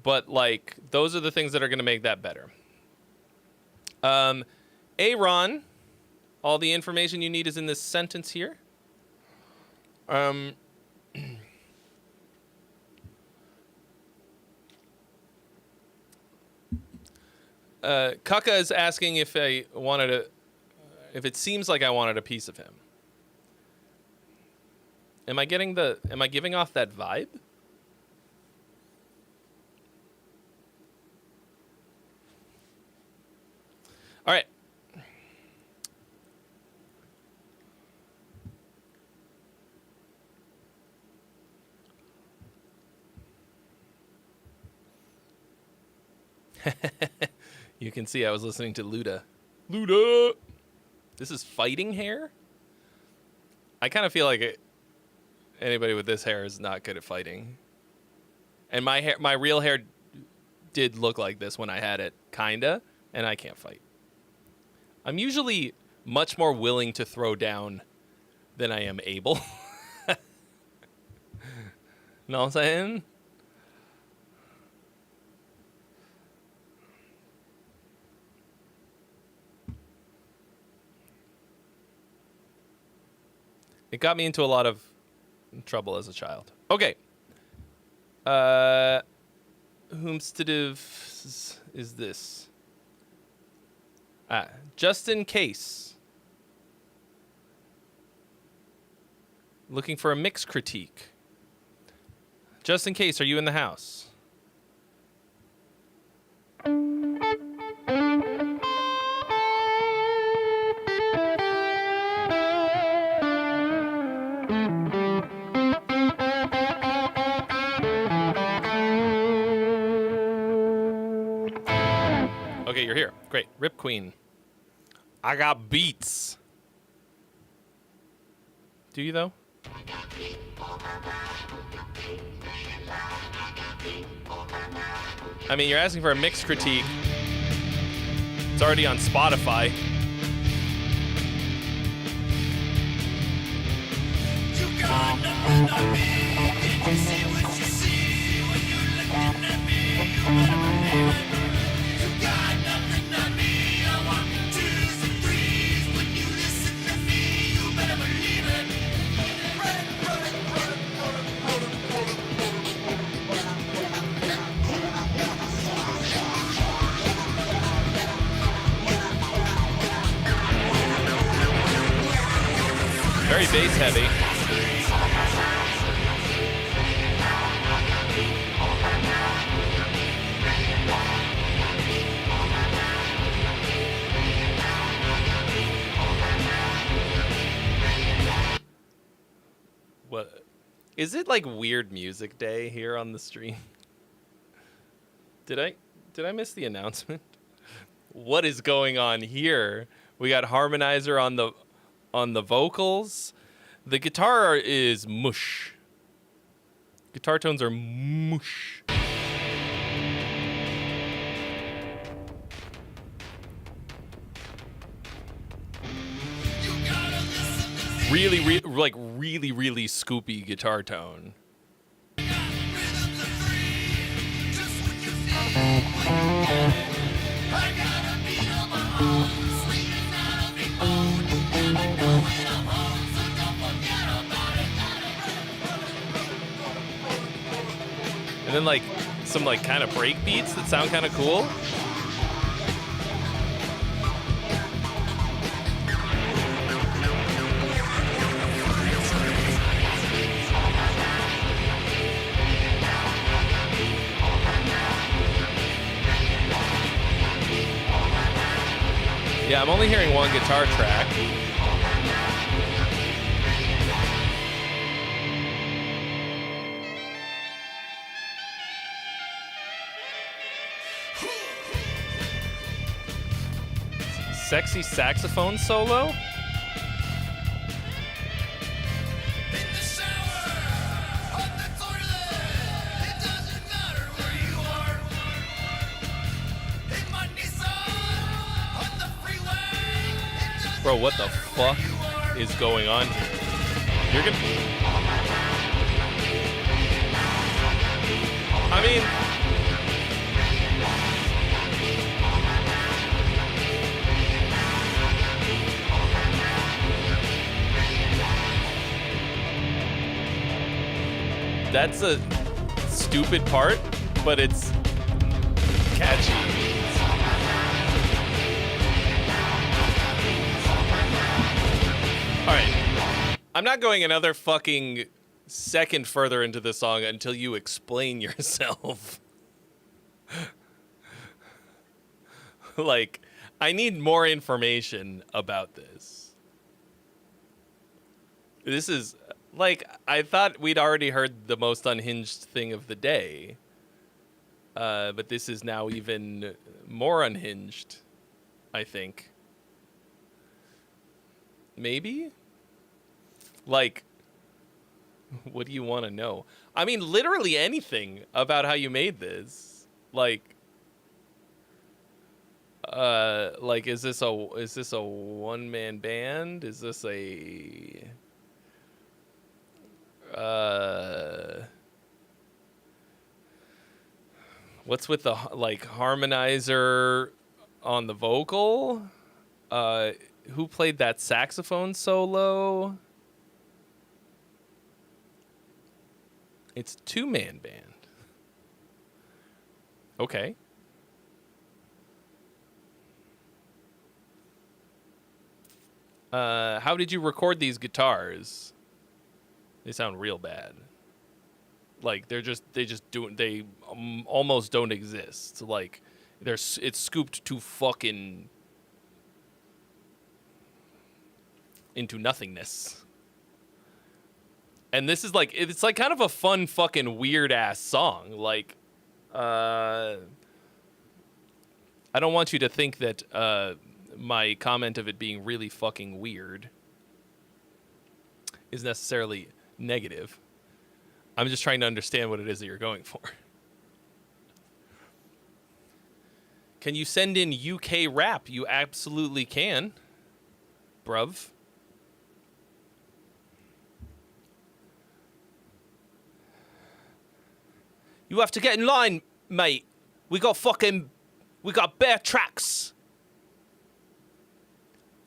But, like, those are the things that are going to make that better. Aaron, all the information you need is in this sentence here. Kaka is asking if if it seems like I wanted a piece of him. Am I giving off that vibe? All right. You can see I was listening to Luda. Luda! This is fighting hair? I kind of feel like anybody with this hair is not good at fighting. And my real hair did look like this when I had it, kinda, and I can't fight. I'm usually much more willing to throw down than I am able. Know what I'm saying? It got me into a lot of trouble as a child. Okay. Whomstative is this? Just in case. Looking for a mix critique. Just in case, are you in the house? Okay, you're here. Great. Rip Queen. I got beats. Do you, though? I mean, you're asking for a mix critique. It's already on Spotify. You got nothing on me. Did you see what you see when you're looking at me? You better believe it. You got nothing on me. I want 2s and 3s when you listen to me. You better believe it. Very bass heavy. What is it, like weird music day here on the stream? Did I miss the announcement? What is going on here? We got harmonizer on the vocals. The guitar is mush. Guitar tones are mush. Really, really scoopy guitar tone. And then like some like kind of break beats that sound kind of cool. Yeah, I'm only hearing one guitar track. Sexy saxophone solo? Bro, what the fuck is going on here? You're gonna. I mean. That's a stupid part, but it's catchy. All right. I'm not going another fucking second further into the song until you explain yourself. Like, I need more information about this. This is, like, I thought we'd already heard the most unhinged thing of the day. But this is now even more unhinged, I think. Maybe? Like, what do you want to know? I mean, literally anything about how you made this. Like, is this a one-man band? Is this a what's with the harmonizer on the vocal? Who played that saxophone solo? It's a two-man band. Okay. How did you record these guitars? They sound real bad. Like they almost don't exist. Like it's scooped to fucking into nothingness. And this is like, it's like kind of a fun fucking weird ass song. Like, I don't want you to think that my comment of it being really fucking weird is necessarily negative. I'm just trying to understand what it is that you're going for. Can you send in UK rap? You absolutely can, bruv. You have to get in line, mate. We got bare tracks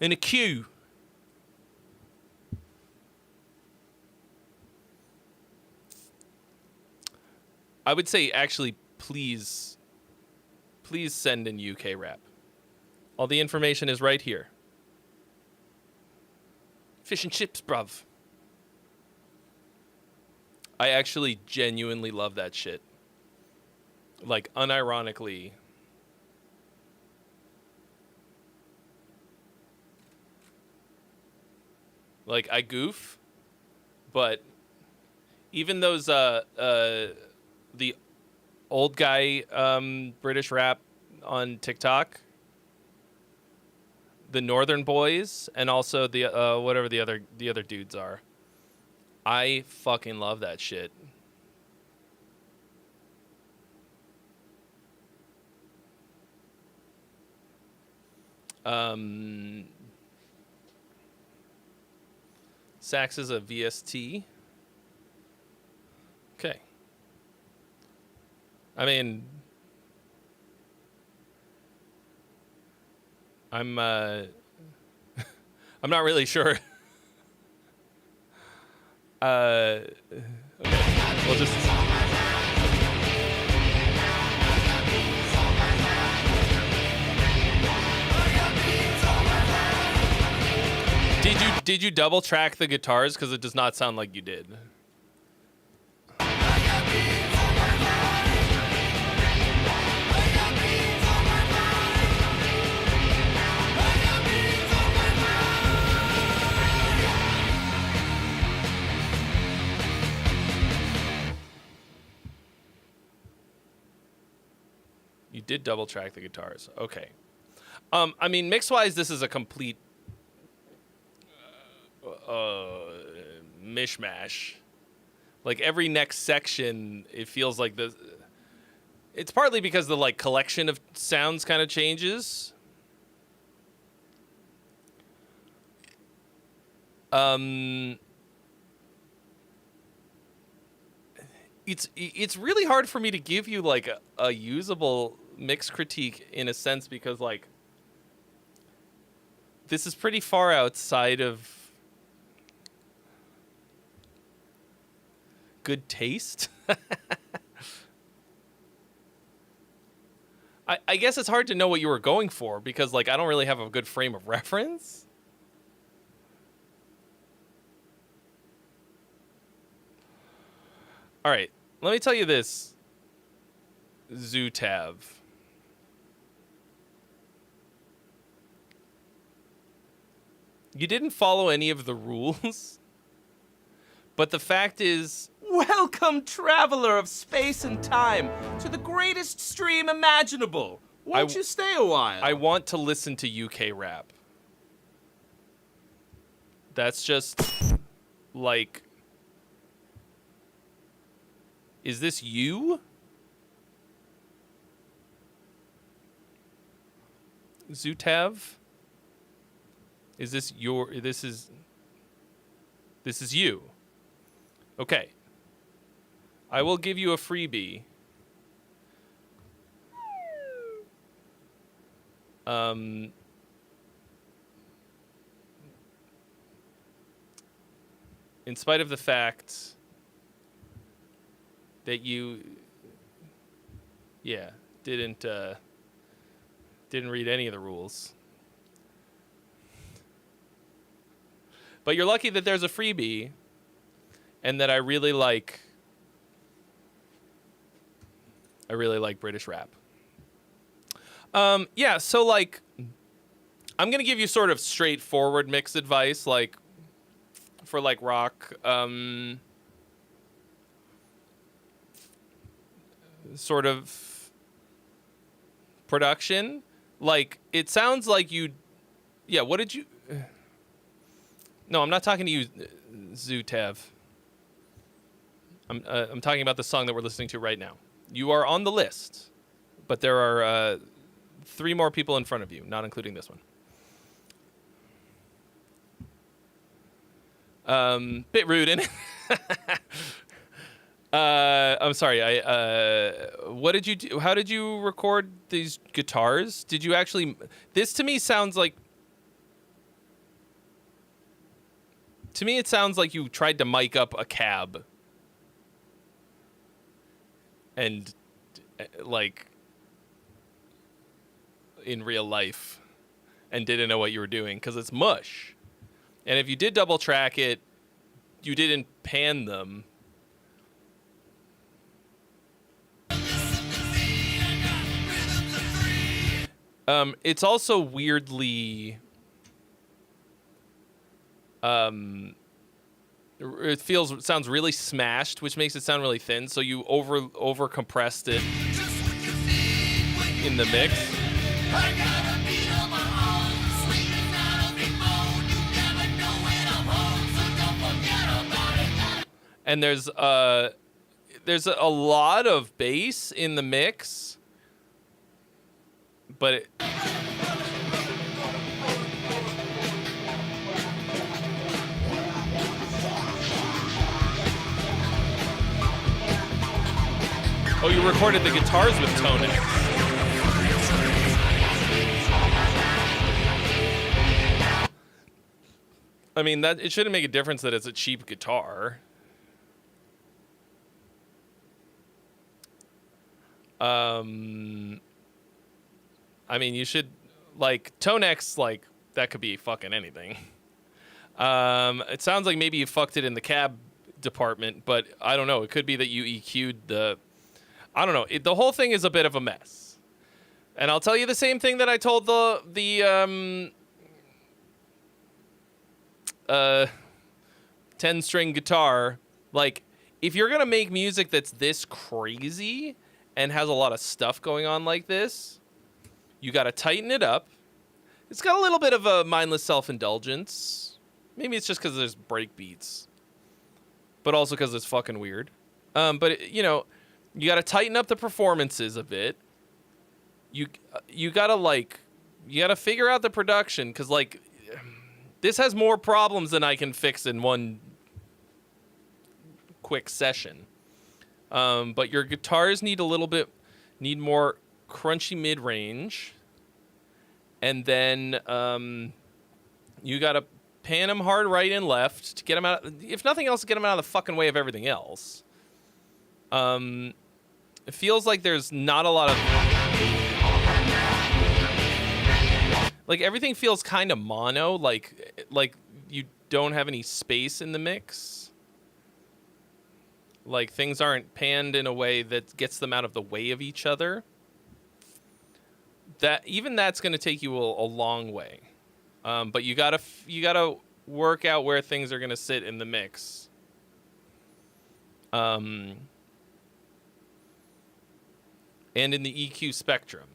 in a queue. I would say, actually, please send in UK rap. All the information is right here. Fish and chips, bruv. I actually genuinely love that shit. Like, unironically. Like, I goof, but even those, the old guy, British rap on TikTok, the Northern Boys, and also the, whatever the other dudes are. I fucking love that shit. Sax is a VST. Okay. I mean, I'm not really sure. Okay. We'll just. Did you double track the guitars? Because it does not sound like you did. You did double track the guitars. Okay. I mean, mix-wise, this is a complete mishmash. Like, every next section, it feels like the... It's partly because the, like, collection of sounds kind of changes. it's really hard for me to give you like a usable mix critique in a sense because like this is pretty far outside of good taste. I guess it's hard to know what you were going for because like I don't really have a good frame of reference. All right, let me tell you this, Zutav. You didn't follow any of the rules, but the fact is, Welcome, traveler of space and time, to the greatest stream imaginable. Won't you stay a while? I want to listen to UK rap. That's just like, is this you? Zutav? Is this your, this is you. Okay. I will give you a freebie. In spite of the fact that you, didn't read any of the rules. But you're lucky that there's a freebie and that I really like British rap. So like I'm going to give you sort of straightforward mix advice like for like rock sort of production. Like it sounds like you what did you No, I'm not talking to you, Zutav. I'm talking about the song that we're listening to right now. You are on the list, but there are 3 more people in front of you, not including this one. Bit rude, isn't it? I'm sorry. What did you do? How did you record these guitars? Did you actually? This to me sounds like. To me, it sounds like you tried to mic up a cab. And, like, in real life. And didn't know what you were doing. Because it's mush. And if you did double track it, you didn't pan them. It's also weirdly... it sounds really smashed, which makes it sound really thin. So you over compressed it in the mix. And there's a lot of bass in the mix, but oh, you recorded the guitars with Tonex. I mean, that it shouldn't make a difference that it's a cheap guitar. I mean, you should, like, Tonex, like, that could be fucking anything. It sounds like maybe you fucked it in the cab department, but I don't know. It could be that you EQ'd the... I don't know. The whole thing is a bit of a mess. And I'll tell you the same thing that I told the 10-string guitar. Like, if you're going to make music that's this crazy and has a lot of stuff going on like this, you got to tighten it up. It's got a little bit of a mindless self-indulgence. Maybe it's just because there's break beats. But also because it's fucking weird. But, you know... You got to tighten up the performances a bit. You got to figure out the production because, like, this has more problems than I can fix in one quick session. But your guitars need more crunchy mid-range. And then you got to pan them hard right and left to get them out. If nothing else, get them out of the fucking way of everything else. It feels like there's not a lot of... Like, everything feels kind of mono. Like you don't have any space in the mix. Like, things aren't panned in a way that gets them out of the way of each other. That's going to take you a long way. But you gotta work out where things are going to sit in the mix. And in the EQ spectrum.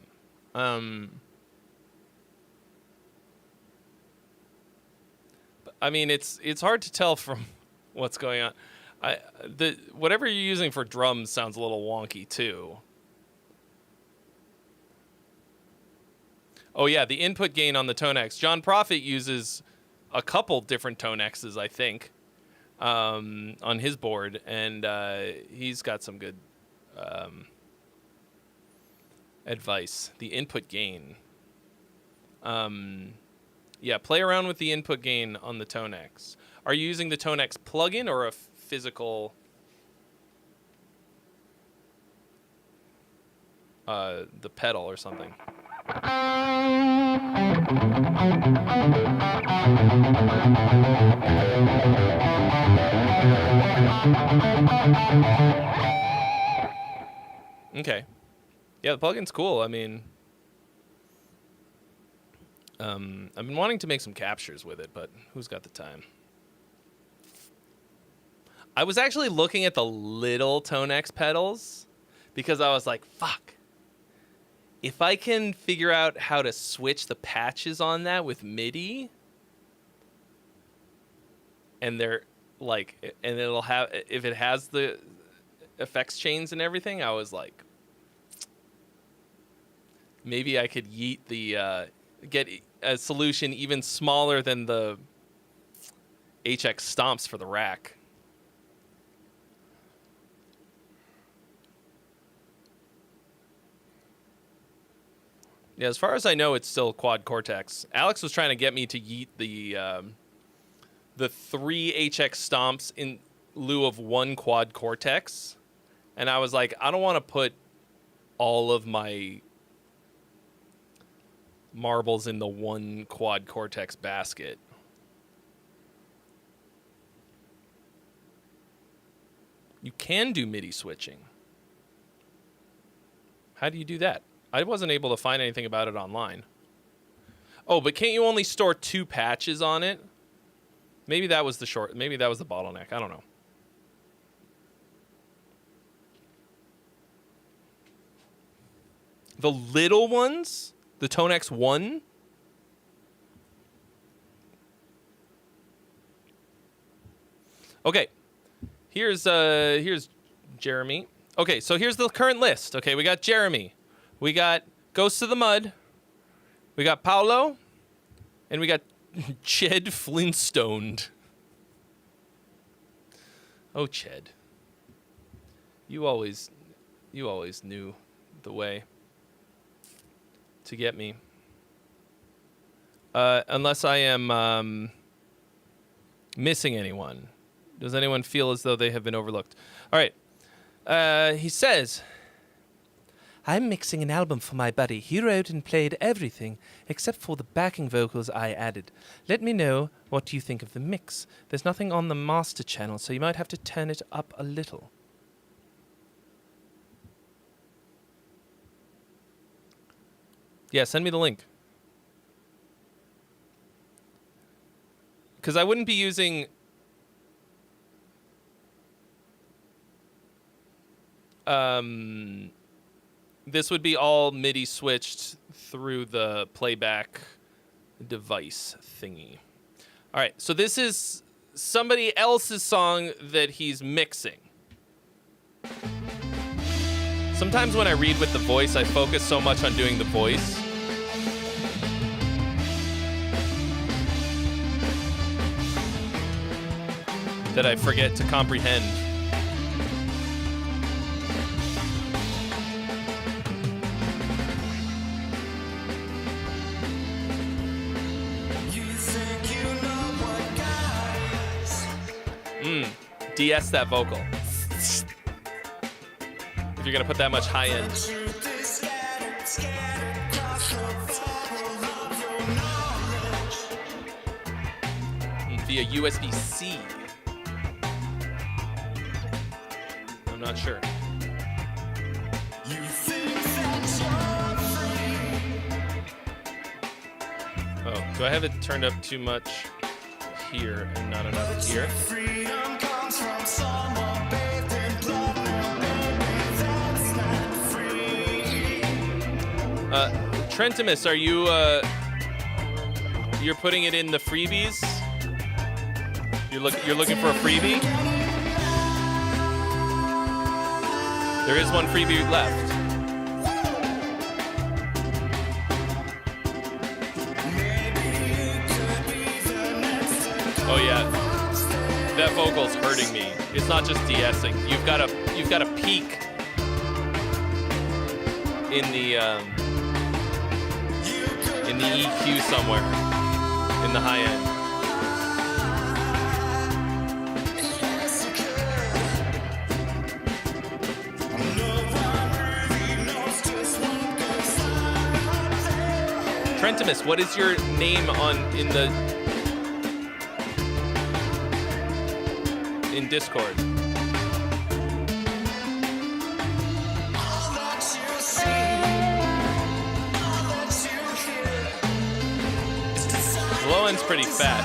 I mean, it's hard to tell from what's going on. Whatever you're using for drums sounds a little wonky too. Oh yeah, the input gain on the Tonex. John Prophet uses a couple different Tonexes, I think, on his board, and he's got some good advice. The input gain. Yeah, play around with the input gain on the Tonex. Are you using the Tonex plugin or a physical the pedal or something? Okay. Yeah, the plugin's cool. I mean, I've been wanting to make some captures with it, but who's got the time? I was actually looking at the little Tonex pedals because I was like, fuck. If I can figure out how to switch the patches on that with MIDI, and they're like, and it'll have, if it has the effects chains and everything, I was like, maybe I could yeet the, get a solution even smaller than the HX stomps for the rack. Yeah, as far as I know, it's still quad cortex. Alex was trying to get me to yeet the 3 HX stomps in lieu of 1 quad cortex, and I was like, I don't want to put all of my marbles in the 1 quad cortex basket. You can do MIDI switching. How do you do that? I wasn't able to find anything about it online. Oh, but can't you only store 2 patches on it? Maybe that was the maybe that was the bottleneck. I don't know. The little ones? The Tonex 1? Okay. Here's Jeremy. Okay, so here's the current list. Okay, we got Jeremy. We got Ghosts of the Mud. We got Paolo. And we got Ched Flintstoned. Oh, Ched. You always knew the way to get me. Unless I am missing anyone. Does anyone feel as though they have been overlooked? All right. He says, I'm mixing an album for my buddy. He wrote and played everything except for the backing vocals I added. Let me know what you think of the mix. There's nothing on the master channel, so you might have to turn it up a little. Yeah, send me the link. Because I wouldn't be using... this would be all MIDI switched through the playback device thingy. All right, so this is somebody else's song that he's mixing. Sometimes when I read with the voice, I focus so much on doing the voice. That I forget to comprehend. DS that vocal. If you're gonna put that much high end. Via USB-C. I'm not sure. Oh, do I have it turned up too much here and not enough here? Trentimus, are you you're putting it in the freebies? You're looking for a freebie? There is one freebie left. Oh yeah, that vocal's hurting me. It's not just de-essing. You've got a peak in the EQ somewhere in the high end. Trentimus, what is your name in Discord? The low end's pretty fat.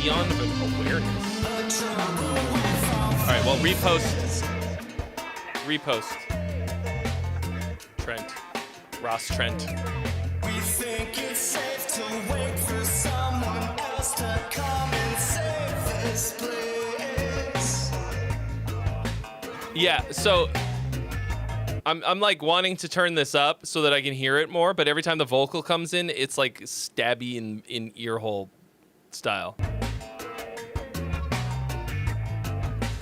Beyond of an awareness. All right, well, repost. Trent. Ross Trent. We think it's safe to wait for someone else to come and save this place. Yeah, so I'm like wanting to turn this up so that I can hear it more, but every time the vocal comes in, it's like stabby in ear hole style.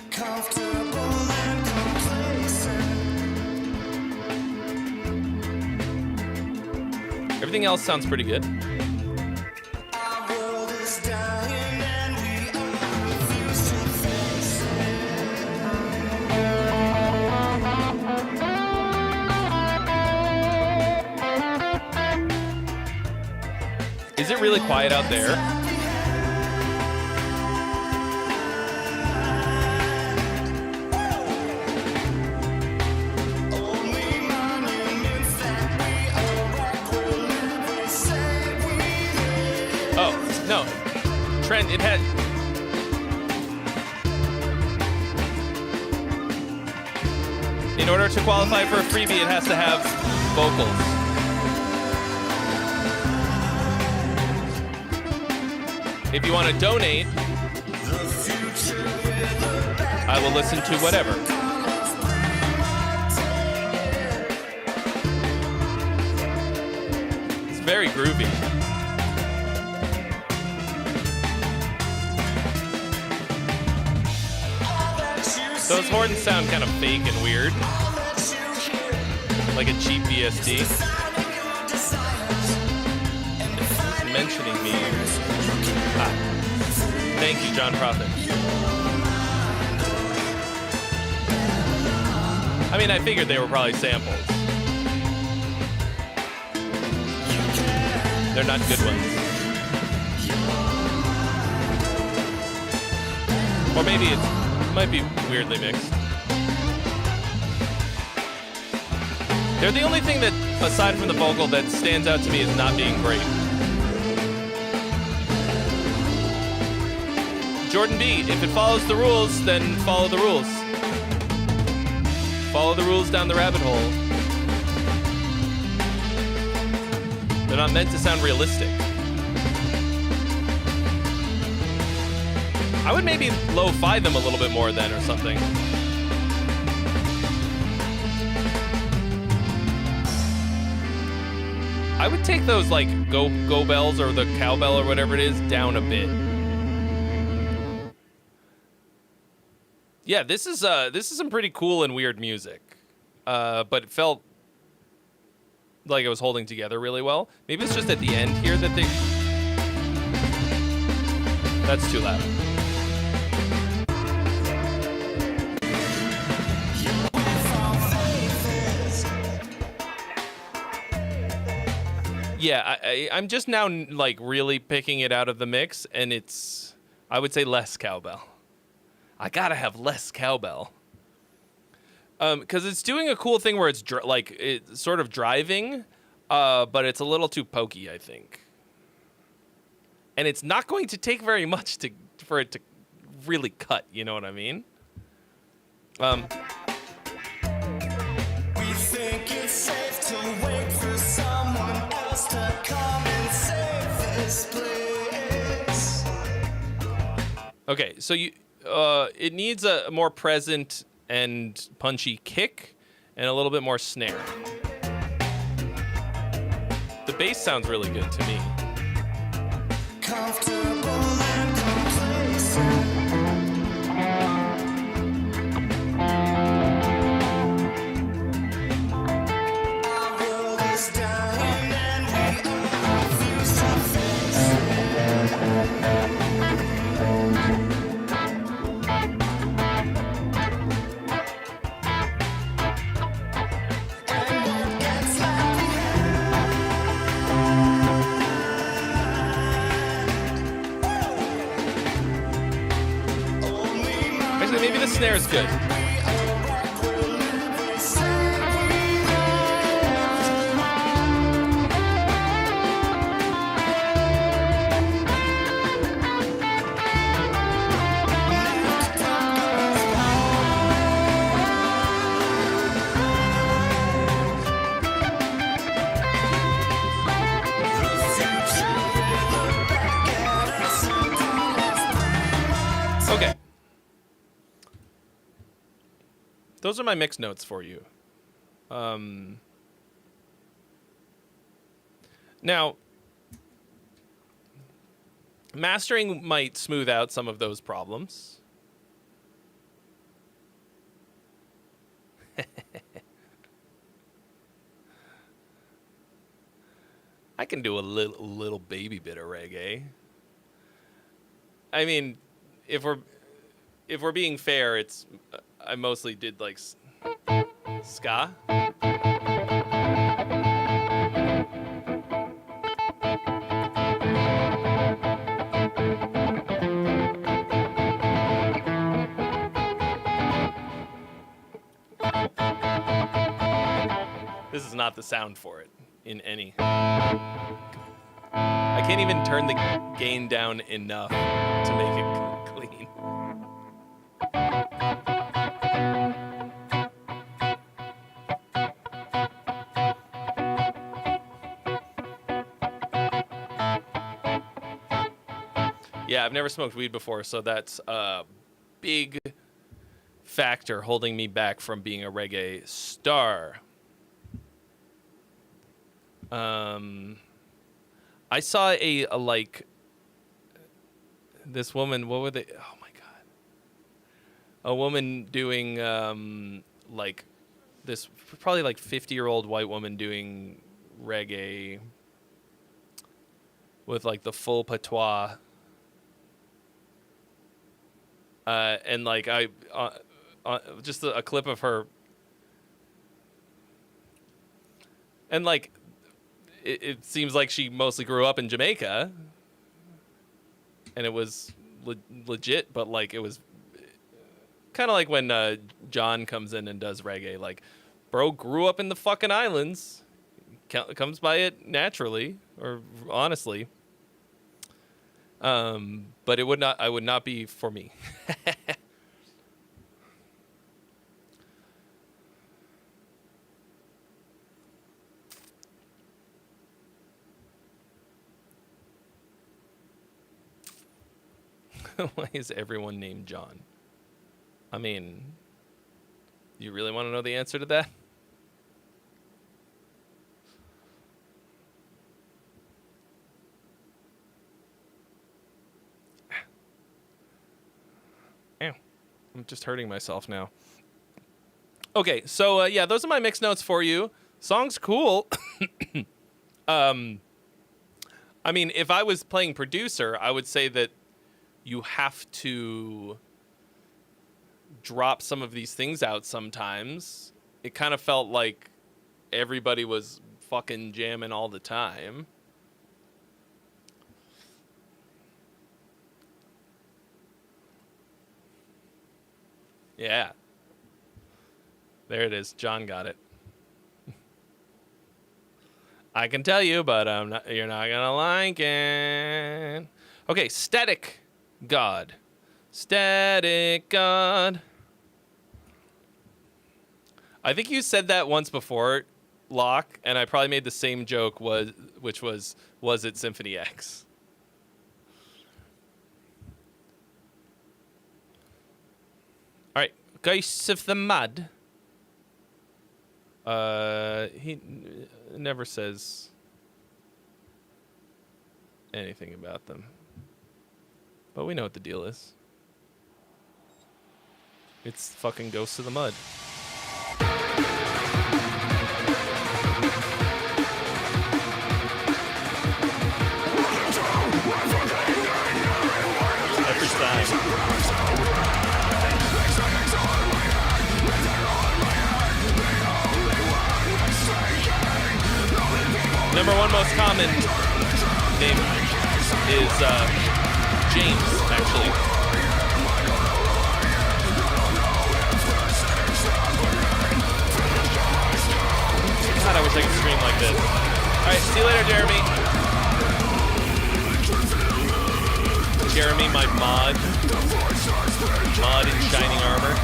Comfortable and complacent. Everything else sounds pretty good. Our world is dying and we all refuse to face Is it really quiet out there? Oh, no. Trent, it had... In order to qualify for a freebie, it has to have vocals. If you want to donate, I will listen to whatever. It's very groovy. Those horns sound kind of fake and weird. Like a cheap VSD. Who's mentioning me? Ah. Thank you, John Prophet. I mean, I figured they were probably samples. They're not good ones. Or maybe it might be weirdly mixed. They're the only thing that, aside from the vocal, that stands out to me as not being great. Jordan B, if it follows the rules, then follow the rules. Follow the rules down the rabbit hole. They're not meant to sound realistic. I would maybe lo-fi them a little bit more then or something. I would take those like go bells or the cowbell or whatever it is down a bit. Yeah, this is some pretty cool and weird music. but it felt like it was holding together really well. Maybe it's just at the end here that they... That's too loud. Yeah, I'm just now like really picking it out of the mix, and it's, I would say, less cowbell. I gotta have less cowbell. Because it's doing a cool thing where it's like it's sort of driving, but it's a little too pokey, I think. And it's not going to take very much for it to really cut. You know what I mean? We think it's safe to wait for someone else to come and save this place. Okay, so it needs a more present and punchy kick and a little bit more snare. The bass sounds really good to me. Comfortable and complacent. Our world is dying and we all refuse to face it. And what gets left Actually, maybe the snare's good. Okay. Those are my mix notes for you. Now, mastering might smooth out some of those problems. I can do a little baby bit of reggae. I mean, if we're being fair, it's I mostly did like ska. This is not the sound for it in any. I can't even turn the gain down enough to make it clean. Yeah, I've never smoked weed before, so that's a big factor holding me back from being a reggae star. I saw a like this woman. What were they? Oh my god! A woman doing like this, probably like 50-year-old white woman doing reggae with like the full patois. And like just a clip of her, and like it seems like she mostly grew up in Jamaica, and it was legit, but like it was kind of like when John comes in and does reggae, like bro grew up in the fucking islands, comes by it naturally or honestly. But it would not. I would not be for me. Why is everyone named John? I mean, you really want to know the answer to that? I'm just hurting myself now. Okay, so yeah, those are my mix notes for you. Song's cool. I mean, if I was playing producer, I would say that you have to drop some of these things out sometimes. It kind of felt like everybody was fucking jamming all the time. Yeah. There it is. John got it. I can tell you, but you're not going to like it. Okay, Static God. Static God. I think you said that once before, Locke, and I probably made the same joke, which was it Symphony X? All right, Ghosts of the Mud. He never says anything about them, but we know what the deal is. It's fucking Ghosts of the Mud. Every time. Number one most common name is James, actually. God, I wish I could scream like this. All right, see you later, Jeremy. Jeremy, my mod. Mod in shining armor.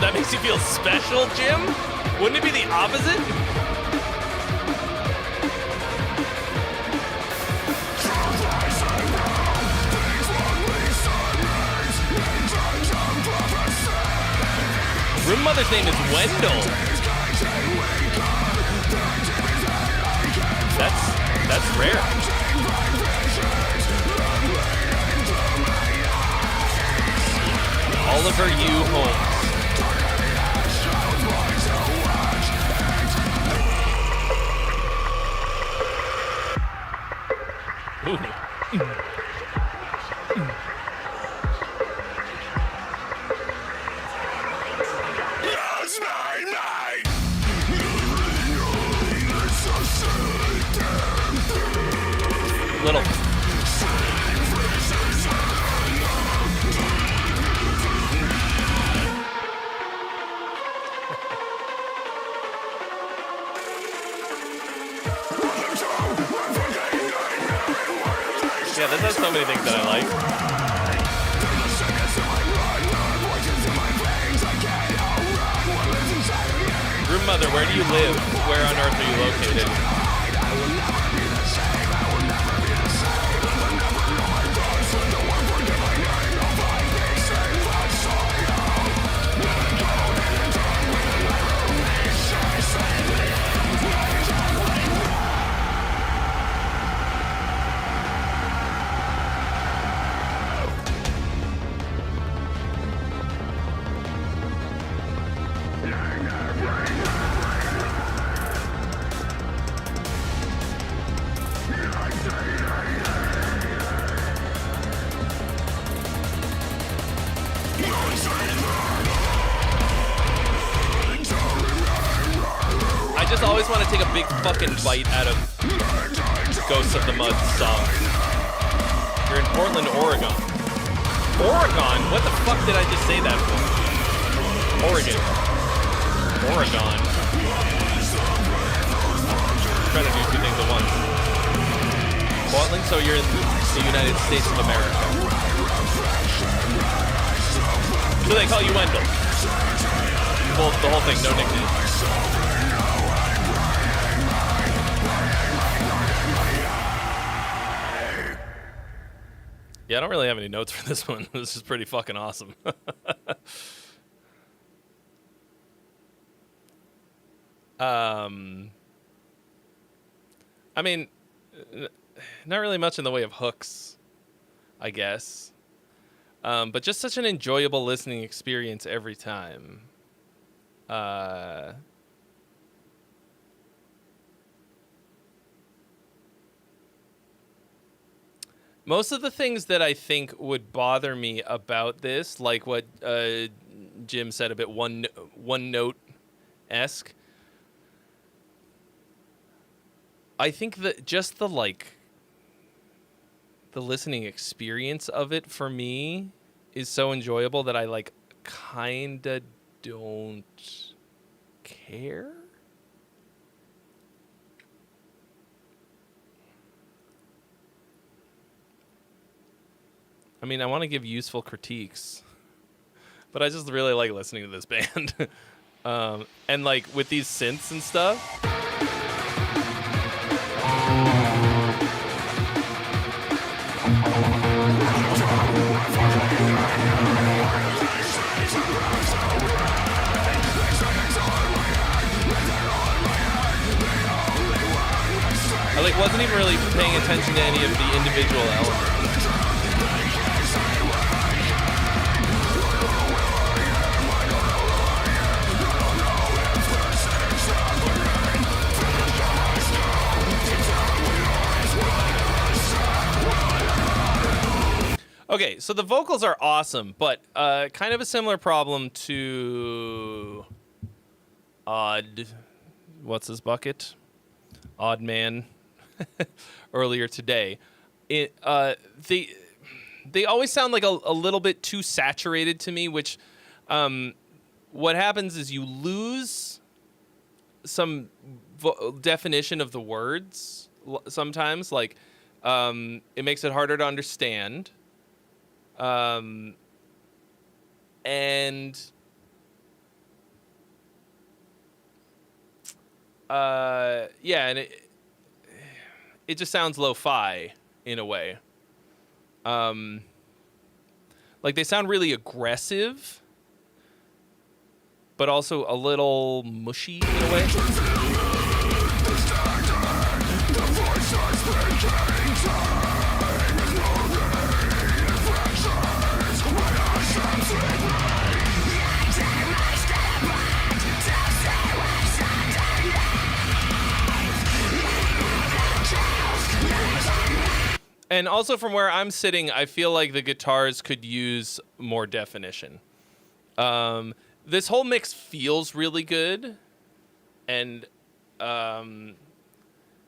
That makes you feel special, Jim? Wouldn't it be the opposite? Room Mother's name is Wendell. That's rare. Oliver U. Holmes. Little. Yeah, this has so many things that I like. Room Mother, where do you live? Where on earth are you located? I just always want to take a big fucking bite out of Ghosts of the Mud song. You're in Portland, Oregon. Oregon? What the fuck did I just say that for? Oregon. Oregon. I'm trying to do two things at once. Portland, so you're in the United States of America. So they call you Wendell. The whole thing, no nickname. Yeah, I don't really have any notes for this one. This is pretty fucking awesome. I mean, not really much in the way of hooks, I guess. But just such an enjoyable listening experience every time. Most of the things that I think would bother me about this, like what Jim said, a bit one note-esque, I think that just the listening experience of it for me is so enjoyable that I kinda don't care. I mean, I want to give useful critiques, but I just really like listening to this band. And with these synths and stuff. I wasn't even really paying attention to any of the individual elements. Okay, so the vocals are awesome, but kind of a similar problem to Odd, what's his bucket? Odd Man earlier today. They always sound like a little bit too saturated to me, which what happens is you lose some definition of the words sometimes. It makes it harder to understand. And it just sounds lo-fi in a way. They sound really aggressive, but also a little mushy in a way. And also from where I'm sitting, I feel like the guitars could use more definition. This whole mix feels really good, and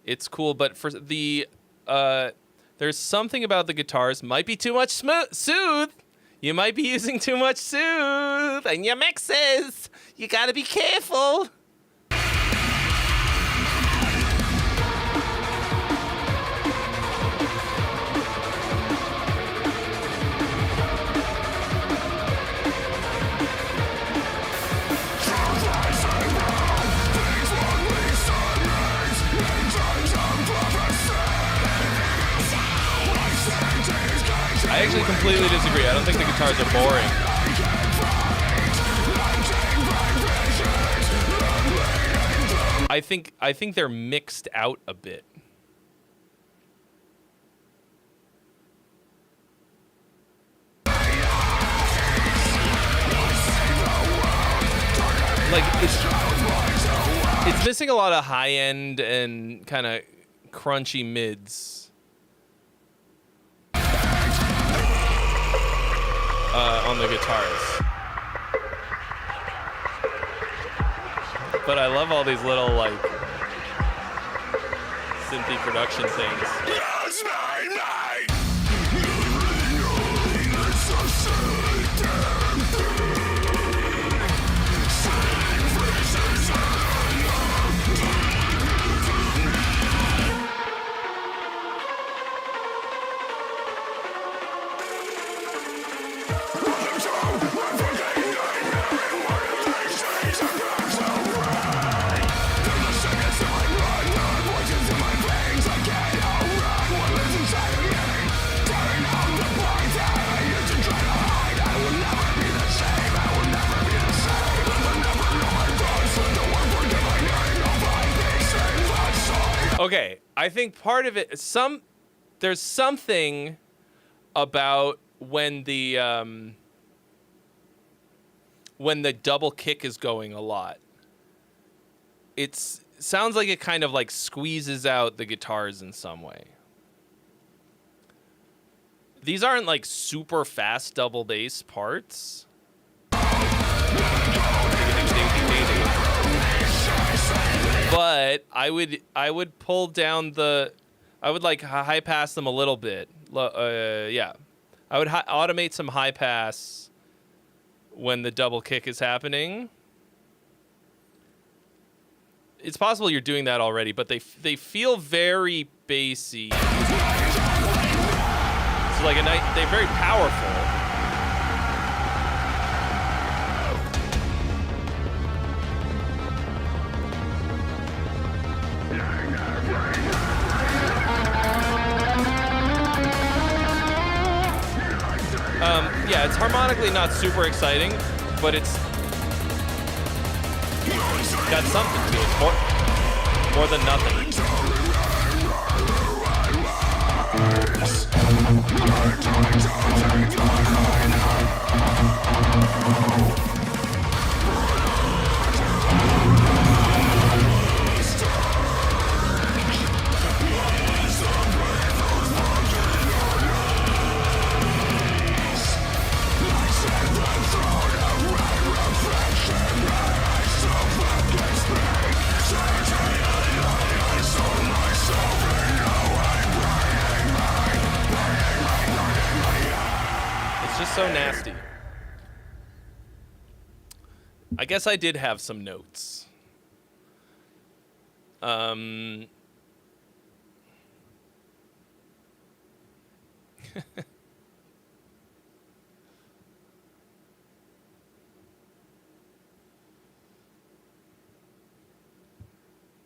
it's cool. But for the there's something about the guitars. Might be too much soothe. You might be using too much soothe in your mixes. You gotta be careful. I actually completely disagree. I don't think the guitars are boring. I think they're mixed out a bit. It's missing a lot of high end and kind of crunchy mids. On the guitars. But I love all these little synthy production things. Okay, I think part of it there's something about when the double kick is going a lot. It sounds like it kind of like squeezes out the guitars in some way. These aren't like super fast double bass parts. But I would pull down I would like high pass them a little bit. Yeah. I would automate some high pass when the double kick is happening. It's possible you're doing that already, but they feel very bassy. It's like they're very powerful. Yeah, it's harmonically not super exciting, but it's got something to it. More than nothing. Just so nasty. I guess I did have some notes. I'm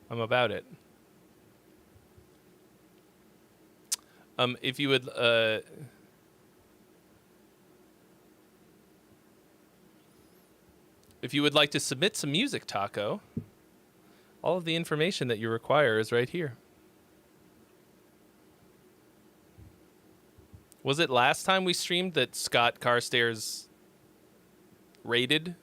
about it. If you would if you would like to submit some music, Taco, all of the information that you require is right here. Was it last time we streamed that Scott Carstairs rated?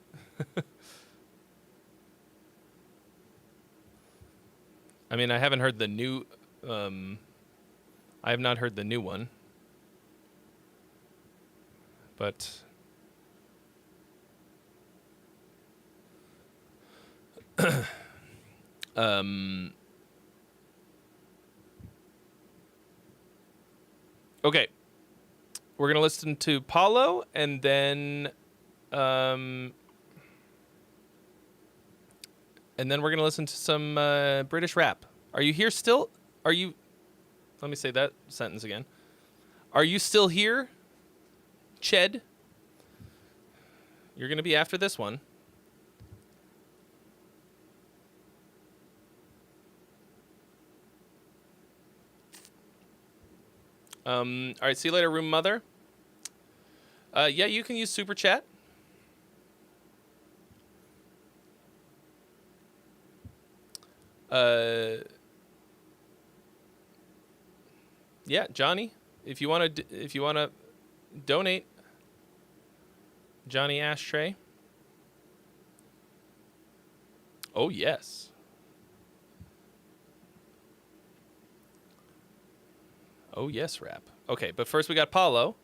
I mean, I haven't heard the new... I have not heard the new one. But... Okay. We're going to listen to Paulo and then we're going to listen to some British rap. Are you here still? Let me say that sentence again. Are you still here, Ched? You're going to be after this one. All right, see you later, room mother. Yeah, you can use SuperChat. Yeah, Johnny, if you want to donate, Johnny Ashtray. Oh, yes. Oh, yes, rap. Okay, but first we got Paulo.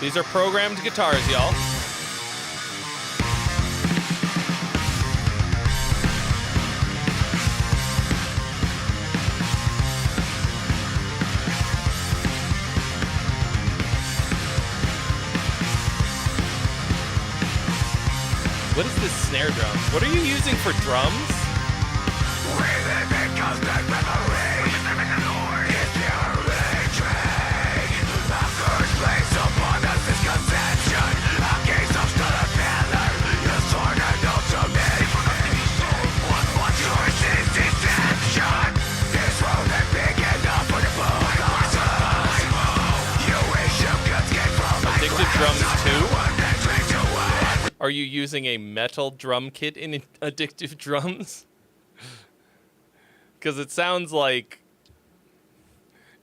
These are programmed guitars, y'all. What is this snare drum? What are you using for drums? Addictive drums too? Are Are you using a metal drum kit in Addictive Drums? Because it sounds like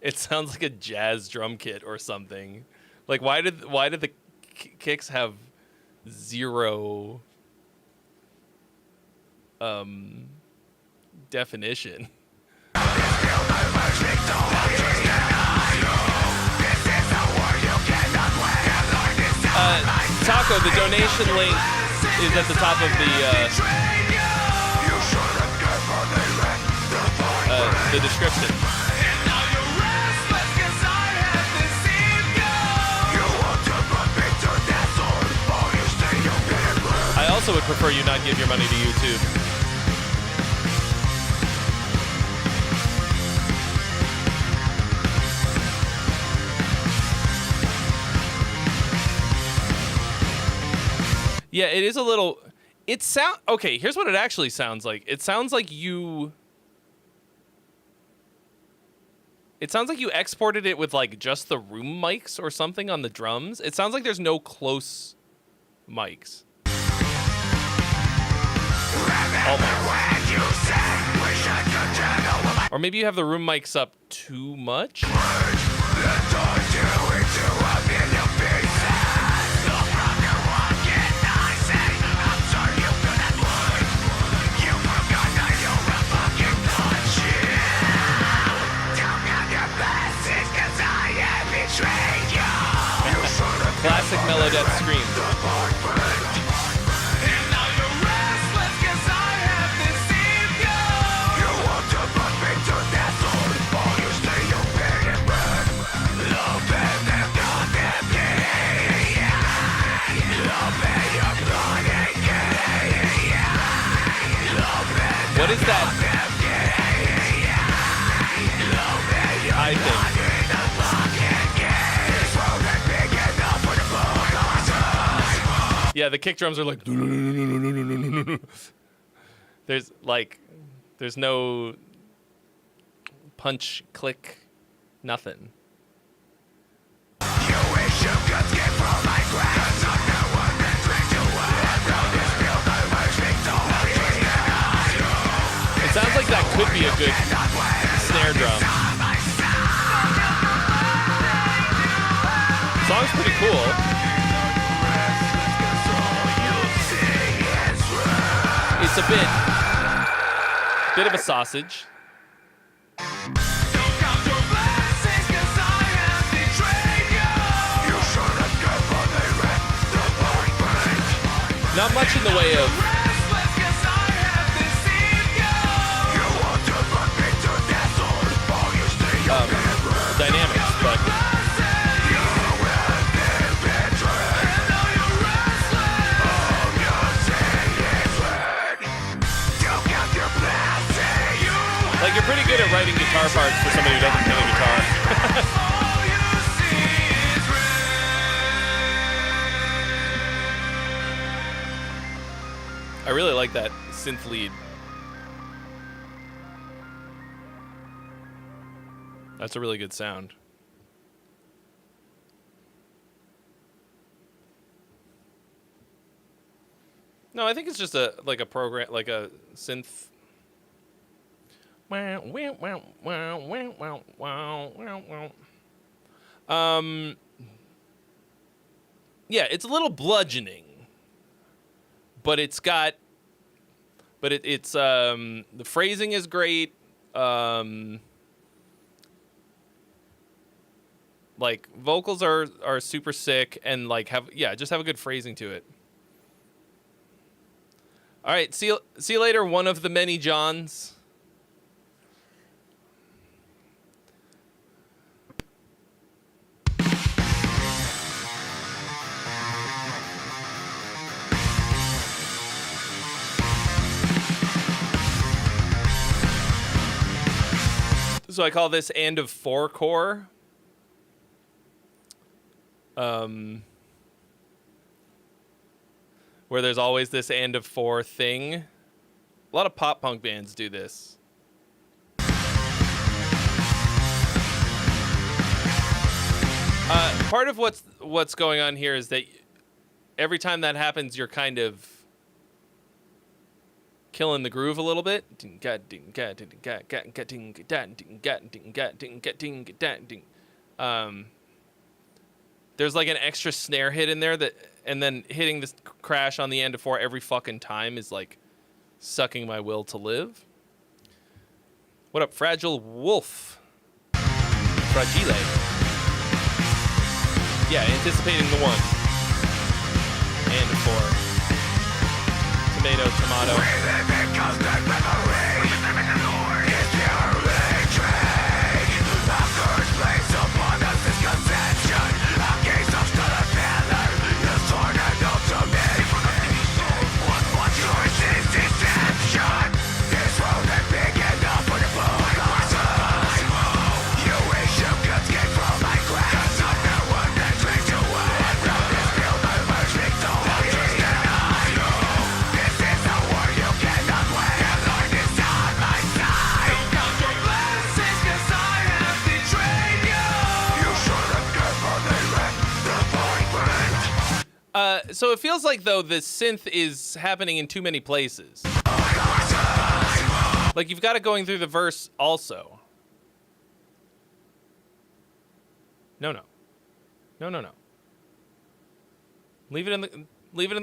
a jazz drum kit or something. Like, why did the kicks have zero definition? Taco, the donation link is at the top of the description. I also would prefer you not give your money to YouTube. Yeah, it is a little. Okay, here's what it actually sounds like. It sounds like you exported it with like just the room mics or something on the drums. It sounds like there's no close mics. Almost. Or maybe you have the room mics up too much. Classic Melodeath scream. What is that? I think. Yeah, the kick drums are like. There's no punch, click, nothing. It sounds like that could be a good snare drum. Song's pretty cool. It's a bit of a sausage. Not much in the way of dynamics, but like you're pretty good at writing guitar parts for somebody who doesn't play the guitar. I really like that synth lead. That's a really good sound. No, I think it's just a program, like a synth. Yeah, it's a little bludgeoning, but it's got, it's the phrasing is great. Like vocals are super sick and like just have a good phrasing to it. All right, see you later, one of the many Johns. So I call this and of 4 core. Where there's always this and of 4 thing. A lot of pop punk bands do this. Part of what's going on here is that every time that happens, you're kind of killing the groove a little bit. There's like an extra snare hit in there and then hitting this crash on the end of 4 every fucking time is like sucking my will to live. What up, Fragile Wolf? Fragile. Yeah, anticipating the 1. And 4. Tomato. So it feels like, though, the synth is happening in too many places. Like, you've got it going through the verse also. No. Leave it in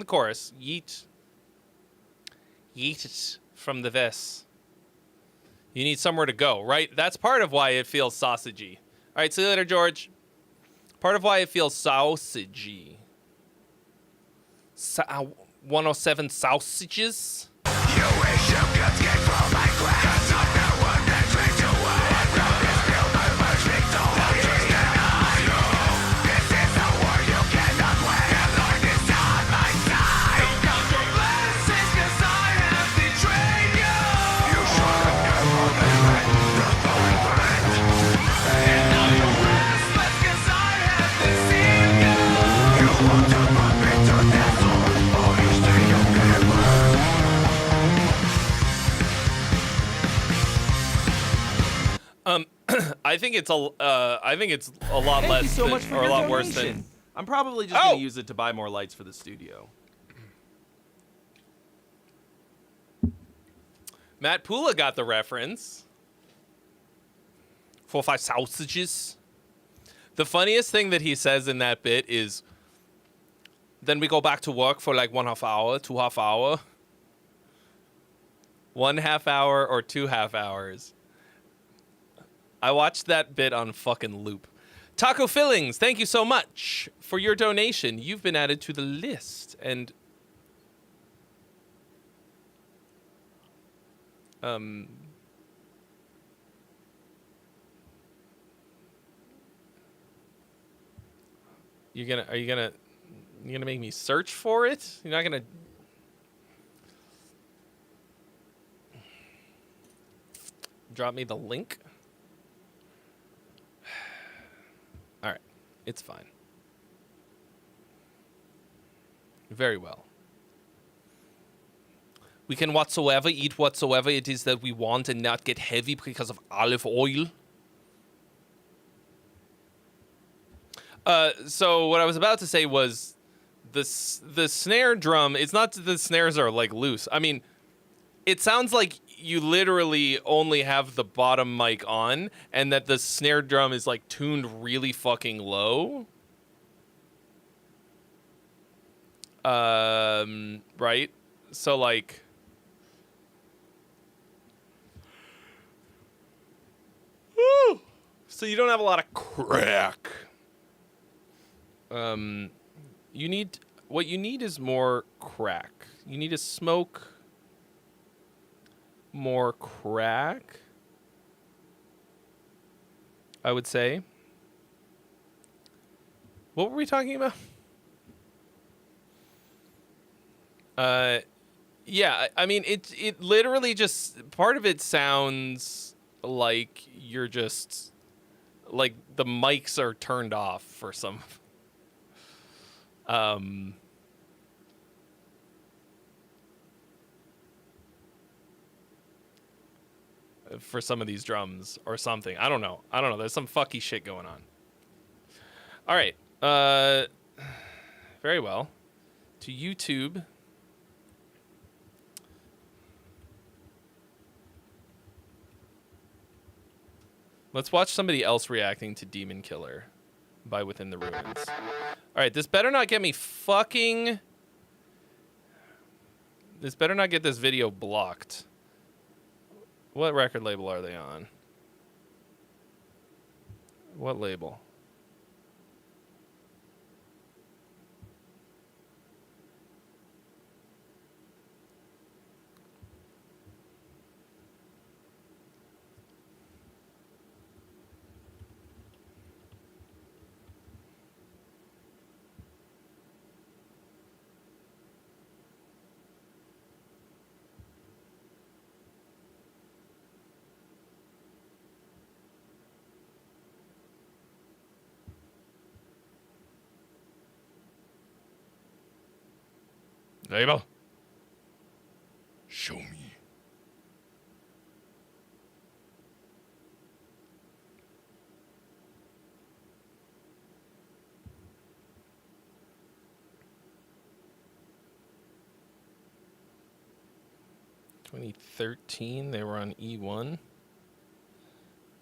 the chorus. Yeet it from the verse. You need somewhere to go, right? That's part of why it feels sausagey. All right, see you later, George. Part of why it feels sausagey. 107 sausages. I think it's a lot Thank less you so much for or a your lot worse donation. than. I'm probably just gonna use it to buy more lights for the studio. Matt Pula got the reference. 4 or 5 sausages. The funniest thing that he says in that bit is, then we go back to work for like 1/2 hour, 2/2 hour. 1/2 hour or 2/2 hours. I watched that bit on fucking loop. Taco Fillings, thank you so much for your donation. You've been added to the list. And are you gonna make me search for it? You're not gonna drop me the link? All right, it's fine. Very well. We can whatsoever eat whatsoever it is that we want and not get heavy because of olive oil. So what I was about to say was the snare drum, it's not that the snares are like loose. I mean, it sounds like you literally only have the bottom mic on and that the snare drum is like tuned really fucking low. Right? So like woo! So you don't have a lot of crack. What you need is more crack. You need to smoke more crack, I would say. What were we talking about? Yeah, I mean, it literally just, part of it sounds like you're just, like the mics are turned off for some, for some of these drums or something. I don't know. There's some fucky shit going on. All right. Very well. to YouTube. Let's watch somebody else reacting to Demon Killer by Within the Ruins. All right, this better not get me fucking... This better not get this video blocked. What record label are they on? What label? Label. Show me. (2013) they were on E1.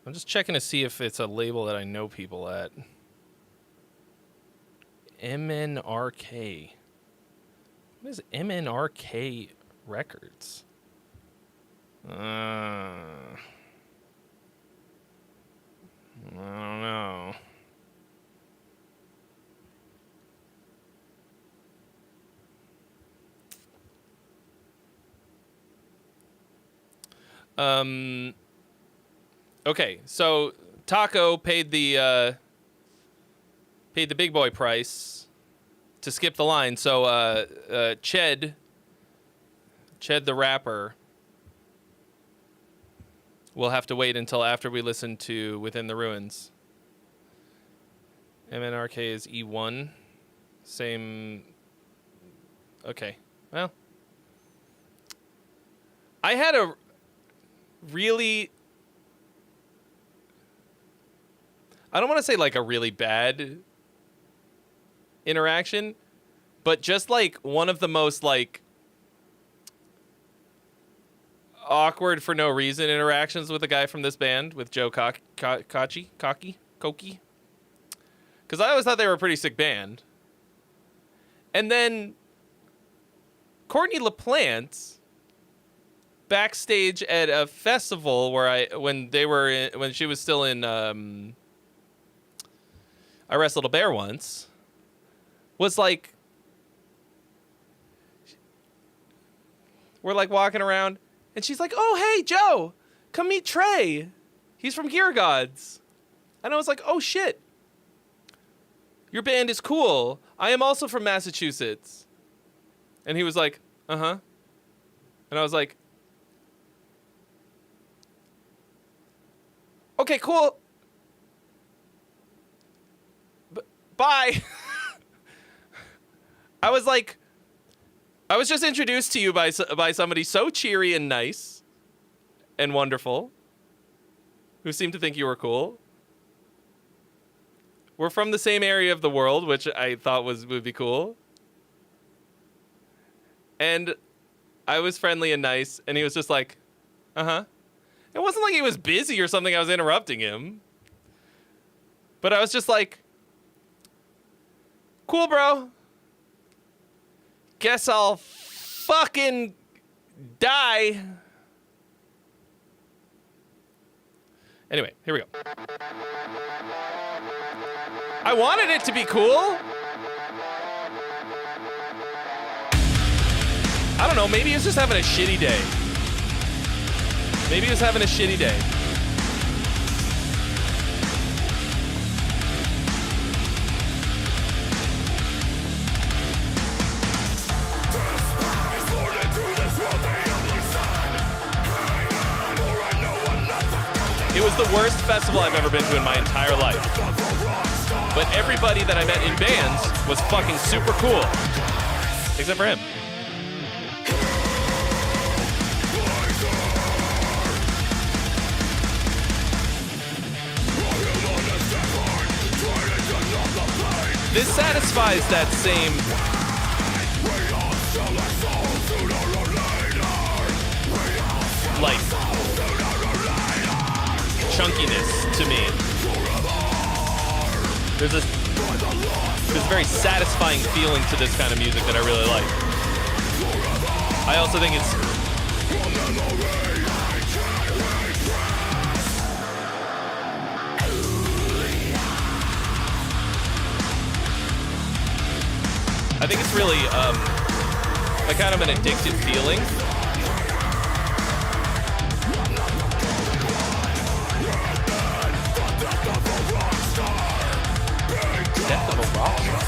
I'm just checking to see if it's a label that I know people at. MNRK. What is MNRK Records? I don't know. Okay, so Taco paid the big boy price to skip the line. So Ched the rapper will have to wait until after we listen to Within the Ruins. MNRK is E1. Same. Okay. Well, I had a really, I don't want to say like a really bad interaction, but just like one of the most like awkward for no reason interactions with a guy from this band, with Joe Koki, because I always thought they were a pretty sick band. And then Courtney LaPlante backstage at a festival where when she was still in I Wrestled a Bear Once, was like, we're like walking around and she's like, "Oh, hey, Joe, come meet Trey. He's from Gear Gods." And I was like, "Oh shit. Your band is cool. I am also from Massachusetts." And he was like, "Uh-huh." And I was like, "Okay, cool. Bye." I was like, I was just introduced to you by somebody so cheery and nice and wonderful who seemed to think you were cool. We're from the same area of the world, which I thought would be cool. And I was friendly and nice, and he was just like, "Uh-huh." It wasn't like he was busy or something. I was interrupting him. But I was just like, "Cool, bro. Guess I'll fucking die." Anyway, here we go. I wanted it to be cool. I don't know, maybe he was just having a shitty day. Maybe he was having a shitty day. It was the worst festival I've ever been to in my entire life. But everybody that I met in bands was fucking super cool. Except for him. This satisfies that same stickiness to me. There's a very satisfying feeling to this kind of music that I really like. I also think it's really like kind of an addictive feeling. Death of a rock star.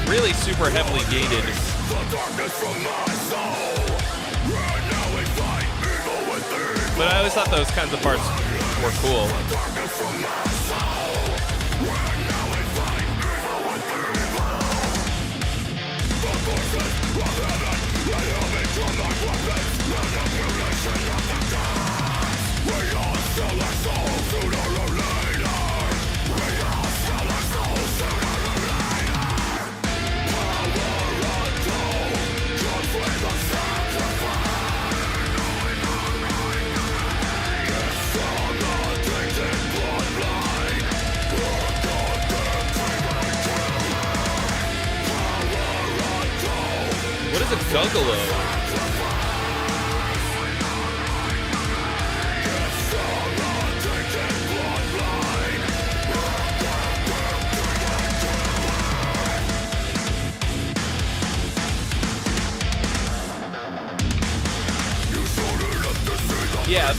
Really super heavily gated. But I always thought those kinds of parts were cool. What is a juggalo? Yeah,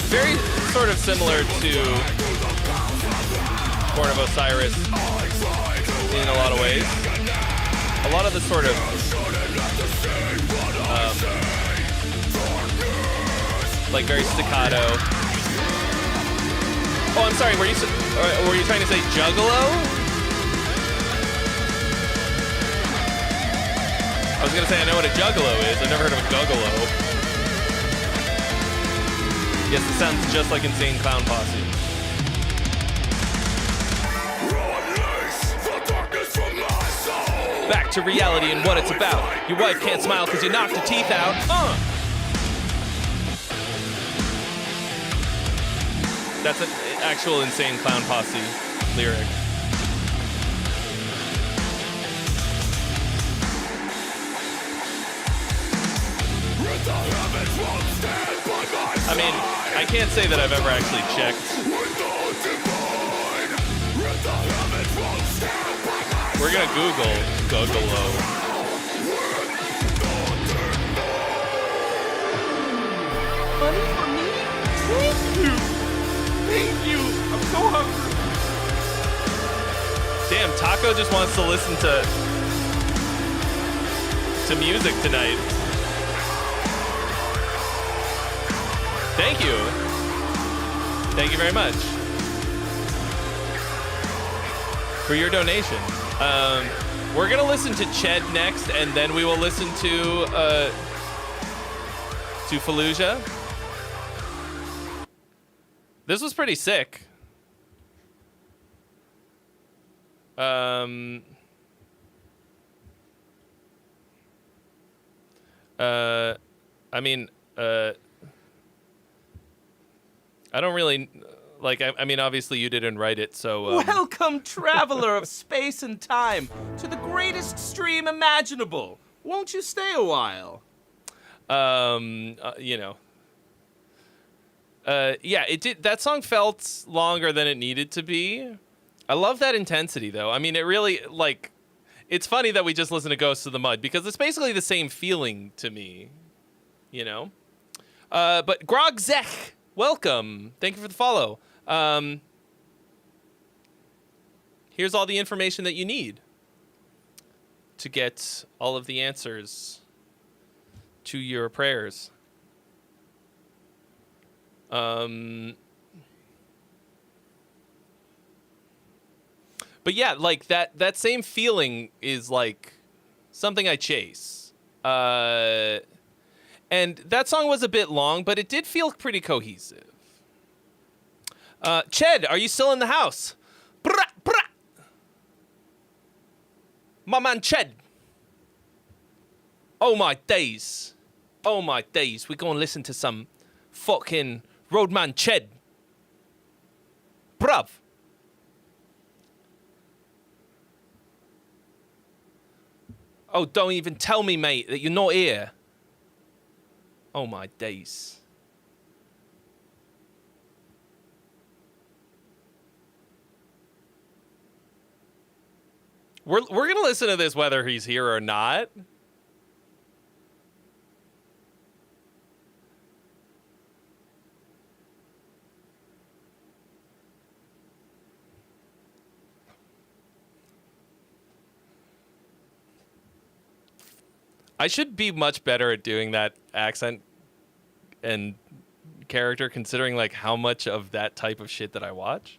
very sort of similar to Born of Osiris in a lot of ways. A lot of the sort of like very staccato. Oh, I'm sorry. Were you trying to say juggalo? I was gonna say I know what a juggalo is. I've never heard of a juggalo. Yes, it sounds just like Insane Clown Posse. Back to reality and what it's about. Your wife can't smile because you knocked her teeth out. That's an actual Insane Clown Posse lyric. I mean, I can't say that I've ever actually checked. We're gonna Google Juggalo. Money for me? Thank you. Thank you. I'm so hungry. Damn, Taco just wants to listen to music tonight. Thank you. Thank you very much for your donation. We're gonna listen to Ched next, and then we will listen to Fallujah. This was pretty sick. I mean, I don't really like. I mean, obviously you didn't write it, so. Welcome, traveler of space and time, to the greatest stream imaginable. Won't you stay a while? You know. Yeah, it did. That song felt longer than it needed to be. I love that intensity, though. I mean, it really like. It's funny that we just listen to Ghosts of the Mud because it's basically the same feeling to me. You know. But Grog Zech, welcome. Thank you for the follow. Here's all the information that you need to get all of the answers to your prayers. But yeah, like that same feeling is like something I chase. And that song was a bit long, but it did feel pretty cohesive. Ched, are you still in the house? Brah, brah. My man Ched. Oh my days. Oh my days. We're going to listen to some fucking Roadman Ched. Bruv. Oh, don't even tell me, mate, that you're not here. Oh my days. We're gonna listen to this whether he's here or not. I should be much better at doing that accent and character, considering like how much of that type of shit that I watch.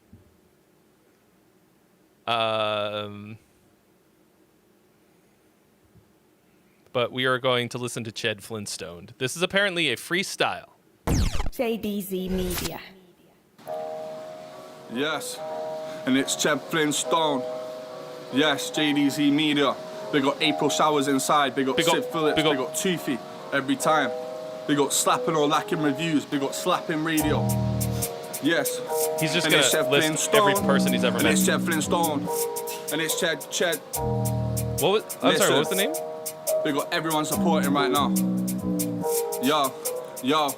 But we are going to listen to Ched Flintstone. This is apparently a freestyle. JDZ Media. Yes, and it's Ched Flintstone. Yes, JDZ Media. They got April Showers inside. They got Sid Phillips. They got Toothy every time. They got slapping or lacking reviews. They got slapping radio. Yes. He's just and gonna it's Ched list Flintstone. every person he's ever And met. it's Ched Flintstone. And it's Ched. What was? I'm sorry. What was the name? We got everyone supporting right now. Yo.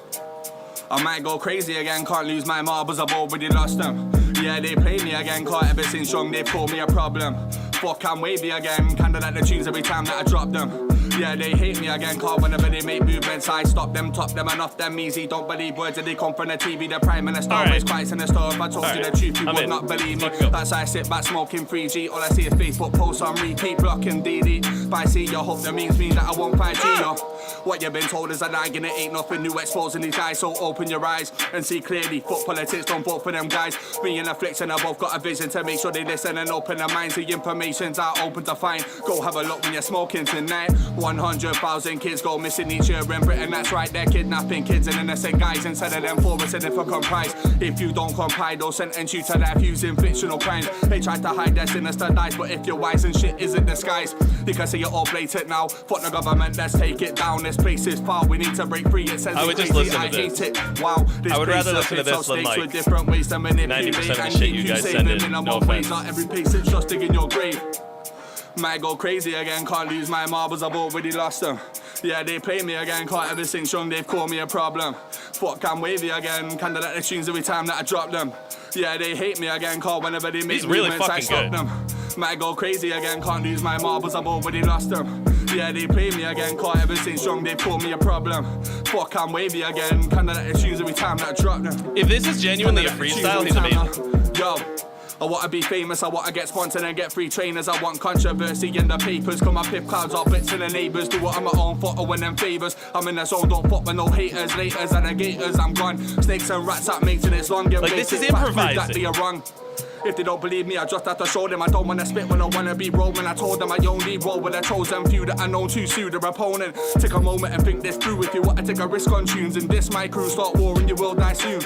I might go crazy again, can't lose my marbles, I've already lost them. Yeah, they play me again, can't ever sing strong, they call me a problem. Fuck, I'm wavy again, kinda like the tunes every time that I drop them. Yeah, they hate me again, can't whenever they make movements, I stop them, top them, and off them easy. Don't believe words that they come from the TV, the Prime Minister always quite sinister. If I told you the truth, you would not believe me. That's why I sit back smoking 3G, all I see is Facebook posts on repeat, blocking DD. But I see your hope, that means me that I won't 5G, yo. What you've been told is that I it ain't nothing new, exposing these guys, so open your eyes and see clearly. Fuck politics, don't vote for them guys. Me and Affliction have both got a vision to make sure they listen and open their minds. The information's out open to find. Go have a look when you're smoking tonight. 100,000 kids go missing each year in Britain, that's right, they're kidnapping kids and innocent guys instead of them for a significant price. If you don't comply, they'll sentence you to death using fictional crimes. They try to hide their sinister lies, but if you're wise and shit isn't disguised, you can see it all blatant now. Fuck the government, let's take it down. This place is foul, we need to break free. It says I would just crazy, listen to I this. hate it. Wow, this I would place rather listen to fits this our than stakes like with different ways to manipulate 90% of the and shit keep you guys safe send living in. on No one ways. offense. Not every patient's just digging your grave. Might go crazy again, can't lose my marbles, I've already lost them. Yeah, they play me again, can't ever sing strong, they've called me a problem. Fuck, I'm wavy again, kinda like the tunes every time that I drop them. Yeah, they hate me again, can't whenever they make He's really movements, I fucking stop good. them. Might go crazy again, can't lose my marbles, I've already lost them. Yeah, they play me again, can't ever sing strong, they've called me a problem. Fuck, I'm wavy again, kinda like the tunes every time that I drop them. If this is genuinely a freestyle, he's amazing. Yo, I wanna be famous, I wanna get sponsored and get free trainers. I want controversy in the papers. Come on, pip clouds off bits to the neighbours. Do it on my own foot, I win them favours. I'm in the zone, don't fuck with no haters, laters, alligators, I'm gone. Snakes and rats at mates and it's long. Get Like, this is basic facts, prove improvising. that they are wrong. If they don't believe me, I just have to show them. I don't wanna spit when I wanna be rolling. I told them I only roll with a chosen few that I know to sue their opponent. Take a moment and think this through. If you want to take a risk on tunes and this my crew, start war and you will die soon.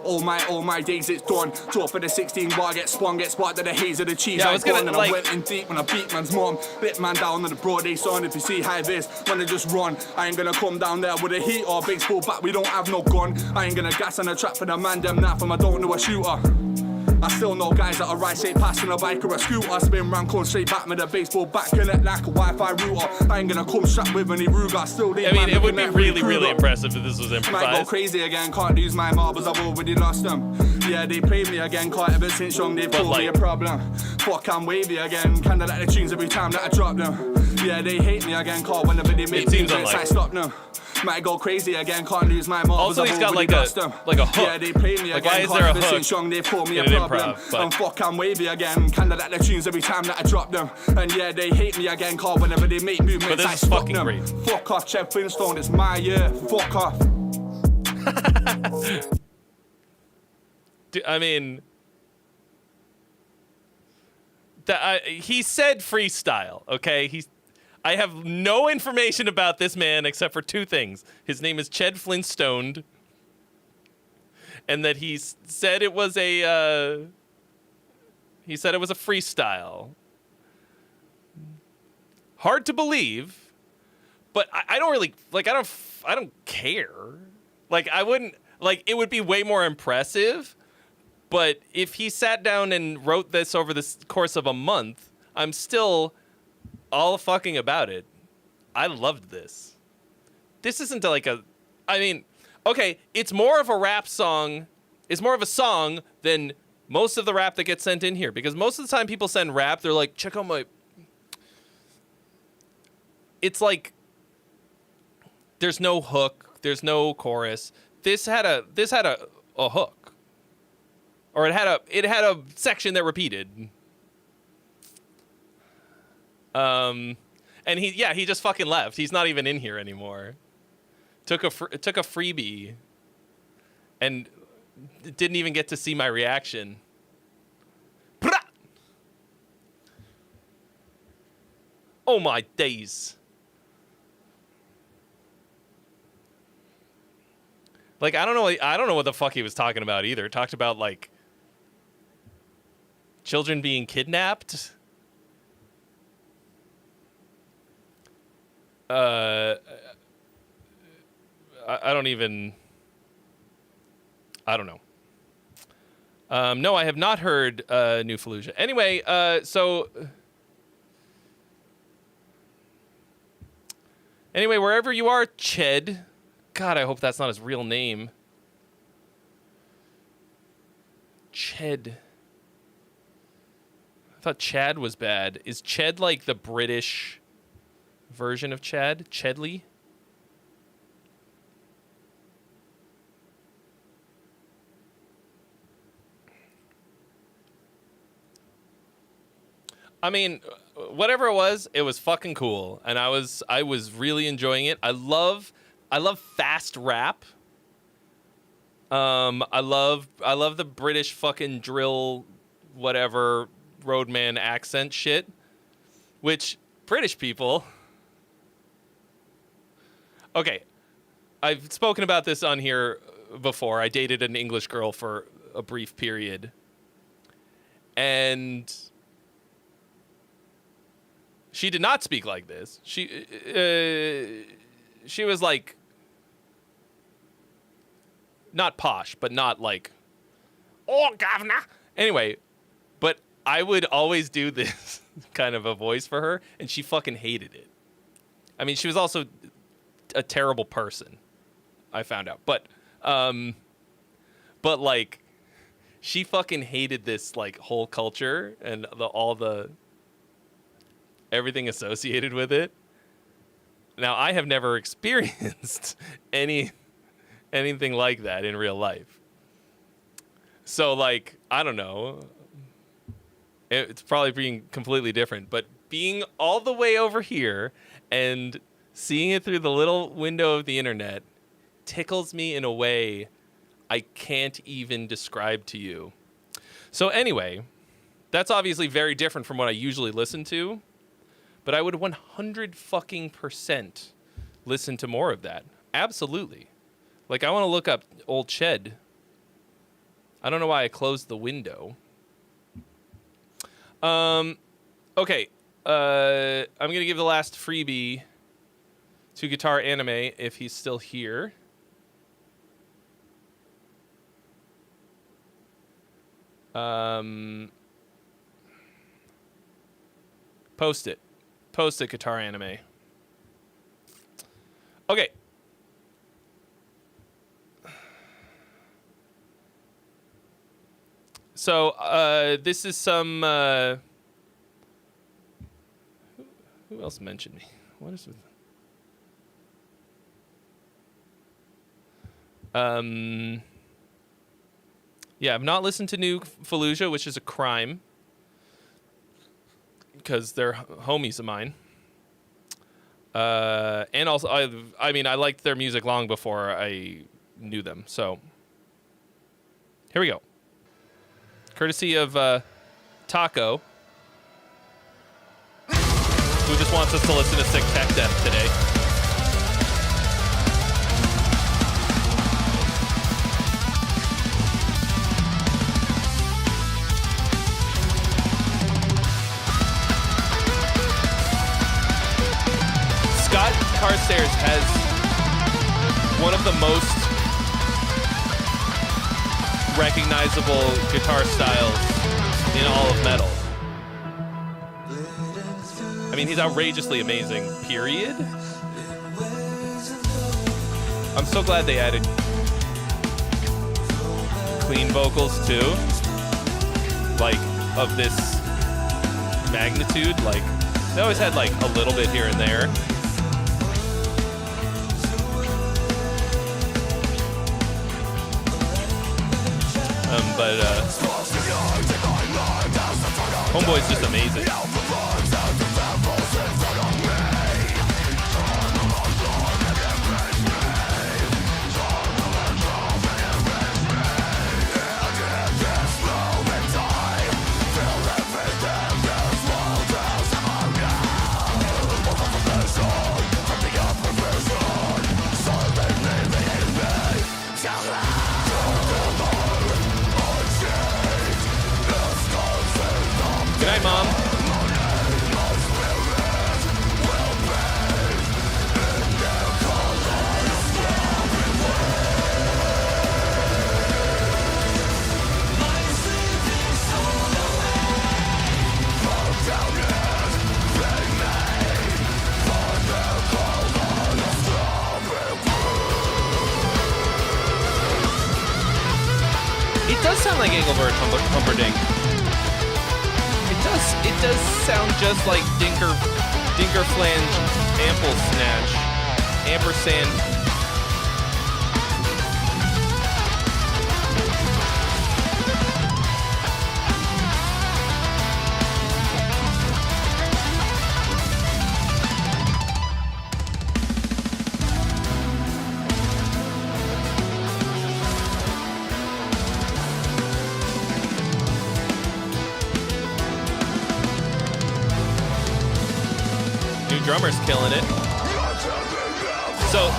All my days it's done. Tour for the 16 bar, get spun, get sparked to the haze of the cheese. Yeah, I I was gonna, gone and like- I went in deep when I beat man's mom. Bit man down on the broad day sun. If you see how this, wanna just run. I ain't gonna come down there with a heat or baseball bat. We don't have no gun. I ain't gonna gas on the trap for the man them now from I don't know a shooter. I still know guys that are right straight passing a bike or a scooter. Spin round, come straight back with a baseball bat, connect like a Wi-Fi router. I ain't gonna come strapped with any Ruger. Still I mean, it would be really, really impressive if this was Might go improvised. crazy again, can't lose my marbles, I've already lost them. Yeah, they played me again, can't ever since young, they've But called me a like- problem. Fuck, I'm wavy again, kinda like the tunes every time that I drop them. Yeah, they hate me again, car whenever they make seems movements, I unlikely. stop them. Might go crazy again, can't lose my marbles. Also, he's got like a hook. Yeah, they play me Like, again, why is can't there a ever sing hook strong, they call me in a an problem. improv, but- And fuck, I'm wavy again, kinda like the tunes every time that I drop them. And yeah, they hate me again, car whenever they make movements, But this I is stop fucking them. great. Fuck off, Chad Flintstone, it's my year. Fuck off. I mean, he said freestyle, okay? I have no information about this man except for two things. His name is Ched Flintstone, and that he said it was a freestyle. Hard to believe, but I don't really like. I don't care. Like, I wouldn't like. It would be way more impressive. But if he sat down and wrote this over the course of a month, I'm still all fucking about it. I loved this. This isn't like I mean, okay, it's more of a rap song. It's more of a song than most of the rap that gets sent in here. Because most of the time people send rap, they're like, check out my... It's like, there's no hook. There's no chorus. This had a hook. Or it had a section that repeated. And he just fucking left. He's not even in here anymore. Took a freebie, and didn't even get to see my reaction. Brah! Oh my days. Like, I don't know what the fuck he was talking about either. Talked about like children being kidnapped. I don't know. No, I have not heard New Fallujah. Anyway, anyway, wherever you are, Ched. God, I hope that's not his real name. Ched. I thought Chad was bad. Is Ched like the British version of Chad? Chedley? I mean, whatever it was fucking cool, and I was really enjoying it. I love fast rap. I love the British fucking drill, whatever roadman accent shit, which British people. Okay, I've spoken about this on here before. I dated an English girl for a brief period, and she did not speak like this. She was like, not posh, but not like, oh, governor. Anyway, but I would always do this kind of a voice for her, and she fucking hated it. I mean, she was also a terrible person, I found out. But like, she fucking hated this like whole culture and all the everything associated with it. Now, I have never experienced anything like that in real life. So, like, I don't know. It's probably being completely different, but being all the way over here and seeing it through the little window of the internet tickles me in a way I can't even describe to you. So anyway, that's obviously very different from what I usually listen to, but I would 100% listen to more of that. Absolutely. Like, I want to look up old Ched. I don't know why I closed the window. Okay. I'm going to give the last freebie to Guitar Anime if he's still here. Post it. Post it, Guitar Anime. Okay. So, this is some, Who else mentioned me? What is with? Yeah, I've not listened to New Fallujah, which is a crime because they're homies of mine. And also, I mean, I liked their music long before I knew them. So here we go. Courtesy of Taco, who just wants us to listen to Sick Tech Death today. Scott Carstairs has one of the most recognizable guitar styles in all of metal. I mean, he's outrageously amazing, period. I'm so glad they added clean vocals too. Like, of this magnitude. Like, they always had like a little bit here and there. But Homeboy's just amazing. Good night, Mom. It does sound like Engelbert Humperdinck. It does sound just like Dinker Flange Ample Snatch Ampersand. Drummer's killing it. So,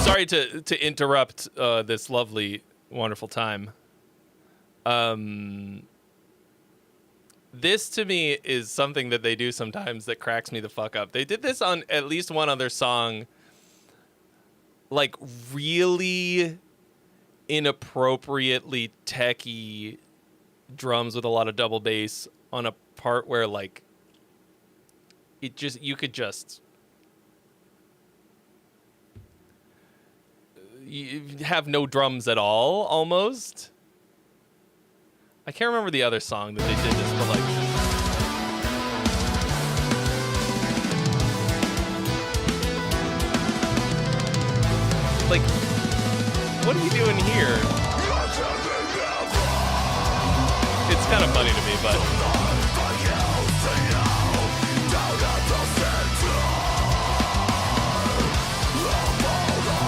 sorry to interrupt this lovely, wonderful time. This to me is something that they do sometimes that cracks me the fuck up. They did this on at least one other song, like really inappropriately techy drums with a lot of double bass on a part where like you could just you have no drums at all, almost. I can't remember the other song that they did this, but like, what are you doing here? It's kind of funny to me, but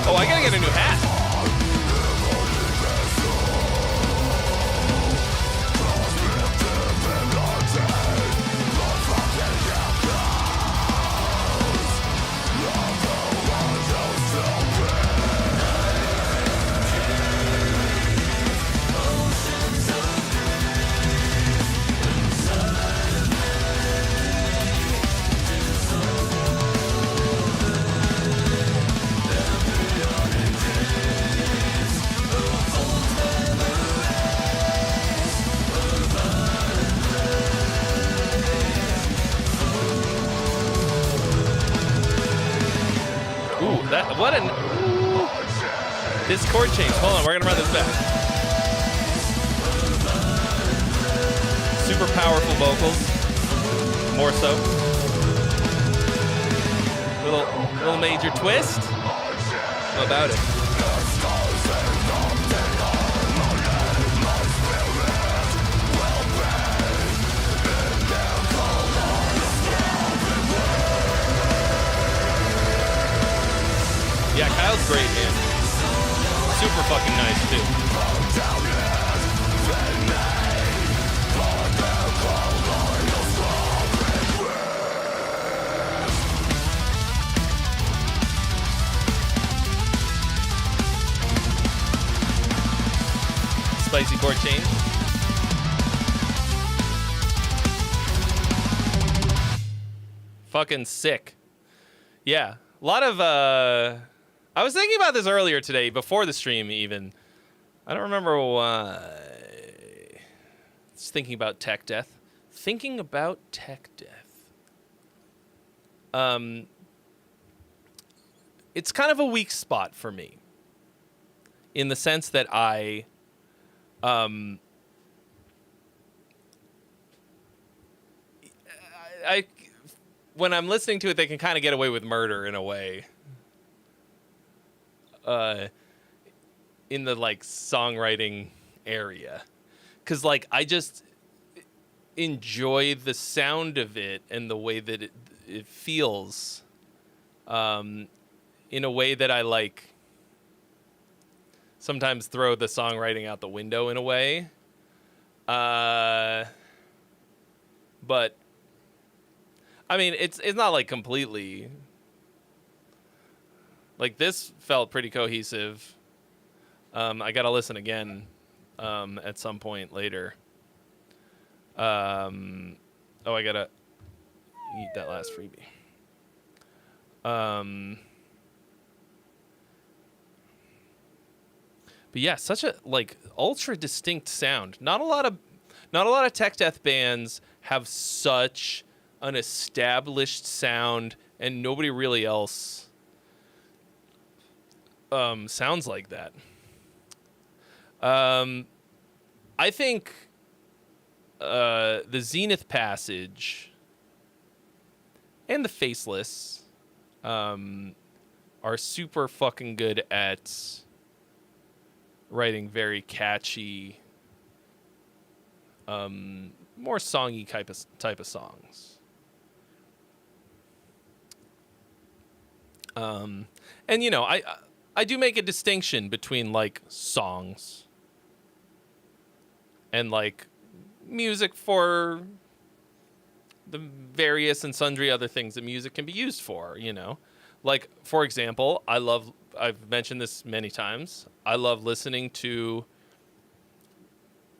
oh, I gotta get a new hat. This chord change. Hold on, we're gonna run this back. Super powerful vocals. More so. Little major twist. How about it? Yeah, Kyle's great, man. Super fucking nice, too. Spicy chord change. Fucking sick. Yeah. A lot of, I was thinking about this earlier today, before the stream even. I don't remember why. Just thinking about tech death. Thinking about tech death. It's kind of a weak spot for me. In the sense that I when I'm listening to it, they can kind of get away with murder in a way. In the like songwriting area, because like I just enjoy the sound of it and the way that it feels, in a way that I like. Sometimes throw the songwriting out the window in a way. But I mean, it's not like completely. Like this felt pretty cohesive. I gotta listen again at some point later. Oh, I gotta eat that last freebie. But yeah, such a like ultra distinct sound. Not a lot of tech death bands have such an established sound, and nobody really else sounds like that. I think the Zenith Passage and the Faceless are super fucking good at writing very catchy, more songy type of songs. And you know, I do make a distinction between like songs and like music for the various and sundry other things that music can be used for, you know? Like, for example, I've mentioned this many times, I love listening to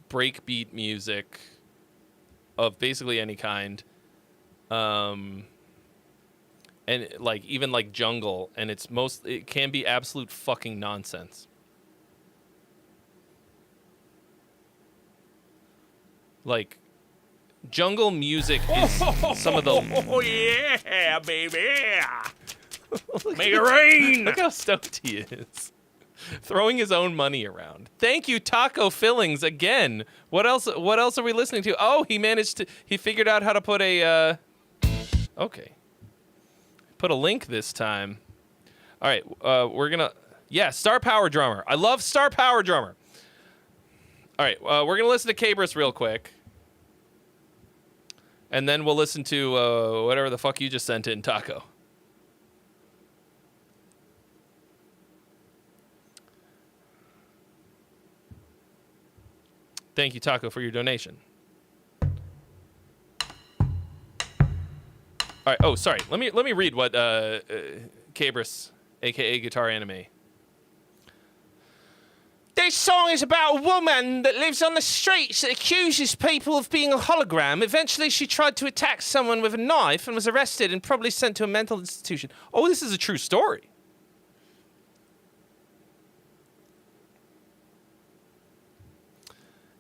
breakbeat music of basically any kind, and like even like jungle, and it can be absolute fucking nonsense. Like, jungle music is some of the... Oh, yeah, baby. Make it rain. Look how stoked he is. Throwing his own money around. Thank you, Taco Fillings, again. What else are we listening to? Oh, he figured out how to put a... Okay. Put a link this time. All right, we're going to... Yeah, Star Power Drummer. I love Star Power Drummer. All right, we're going to listen to Cabris real quick. And then we'll listen to whatever the fuck you just sent in, Taco. Thank you, Taco, for your donation. All right. Oh, sorry. Let me read what Cabris, aka Guitar Anime. This song is about a woman that lives on the streets that accuses people of being a hologram. Eventually, she tried to attack someone with a knife and was arrested and probably sent to a mental institution. Oh, this is a true story.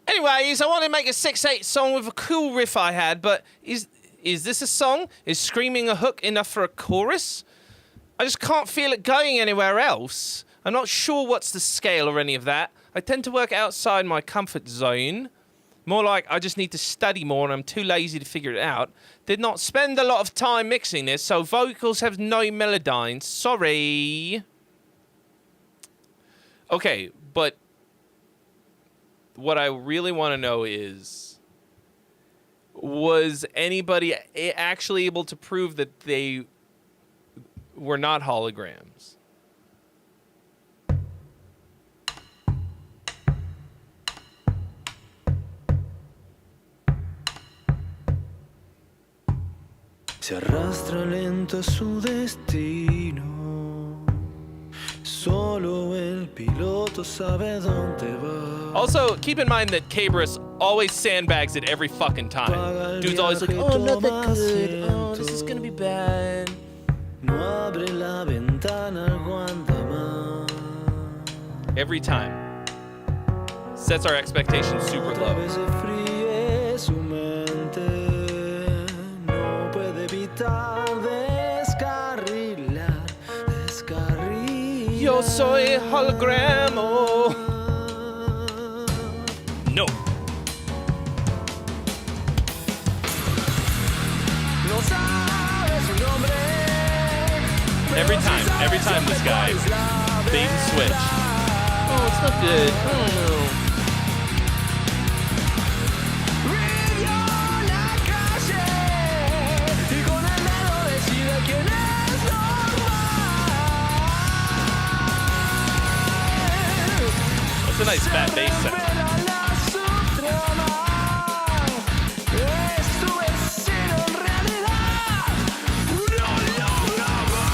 Anyways, I want to make a 6/8 song with a cool riff I had, but is this a song? Is screaming a hook enough for a chorus? I just can't feel it going anywhere else. I'm not sure what's the scale or any of that. I tend to work outside my comfort zone. More like I just need to study more and I'm too lazy to figure it out. Did not spend a lot of time mixing this, so vocals have no melodyne. Sorry. Okay, but what I really want to know is, was anybody actually able to prove that they were not holograms? Se arrastra lento a su destino. Solo el piloto sabe dónde va. Also, keep in mind that Cabris always sandbags it every fucking time. Dude's always like, oh, I'm not that good. Oh, this is gonna be bad. No abre la ventana, aguanta más. Every time. Sets our expectations super Otra low. vez se fríe su mente. No puede evitar descarrilar. Yo soy hologramo. No. No sabe su nombre. Every time this guy. Bait and switch. Oh, it's not good. I don't know. Vivió la calle y con el dedo decide quién es normal. That's a nice fat bass sound. Revela su trama. Es su vecino en realidad. Un holograma.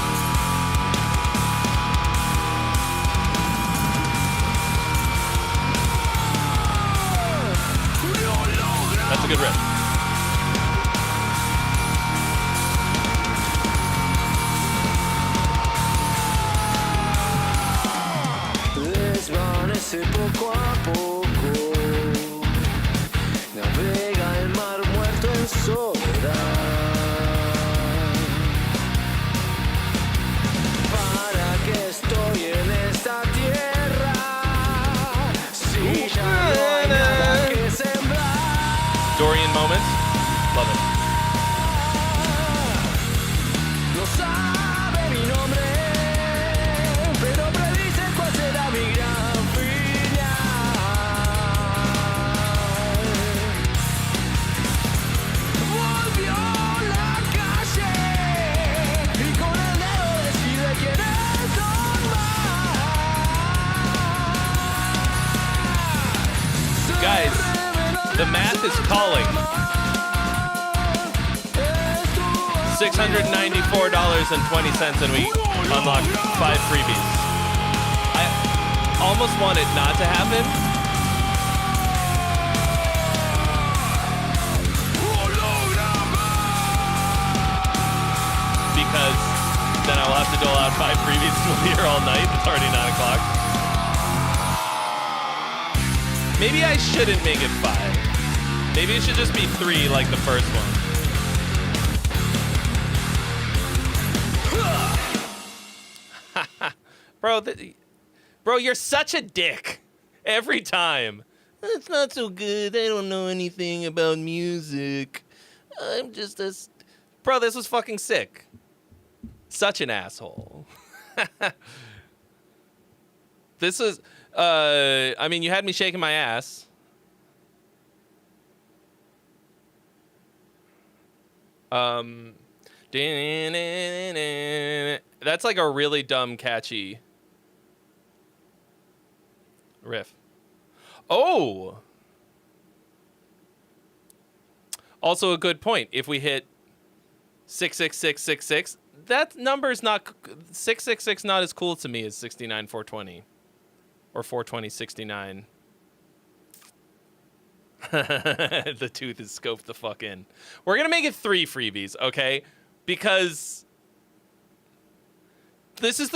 That's a good riff. Desvanece poco a poco. Navega el mar muerto en soledad. ¿Para qué estoy en esta tierra? Si ya no hay nada que sembrar. Dorian moments. Love it. No sabe mi nombre, pero predice cuál será mi gran final. Volvió a la calle y con el dedo decide quién es normal. Guys, the math is calling. $694.20 and we unlocked 5 freebies. I almost want it not to happen. Because then I will have to dole out 5 freebies and we'll be here all night. It's already 9 o'clock. Maybe I shouldn't make it 5. Maybe it should just be 3 like the first one. Bro, you're such a dick. Every time. It's not so good. I don't know anything about music. I'm just a... Bro, this was fucking sick. Such an asshole. This is... I mean, you had me shaking my ass. That's like a really dumb, catchy riff. Oh! Also a good point. If we hit 66666, that number's not... 666 not as cool to me as 69420. Or 42069. The tooth is scoped the fuck in. We're gonna make it 3 freebies, okay? Because this is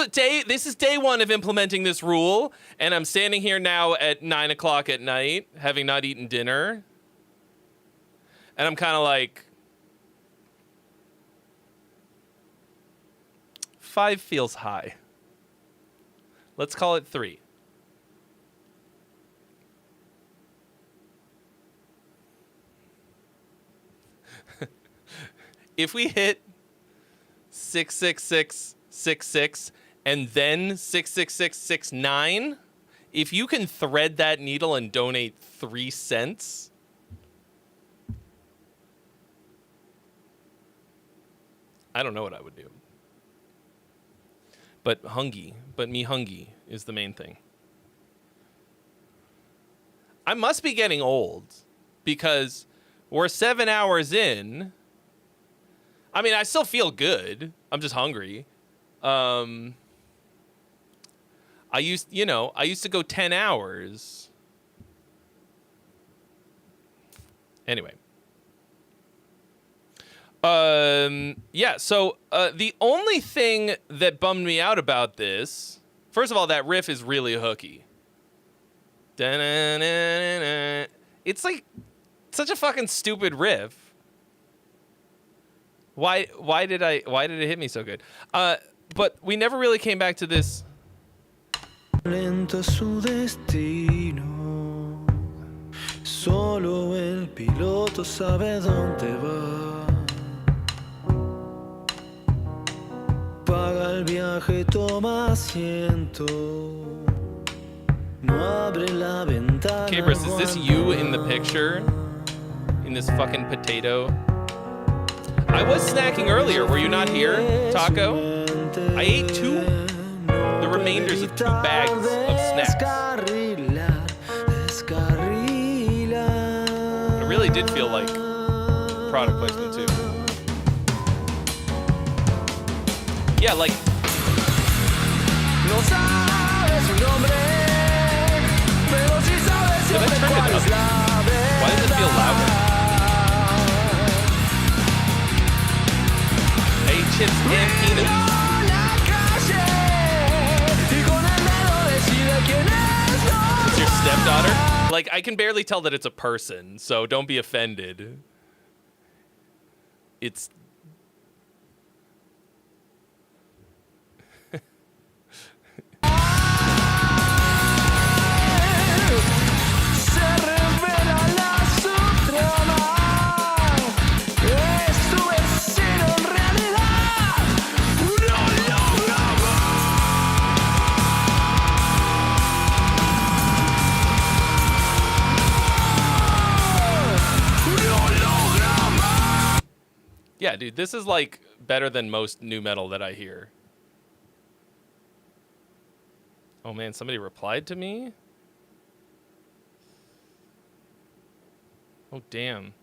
day 1 of implementing this rule, and I'm standing here now at 9 o'clock at night, having not eaten dinner, and I'm kind of like, 5 feels high. Let's call it 3. if we hit 66666 and then 66669, if you can thread that needle and donate 3 cents, I don't know what I would do. But me hungry is the main thing. I must be getting old because we're 7 hours in. I mean, I still feel good. I'm just hungry. I used to go 10 hours. Anyway. Yeah, so the only thing that bummed me out about this, first of all, that riff is really hooky. It's like such a fucking stupid riff. Why did it hit me so good? But we never really came back to this. Lento su destino. Solo el piloto sabe dónde va. Paga el viaje, toma asiento. No abre la ventana. Cabris, is this you in the picture? In this fucking potato? I was snacking earlier. Were you not here, Taco? I ate the remainders of 2 bags of snacks. It really did feel like product placement too. Yeah, like. Did I turn it up? Why does it feel louder? I ate chips and peanuts. It's your stepdaughter? Like, I can barely tell that it's a person, so don't be offended. It's... Yeah, dude, this is like better than most new metal that I hear. Oh man, somebody replied to me? Oh damn.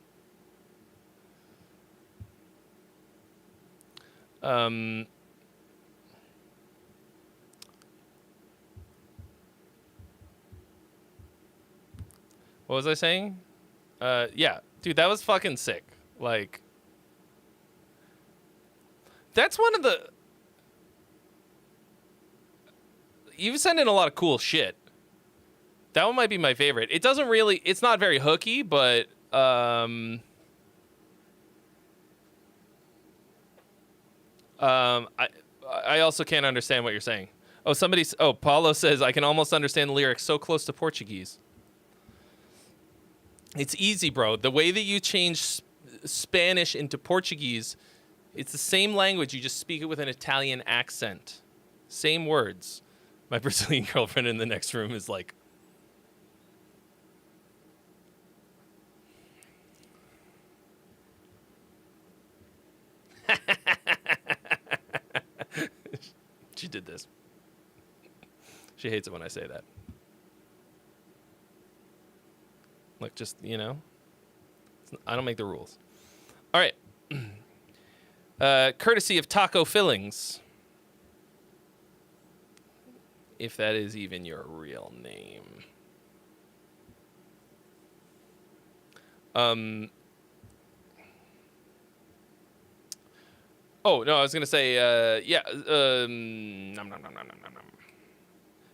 What was I saying? Yeah, dude, that was fucking sick. Like, that's one of the... You've sent in a lot of cool shit. That one might be my favorite. It doesn't really... It's not very hooky, but... I also can't understand what you're saying. Oh, Paulo says, I can almost understand the lyrics so close to Portuguese. It's easy, bro. The way that you change Spanish into Portuguese... It's the same language, you just speak it with an Italian accent. Same words. My Brazilian girlfriend in the next room is like... She did this. She hates it when I say that. Look, just, you know, I don't make the rules. All right. Courtesy of Taco Fillings. If that is even your real name. Oh, no, I was going to say, yeah.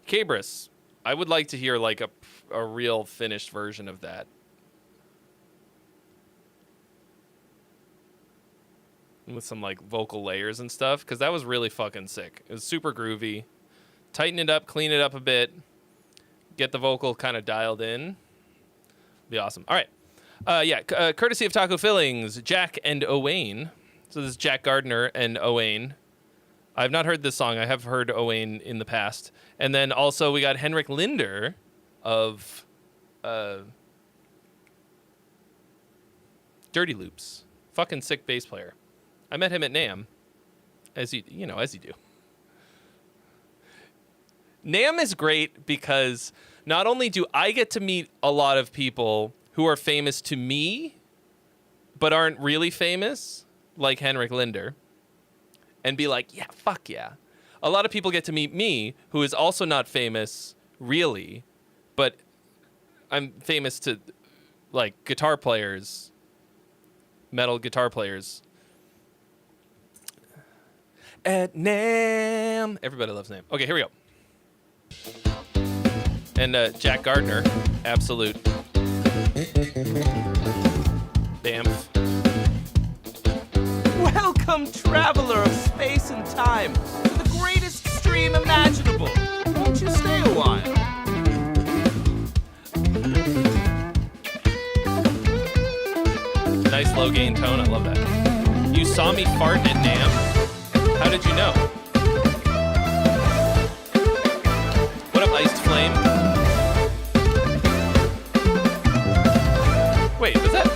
Cabris, I would like to hear, like, a real finished version of that. With some, like, vocal layers and stuff, because that was really fucking sick. It was super groovy. Tighten it up, clean it up a bit. Get the vocal kind of dialed in. Be awesome. All right. Yeah, courtesy of Taco Fillings, Jack and Owain So this is Jack Gardner and Owain. I've not heard this song. I have heard Owain in the past. And then also we got Henrik Linder of Dirty Loops. Fucking sick bass player. I met him at NAMM, as you do. NAMM is great because not only do I get to meet a lot of people who are famous to me, but aren't really famous, like Henrik Linder, and be like, yeah, fuck yeah. A lot of people get to meet me, who is also not famous, really, but I'm famous to, like, guitar players, metal guitar players. At NAMM. Everybody loves NAMM. Okay, here we go. And Jack Gardner, absolute Bamf. Welcome, traveler of space and time, to the greatest stream imaginable. Won't you stay a while? Nice low gain tone. I love that. You saw me farting at NAMM? How did you know? What up, Iced Flame? Wait, was that?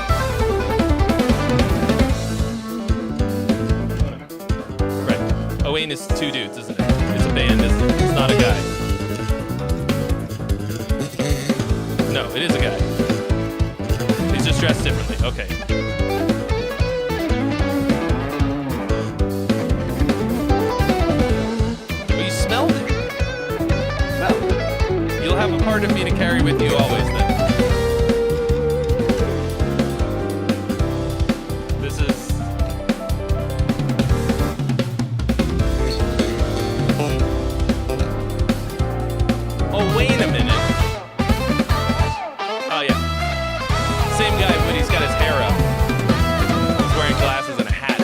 Right. Owain is two dudes, isn't it? It's a band. It's not a guy. No, it is a guy. He's just dressed differently. Okay. But you smelled it. Well, you'll have a part of me to carry with you always then. This is... Oh, wait a minute. Oh, yeah. Same guy, but he's got his hair up. He's wearing glasses and a hat.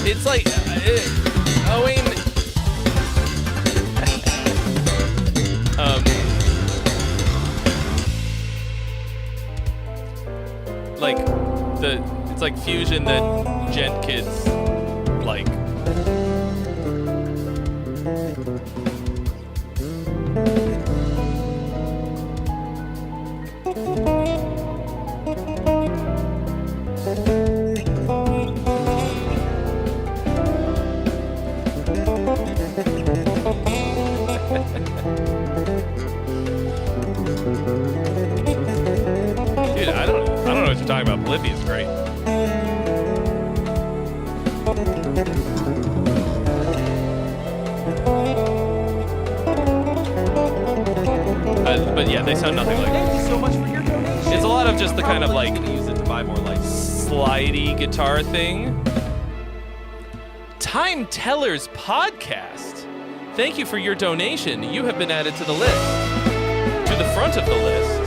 It's like Owain. Like it's like fusion that gent kids like. Dude, I don't know what you're talking about. Blippi is great. But yeah, they sound nothing like Thank you so much for your donation. It's a lot of just the kind of Probably like gonna use it to buy more lights. slidey guitar thing. Time Tellers Podcast. Thank you for your donation. You have been added to the list. To the front of the list.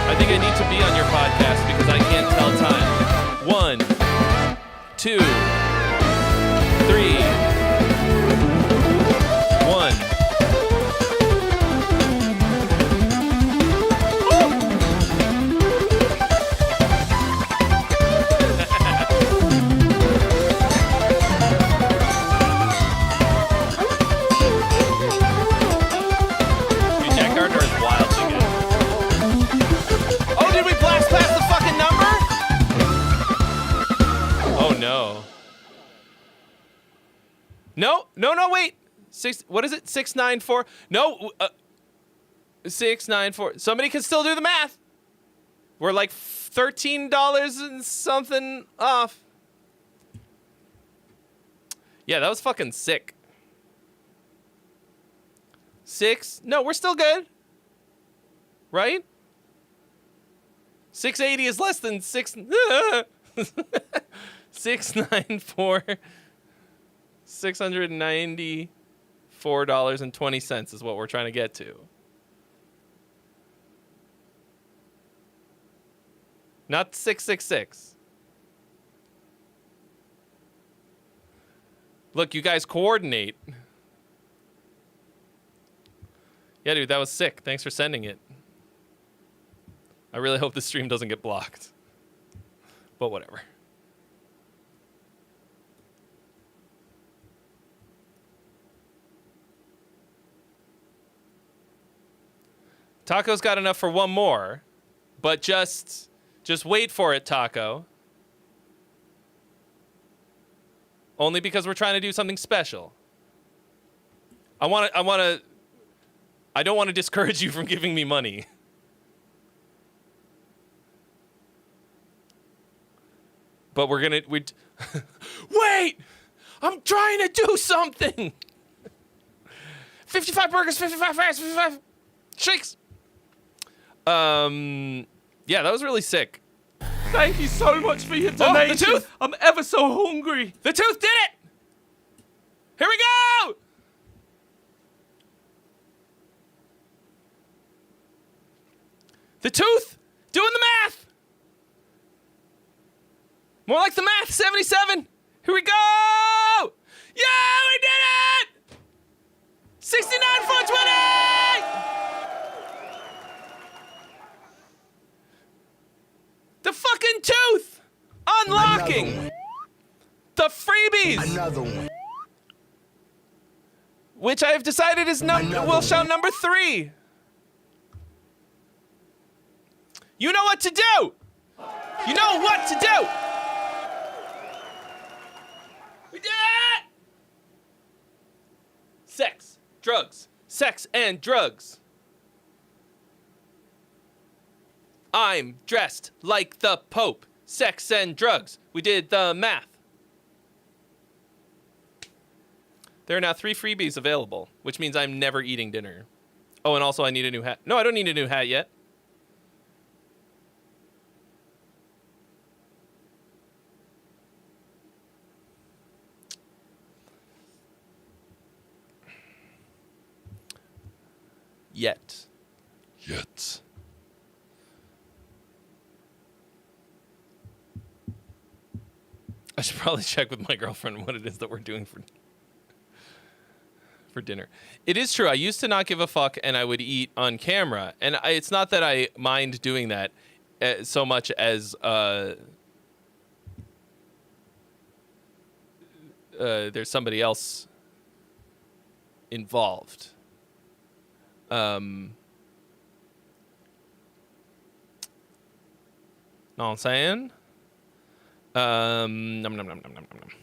I think I need to be on your podcast because I can't tell time. 1, 2, 3, 1. Jack Gardner is wildly good. Oh, did we blast past the fucking number? Oh no. No, wait. What is it? 694. No, 694. Somebody can still do the math. We're like $13 and something off. Yeah, that was fucking sick. 6. No, we're still good. Right? 680 is less than 6. 694. $694.20 is what we're trying to get to. Not 666. Look, you guys coordinate. Yeah, dude, that was sick. Thanks for sending it. I really hope this stream doesn't get blocked. But whatever. Taco's got enough for one more, but just wait for it, Taco. Only because we're trying to do something special. I don't want to discourage you from giving me money. But wait! I'm trying to do something! 55 burgers, 55 fries, 55 shakes! Yeah, that was really sick. Thank you so much for your donation. Oh, the tooth! I'm ever so hungry. The tooth did it! Here we go! The tooth doing the math! More like the math, 77. Here we go! Yeah, we did it! 69,420! The fucking tooth! Unlocking! The freebies! Another one. Which I have decided is show number 3. You know what to do! You know what to do! We did it! Sex, drugs, sex and drugs. I'm dressed like the Pope. Sex and drugs. We did the math. There are now 3 freebies available, which means I'm never eating dinner. Oh, and also I need a new hat. No, I don't need a new hat yet. Yet. I should probably check with my girlfriend what it is that we're doing for dinner. It is true. I used to not give a fuck and I would eat on camera. And it's not that I mind doing that so much as there's somebody else involved. Know what I'm saying?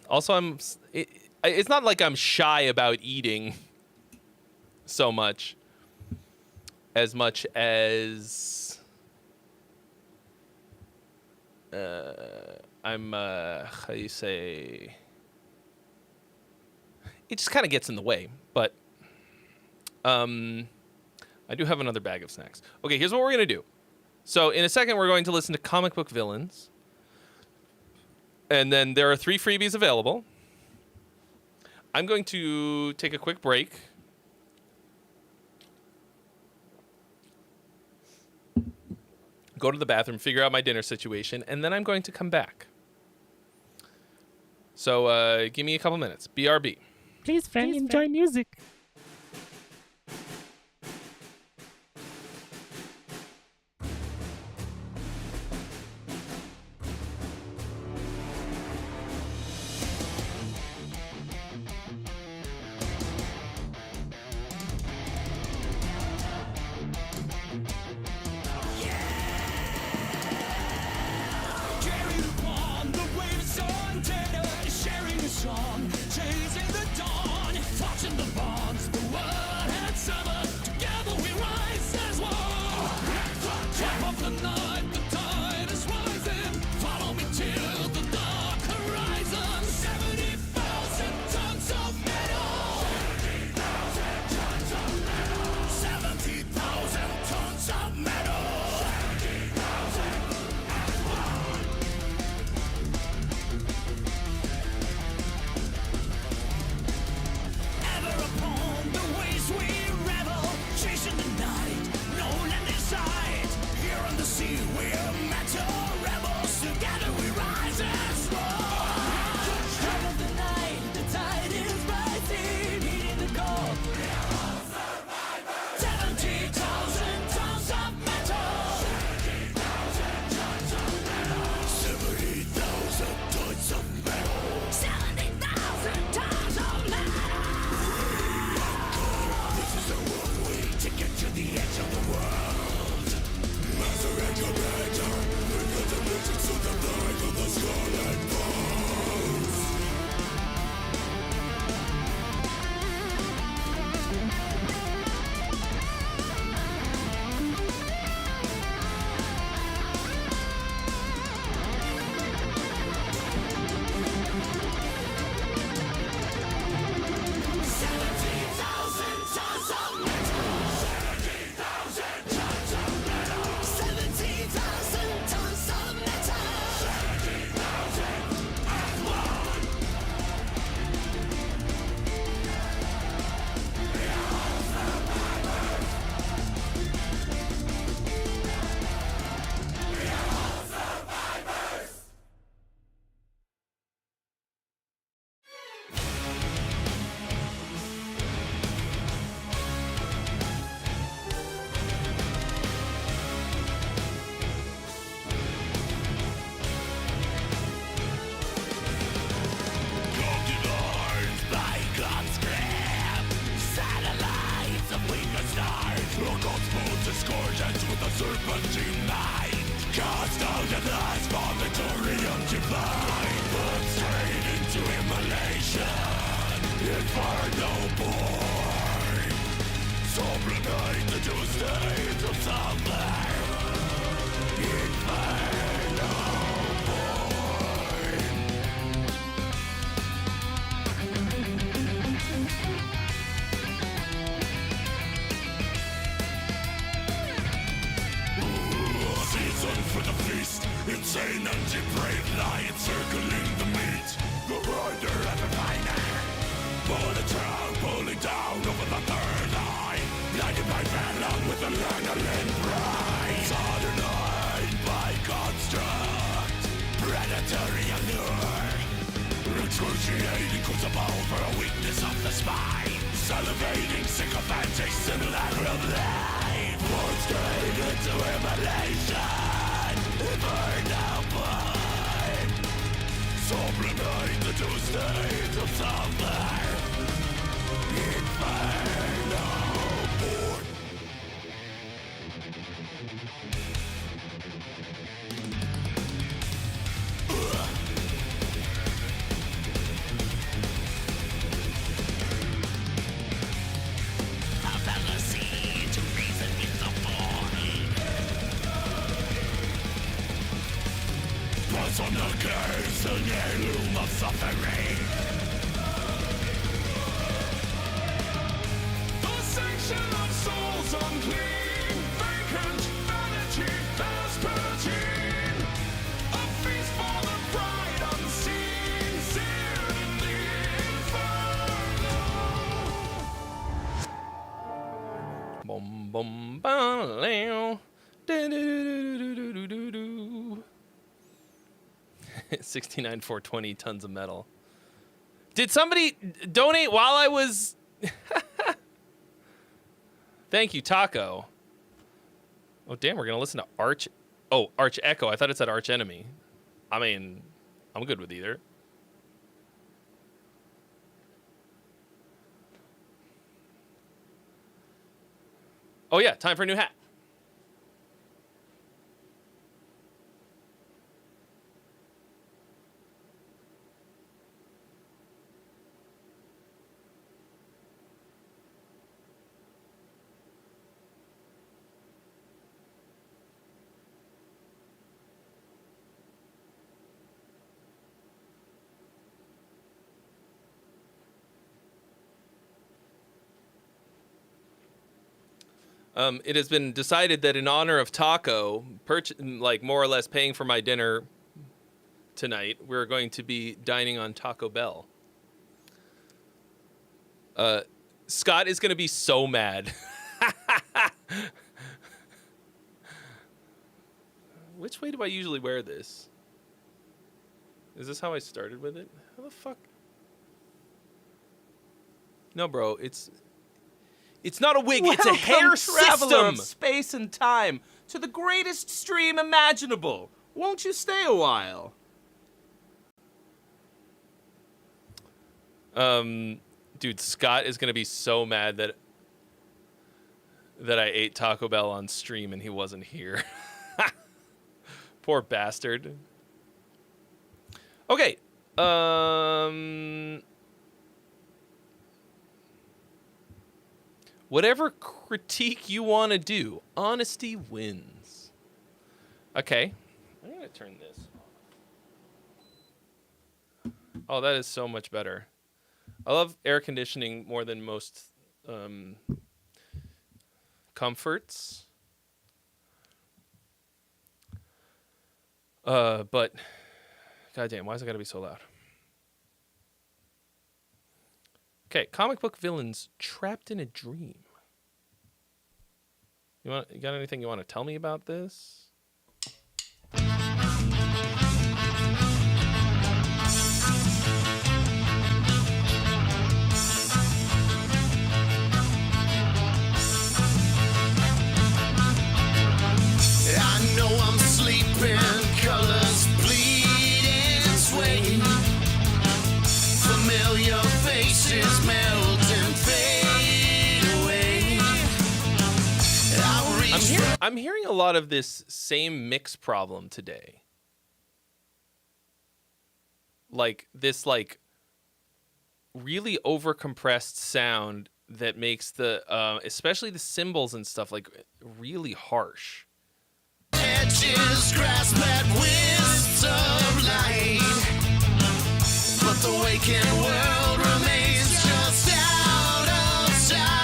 Also, it's not like I'm shy about eating so much as I'm how do you say, it just kind of gets in the way. But I do have another bag of snacks. Okay, here's what we're gonna do. So in a second we're going to listen to Comic Book Villains, and then there are 3 freebies available. I'm going to take a quick break. Go to the bathroom, figure out my dinner situation, and then I'm going to come back. So give me a couple minutes. BRB. Please, friend, enjoy music. Carried upon the waves on tenor, sharing a song, chasing the dawn, touching the bond. Boom, boom, ba-low. Do-do-do-do-do-do-do-do. 69 420 tons of metal. Did somebody donate while I was... Thank you, Taco. Oh, damn, we're going to listen to Arch... Oh, Arch Echo. I thought it said Arch Enemy. I mean, I'm good with either. Oh, yeah, time for a new hat. It has been decided that in honor of Taco, like more or less paying for my dinner tonight, we're going to be dining on Taco Bell. Scott is going to be so mad. Which way do I usually wear this? Is this how I started with it? How the fuck? No, bro, it's not a wig, it's a hair traveler of system. space and time, to the greatest stream imaginable. Won't you stay a while? Dude, Scott is gonna be so mad that I ate Taco Bell on stream and he wasn't here. Poor bastard. Okay. Whatever critique you want to do, honesty wins. Okay. I'm going to turn this off. Oh, that is so much better. I love air conditioning more than most comforts. But, goddamn, why is it got to be so loud? Okay, comic book villains trapped in a dream. You got anything you want to tell me about this? I know I'm sleeping, colors bleeding and swaying. Familiar faces melt and fade away. I'm hearing a lot of this same mix problem today. Like this like really overcompressed sound that makes the especially the cymbals and stuff like really harsh. Edges grasp at wisps of light, but the waking world remains just out of sight.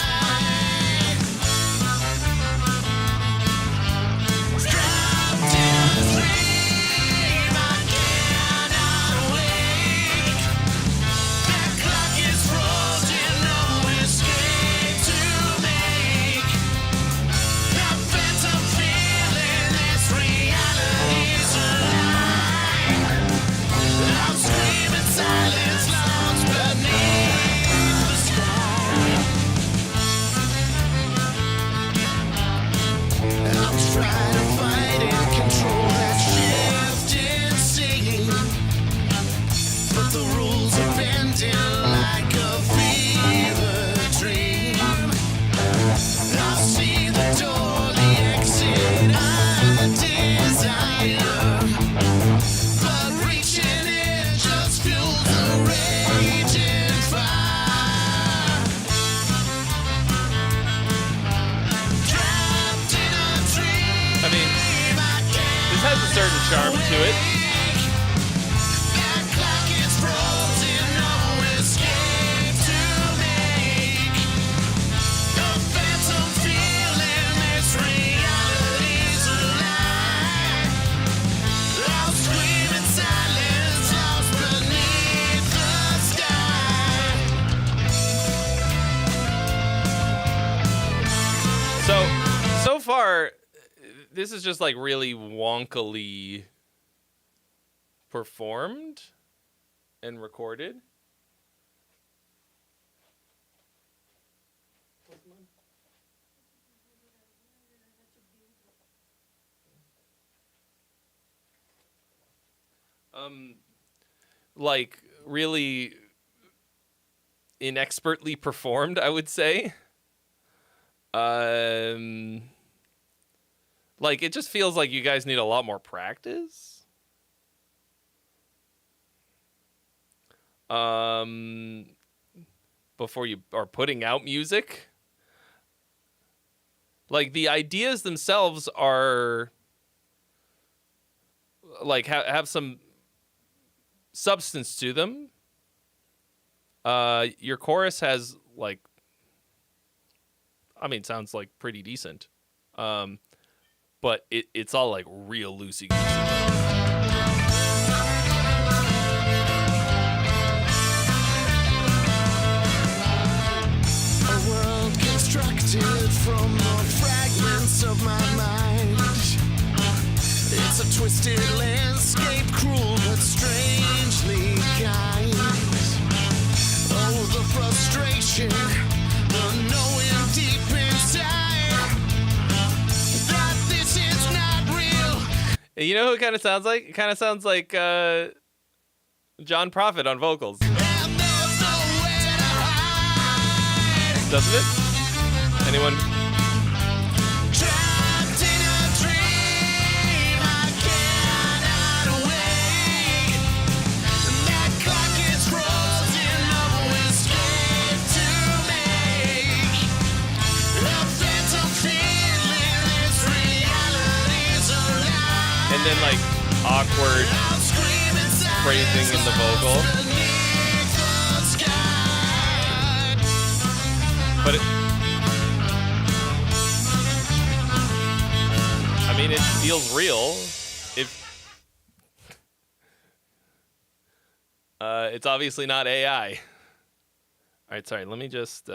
Trapped in a dream, I cannot awake. That clock is frozen, no escape to make. The phantom feeling, this reality's a lie. I'm screaming silence lost beneath the sky. I'm trying to fight and control that shifting scene, but the rules are bending like a fever dream. I see the door, the exit, and the desire, but reaching in just fuels the raging fire. Trapped in a dream, I mean, this has a certain charm to it. that clock is frozen, no escape to make. The phantom feeling, this reality's a lie. I'm screaming silence lost beneath the sky. So far, this is just like really wonkily performed and recorded. Like really inexpertly performed, I would say. Like it just feels like you guys need a lot more practice. Before you are putting out music. Like the ideas themselves are like have some substance to them. Your chorus has like, I mean, sounds like pretty decent. But it's all like real loosey-goosey. A world constructed from the fragments of my mind. It's a twisted landscape, cruel but strangely kind. Oh, the frustration, the knowing deep inside that this is not real. You know who it kind of sounds like? It kind of sounds like John Prophet on vocals. And there's nowhere to hide. Doesn't it? Anyone? Trapped in a dream, I cannot awake. That clock is frozen, no escape to make. A phantom feeling, this reality's a lie. And then like awkward I'm screaming silence phrasing in the vocal. beneath the sky. But I mean, it feels real. It's obviously not AI. All right, sorry. Let me just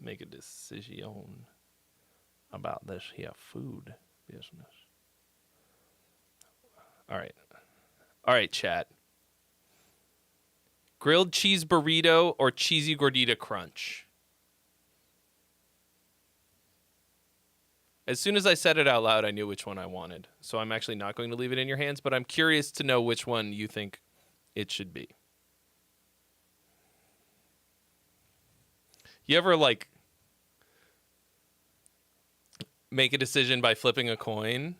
make a decision about this here food business. All right, chat. Grilled cheese burrito or cheesy gordita crunch? As soon as I said it out loud, I knew which one I wanted. So I'm actually not going to leave it in your hands, but I'm curious to know which one you think it should be. You ever, like, make a decision by flipping a coin,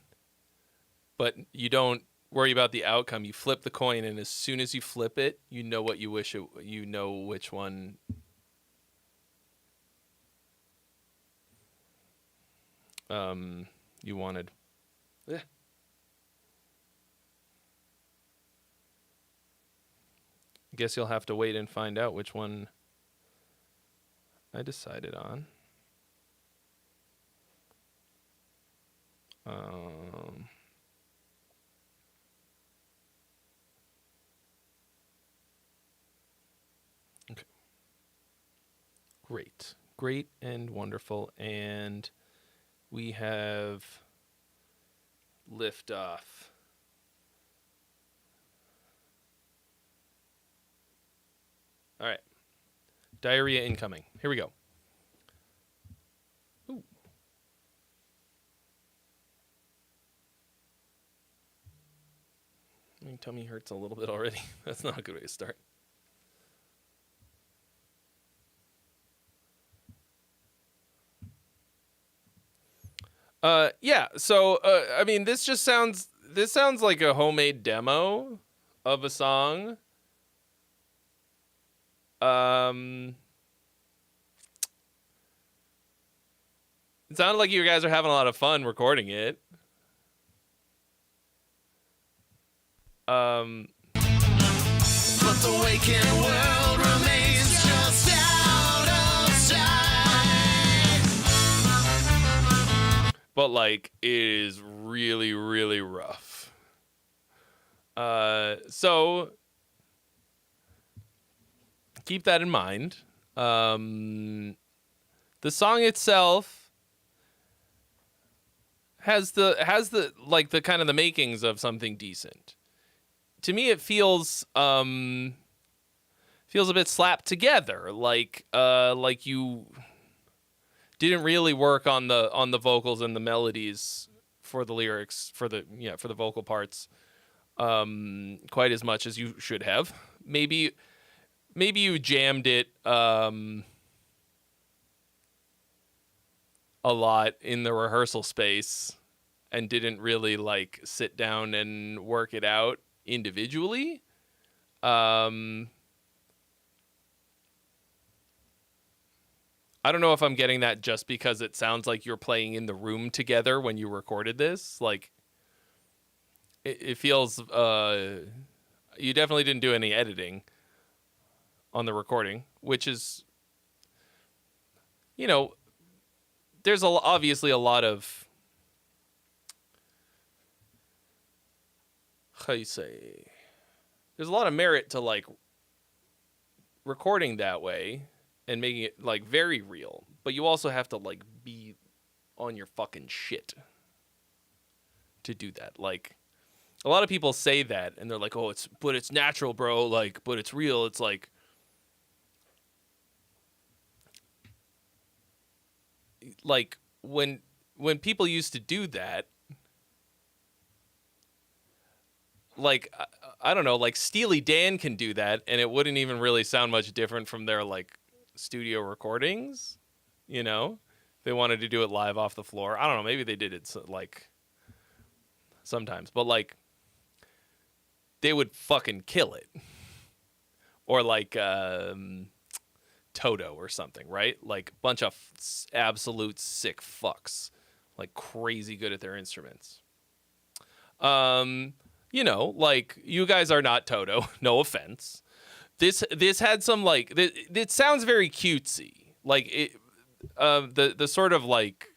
but you don't worry about the outcome. You flip the coin, and as soon as you flip it, you know what you wish it, you know which one you wanted. Yeah. Guess you'll have to wait and find out which one I decided on. Okay. Great and wonderful. And we have Liftoff. All right. Diarrhea incoming. Here we go. Ooh. My tummy hurts a little bit already. That's not a good way to start. Yeah. So, I mean, this sounds like a homemade demo of a song. It sounded like you guys are having a lot of fun recording it. But the waking world remains just out of sight. But like it is really, really rough. So keep that in mind. The song itself has the like the kind of the makings of something decent. To me, it feels a bit slapped together, like you didn't really work on the vocals and the melodies for the lyrics for the vocal parts quite as much as you should have. Maybe you jammed it a lot in the rehearsal space and didn't really like sit down and work it out individually. I don't know if I'm getting that just because it sounds like you're playing in the room together when you recorded this. Like it feels you definitely didn't do any editing on the recording, which is, there's obviously a lot of, there's a lot of merit to like recording that way and making it like very real, but you also have to like be on your fucking shit to do that. Like a lot of people say that and they're like, oh, but it's natural, bro. Like, but it's real. It's like, when people used to do that, like, I don't know, like Steely Dan can do that and it wouldn't even really sound much different from their like studio recordings, they wanted to do it live off the floor. I don't know, maybe they did it like sometimes, but like they would fucking kill it. Or like Toto or something, right? Like a bunch of absolute sick fucks, like crazy good at their instruments. Like you guys are not Toto, no offense. This had some like it sounds very cutesy. Like it the sort of like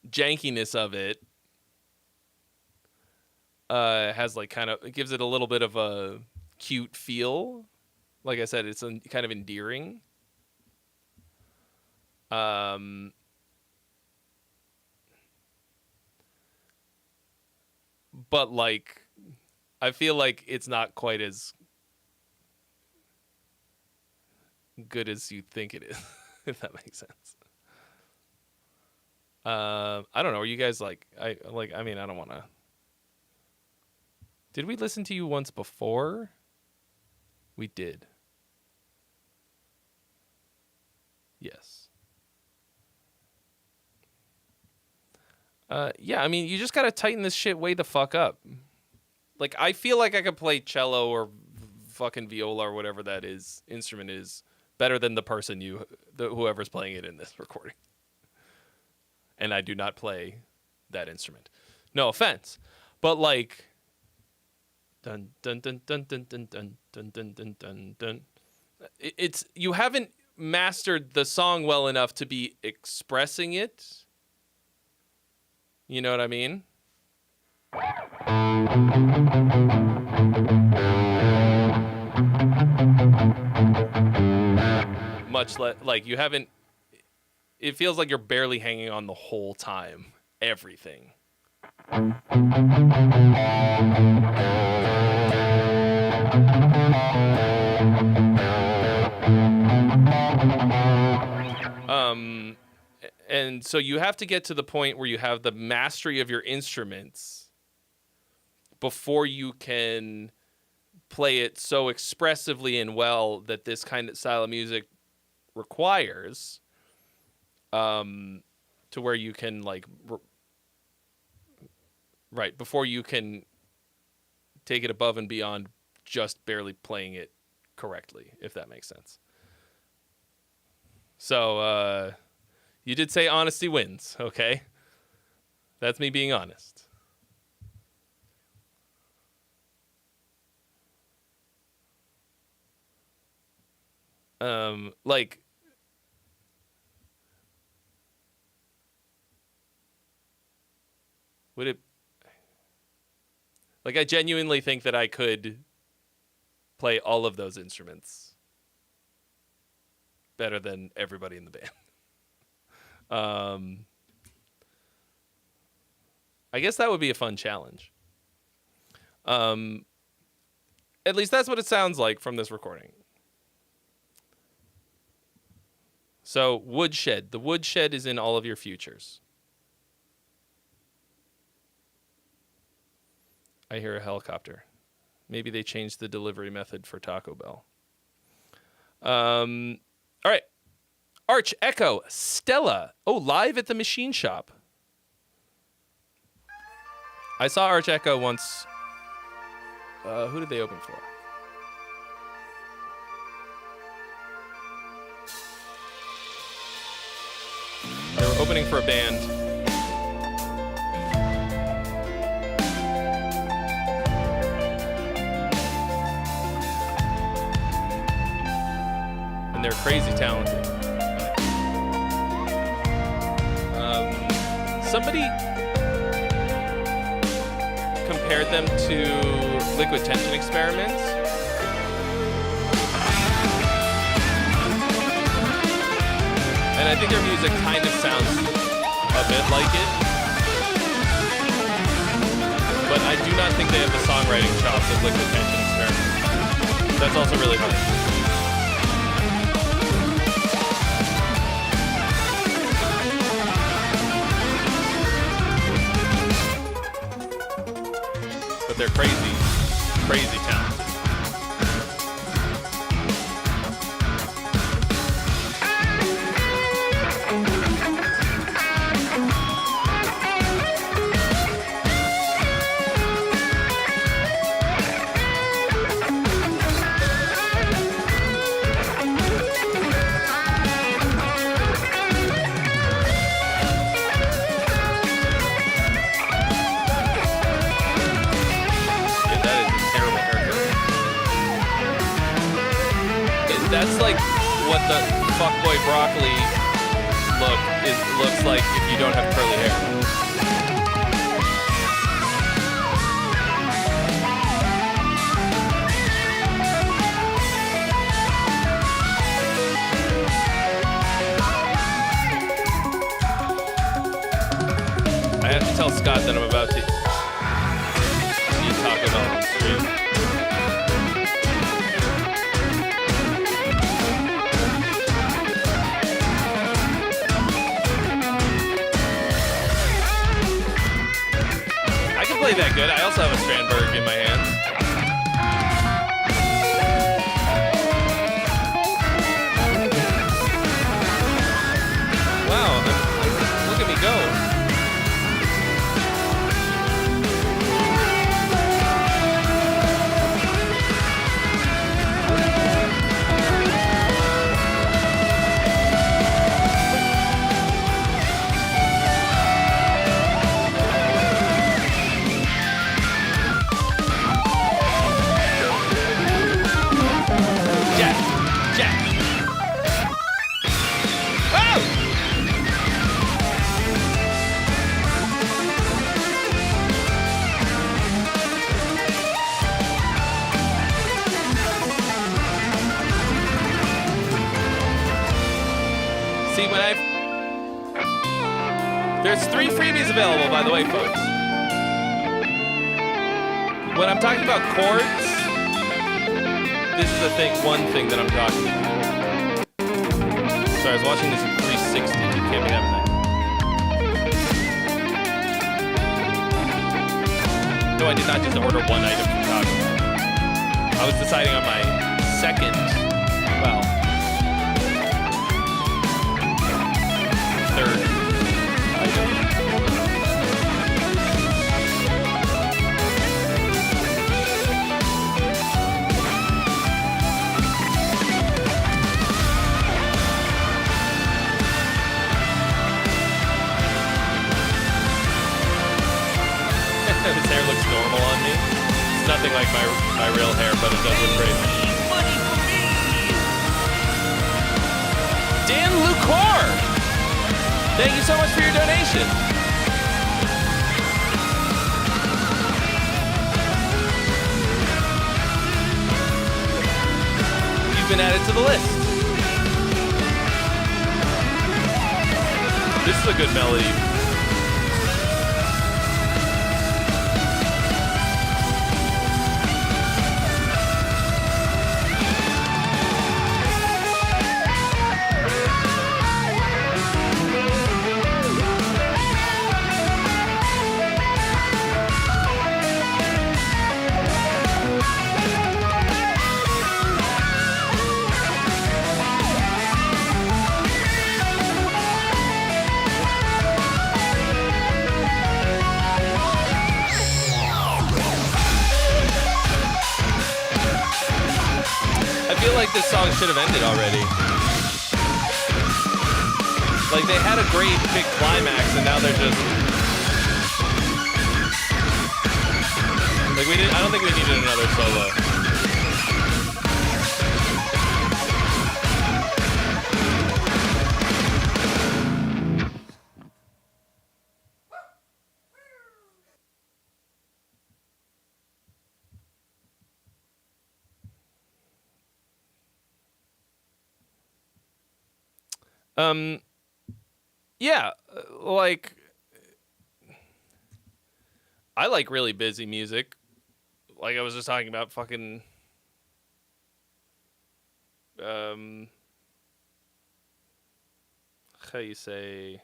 jankiness of it has like it gives it a little bit of a cute feel. Like I said, it's kind of endearing. But like, I feel like it's not quite as good as you think it is, if that makes sense. I don't know. Are you guys like, I mean, I don't want to. Did we listen to you once before? We did. Yes. Yeah, I mean, you just gotta tighten this shit way the fuck up. Like, I feel like I could play cello or fucking viola or whatever that is instrument is better than the person whoever's playing it in this recording. And I do not play that instrument. No offense, but like, dun dun dun dun dun dun dun dun dun dun dun dun. It's you haven't mastered the song well enough to be expressing it. You know what I mean? Much like you haven't. It feels like you're barely hanging on the whole time. Everything. And so you have to get to the point where you have the mastery of your instruments before you can play it so expressively and well that this kind of style of music requires, to where you can like, right, before you can take it above and beyond just barely playing it correctly, if that makes sense. So, you did say honesty wins, okay? That's me being honest. Like, would it, like, I genuinely think that I could play all of those instruments better than everybody in the band. I guess that would be a fun challenge. At least that's what it sounds like from this recording. So, woodshed. The woodshed is in all of your futures. I hear a helicopter. Maybe they changed the delivery method for Taco Bell. All right. Arch Echo, Stella. Oh, live at the Machine Shop. I saw Arch Echo once. Who did they open for? They were opening for a band. And they're crazy talented. Somebody compared them to Liquid Tension Experiments. And I think their music kind of sounds a bit like it. But I do not think they have the songwriting chops of Liquid Tension Experiments. That's also really hard. They're crazy, crazy talented. That's like what the fuckboy broccoli looks like if you don't have curly hair. I have to tell Scott that I'm about to eat Taco Bell on the street. Play that good. I also have a Strandberg in my hands. Wow, look at me go. See, there's 3 freebies available, by the way, folks. When I'm talking about chords, this is one thing that I'm talking about. Sorry, I was watching this in 360. Can't be having that. No, I did not just order one item from Taco Bell. I was deciding on my second, third item. His hair looks normal on me. It's nothing like my real hair, but it does look great. Money for me. Dan Lucor! Thank you so much for your donation. You've been added to the list. This is a good melody. Like this song should have ended already. Like they had a great big climax and now they're just like I don't think we needed another solo. Yeah, like, I like really busy music. Like I was just talking about fucking, how you say,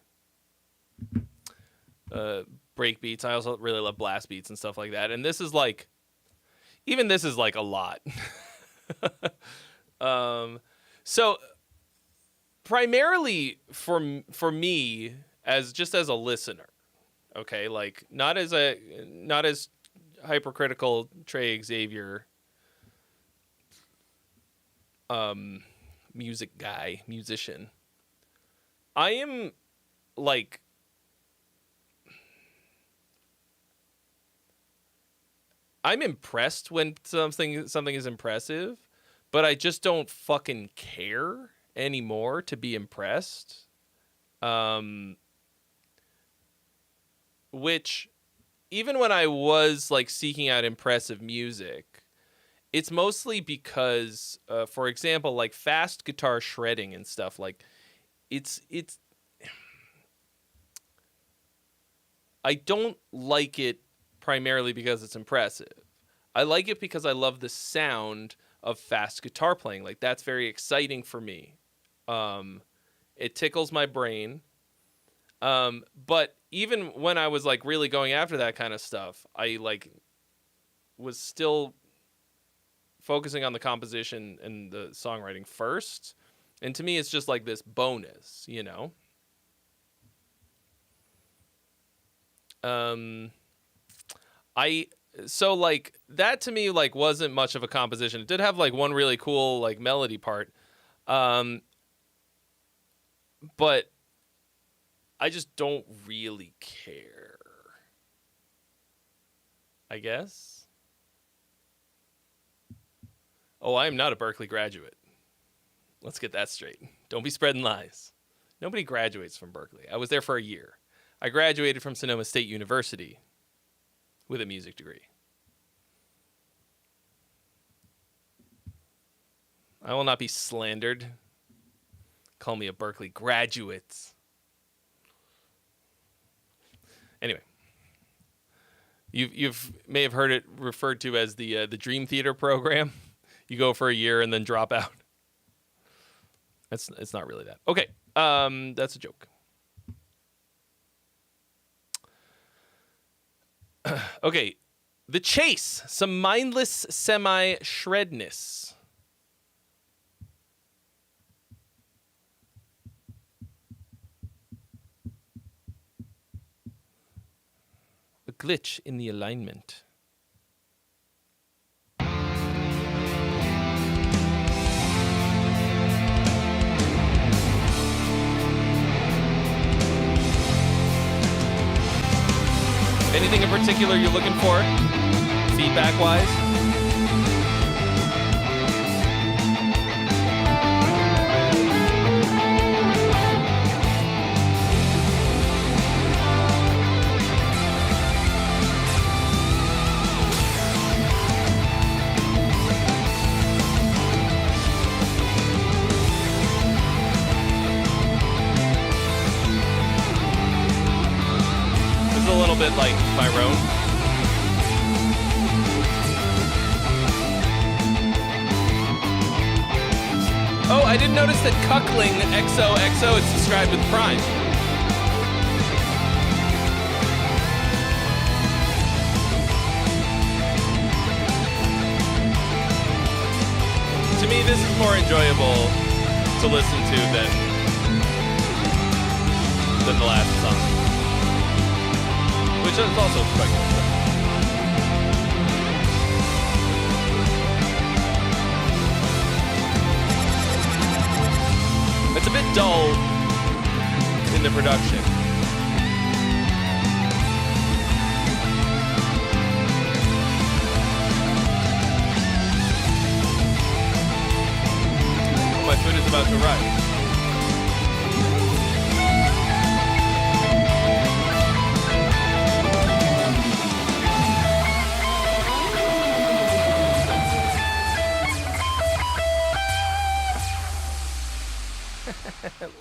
break beats. I also really love blast beats and stuff like that. And this is like, even this is like a lot. So primarily for me as a listener, okay, like not as hypercritical Trey Xavier musician. I am like I'm impressed when something is impressive, but I just don't fucking care anymore to be impressed. Which even when I was like seeking out impressive music, it's mostly because for example, like fast guitar shredding and stuff, like it's I don't like it primarily because it's impressive. I like it because I love the sound of fast guitar playing. Like that's very exciting for me. It tickles my brain. But even when I was like really going after that kind of stuff, I like was still focusing on the composition and the songwriting first. And to me, it's just like this bonus, you know? So like that to me like wasn't much of a composition. It did have like one really cool like melody part. But I just don't really care, I guess. Oh, I am not a Berkeley graduate. Let's get that straight. Don't be spreading lies. Nobody graduates from Berkeley. I was there for a year. I graduated from Sonoma State University with a music degree. I will not be slandered. Call me a Berkeley graduate. Anyway, you've may have heard it referred to as the Dream Theater program. You go for a year and then drop out. It's not really that. Okay, that's a joke. Okay, The Chase, some mindless semi-shredness. A glitch in the alignment. Anything in particular you're looking for, feedback-wise? A little bit like my own. Oh, I didn't notice that Cuckling XOXO is subscribed with Prime. To me, this is more enjoyable to listen to than the last song. Which is also striking. It's a bit dull in the production. Oh, my food is about to arrive.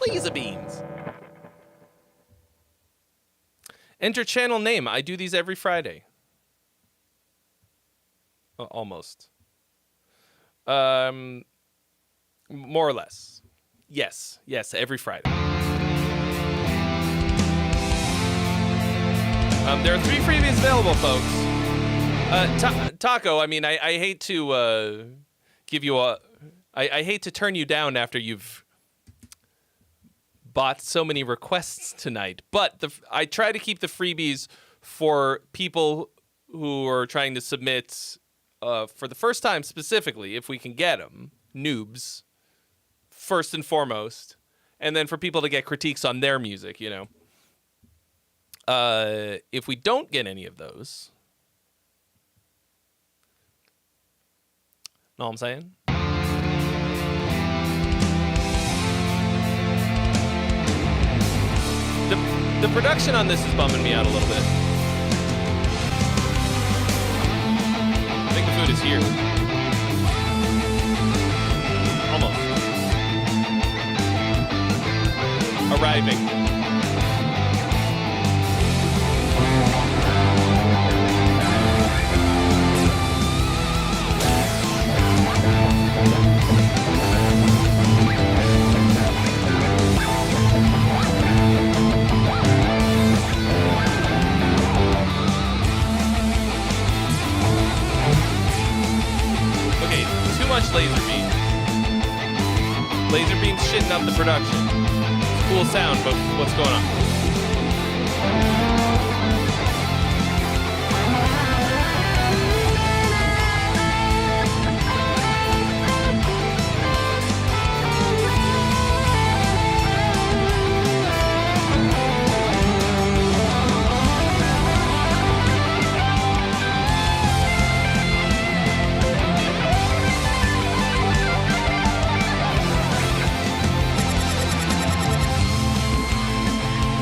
Laser beams. Enter channel name. I do these every Friday. Almost. More or less. Yes, every Friday. There are 3 freebies available, folks. Taco, I mean, I hate to give you a... I hate to turn you down after you've bought so many requests tonight, but I try to keep the freebies for people who are trying to submit for the first time specifically, if we can get them, noobs, first and foremost, and then for people to get critiques on their music, you know. If we don't get any of those, know what I'm saying? The production on this is bumming me out a little bit. I think the food is here. Almost. Arriving. Much laser beams. Laser beams shitting up the production. It's a cool sound, but what's going on?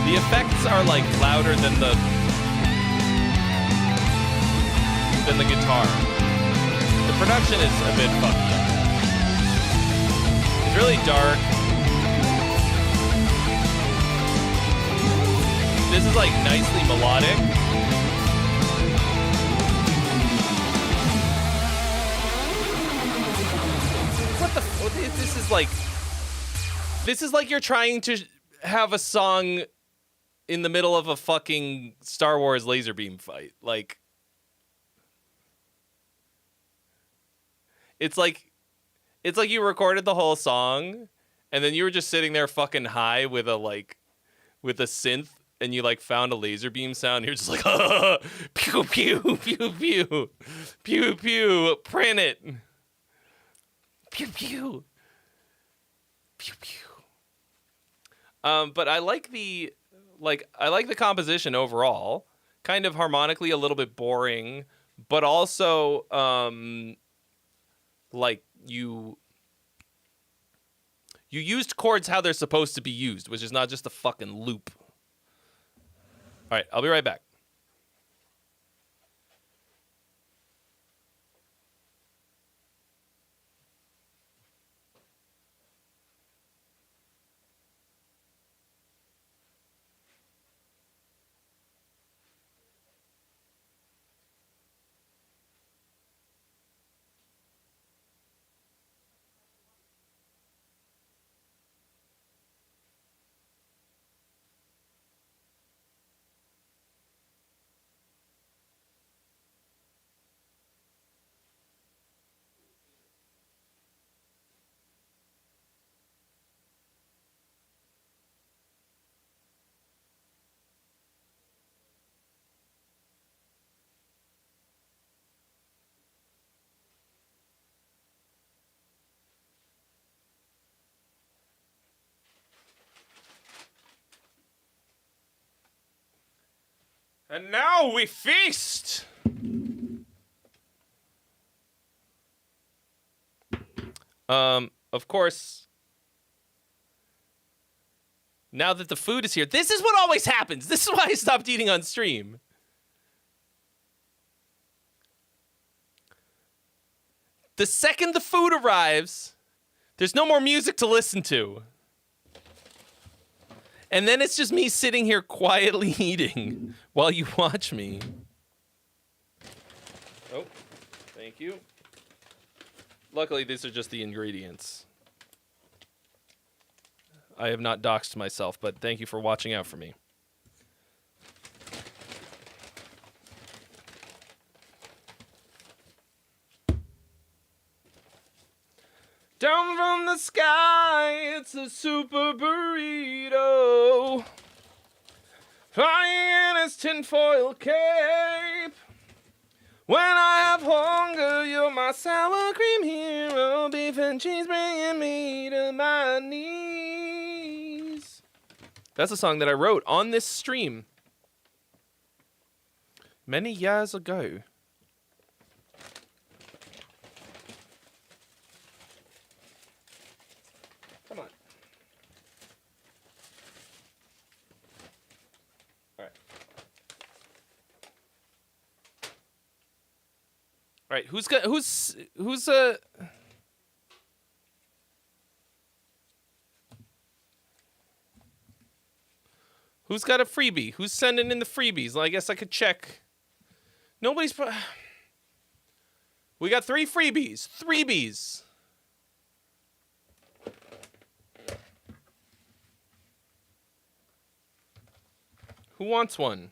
The effects are like louder than the guitar. The production is a bit fucked up. It's really dark. This is like nicely melodic. What the? This is like you're trying to have a song in the middle of a fucking Star Wars laser beam fight. Like, it's like you recorded the whole song, and then you were just sitting there fucking high with a synth, and you like found a laser beam sound. And you're just like, pew pew pew pew pew pew, print it, pew pew pew pew. But I like the composition overall. Kind of harmonically a little bit boring, but also like you used chords how they're supposed to be used, which is not just a fucking loop. All right, I'll be right back. And now we feast. Of course, now that the food is here, this is what always happens. This is why I stopped eating on stream. The second the food arrives, there's no more music to listen to. And then it's just me sitting here quietly eating while you watch me. Oh, thank you. Luckily, these are just the ingredients. I have not doxed myself, but thank you for watching out for me. Down from the sky, it's a super burrito. Flying in his tinfoil cape. When I have hunger, you're my sour cream hero. Beef and cheese bringing me to my knees. That's a song that I wrote on this stream many years ago. Come on. All right. All right, who's got who's got a freebie? Who's sending in the freebies? Well, I guess I could check. Nobody's We got 3 freebies. 3bies. Who wants one?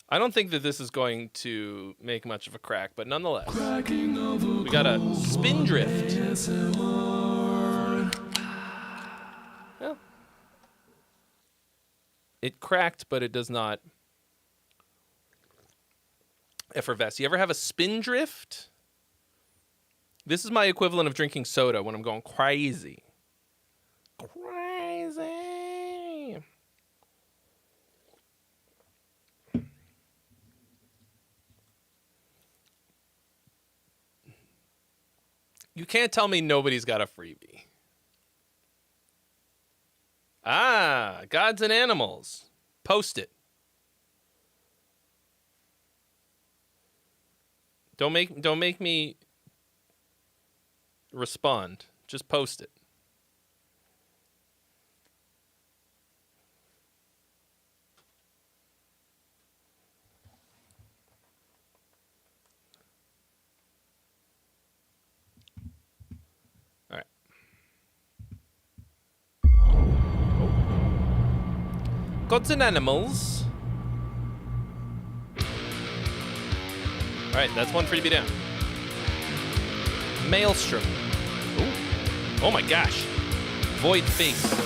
I don't think that this is going to make much of a crack, but nonetheless. We got a Spindrift. Well, it cracked, but it does not effervesce. You ever have a Spindrift? This is my equivalent of drinking soda when I'm going crazy. Crazy. You can't tell me nobody's got a freebie. Ah, Gods and Animals. Post it. Don't make me respond. Just post it. Gods and Animals. All right, that's one freebie down. Maelstrom. Ooh. Oh my gosh. Void Face.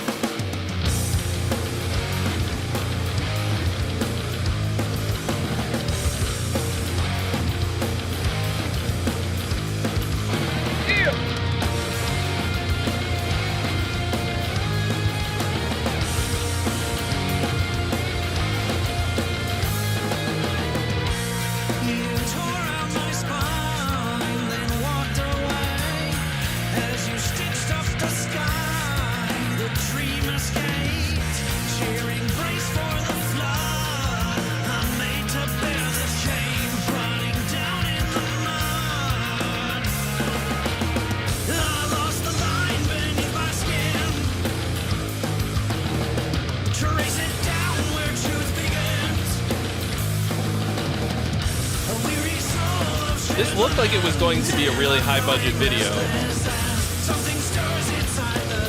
This looked like it was going to be a really high budget video.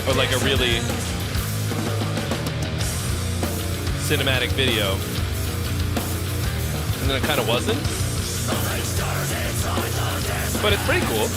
Or like a really cinematic video. And then it kind of wasn't. But it's pretty cool.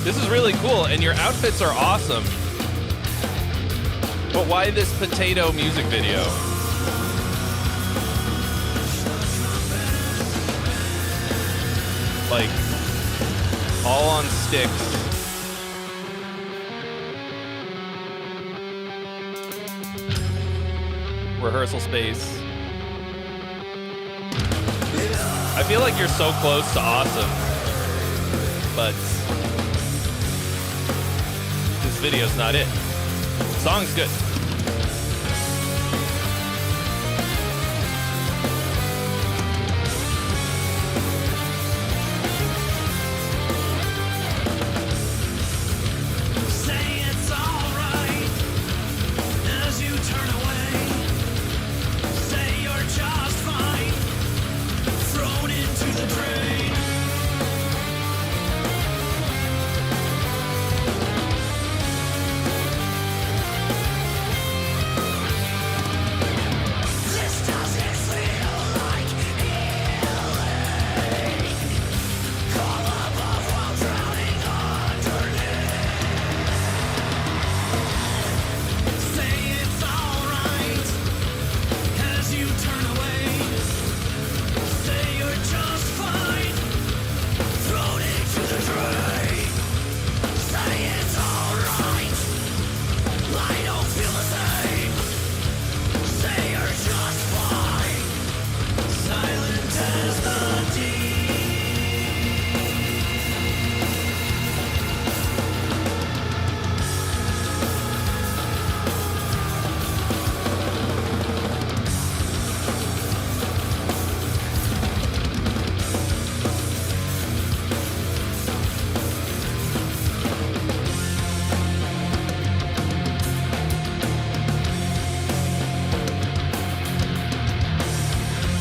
This is really cool, and your outfits are awesome. But why this potato music video? Like, all on sticks. Rehearsal space. I feel like you're so close to awesome, but this video's not it. Song's good.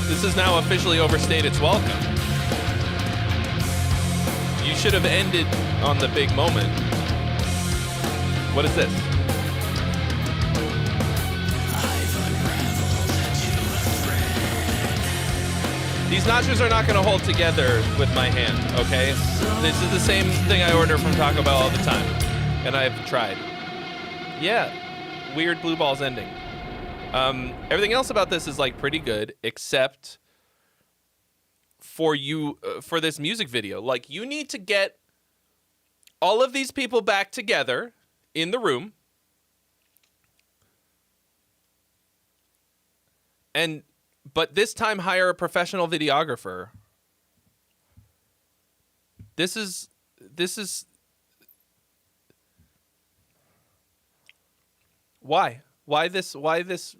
This has now officially overstayed its welcome. You should have ended on the big moment. What is this? These nachos are not going to hold together with my hand, okay? This is the same thing I order from Taco Bell all the time. and I've tried. Yeah, weird blue balls ending. Everything else about this is like pretty good, except for for this music video. Like, you need to get all of these people back together in the room, but this time hire a professional videographer. This is why this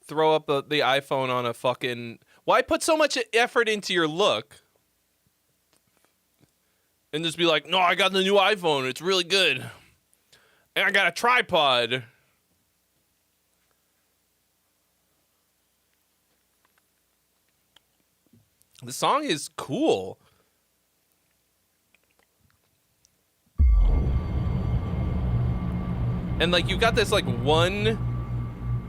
throw up the iPhone on a fucking, why put so much effort into your look and just be like, no, I got the new iPhone, it's really good, and I got a tripod. The song is cool. And like, you've got this like one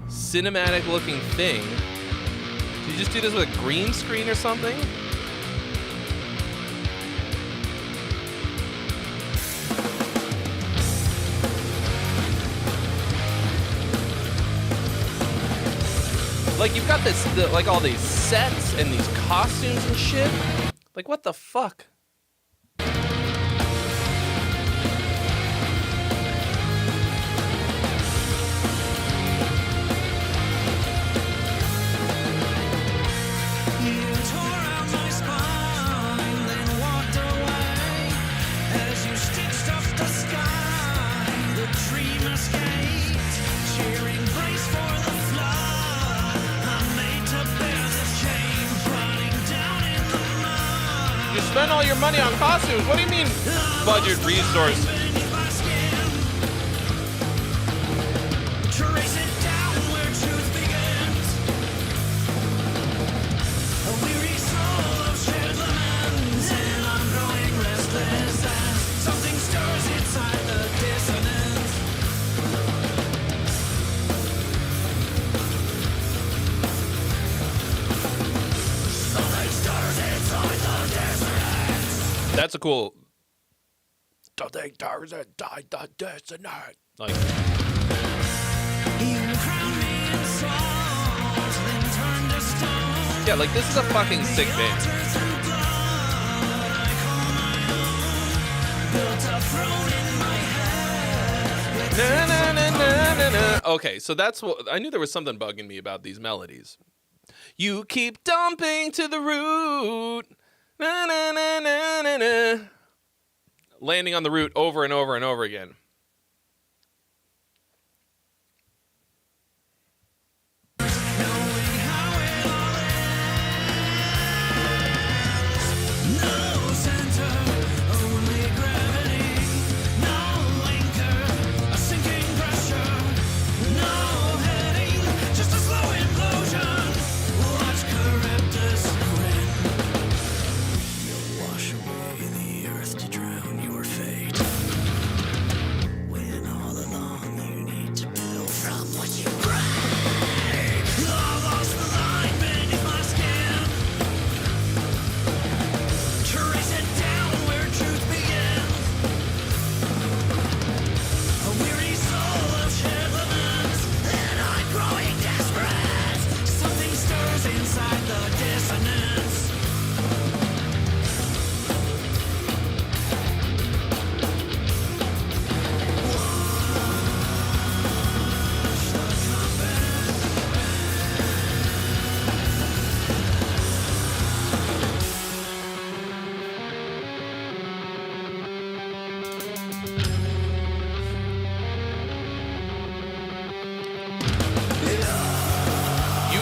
cinematic looking thing. Did you just do this with a green screen or something? Like, you've got this, like all these sets and these costumes and shit. Like, what the fuck? Spend all your money on costumes. What do you mean budget resource? That's a cool. Don't think Tarzan died the destiny. Like. Yeah, like, this is a fucking sick band. Na, na, na, na, na, na. Okay, so that's what I knew. There was something bugging me about these melodies. You keep dumping to the root. Na, na, na, na, na, na. Landing on the root over and over and over again.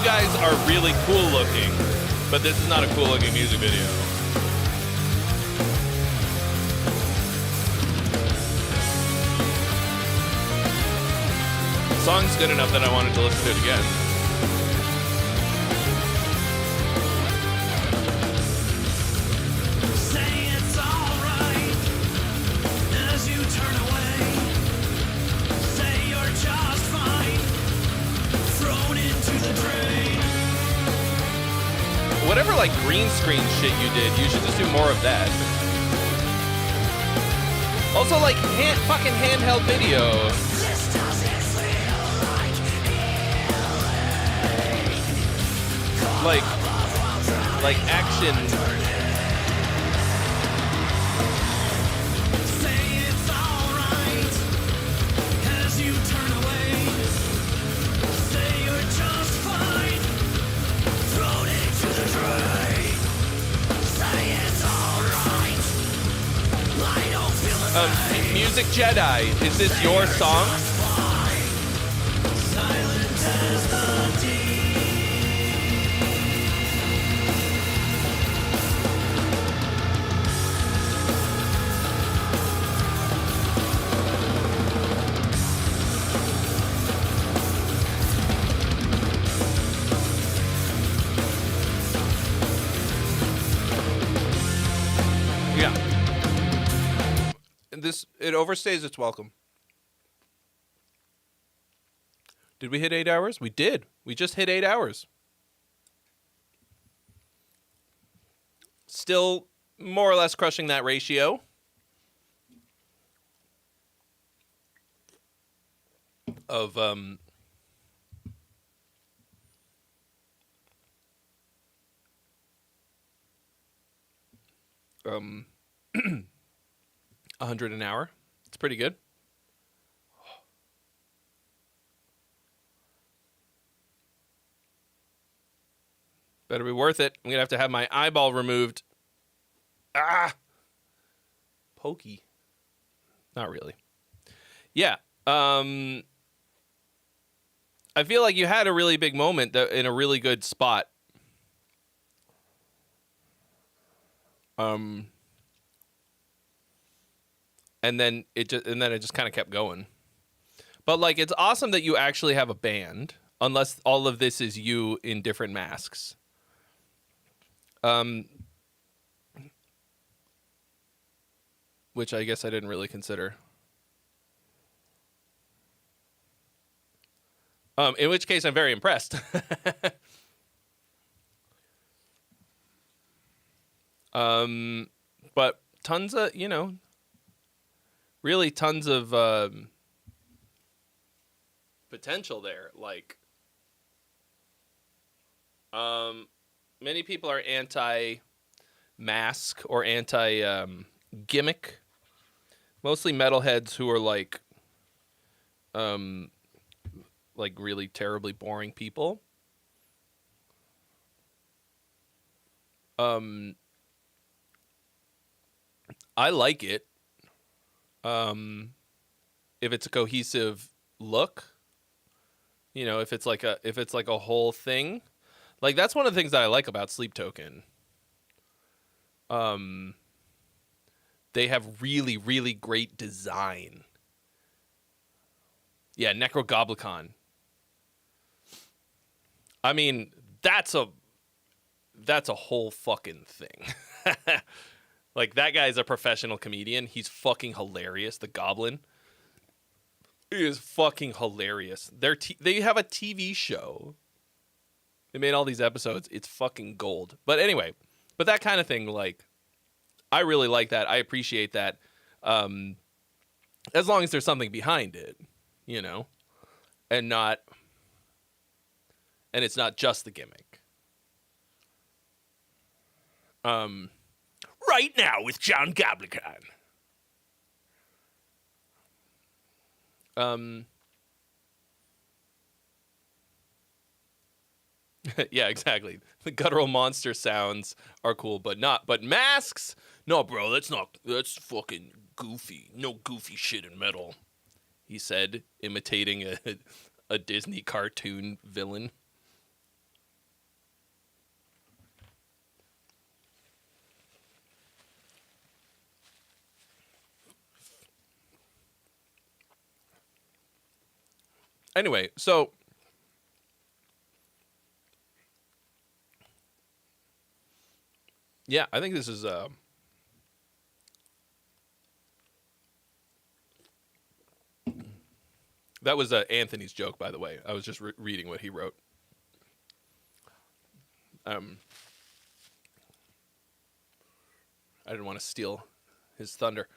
Guys are really cool looking, but this is not a cool looking music video. The song's good enough that I wanted to listen to it again. Say it's alright as you turn away. Say you're just fine, thrown into the drain. Whatever, like, green screen shit you did, you should just do more of that. Also, like, fucking handheld video. Like action. Say it's alright as you turn away. Say you're just fine. Thrown into the drain. Say it's alright. I don't feel the Music Jedi, is this your song? silent as the deep. Yeah. It overstays its welcome. Did we hit 8 hours? We did. We just hit 8 hours. Still more or less crushing that ratio. Of 100 an hour. It's pretty good. Better be worth it. I'm going to have my eyeball removed. Ah! Pokey. Not really. Yeah. I feel like you had a really big moment in a really good spot. And then it just kind of kept going. But like, it's awesome that you actually have a band, unless all of this is you in different masks. Which I guess I didn't really consider. In which case I'm very impressed. But tons of, really tons of potential there. Like, many people are anti-mask or anti-gimmick. Mostly metalheads who are like really terribly boring people. I like it. If it's a cohesive look, if it's like a whole thing, like that's one of the things that I like about Sleep Token. They have really, really great design. Yeah, Necrogoblicon. I mean, that's a whole fucking thing. Like, that guy's a professional comedian. He's fucking hilarious. The Goblin. He is fucking hilarious. They have a TV show. They made all these episodes. It's fucking gold. But anyway, that kind of thing, like, I really like that. I appreciate that. As long as there's something behind it, and it's not just the gimmick. Right now with John Goblicon. Yeah, exactly. The guttural monster sounds are cool, but masks? No, bro, that's fucking goofy. No goofy shit in metal, he said, imitating a Disney cartoon villain. Anyway, so yeah, I think this is that was Anthony's joke, by the way. I was just reading what he wrote. I didn't want to steal his thunder.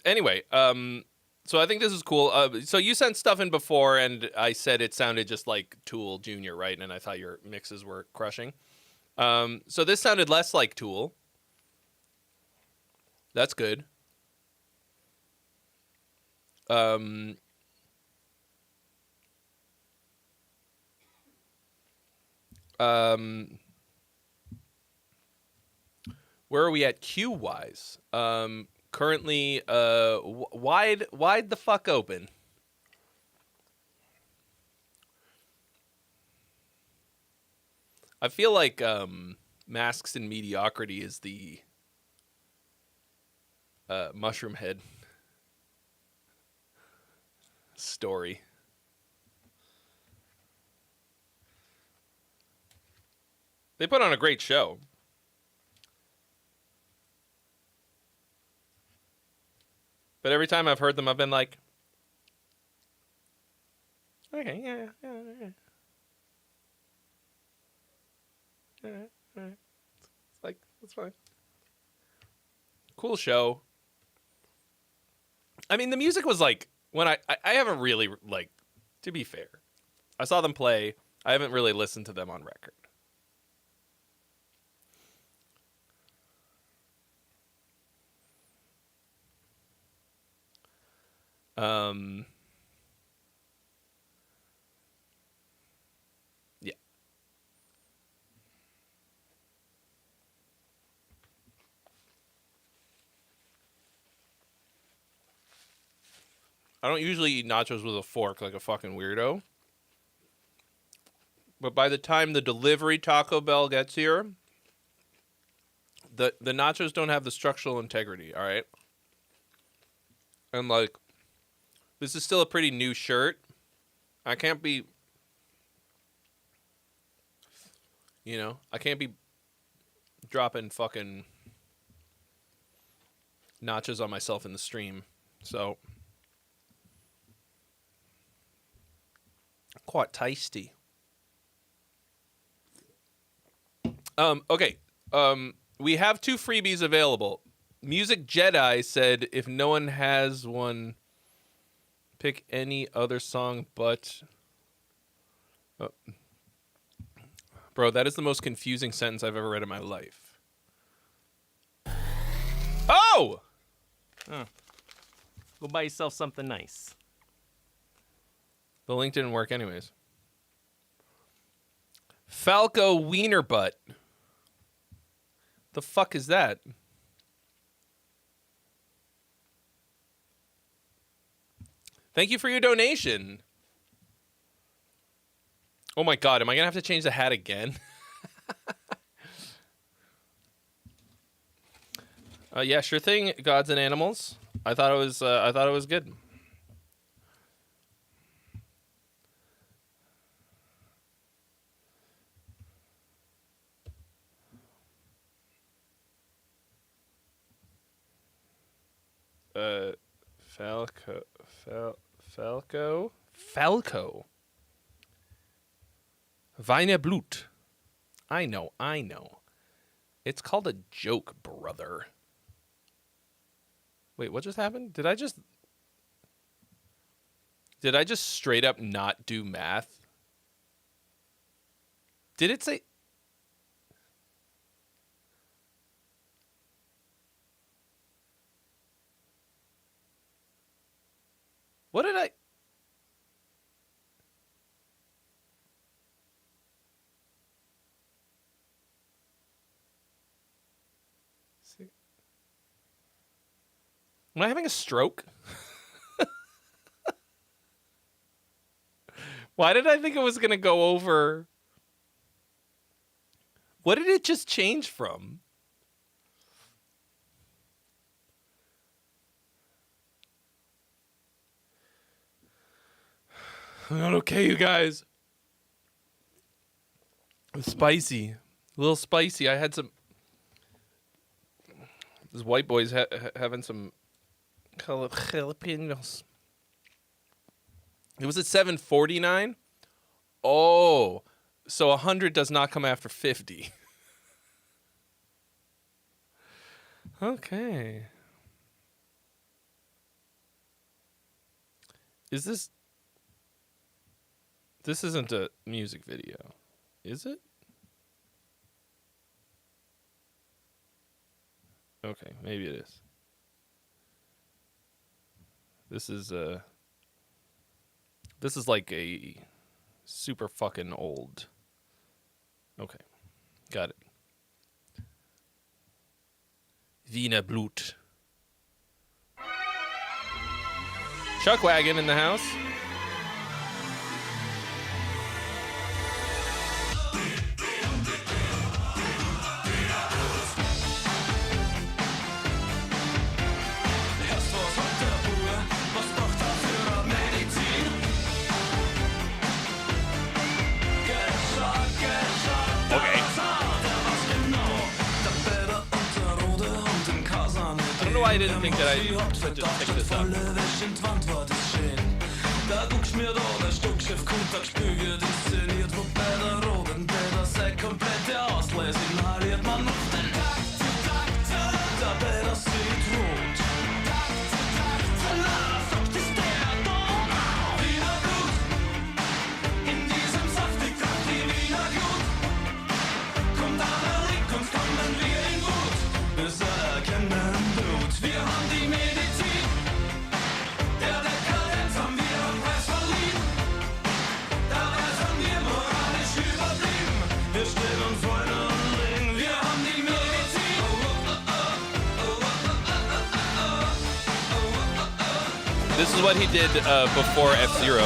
anyway, so I think this is cool. So you sent stuff in before, and I said it sounded just like Tool Jr., right? And I thought your mixes were crushing. So this sounded less like Tool. That's good. Where are we at Q-wise? Currently, wide the fuck open. I feel like Masks and Mediocrity is the Mushroom Head story. They put on a great show. But every time I've heard them, I've been like, okay, yeah. All right. It's like, that's fine. Cool show. I mean, the music was like, when I haven't really, like, to be fair, I saw them play. I haven't really listened to them on record. Yeah. I don't usually eat nachos with a fork like a fucking weirdo. But by the time the delivery Taco Bell gets here, the nachos don't have the structural integrity, all right? And like, this is still a pretty new shirt. I can't be, I can't be dropping fucking nachos on myself in the stream. So, quite tasty. Okay. We have 2 freebies available. Music Jedi said if no one has one, pick any other song but... Bro, that is the most confusing sentence I've ever read in my life. Oh! Go buy yourself something nice. The link didn't work anyways. Falco Wiener Butt. The fuck is that? Thank you for your donation. Oh my god, am I gonna have to change the hat again? Yeah, sure thing. Gods and Animals. I thought it was good. Falco. Weine Blut. I know. It's called a joke, brother. Wait, what just happened? Did I just straight up not do math? Did it say... What did I... See? Am I having a stroke? Why did I think it was going to go over... What did it just change from? I'm not okay, you guys. It's spicy. A little spicy. I had some... This white boy's having some jalapenos. It was at 7:49. Oh, so 100 does not come after 50. Okay. Is this? This isn't a music video, is it? Okay, maybe it is. This is like a super fucking old. Okay, got it. Wiener Blut. Chuckwagon in the house. I don't know why I didn't think that I should just pick this up. This is what he did before F-Zero.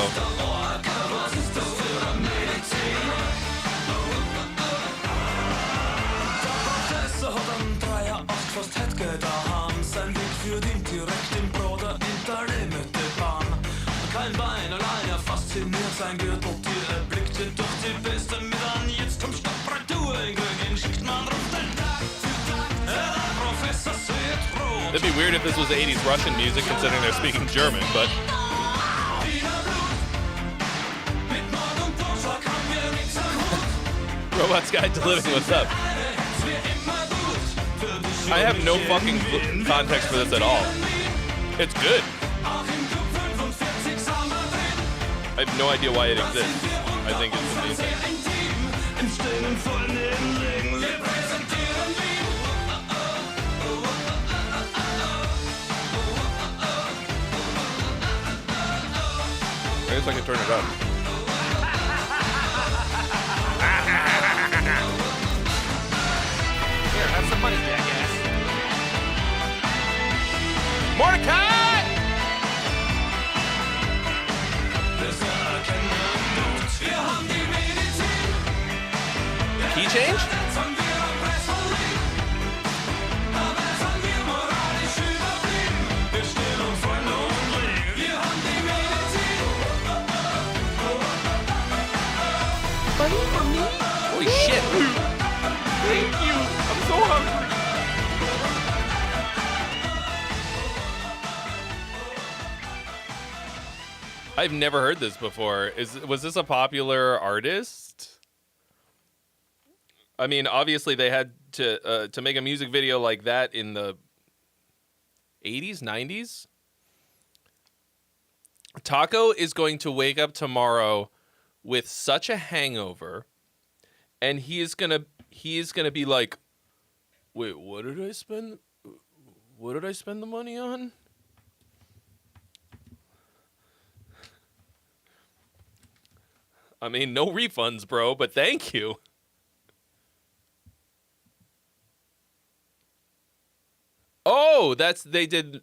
It'd be weird if this was 80s Russian music, considering they're speaking German, but... Robot's Guide to Living, what's up? I have no fucking context for this at all. It's good. I have no idea why it exists. I think it's amazing. I guess I can turn it up. Here, have some money, jackass. Mordecai! Key change? Holy shit. Thank you. I'm so hungry. I've never heard this before. Was this a popular artist? I mean, obviously they had to make a music video like that in the 80s, 90s. Taco is going to wake up tomorrow with such a hangover, and he is gonna be like, wait, what did I spend the money on? I mean, no refunds, bro, but thank you. Oh, they did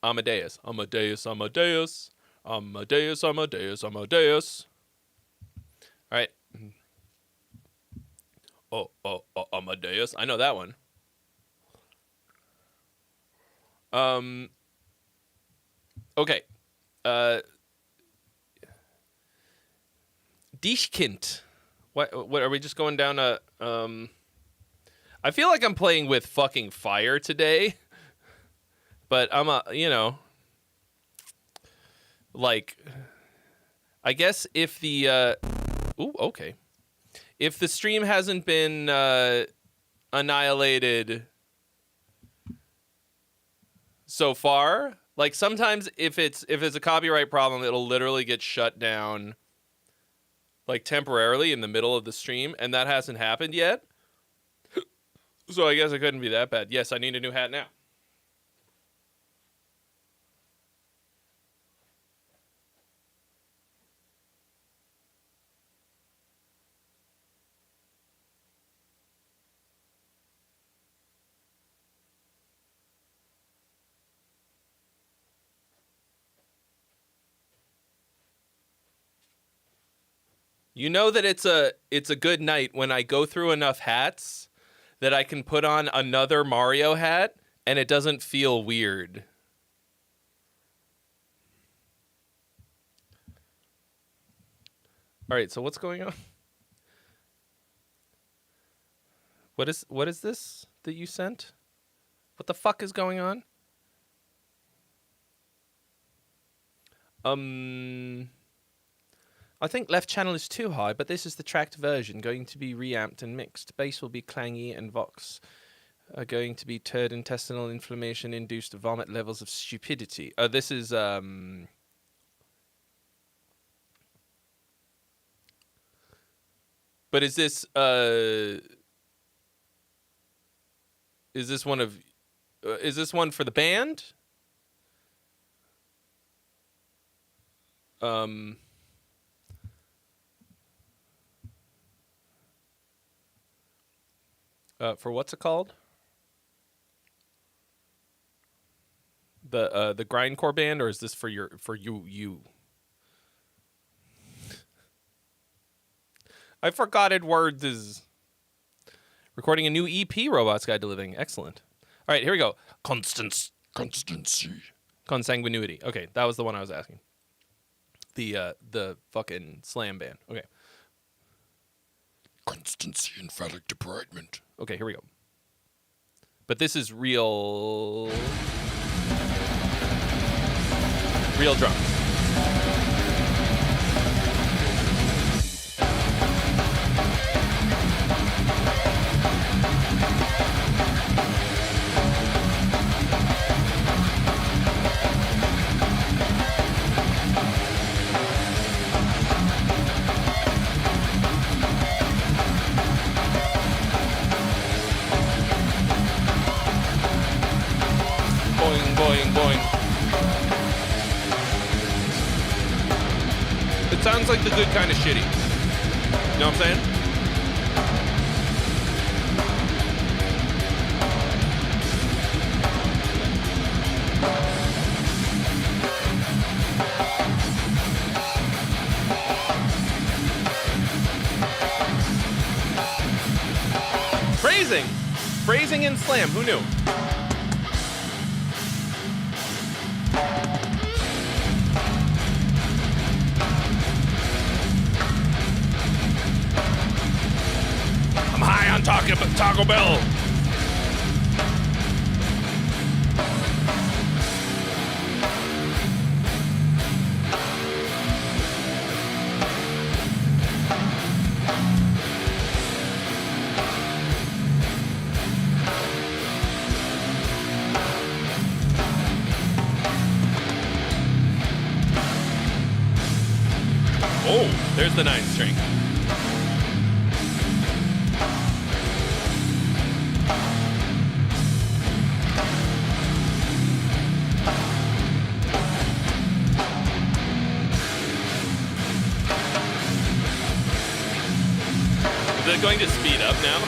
Amadeus. Amadeus. All right. Oh, Amadeus. I know that one. Okay. Dichkind. What are we just going down a I feel like I'm playing with fucking fire today. But I'm like, I guess if the if the stream hasn't been annihilated so far, Like sometimes if it's a copyright problem, it'll literally get shut down like temporarily in the middle of the stream, and that hasn't happened yet. So I guess it couldn't be that bad. Yes, I need a new hat now. You know that it's a good night when I go through enough hats that I can put on another Mario hat and it doesn't feel weird. All right, so what's going on? What is this that you sent? What the fuck is going on? I think left channel is too high, but this is the tracked version, going to be reamped and mixed. Bass will be clangy and vox are going to be turd intestinal inflammation induced vomit levels of stupidity. This is but is this one for the band? For what's it called? The grindcore band, or is this for you? I forgot it words is recording a new EP, Robots Guide to Living. Excellent. All right, here we go. Constancy. Consanguinity. Okay, that was the one I was asking. The fucking slam band. Okay. Constancy, emphatic debridement. Okay, here we go. But this is real drums. Boing, boing. It sounds like the good kind of shitty. You know what I'm saying? Phrasing in slam. Who knew? I'm high on Taco Bell. Oh, there's the 9th string. Is it going to speed up now?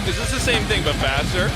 Is this the same thing but faster?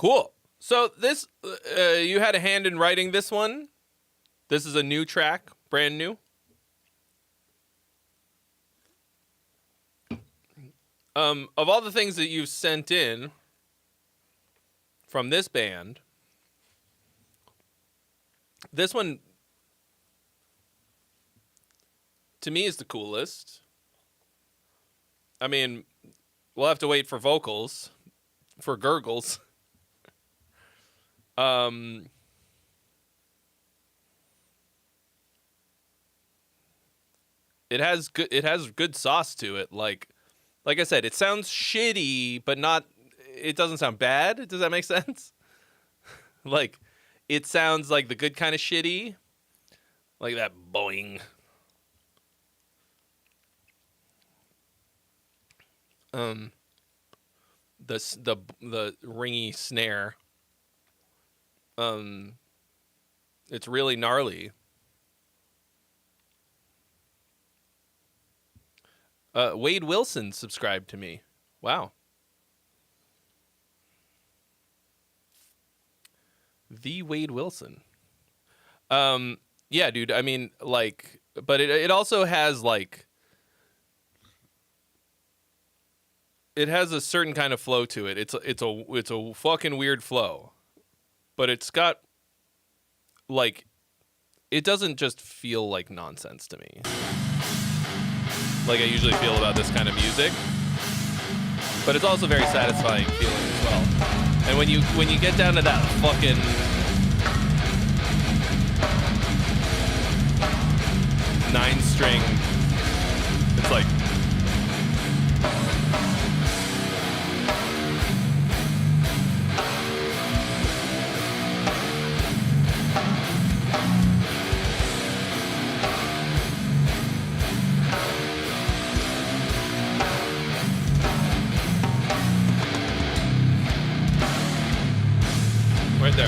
Cool. So this, you had a hand in writing this one. This is a new track, brand new. Of all the things that you've sent in from this band, this one, to me, is the coolest. I mean, we'll have to wait for vocals, for gurgles. It has good sauce to it. Like I said, it sounds shitty, but not. It doesn't sound bad. Does that make sense? Like, it sounds like the good kind of shitty, like that boing. The ringy snare. It's really gnarly. Wade Wilson subscribed to me. Wow. The Wade Wilson. Yeah, dude. I mean, like, but it also has like, it has a certain kind of flow to it. It's a fucking weird flow, but it's got like, it doesn't just feel like nonsense to me, like I usually feel about this kind of music. But it's also very satisfying feeling as well. And when you get down to that fucking nine-string, it's like, right there.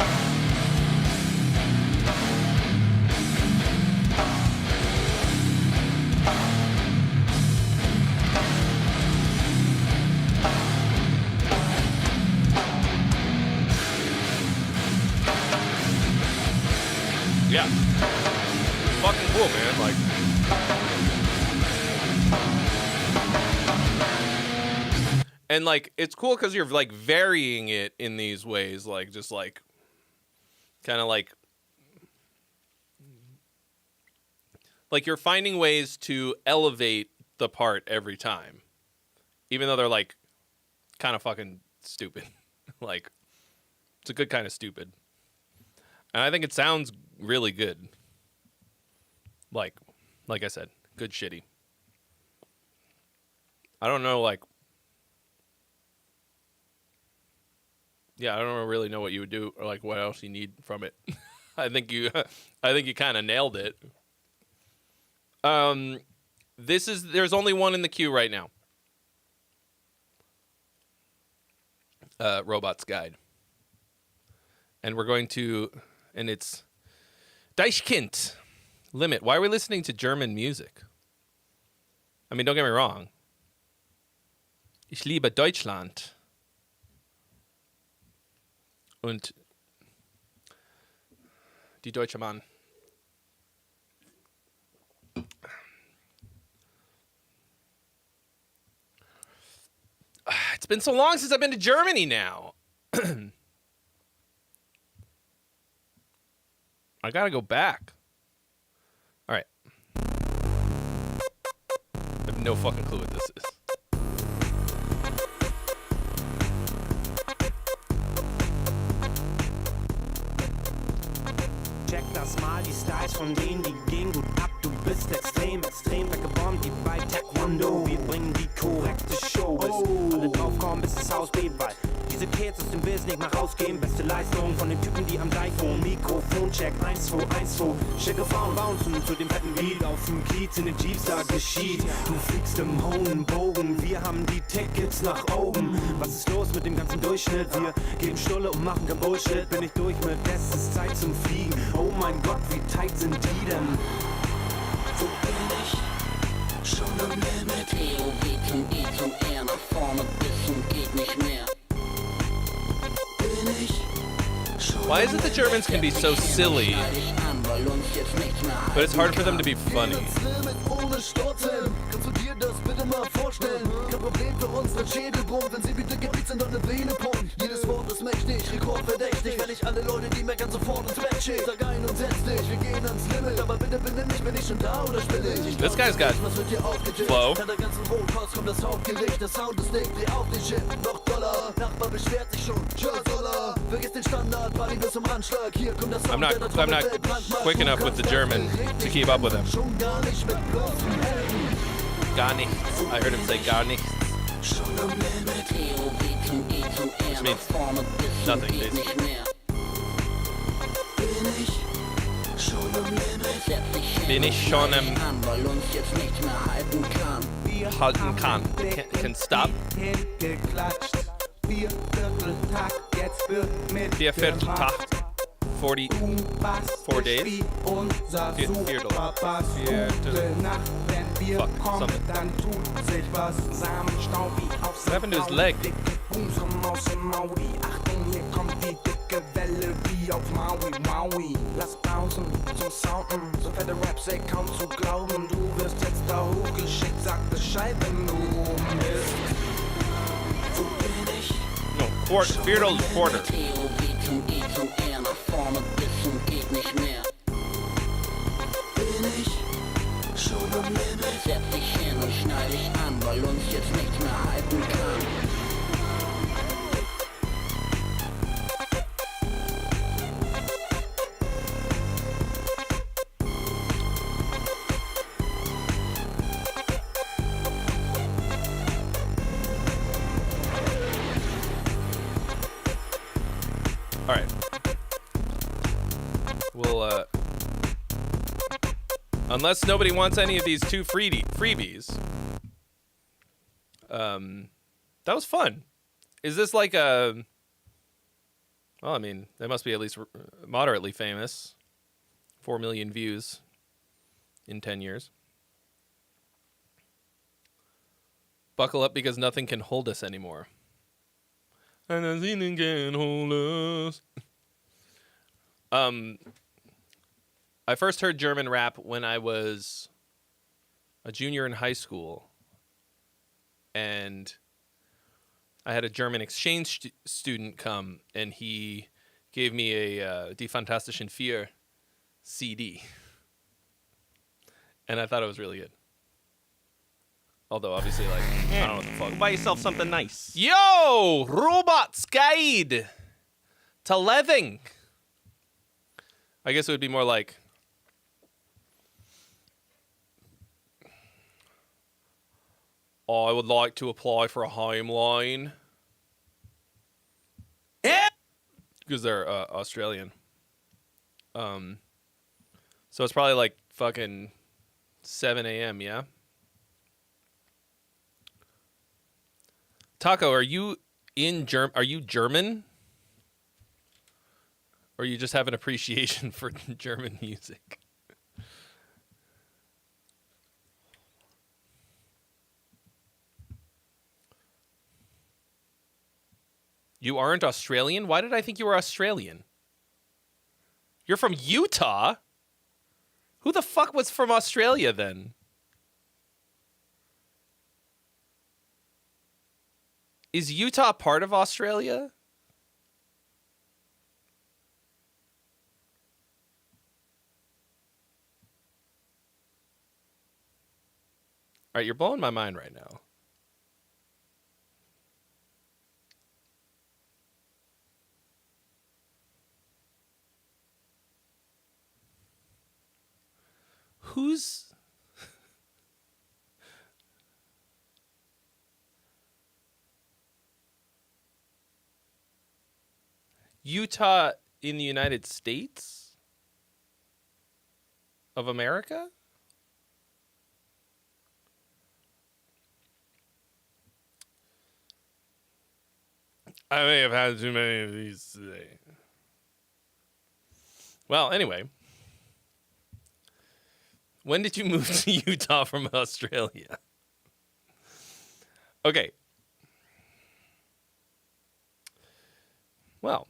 Yeah. Fucking cool, man. Like, and like, it's cool because you're like varying it in these ways, like just like kind of like you're finding ways to elevate the part every time, even though they're like kind of fucking stupid. Like, it's a good kind of stupid, and I think it sounds really good. Like I said, good shitty. I don't know, like, yeah, I don't really know what you would do or like what else you need from it. I think you kind of nailed it. There's only one in the queue right now. Robot's Guide. And we're going to, and it's Deichkind Limit. Why are we listening to German music? I mean, don't get me wrong. Ich liebe Deutschland. Und die Deutsche Mann. It's been so long since I've been to Germany now. I gotta go back. All right. I have no fucking clue what this is. Check das mal, die Styles von denen, die gehen gut ab. Du bist extrem weggebombt, die bei Taekwondo. Wir bringen die korrekte Show, bis alle draufkommen, bis das Haus bebt, weil diese Kids aus dem Biss nicht mehr rausgehen. Beste Leistung von den Typen, die am iPhone, Mikrofoncheck 1, 2, 1, 2. Schicke Frauen bouncen zu dem fetten Beat auf dem Kiez in den Jeeps, da geschieht. Du fliegst im hohen Bogen, wir haben die Tickets nach oben. Was ist los mit dem ganzen Durchschnitt? Wir geben Stulle und machen kein Bullshit. Bin ich durch mit, es ist Zeit zum Fliegen. Oh mein Gott, wie tight sind die denn? Wo bin ich? Schon am Limit. POW zum E zum R, nach vorne bisschen geht nicht mehr. Bin ich Why is it the Germans can be so silly, but it's hard for them to be funny? Ohne Stottern, kannst du dir das bitte mal vorstellen? Kein Problem für unseren Schädelbrummen, wenn sie bitte gebiezt sind und eine Vene pumpen. Jedes Wort ist mächtig, rekordverdächtig, wenn ich alle Leute, die meckern, sofort ins Bett schick. Sag ein und setz dich, wir gehen ans Limit, aber bitte benimm dich, bin ich schon da oder spill ich? This guy's got flow. Nach der ganzen Rohkost kommt das Hauptgericht, der Sound ist dick, dreh auf den Shit, noch Dollar. Nachbar beschwert sich schon, Dollar. Vergiss den Standard, Party bis zum Anschlag, hier kommt das Sound, I'm not quick enough with the German to keep up with him. Schon gar nicht mit bloßen Händen. Gar nichts. I heard him say gar nichts. Which means nothing, basically. Bin ich schon am halten kann. Can stop. Viervierteltakt. 44 days? Viertel. Fuck, something. What happened to his leg? Lass Pausen zum Sounden, so fette Raps, ey, kaum zu glauben. Du wirst jetzt da hochgeschickt, sag Bescheid, wenn du oben bist. Wo bin ich? No, Viertel quarter. Geht nicht mehr. Bin ich schon am Limit? Setz dich hin und schneid dich an, weil uns jetzt nichts mehr halten kann. All right. We'll, unless nobody wants any of these two freebies. That was fun. Is this like a... Well, I mean, they must be at least moderately famous. 4 million views in 10 years. Buckle up because nothing can hold us anymore. And nothing can hold us. I first heard German rap when I was a junior in high school, and I had a German exchange student come, and he gave me a Die Fantastischen Vier CD, and I thought it was really good. Although, obviously, like, I don't know what the fuck. Buy yourself something nice. Yo! Robots Guide to Living. I guess it would be more like... I would like to apply for a home loan. Yeah. Because they're Australian. So it's probably like fucking 7 a.m., yeah? Taco, are you Are you German? Or you just have an appreciation for German music? You aren't Australian? Why did I think you were Australian? You're from Utah? Who the fuck was from Australia then? Is Utah part of Australia? All right, you're blowing my mind right now. Who's... Utah in the United States of America? I may have had too many of these today. Well, anyway. When did you move to Utah from Australia? Okay. Well,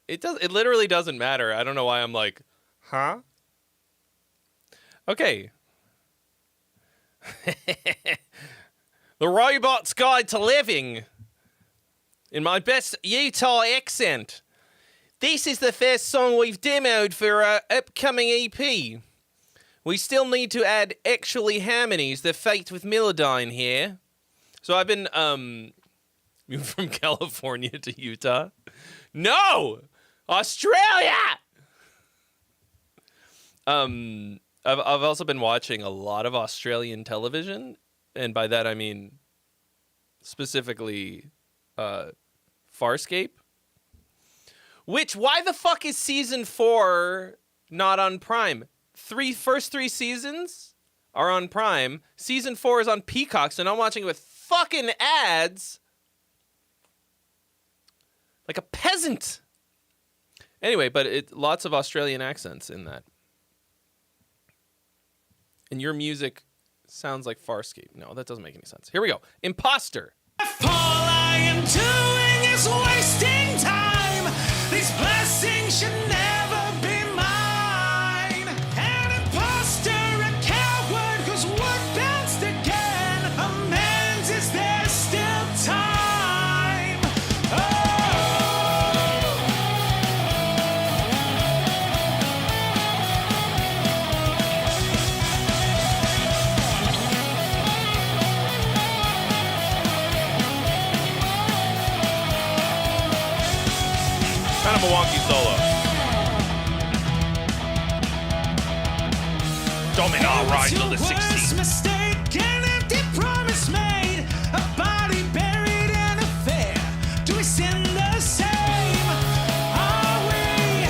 It literally doesn't matter. I don't know why I'm like, huh? Okay. The Robot's Guide to Living. In my best Utah accent. This is the first song we've demoed for our upcoming EP. We still need to add actually harmonies that fate with Melodyne here. So I've been moved from California to Utah. No! Australia! I've also been watching a lot of Australian television, and by that I mean specifically Farscape. Which, why the fuck is season 4 not on Prime? First three seasons are on Prime. Season 4 is on Peacock, so now I'm watching it with fucking ads. Like a peasant. Anyway, but lots of Australian accents in that. And your music sounds like Farscape. No, that doesn't make any sense. Here we go. Imposter. All I am doing is wasting time. These blessings should never be mine. An imposter, a coward whose word bounced again. Amends, is there still time? Kind of a wonky solo. Domino ride till the 16th. Mistake, an empty promise made, a body buried in a fair. Do we sin the same? Are we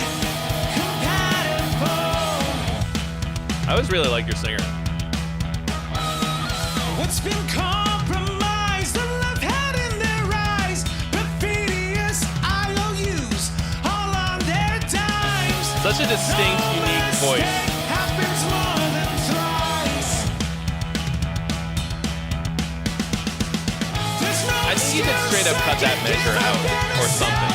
compatible? I always really like your singer. What's been compromised, the love had in their eyes, perfidious IOUs, all on their dimes. Such a distinct, unique voice. Happens more than thrice. There's no I think you could straight up cut that measure out or something.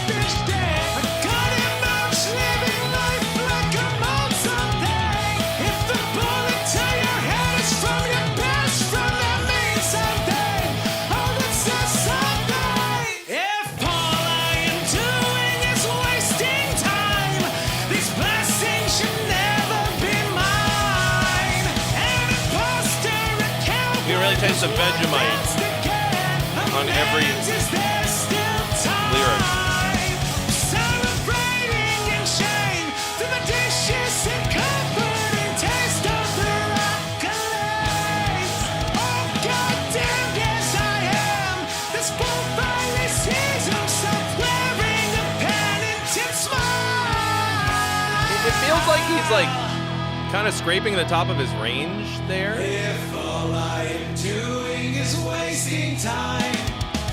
You can really taste the Vegemite on every lyric. Celebrating in shame through the dishes and comforting taste of their accolades. Oh goddamn, yes I am. This bullfight racism, self-wearing a penitent smile. It feels like he's like kind of scraping the top of his range there. If all I am doing is wasting time,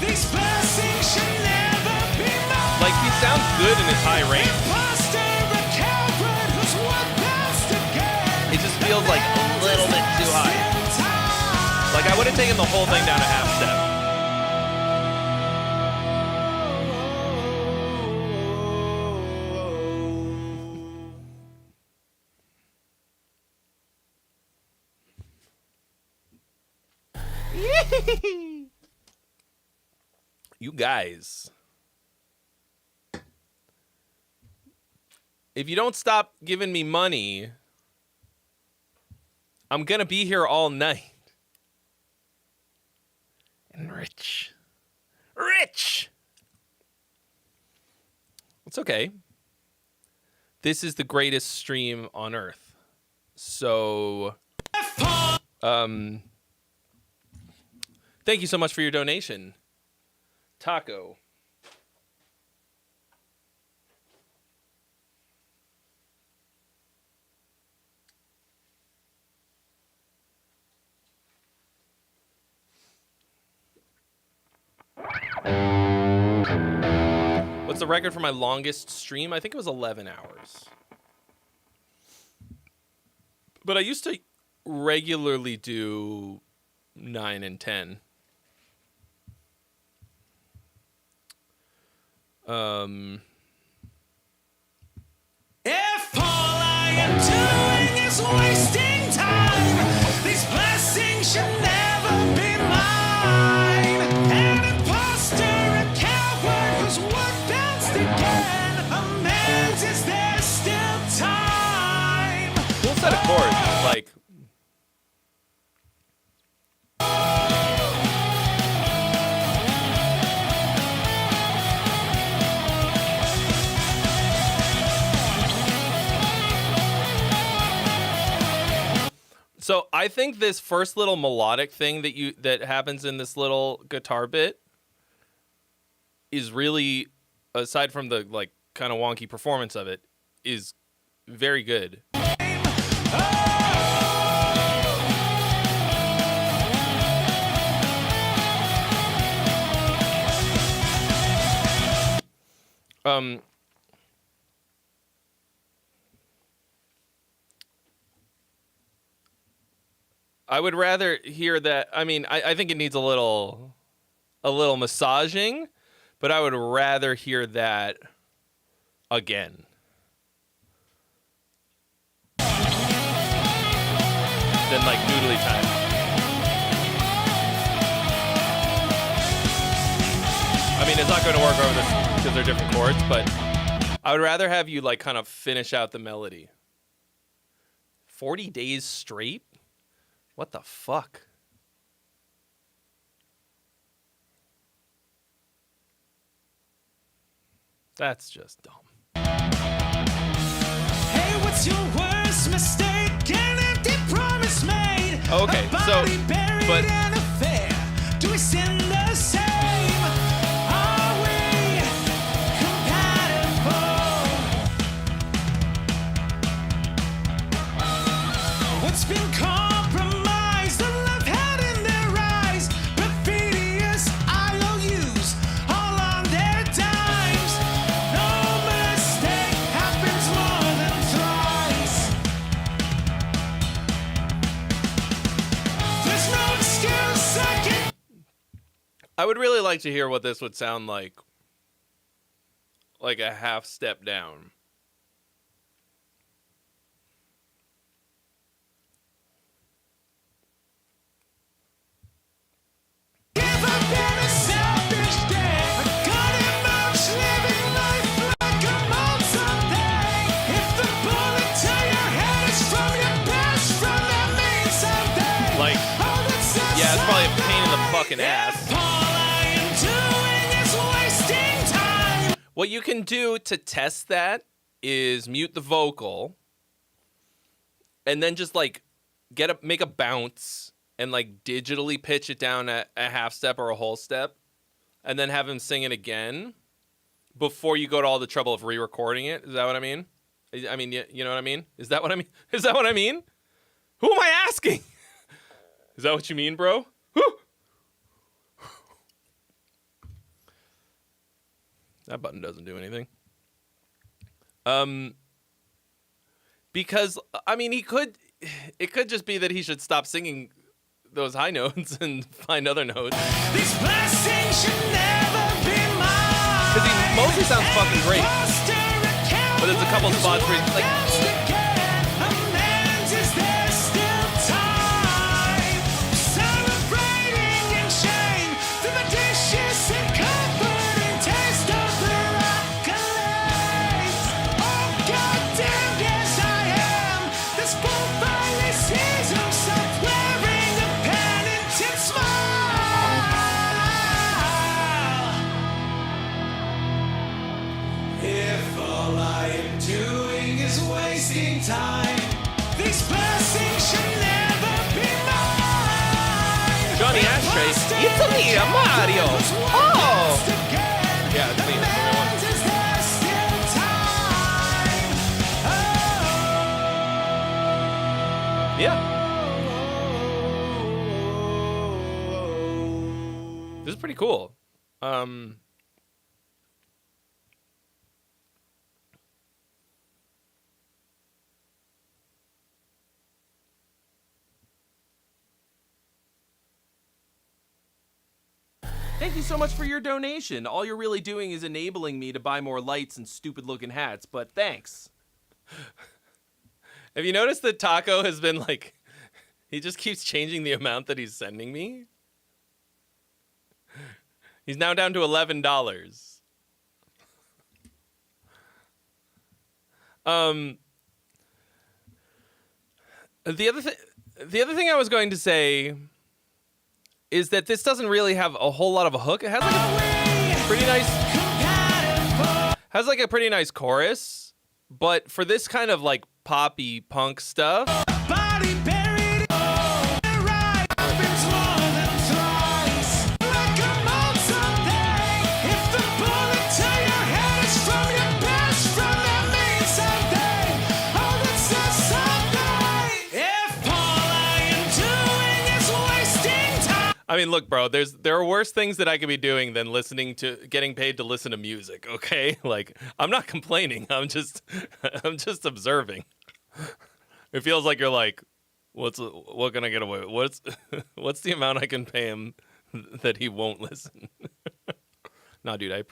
these blessings should never be mine. Like he sounds good in his high range. Imposter, a coward whose word bounced again. It just feels like a little bit too high. Like I would have taken the whole thing down a half step. You guys, if you don't stop giving me money, I'm gonna be here all night. And rich. It's okay. This is the greatest stream on earth. So, thank you so much for your donation. Taco. What's the record for my longest stream? I think it was 11 hours. But I used to regularly do 9 and 10. If all I am doing is wasting time, these blessings should never be mine. An imposter, a coward whose word bounced again. Amends, is there still time? Cool set of chords. Like, so I think this first little melodic thing that happens in this little guitar bit is really, aside from the like kind of wonky performance of it, is very good. I would rather hear that. I mean, I think it needs a little massaging, but I would rather hear that again. Than like noodly time. I mean, it's not going to work over this because they're different chords, but I would rather have you like kind of finish out the melody. 40 days straight? What the fuck? That's just dumb. Hey, what's your worst mistake? An empty promise made. Okay, A body buried but- in a fair. Do we sin the same? Are we compatible? What's been compromised? The love had in their eyes. Perfidious IOUs, all on their dimes. No mistake happens more than thrice. There's no excuse I can. I would really like to hear what this would sound like a half step down. Give up in a selfish day. I got it much living life like a mold someday. If the bullet to your head is from your best friend, that means someday. Like, Oh, that says yeah, it's probably a pain in the someday. fucking ass. If all I am doing is wasting time. What you can do to test that is mute the vocal and then just like make a bounce and like digitally pitch it down a half step or a whole step and then have him sing it again before you go to all the trouble of re-recording it. Is that what I mean? I mean, you know what I mean? Is that what I mean? Is that what I mean? Who am I asking? Is that what you mean, bro? That button doesn't do anything. Because I mean, it could just be that he should stop singing those high notes and find other notes. These blessings should never be mine. Because he mostly sounds fucking great. But there's a couple spots where he's like, Amends, is there still time? Celebrating in shame through the dishes and comforting taste of their accolades. Oh, goddamn, yes, I am. This fool finally sees himself wearing a penitent smile. If all I am doing is wasting time, these blessings should never be mine. Johnny Ashtray, it's me, Mario. Oh! Yeah, it's me. That's what I want. Is there still time? Yeah. This is pretty cool. Thank you so much for your donation. All you're really doing is enabling me to buy more lights and stupid-looking hats, but thanks. Have you noticed that Taco has been like, he just keeps changing the amount that he's sending me? He's now down to $11. The other thing I was going to say is that this doesn't really have a whole lot of a hook. It has like a pretty nice chorus, but for this kind of like poppy punk stuff, I mean, look, bro, there are worse things that I could be doing than getting paid to listen to music, okay? Like, I'm not complaining. I'm just observing. It feels like you're like, what can I get away with? What's the amount I can pay him that he won't listen? No, dude, I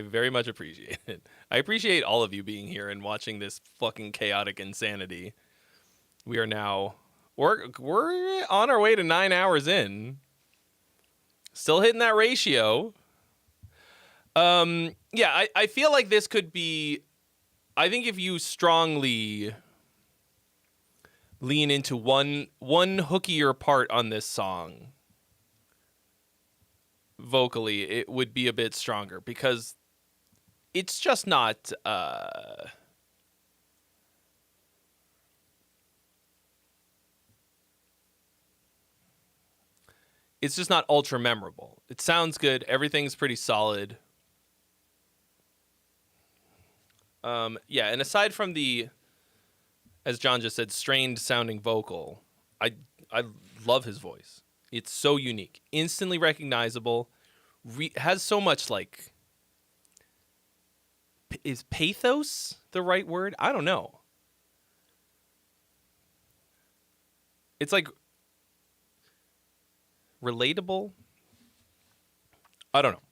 very much appreciate it. I appreciate all of you being here and watching this fucking chaotic insanity. We are now we're on our way to 9 hours in. Still hitting that ratio. Yeah, I feel like this could be, I think if you strongly lean into one hookier part on this song, vocally, it would be a bit stronger because it's just not, it's just not ultra memorable. It sounds good. Everything's pretty solid. Yeah, and aside from the, as John just said, strained sounding vocal, I love his voice. It's so unique, instantly recognizable, has so much like, is pathos the right word? I don't know. It's like relatable. I don't know.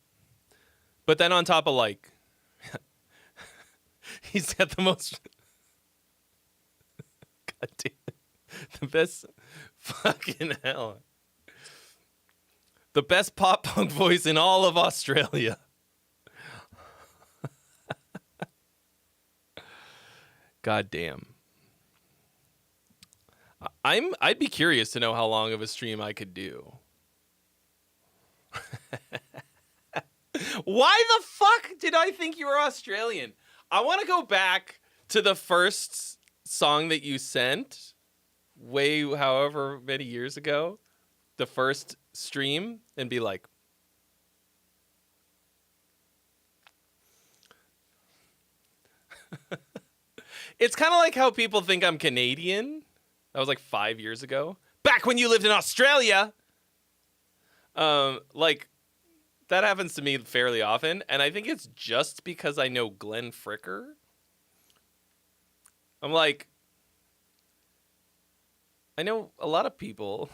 But then on top of like, he's got the most, God damn it, the best, fucking hell, the best pop punk voice in all of Australia. God damn. I'd be curious to know how long of a stream I could do. Why the fuck did I think you were Australian? I want to go back to the first song that you sent however many years ago, the first stream, and be like, it's kind of like how people think I'm Canadian. That was like 5 years ago. Back when you lived in Australia. Like, that happens to me fairly often, and I think it's just because I know Glenn Fricker. I'm like, I know a lot of people.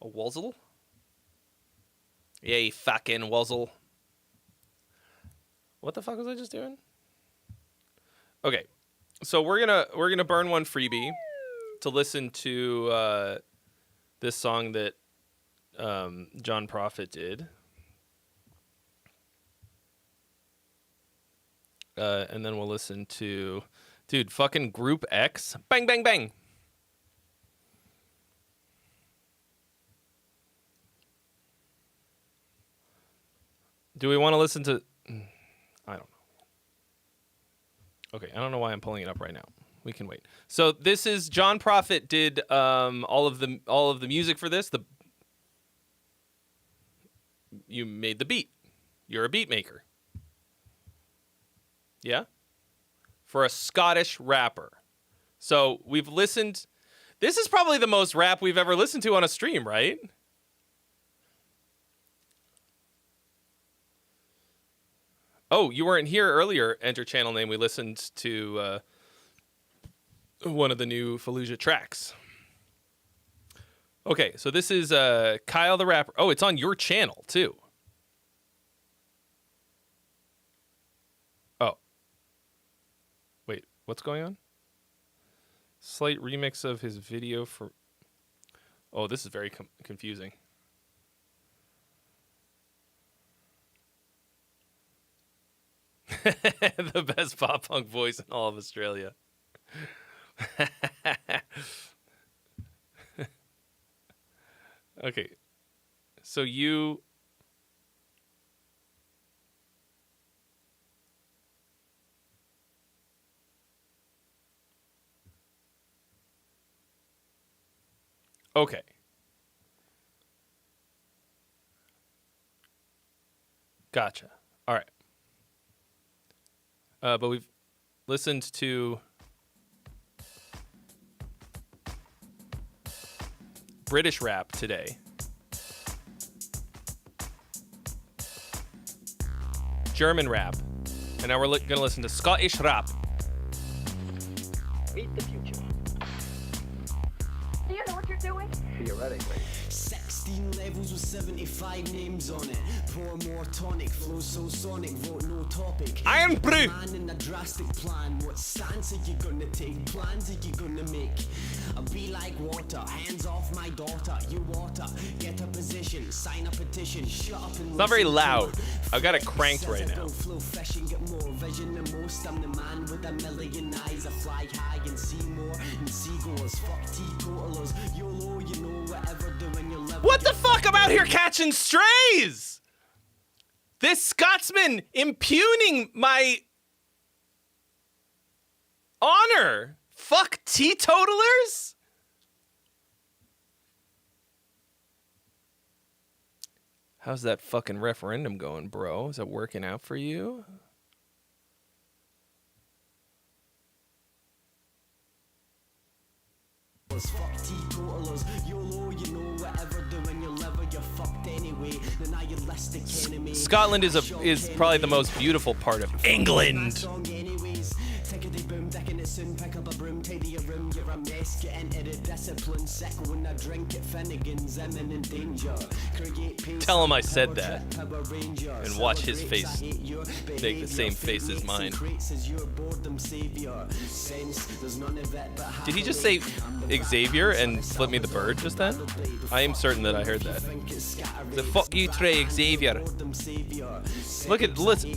A wuzzle? Yeah, you fucking wuzzle. What the fuck was I just doing? Okay, so we're gonna burn one freebie to listen to this song that John Prophet did. And then we'll listen to, dude, fucking Group X. Bang, bang, bang. Do we want to listen to, I don't know. Okay, I don't know why I'm pulling it up right now. We can wait. So this is, John Prophet did all of the music for this. You made the beat. You're a beat maker. Yeah? For a Scottish rapper. So we've listened. This is probably the most rap we've ever listened to on a stream, right? Oh, you weren't here earlier, Enter Channel Name. We listened to one of the new Fallujah tracks. Okay, so this is Kyle the Rapper. Oh, it's on your channel, too. Oh. Wait, what's going on? Slight remix of his video for... Oh, this is very confusing. The best pop punk voice in all of Australia. Okay. So you... Okay. Gotcha. All right. But we've listened to British rap today. German rap. And now we're going to listen to Scottish rap. Meet the future. Do you know what you're doing? Theoretically. 16 levels with 75 names on it. Pour more tonic, flow so sonic, vote no topic. Iron Brew! Man in a drastic plan. What stance are you gonna take? Plans are you gonna make? I'll be like water, hands off my daughter. You water, get a position, sign a petition, shut up and It's not very listen. loud. I've got it cranked right now. Flow fresh and get more vision than most. I'm the man with a million eyes. I fly high and see more. And seagoers, fuck teetotalers. YOLO, you know whatever, doing your level. What the fuck? I'm out here catching strays! This Scotsman impugning my honor. Fuck teetotalers? How's that fucking referendum going, bro? Is it working out for you? Fuck teetotalers, YOLO, you know whatever, doing your level, you're fucked anyway. The nihilistic enemy. Scotland is probably the most beautiful part of England. Tickety boom, decking it soon, pick up a broom, tidy your room, you're a mess, get into the discipline, sick when I drink at Finnegan's, imminent danger. Tell him I said that, and watch his face make the same face as mine. Did he just say Xavier and flip me the bird just then? I am certain that I heard that. The fuck you, Trey Xavier. Look at, listen.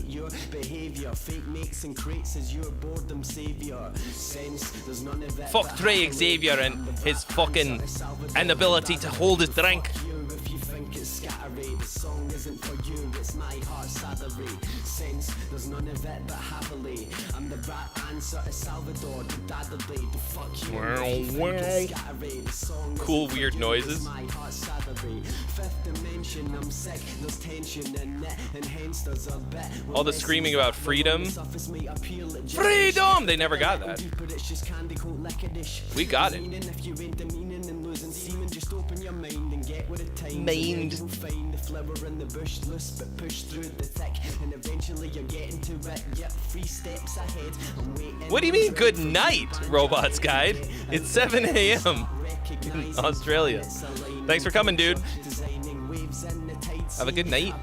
Fuck Trey Xavier and his fucking inability to hold his drink. There's none of it but happily. I'm the rap answer to Salvador, the daddy, the fuck you. Cool weird noises. Fifth dimension, I'm sick, there's tension in it, and hence there's a bet. All the screaming about freedom. Freedom! They never got that. We got it. Just open your mind and get with the time. Mind. Find the flower in the bush, loose but push through the thick, and eventually you're getting to it. Yep, 3 steps ahead. I'm waiting. What do you mean, good night, Robots Guide? It's 7 a.m. in Australia. Thanks for coming, dude. Have a good night.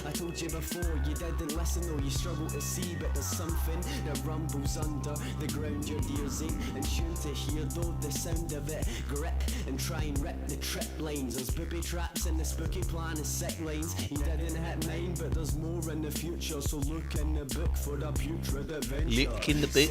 I told you before, you didn't listen or you struggle to see, but there's something that rumbles under the ground your ears in, and sure to hear though the sound of it. Grip and try and rip the trip lines. There's booby traps and the spooky plan is sick lines. He didn't hit mine, but there's more in the future, so look in the book for the putrid adventure. Look in the book.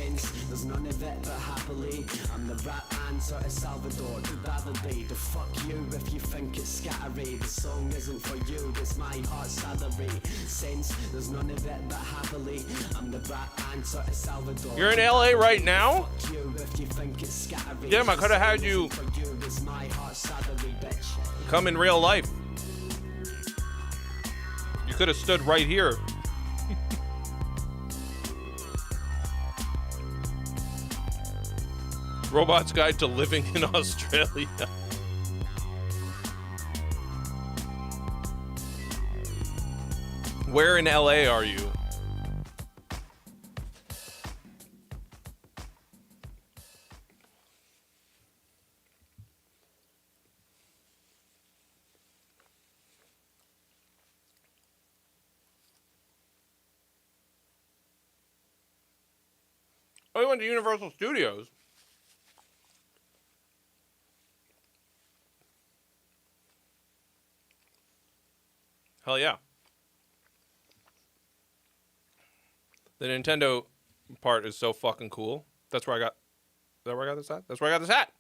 There's none of it but happily. I'm the rap answer to Salvador, the other day. The fuck you if you think it's scattery. The song isn't for you, it's my heart's salary. Sense, there's none of it but happily. I'm the rap answer to Salvador. You're in LA right now? Fuck you if you think it's scattery. Damn, I could have had you come in real life. You could have stood right here. Robot's Guide to Living in Australia. Where in LA are you? Oh, we went to Universal Studios. Hell yeah. The Nintendo part is so fucking cool. That's where I got. Is that where I got this hat? That's where I got this hat.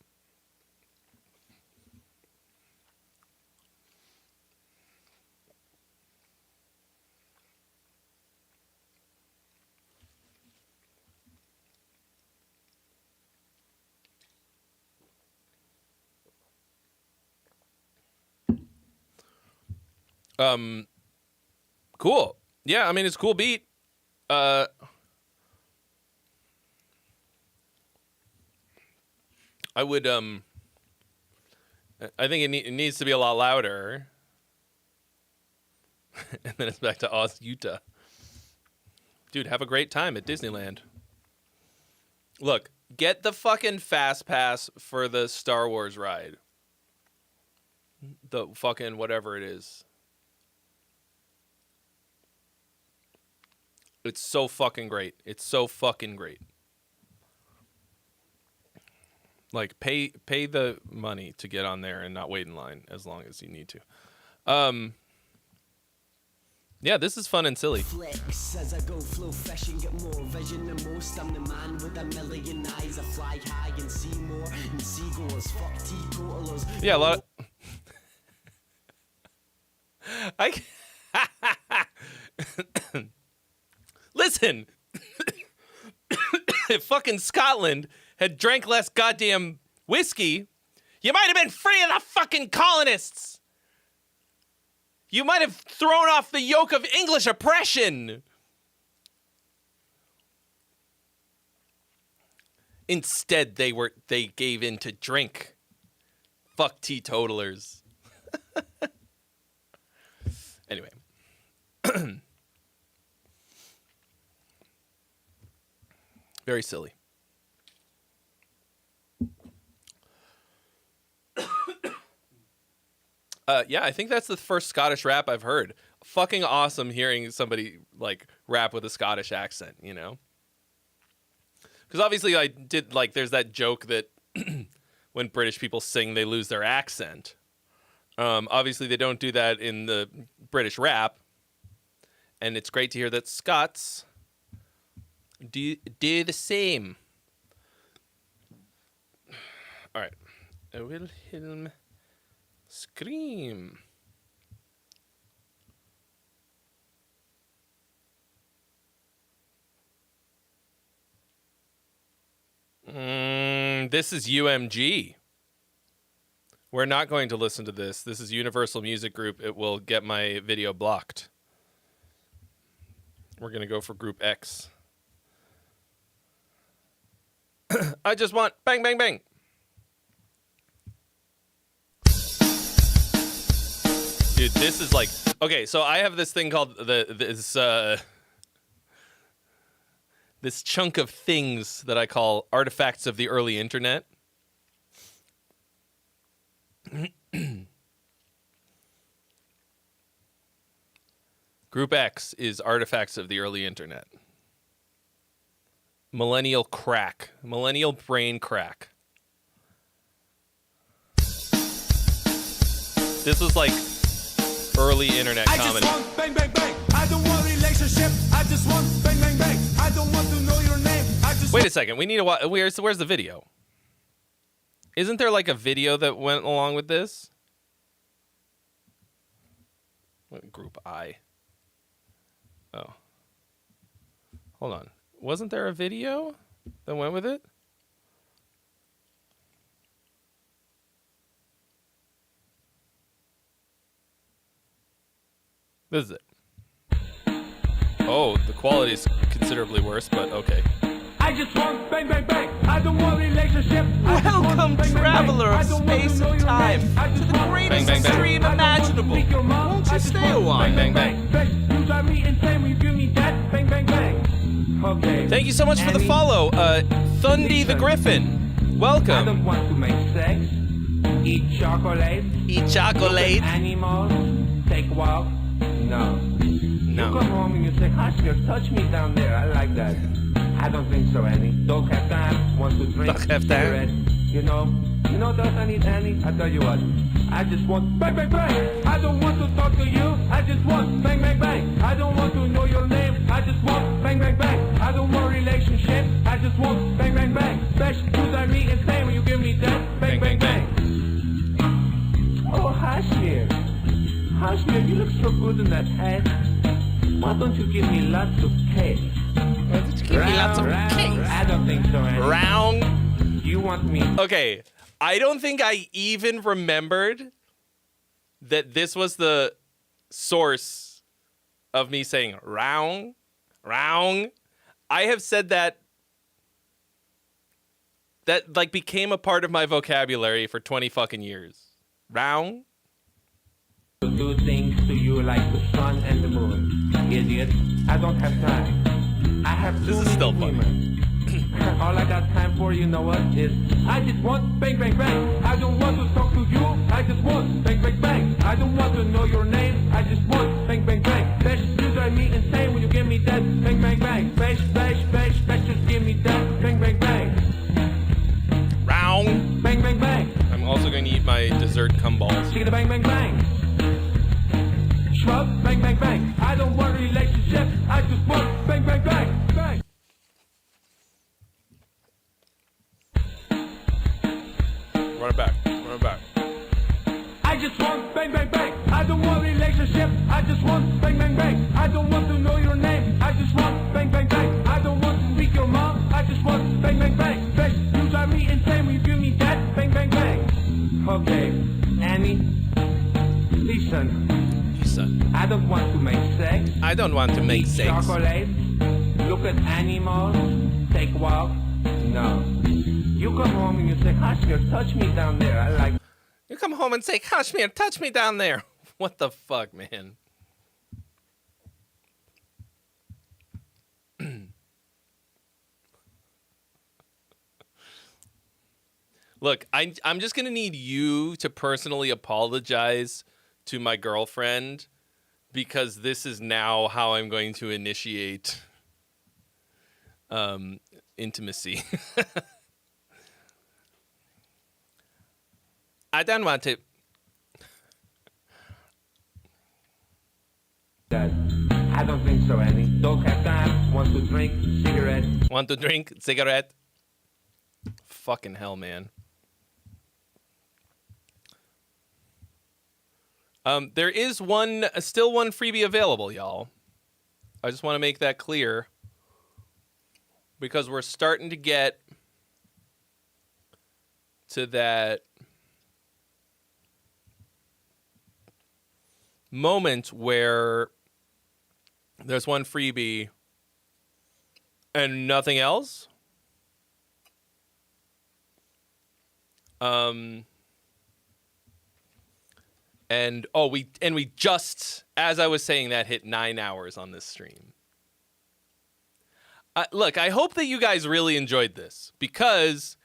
Cool. Yeah, I mean it's a cool beat. I would I think it needs to be a lot louder. And then it's back to Oz, Utah. Dude, have a great time at Disneyland. Look, get the fucking fast pass for the Star Wars ride. The fucking whatever it is. It's so fucking great. It's so fucking great. Like, pay the money to get on there and not wait in line as long as you need to. Yeah, this is fun and silly. Flex as I go flow fashion, get more vision than most. I'm the man with a million eyes. I fly high and see more. And seagulls, fuck teetotalers. Yeah, a lot of... Listen, if fucking Scotland had drank less goddamn whiskey, you might have been free of the fucking colonists. You might have thrown off the yoke of English oppression. Instead, they gave in to drink. Fuck teetotalers. Anyway. Very silly. Yeah, I think that's the first Scottish rap I've heard. Fucking awesome hearing somebody like rap with a Scottish accent, you know? Because obviously I did, like, there's that joke that when British people sing, they lose their accent. Obviously they don't do that in the British rap. And it's great to hear that Scots do the same. All right. Wilhelm Scream. This is UMG. We're not going to listen to this. This is Universal Music Group. It will get my video blocked. We're going to go for Group X. I just want bang, bang, bang. Dude, this is like... Okay, so I have this thing called this chunk of things that I call artifacts of the early internet. Group X is artifacts of the early internet. Millennial crack. Millennial brain crack. This was like early internet comedy. I just want bang, bang, bang. I don't want relationship. I just want bang, bang, bang. I don't want to know your name. I just Wait a second. We need to watch. Where's the video? Isn't there like a video that went along with this? What, Group I. Oh. Hold on. Wasn't there a video that went with it? This is it. Oh, the quality is considerably worse, but okay. I just want bang, bang, bang. I don't want relationship. Welcome, traveler of space and time, to the greatest Bang, bang, bang. stream imaginable. Won't you stay a while? Bang, bang, bang. You drive me insane when you give me that. Bang, bang, bang. Okay. Thank you so much for the follow, Thundy the Griffin. I Welcome. don't want to make sex, eat chocolate, Eat look chocolate. at animals, take walk. No. You No. come home and you say, Oscar, touch me down there. I like that. I don't think so, Annie. Don't have time, want to drink, Don't have time. cigarette. You know, does I need Annie? I tell you what, I just want bang, bang, bang. I don't want to talk to you, I just want bang, bang, bang. I don't want to know your name, I just want bang, bang, bang. I don't want relationship, I just want bang, bang, bang. Special to drive me insane when you give me that bang, bang, bang. Oh, Hashmir. Hashmir, you look so good in that hat. Why don't you give me lots of cake? Why don't you give me lots of cake? I don't think so, Annie. Round. You want me? Okay, I don't think I even remembered that this was the source of me saying round. I have said that like became a part of my vocabulary for 20 fucking years. Round. To do things to you like the sun and the moon. Idiot. I don't have time. I have This too is still many funny. women. All I got time for, you know what, is I just want bang, bang, bang. I don't want to talk to you, I just want bang, bang, bang. I don't want to know your name, I just want bang, bang, bang. Bash, you drive me insane when you give me that bang, bang, bang. Bash, bash, bash, bash, just give me that bang, bang, bang. Round. Bang, bang, bang. I'm also going to eat my dessert cum balls. Take the bang, bang, bang. Shrub, bang, bang, bang. I don't want a relationship, I just want bang, bang, bang, bang. Run it back. I just want bang, bang, bang. I don't want a relationship, I just want bang, bang, bang. I don't want to know your name, I just want bang, bang, bang. I don't want to speak your mom, I just want bang, bang, bang. Bang, you drive me insane when you give me that bang, bang, bang. Okay, Annie, listen. I don't want to make sex. I don't want to make Eat sex. chocolate. Look at animals. Take walk. No. You come home and you say, Hashmir, touch me down there. I like. You come home and say, Kashmir, touch me down there. What the fuck, man? Look, I'm just going to need you to personally apologize to my girlfriend because this is now how I'm going to initiate intimacy. I don't want to. I don't think so, Annie. Don't have time. Want to drink cigarette. Want to drink cigarette? Fucking hell, man. There is still one freebie available, y'all. I just want to make that clear because we're starting to get to that moment where there's one freebie and nothing else. And we just, as I was saying that, hit 9 hours on this stream. Look, I hope that you guys really enjoyed this because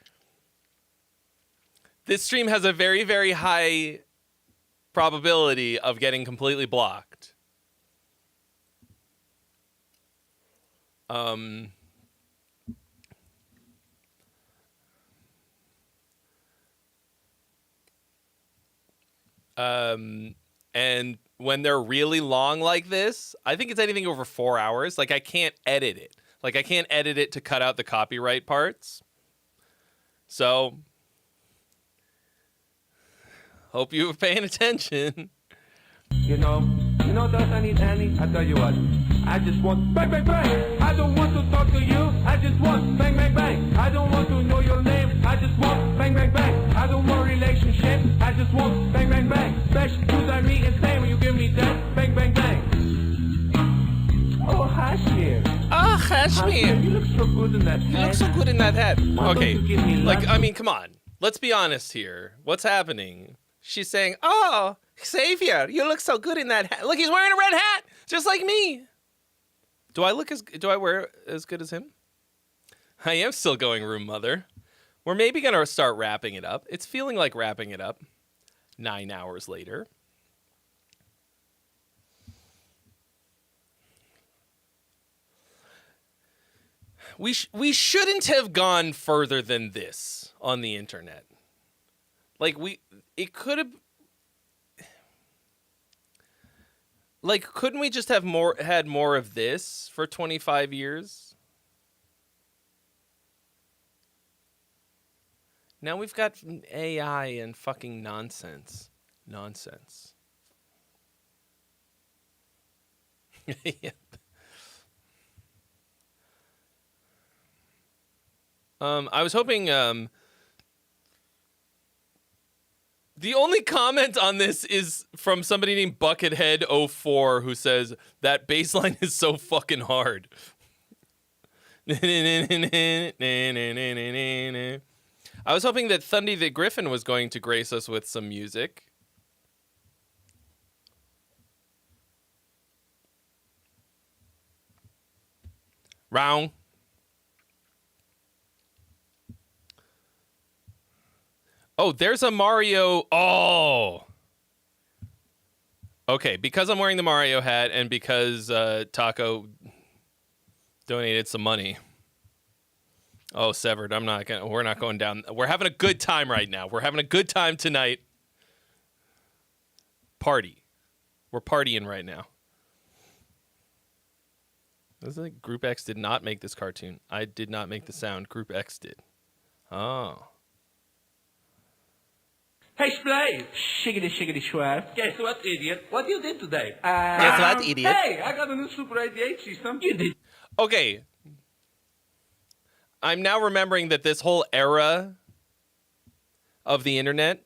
this stream has a very, very high probability of getting completely blocked. And when they're really long like this, I think it's anything over 4 hours. Like I can't edit it. Like I can't edit it to cut out the copyright parts. So hope you were paying attention. You know, does I need Annie? I tell you what, I just want bang, bang, bang. I don't want to talk to you, I just want bang, bang, bang. I don't want to know your name, I just want bang, bang, bang. I don't want a relationship, I just want bang, bang, bang. Bash, you drive me insane when you give me that bang, bang, bang. Oh, Hashmir. Oh, Kashmir. You look so good in that hat. You look so good in that hat. Why don't Okay, you give me like, lots I of- mean, come on. Let's be honest here. What's happening? She's saying, oh, Xavier, you look so good in that hat. Look, he's wearing a red hat, just like me. Do I wear as good as him? I am still going room mother. We're maybe going to start wrapping it up. It's feeling like wrapping it up 9 hours later. we shouldn't have gone further than this on the internet. Like it could have. Like, couldn't we just have had more of this for 25 years? Now we've got AI and fucking nonsense. Nonsense. Yeah. I was hoping the only comment on this is from somebody named Buckethead04 who says that bass line is so fucking hard. I was hoping that Thundy the Griffin was going to grace us with some music. Wrong. Oh, there's a Mario. Oh. Okay, because I'm wearing the Mario hat and because Taco donated some money. Oh, Severed, we're not going down. We're having a good time right now. We're having a good time tonight. Party. We're partying right now. Looks like Group X did not make this cartoon. I did not make the sound. Group X did. Oh. Hey, Splay! Shiggity, shiggity, schwab. Guess what, idiot? What you did today? Guess what, idiot? Hey, I got a new Super 88 system. You did. Okay. I'm now remembering that this whole era of the internet,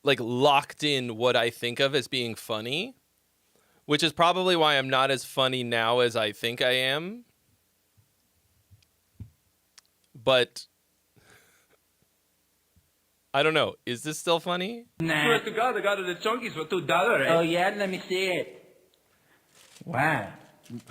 like, locked in what I think of as being funny, which is probably why I'm not as funny now as I think I am. But I don't know. Is this still funny? Nah. Swear to God, I got the chunkies for $2, eh? Oh, yeah? Let me see it. Wow.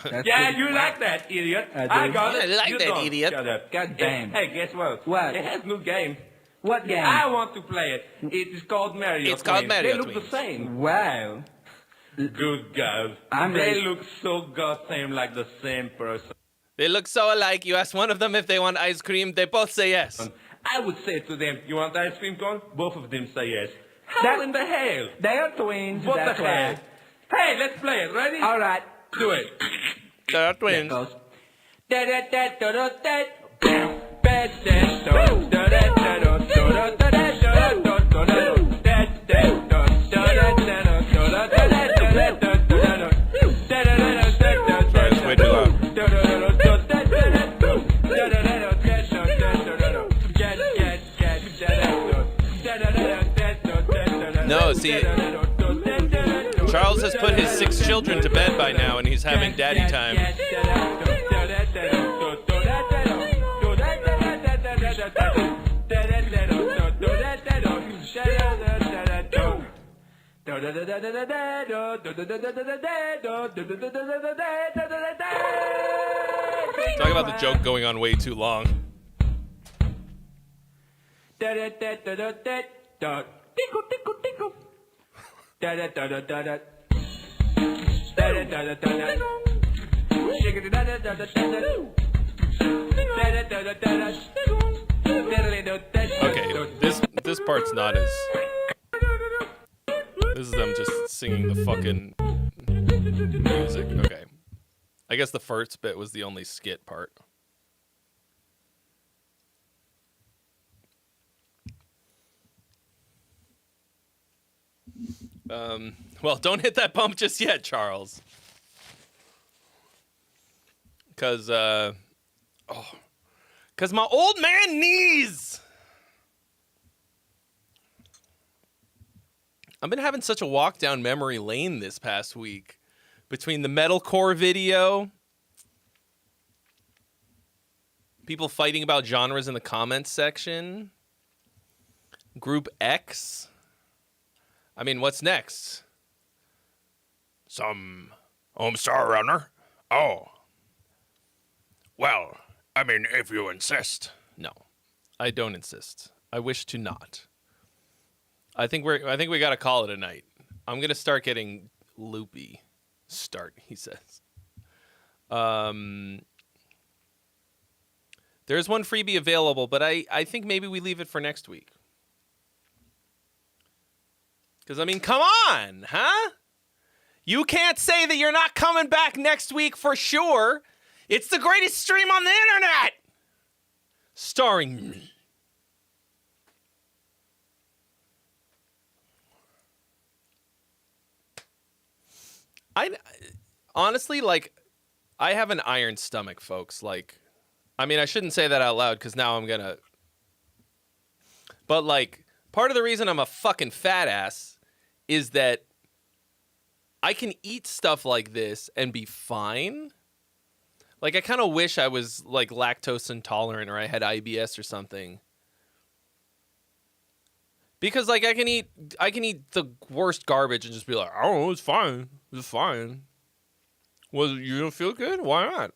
That's yeah, pretty- you like that, idiot. I do. I got it. Yeah, I like You that, don't. idiot. Shut up. God damn. Hey, guess what? What? It has new game. What game? I want to play it. It is called Mario It's called Twins. Mario They look Twins. the same. Wow. Good God. I'm they ready. look so goddamn like the same person. They look so alike. You ask one of them if they want ice cream, they both say yes. I would say to them, you want ice cream cone? Both of them say yes. How That- in the hell? They are twins. What that's the hell? why. Hey, let's play it. Ready? All right. Do it. They're twins. Goes. Sorry, it's way too loud. No, see, Charles has put his 6 children to bed by now, and he's having daddy time. Talk about the joke going on way too long. Okay, this part's not as. This is them just singing the fucking music. Okay, I guess the first bit was the only skit part. Well, don't hit that bump just yet, Charles. Cause my old man knees. I've been having such a walk down memory lane this past week between the metalcore video, people fighting about genres in the comments section, Group X. I mean, what's next? Some Homestar Runner? Oh. Well, I mean, if you insist. No, I don't insist. I wish to not. I think we gotta call it a night. I'm gonna start getting loopy. Start, he says. There's one freebie available, but I think maybe we leave it for next week. Because, I mean, come on, huh? You can't say that you're not coming back next week for sure. It's the greatest stream on the internet. Starring me. Honestly, like, I have an iron stomach, folks. Like, I mean, I shouldn't say that out loud because now I'm gonna. But, like, part of the reason I'm a fucking fat ass is that I can eat stuff like this and be fine. Like, I kind of wish I was, like, lactose intolerant or I had IBS or something. Because, like, I can eat the worst garbage and just be like, oh, it's fine. It's fine. Well, you don't feel good? Why not?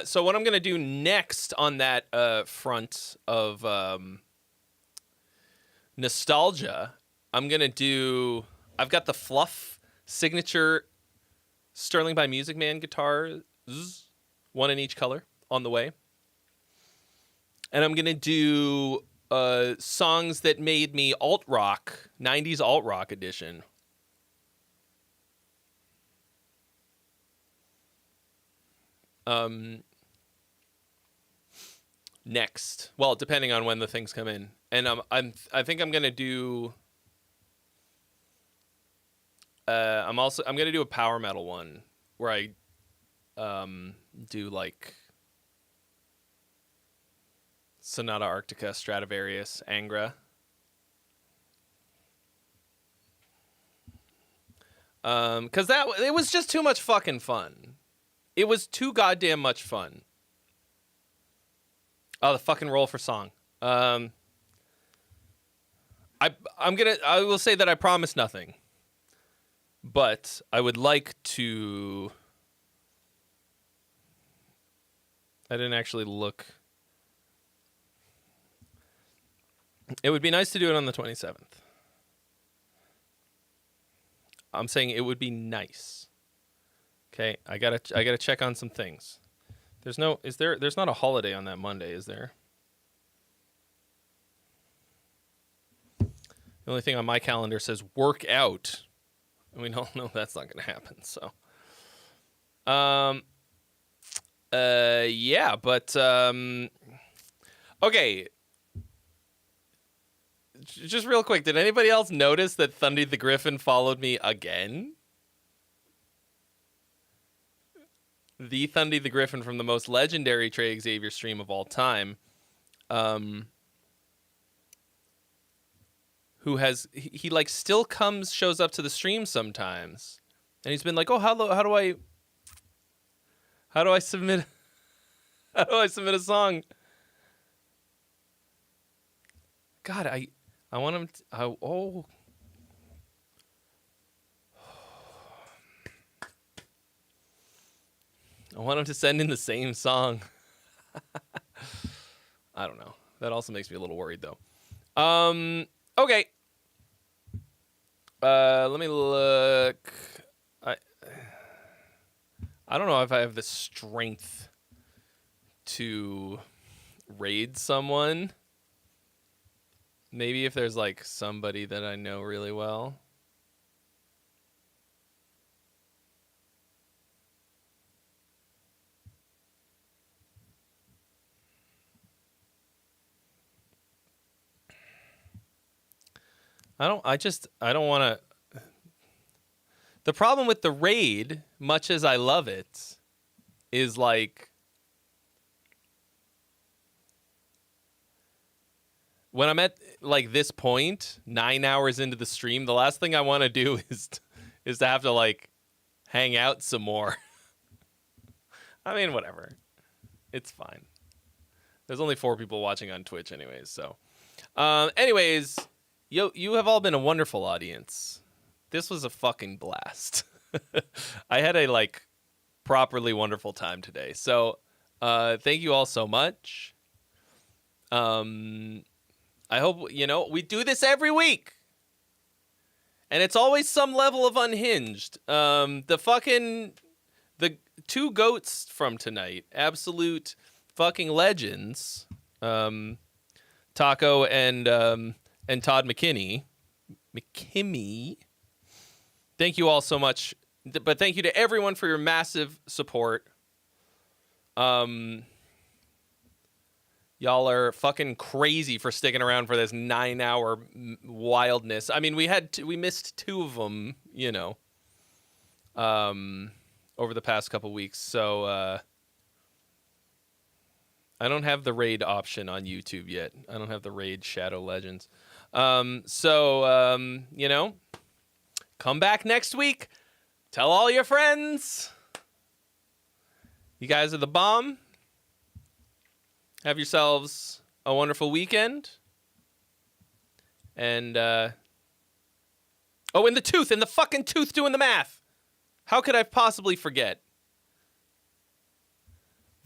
So what I'm going to do next on that front of nostalgia, I've got the Fluff signature Sterling by Music Man guitars, one in each color, on the way. And I'm going to do songs that made me alt-rock, 90s alt-rock edition. Next, well, depending on when the things come in, and I think I'm gonna do. I'm gonna do a power metal one where I do like Sonata Arctica, Stradivarius, Angra. Because it was just too much fucking fun. It was too goddamn much fun. Oh, the fucking roll for song. I will say that I promise nothing. But I would like to. I didn't actually look. It would be nice to do it on the 27th. I'm saying it would be nice. Okay, I gotta check on some things. There's not a holiday on that Monday, is there? The only thing on my calendar says work out. And we don't know that's not gonna happen, so. Yeah, but okay. Just real quick, did anybody else notice that Thundy the Griffin followed me again? The Thundy the Griffin from the most legendary Trey Xavier stream of all time, who has he like still shows up to the stream sometimes, and he's been like, oh, how do I submit a song? God, I want him to, I want him to send in the same song. I don't know. That also makes me a little worried, though. Okay. Let me look. I don't know if I have the strength to raid someone. Maybe if there's, like, somebody that I know really well. I don't want to. The problem with the raid, much as I love it, is like when I'm at like this point, 9 hours into the stream, the last thing I want to do is to have to like hang out some more. I mean, whatever. It's fine. There's only 4 people watching on Twitch anyways, so. Anyways, you have all been a wonderful audience. This was a fucking blast. I had a, like, properly wonderful time today. So, thank you all so much. I hope, we do this every week. And it's always some level of unhinged. The two goats from tonight, absolute fucking legends, Taco and Todd McKimmy. Thank you all so much. But thank you to everyone for your massive support. Y'all are fucking crazy for sticking around for this 9-hour wildness. I mean, we missed 2 of them, over the past couple weeks. So I don't have the raid option on YouTube yet. I don't have the raid Shadow Legends. Come back next week. Tell all your friends. You guys are the bomb. Have yourselves a wonderful weekend. And, and the fucking tooth doing the math. How could I possibly forget?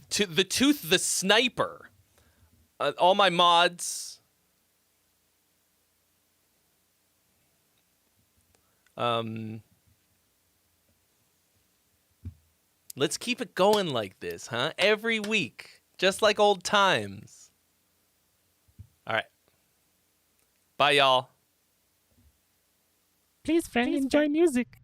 The tooth, the sniper. All my mods. Let's keep it going like this, huh? Every week. Just like old times. All right. Bye, y'all. Please, friend, enjoy music.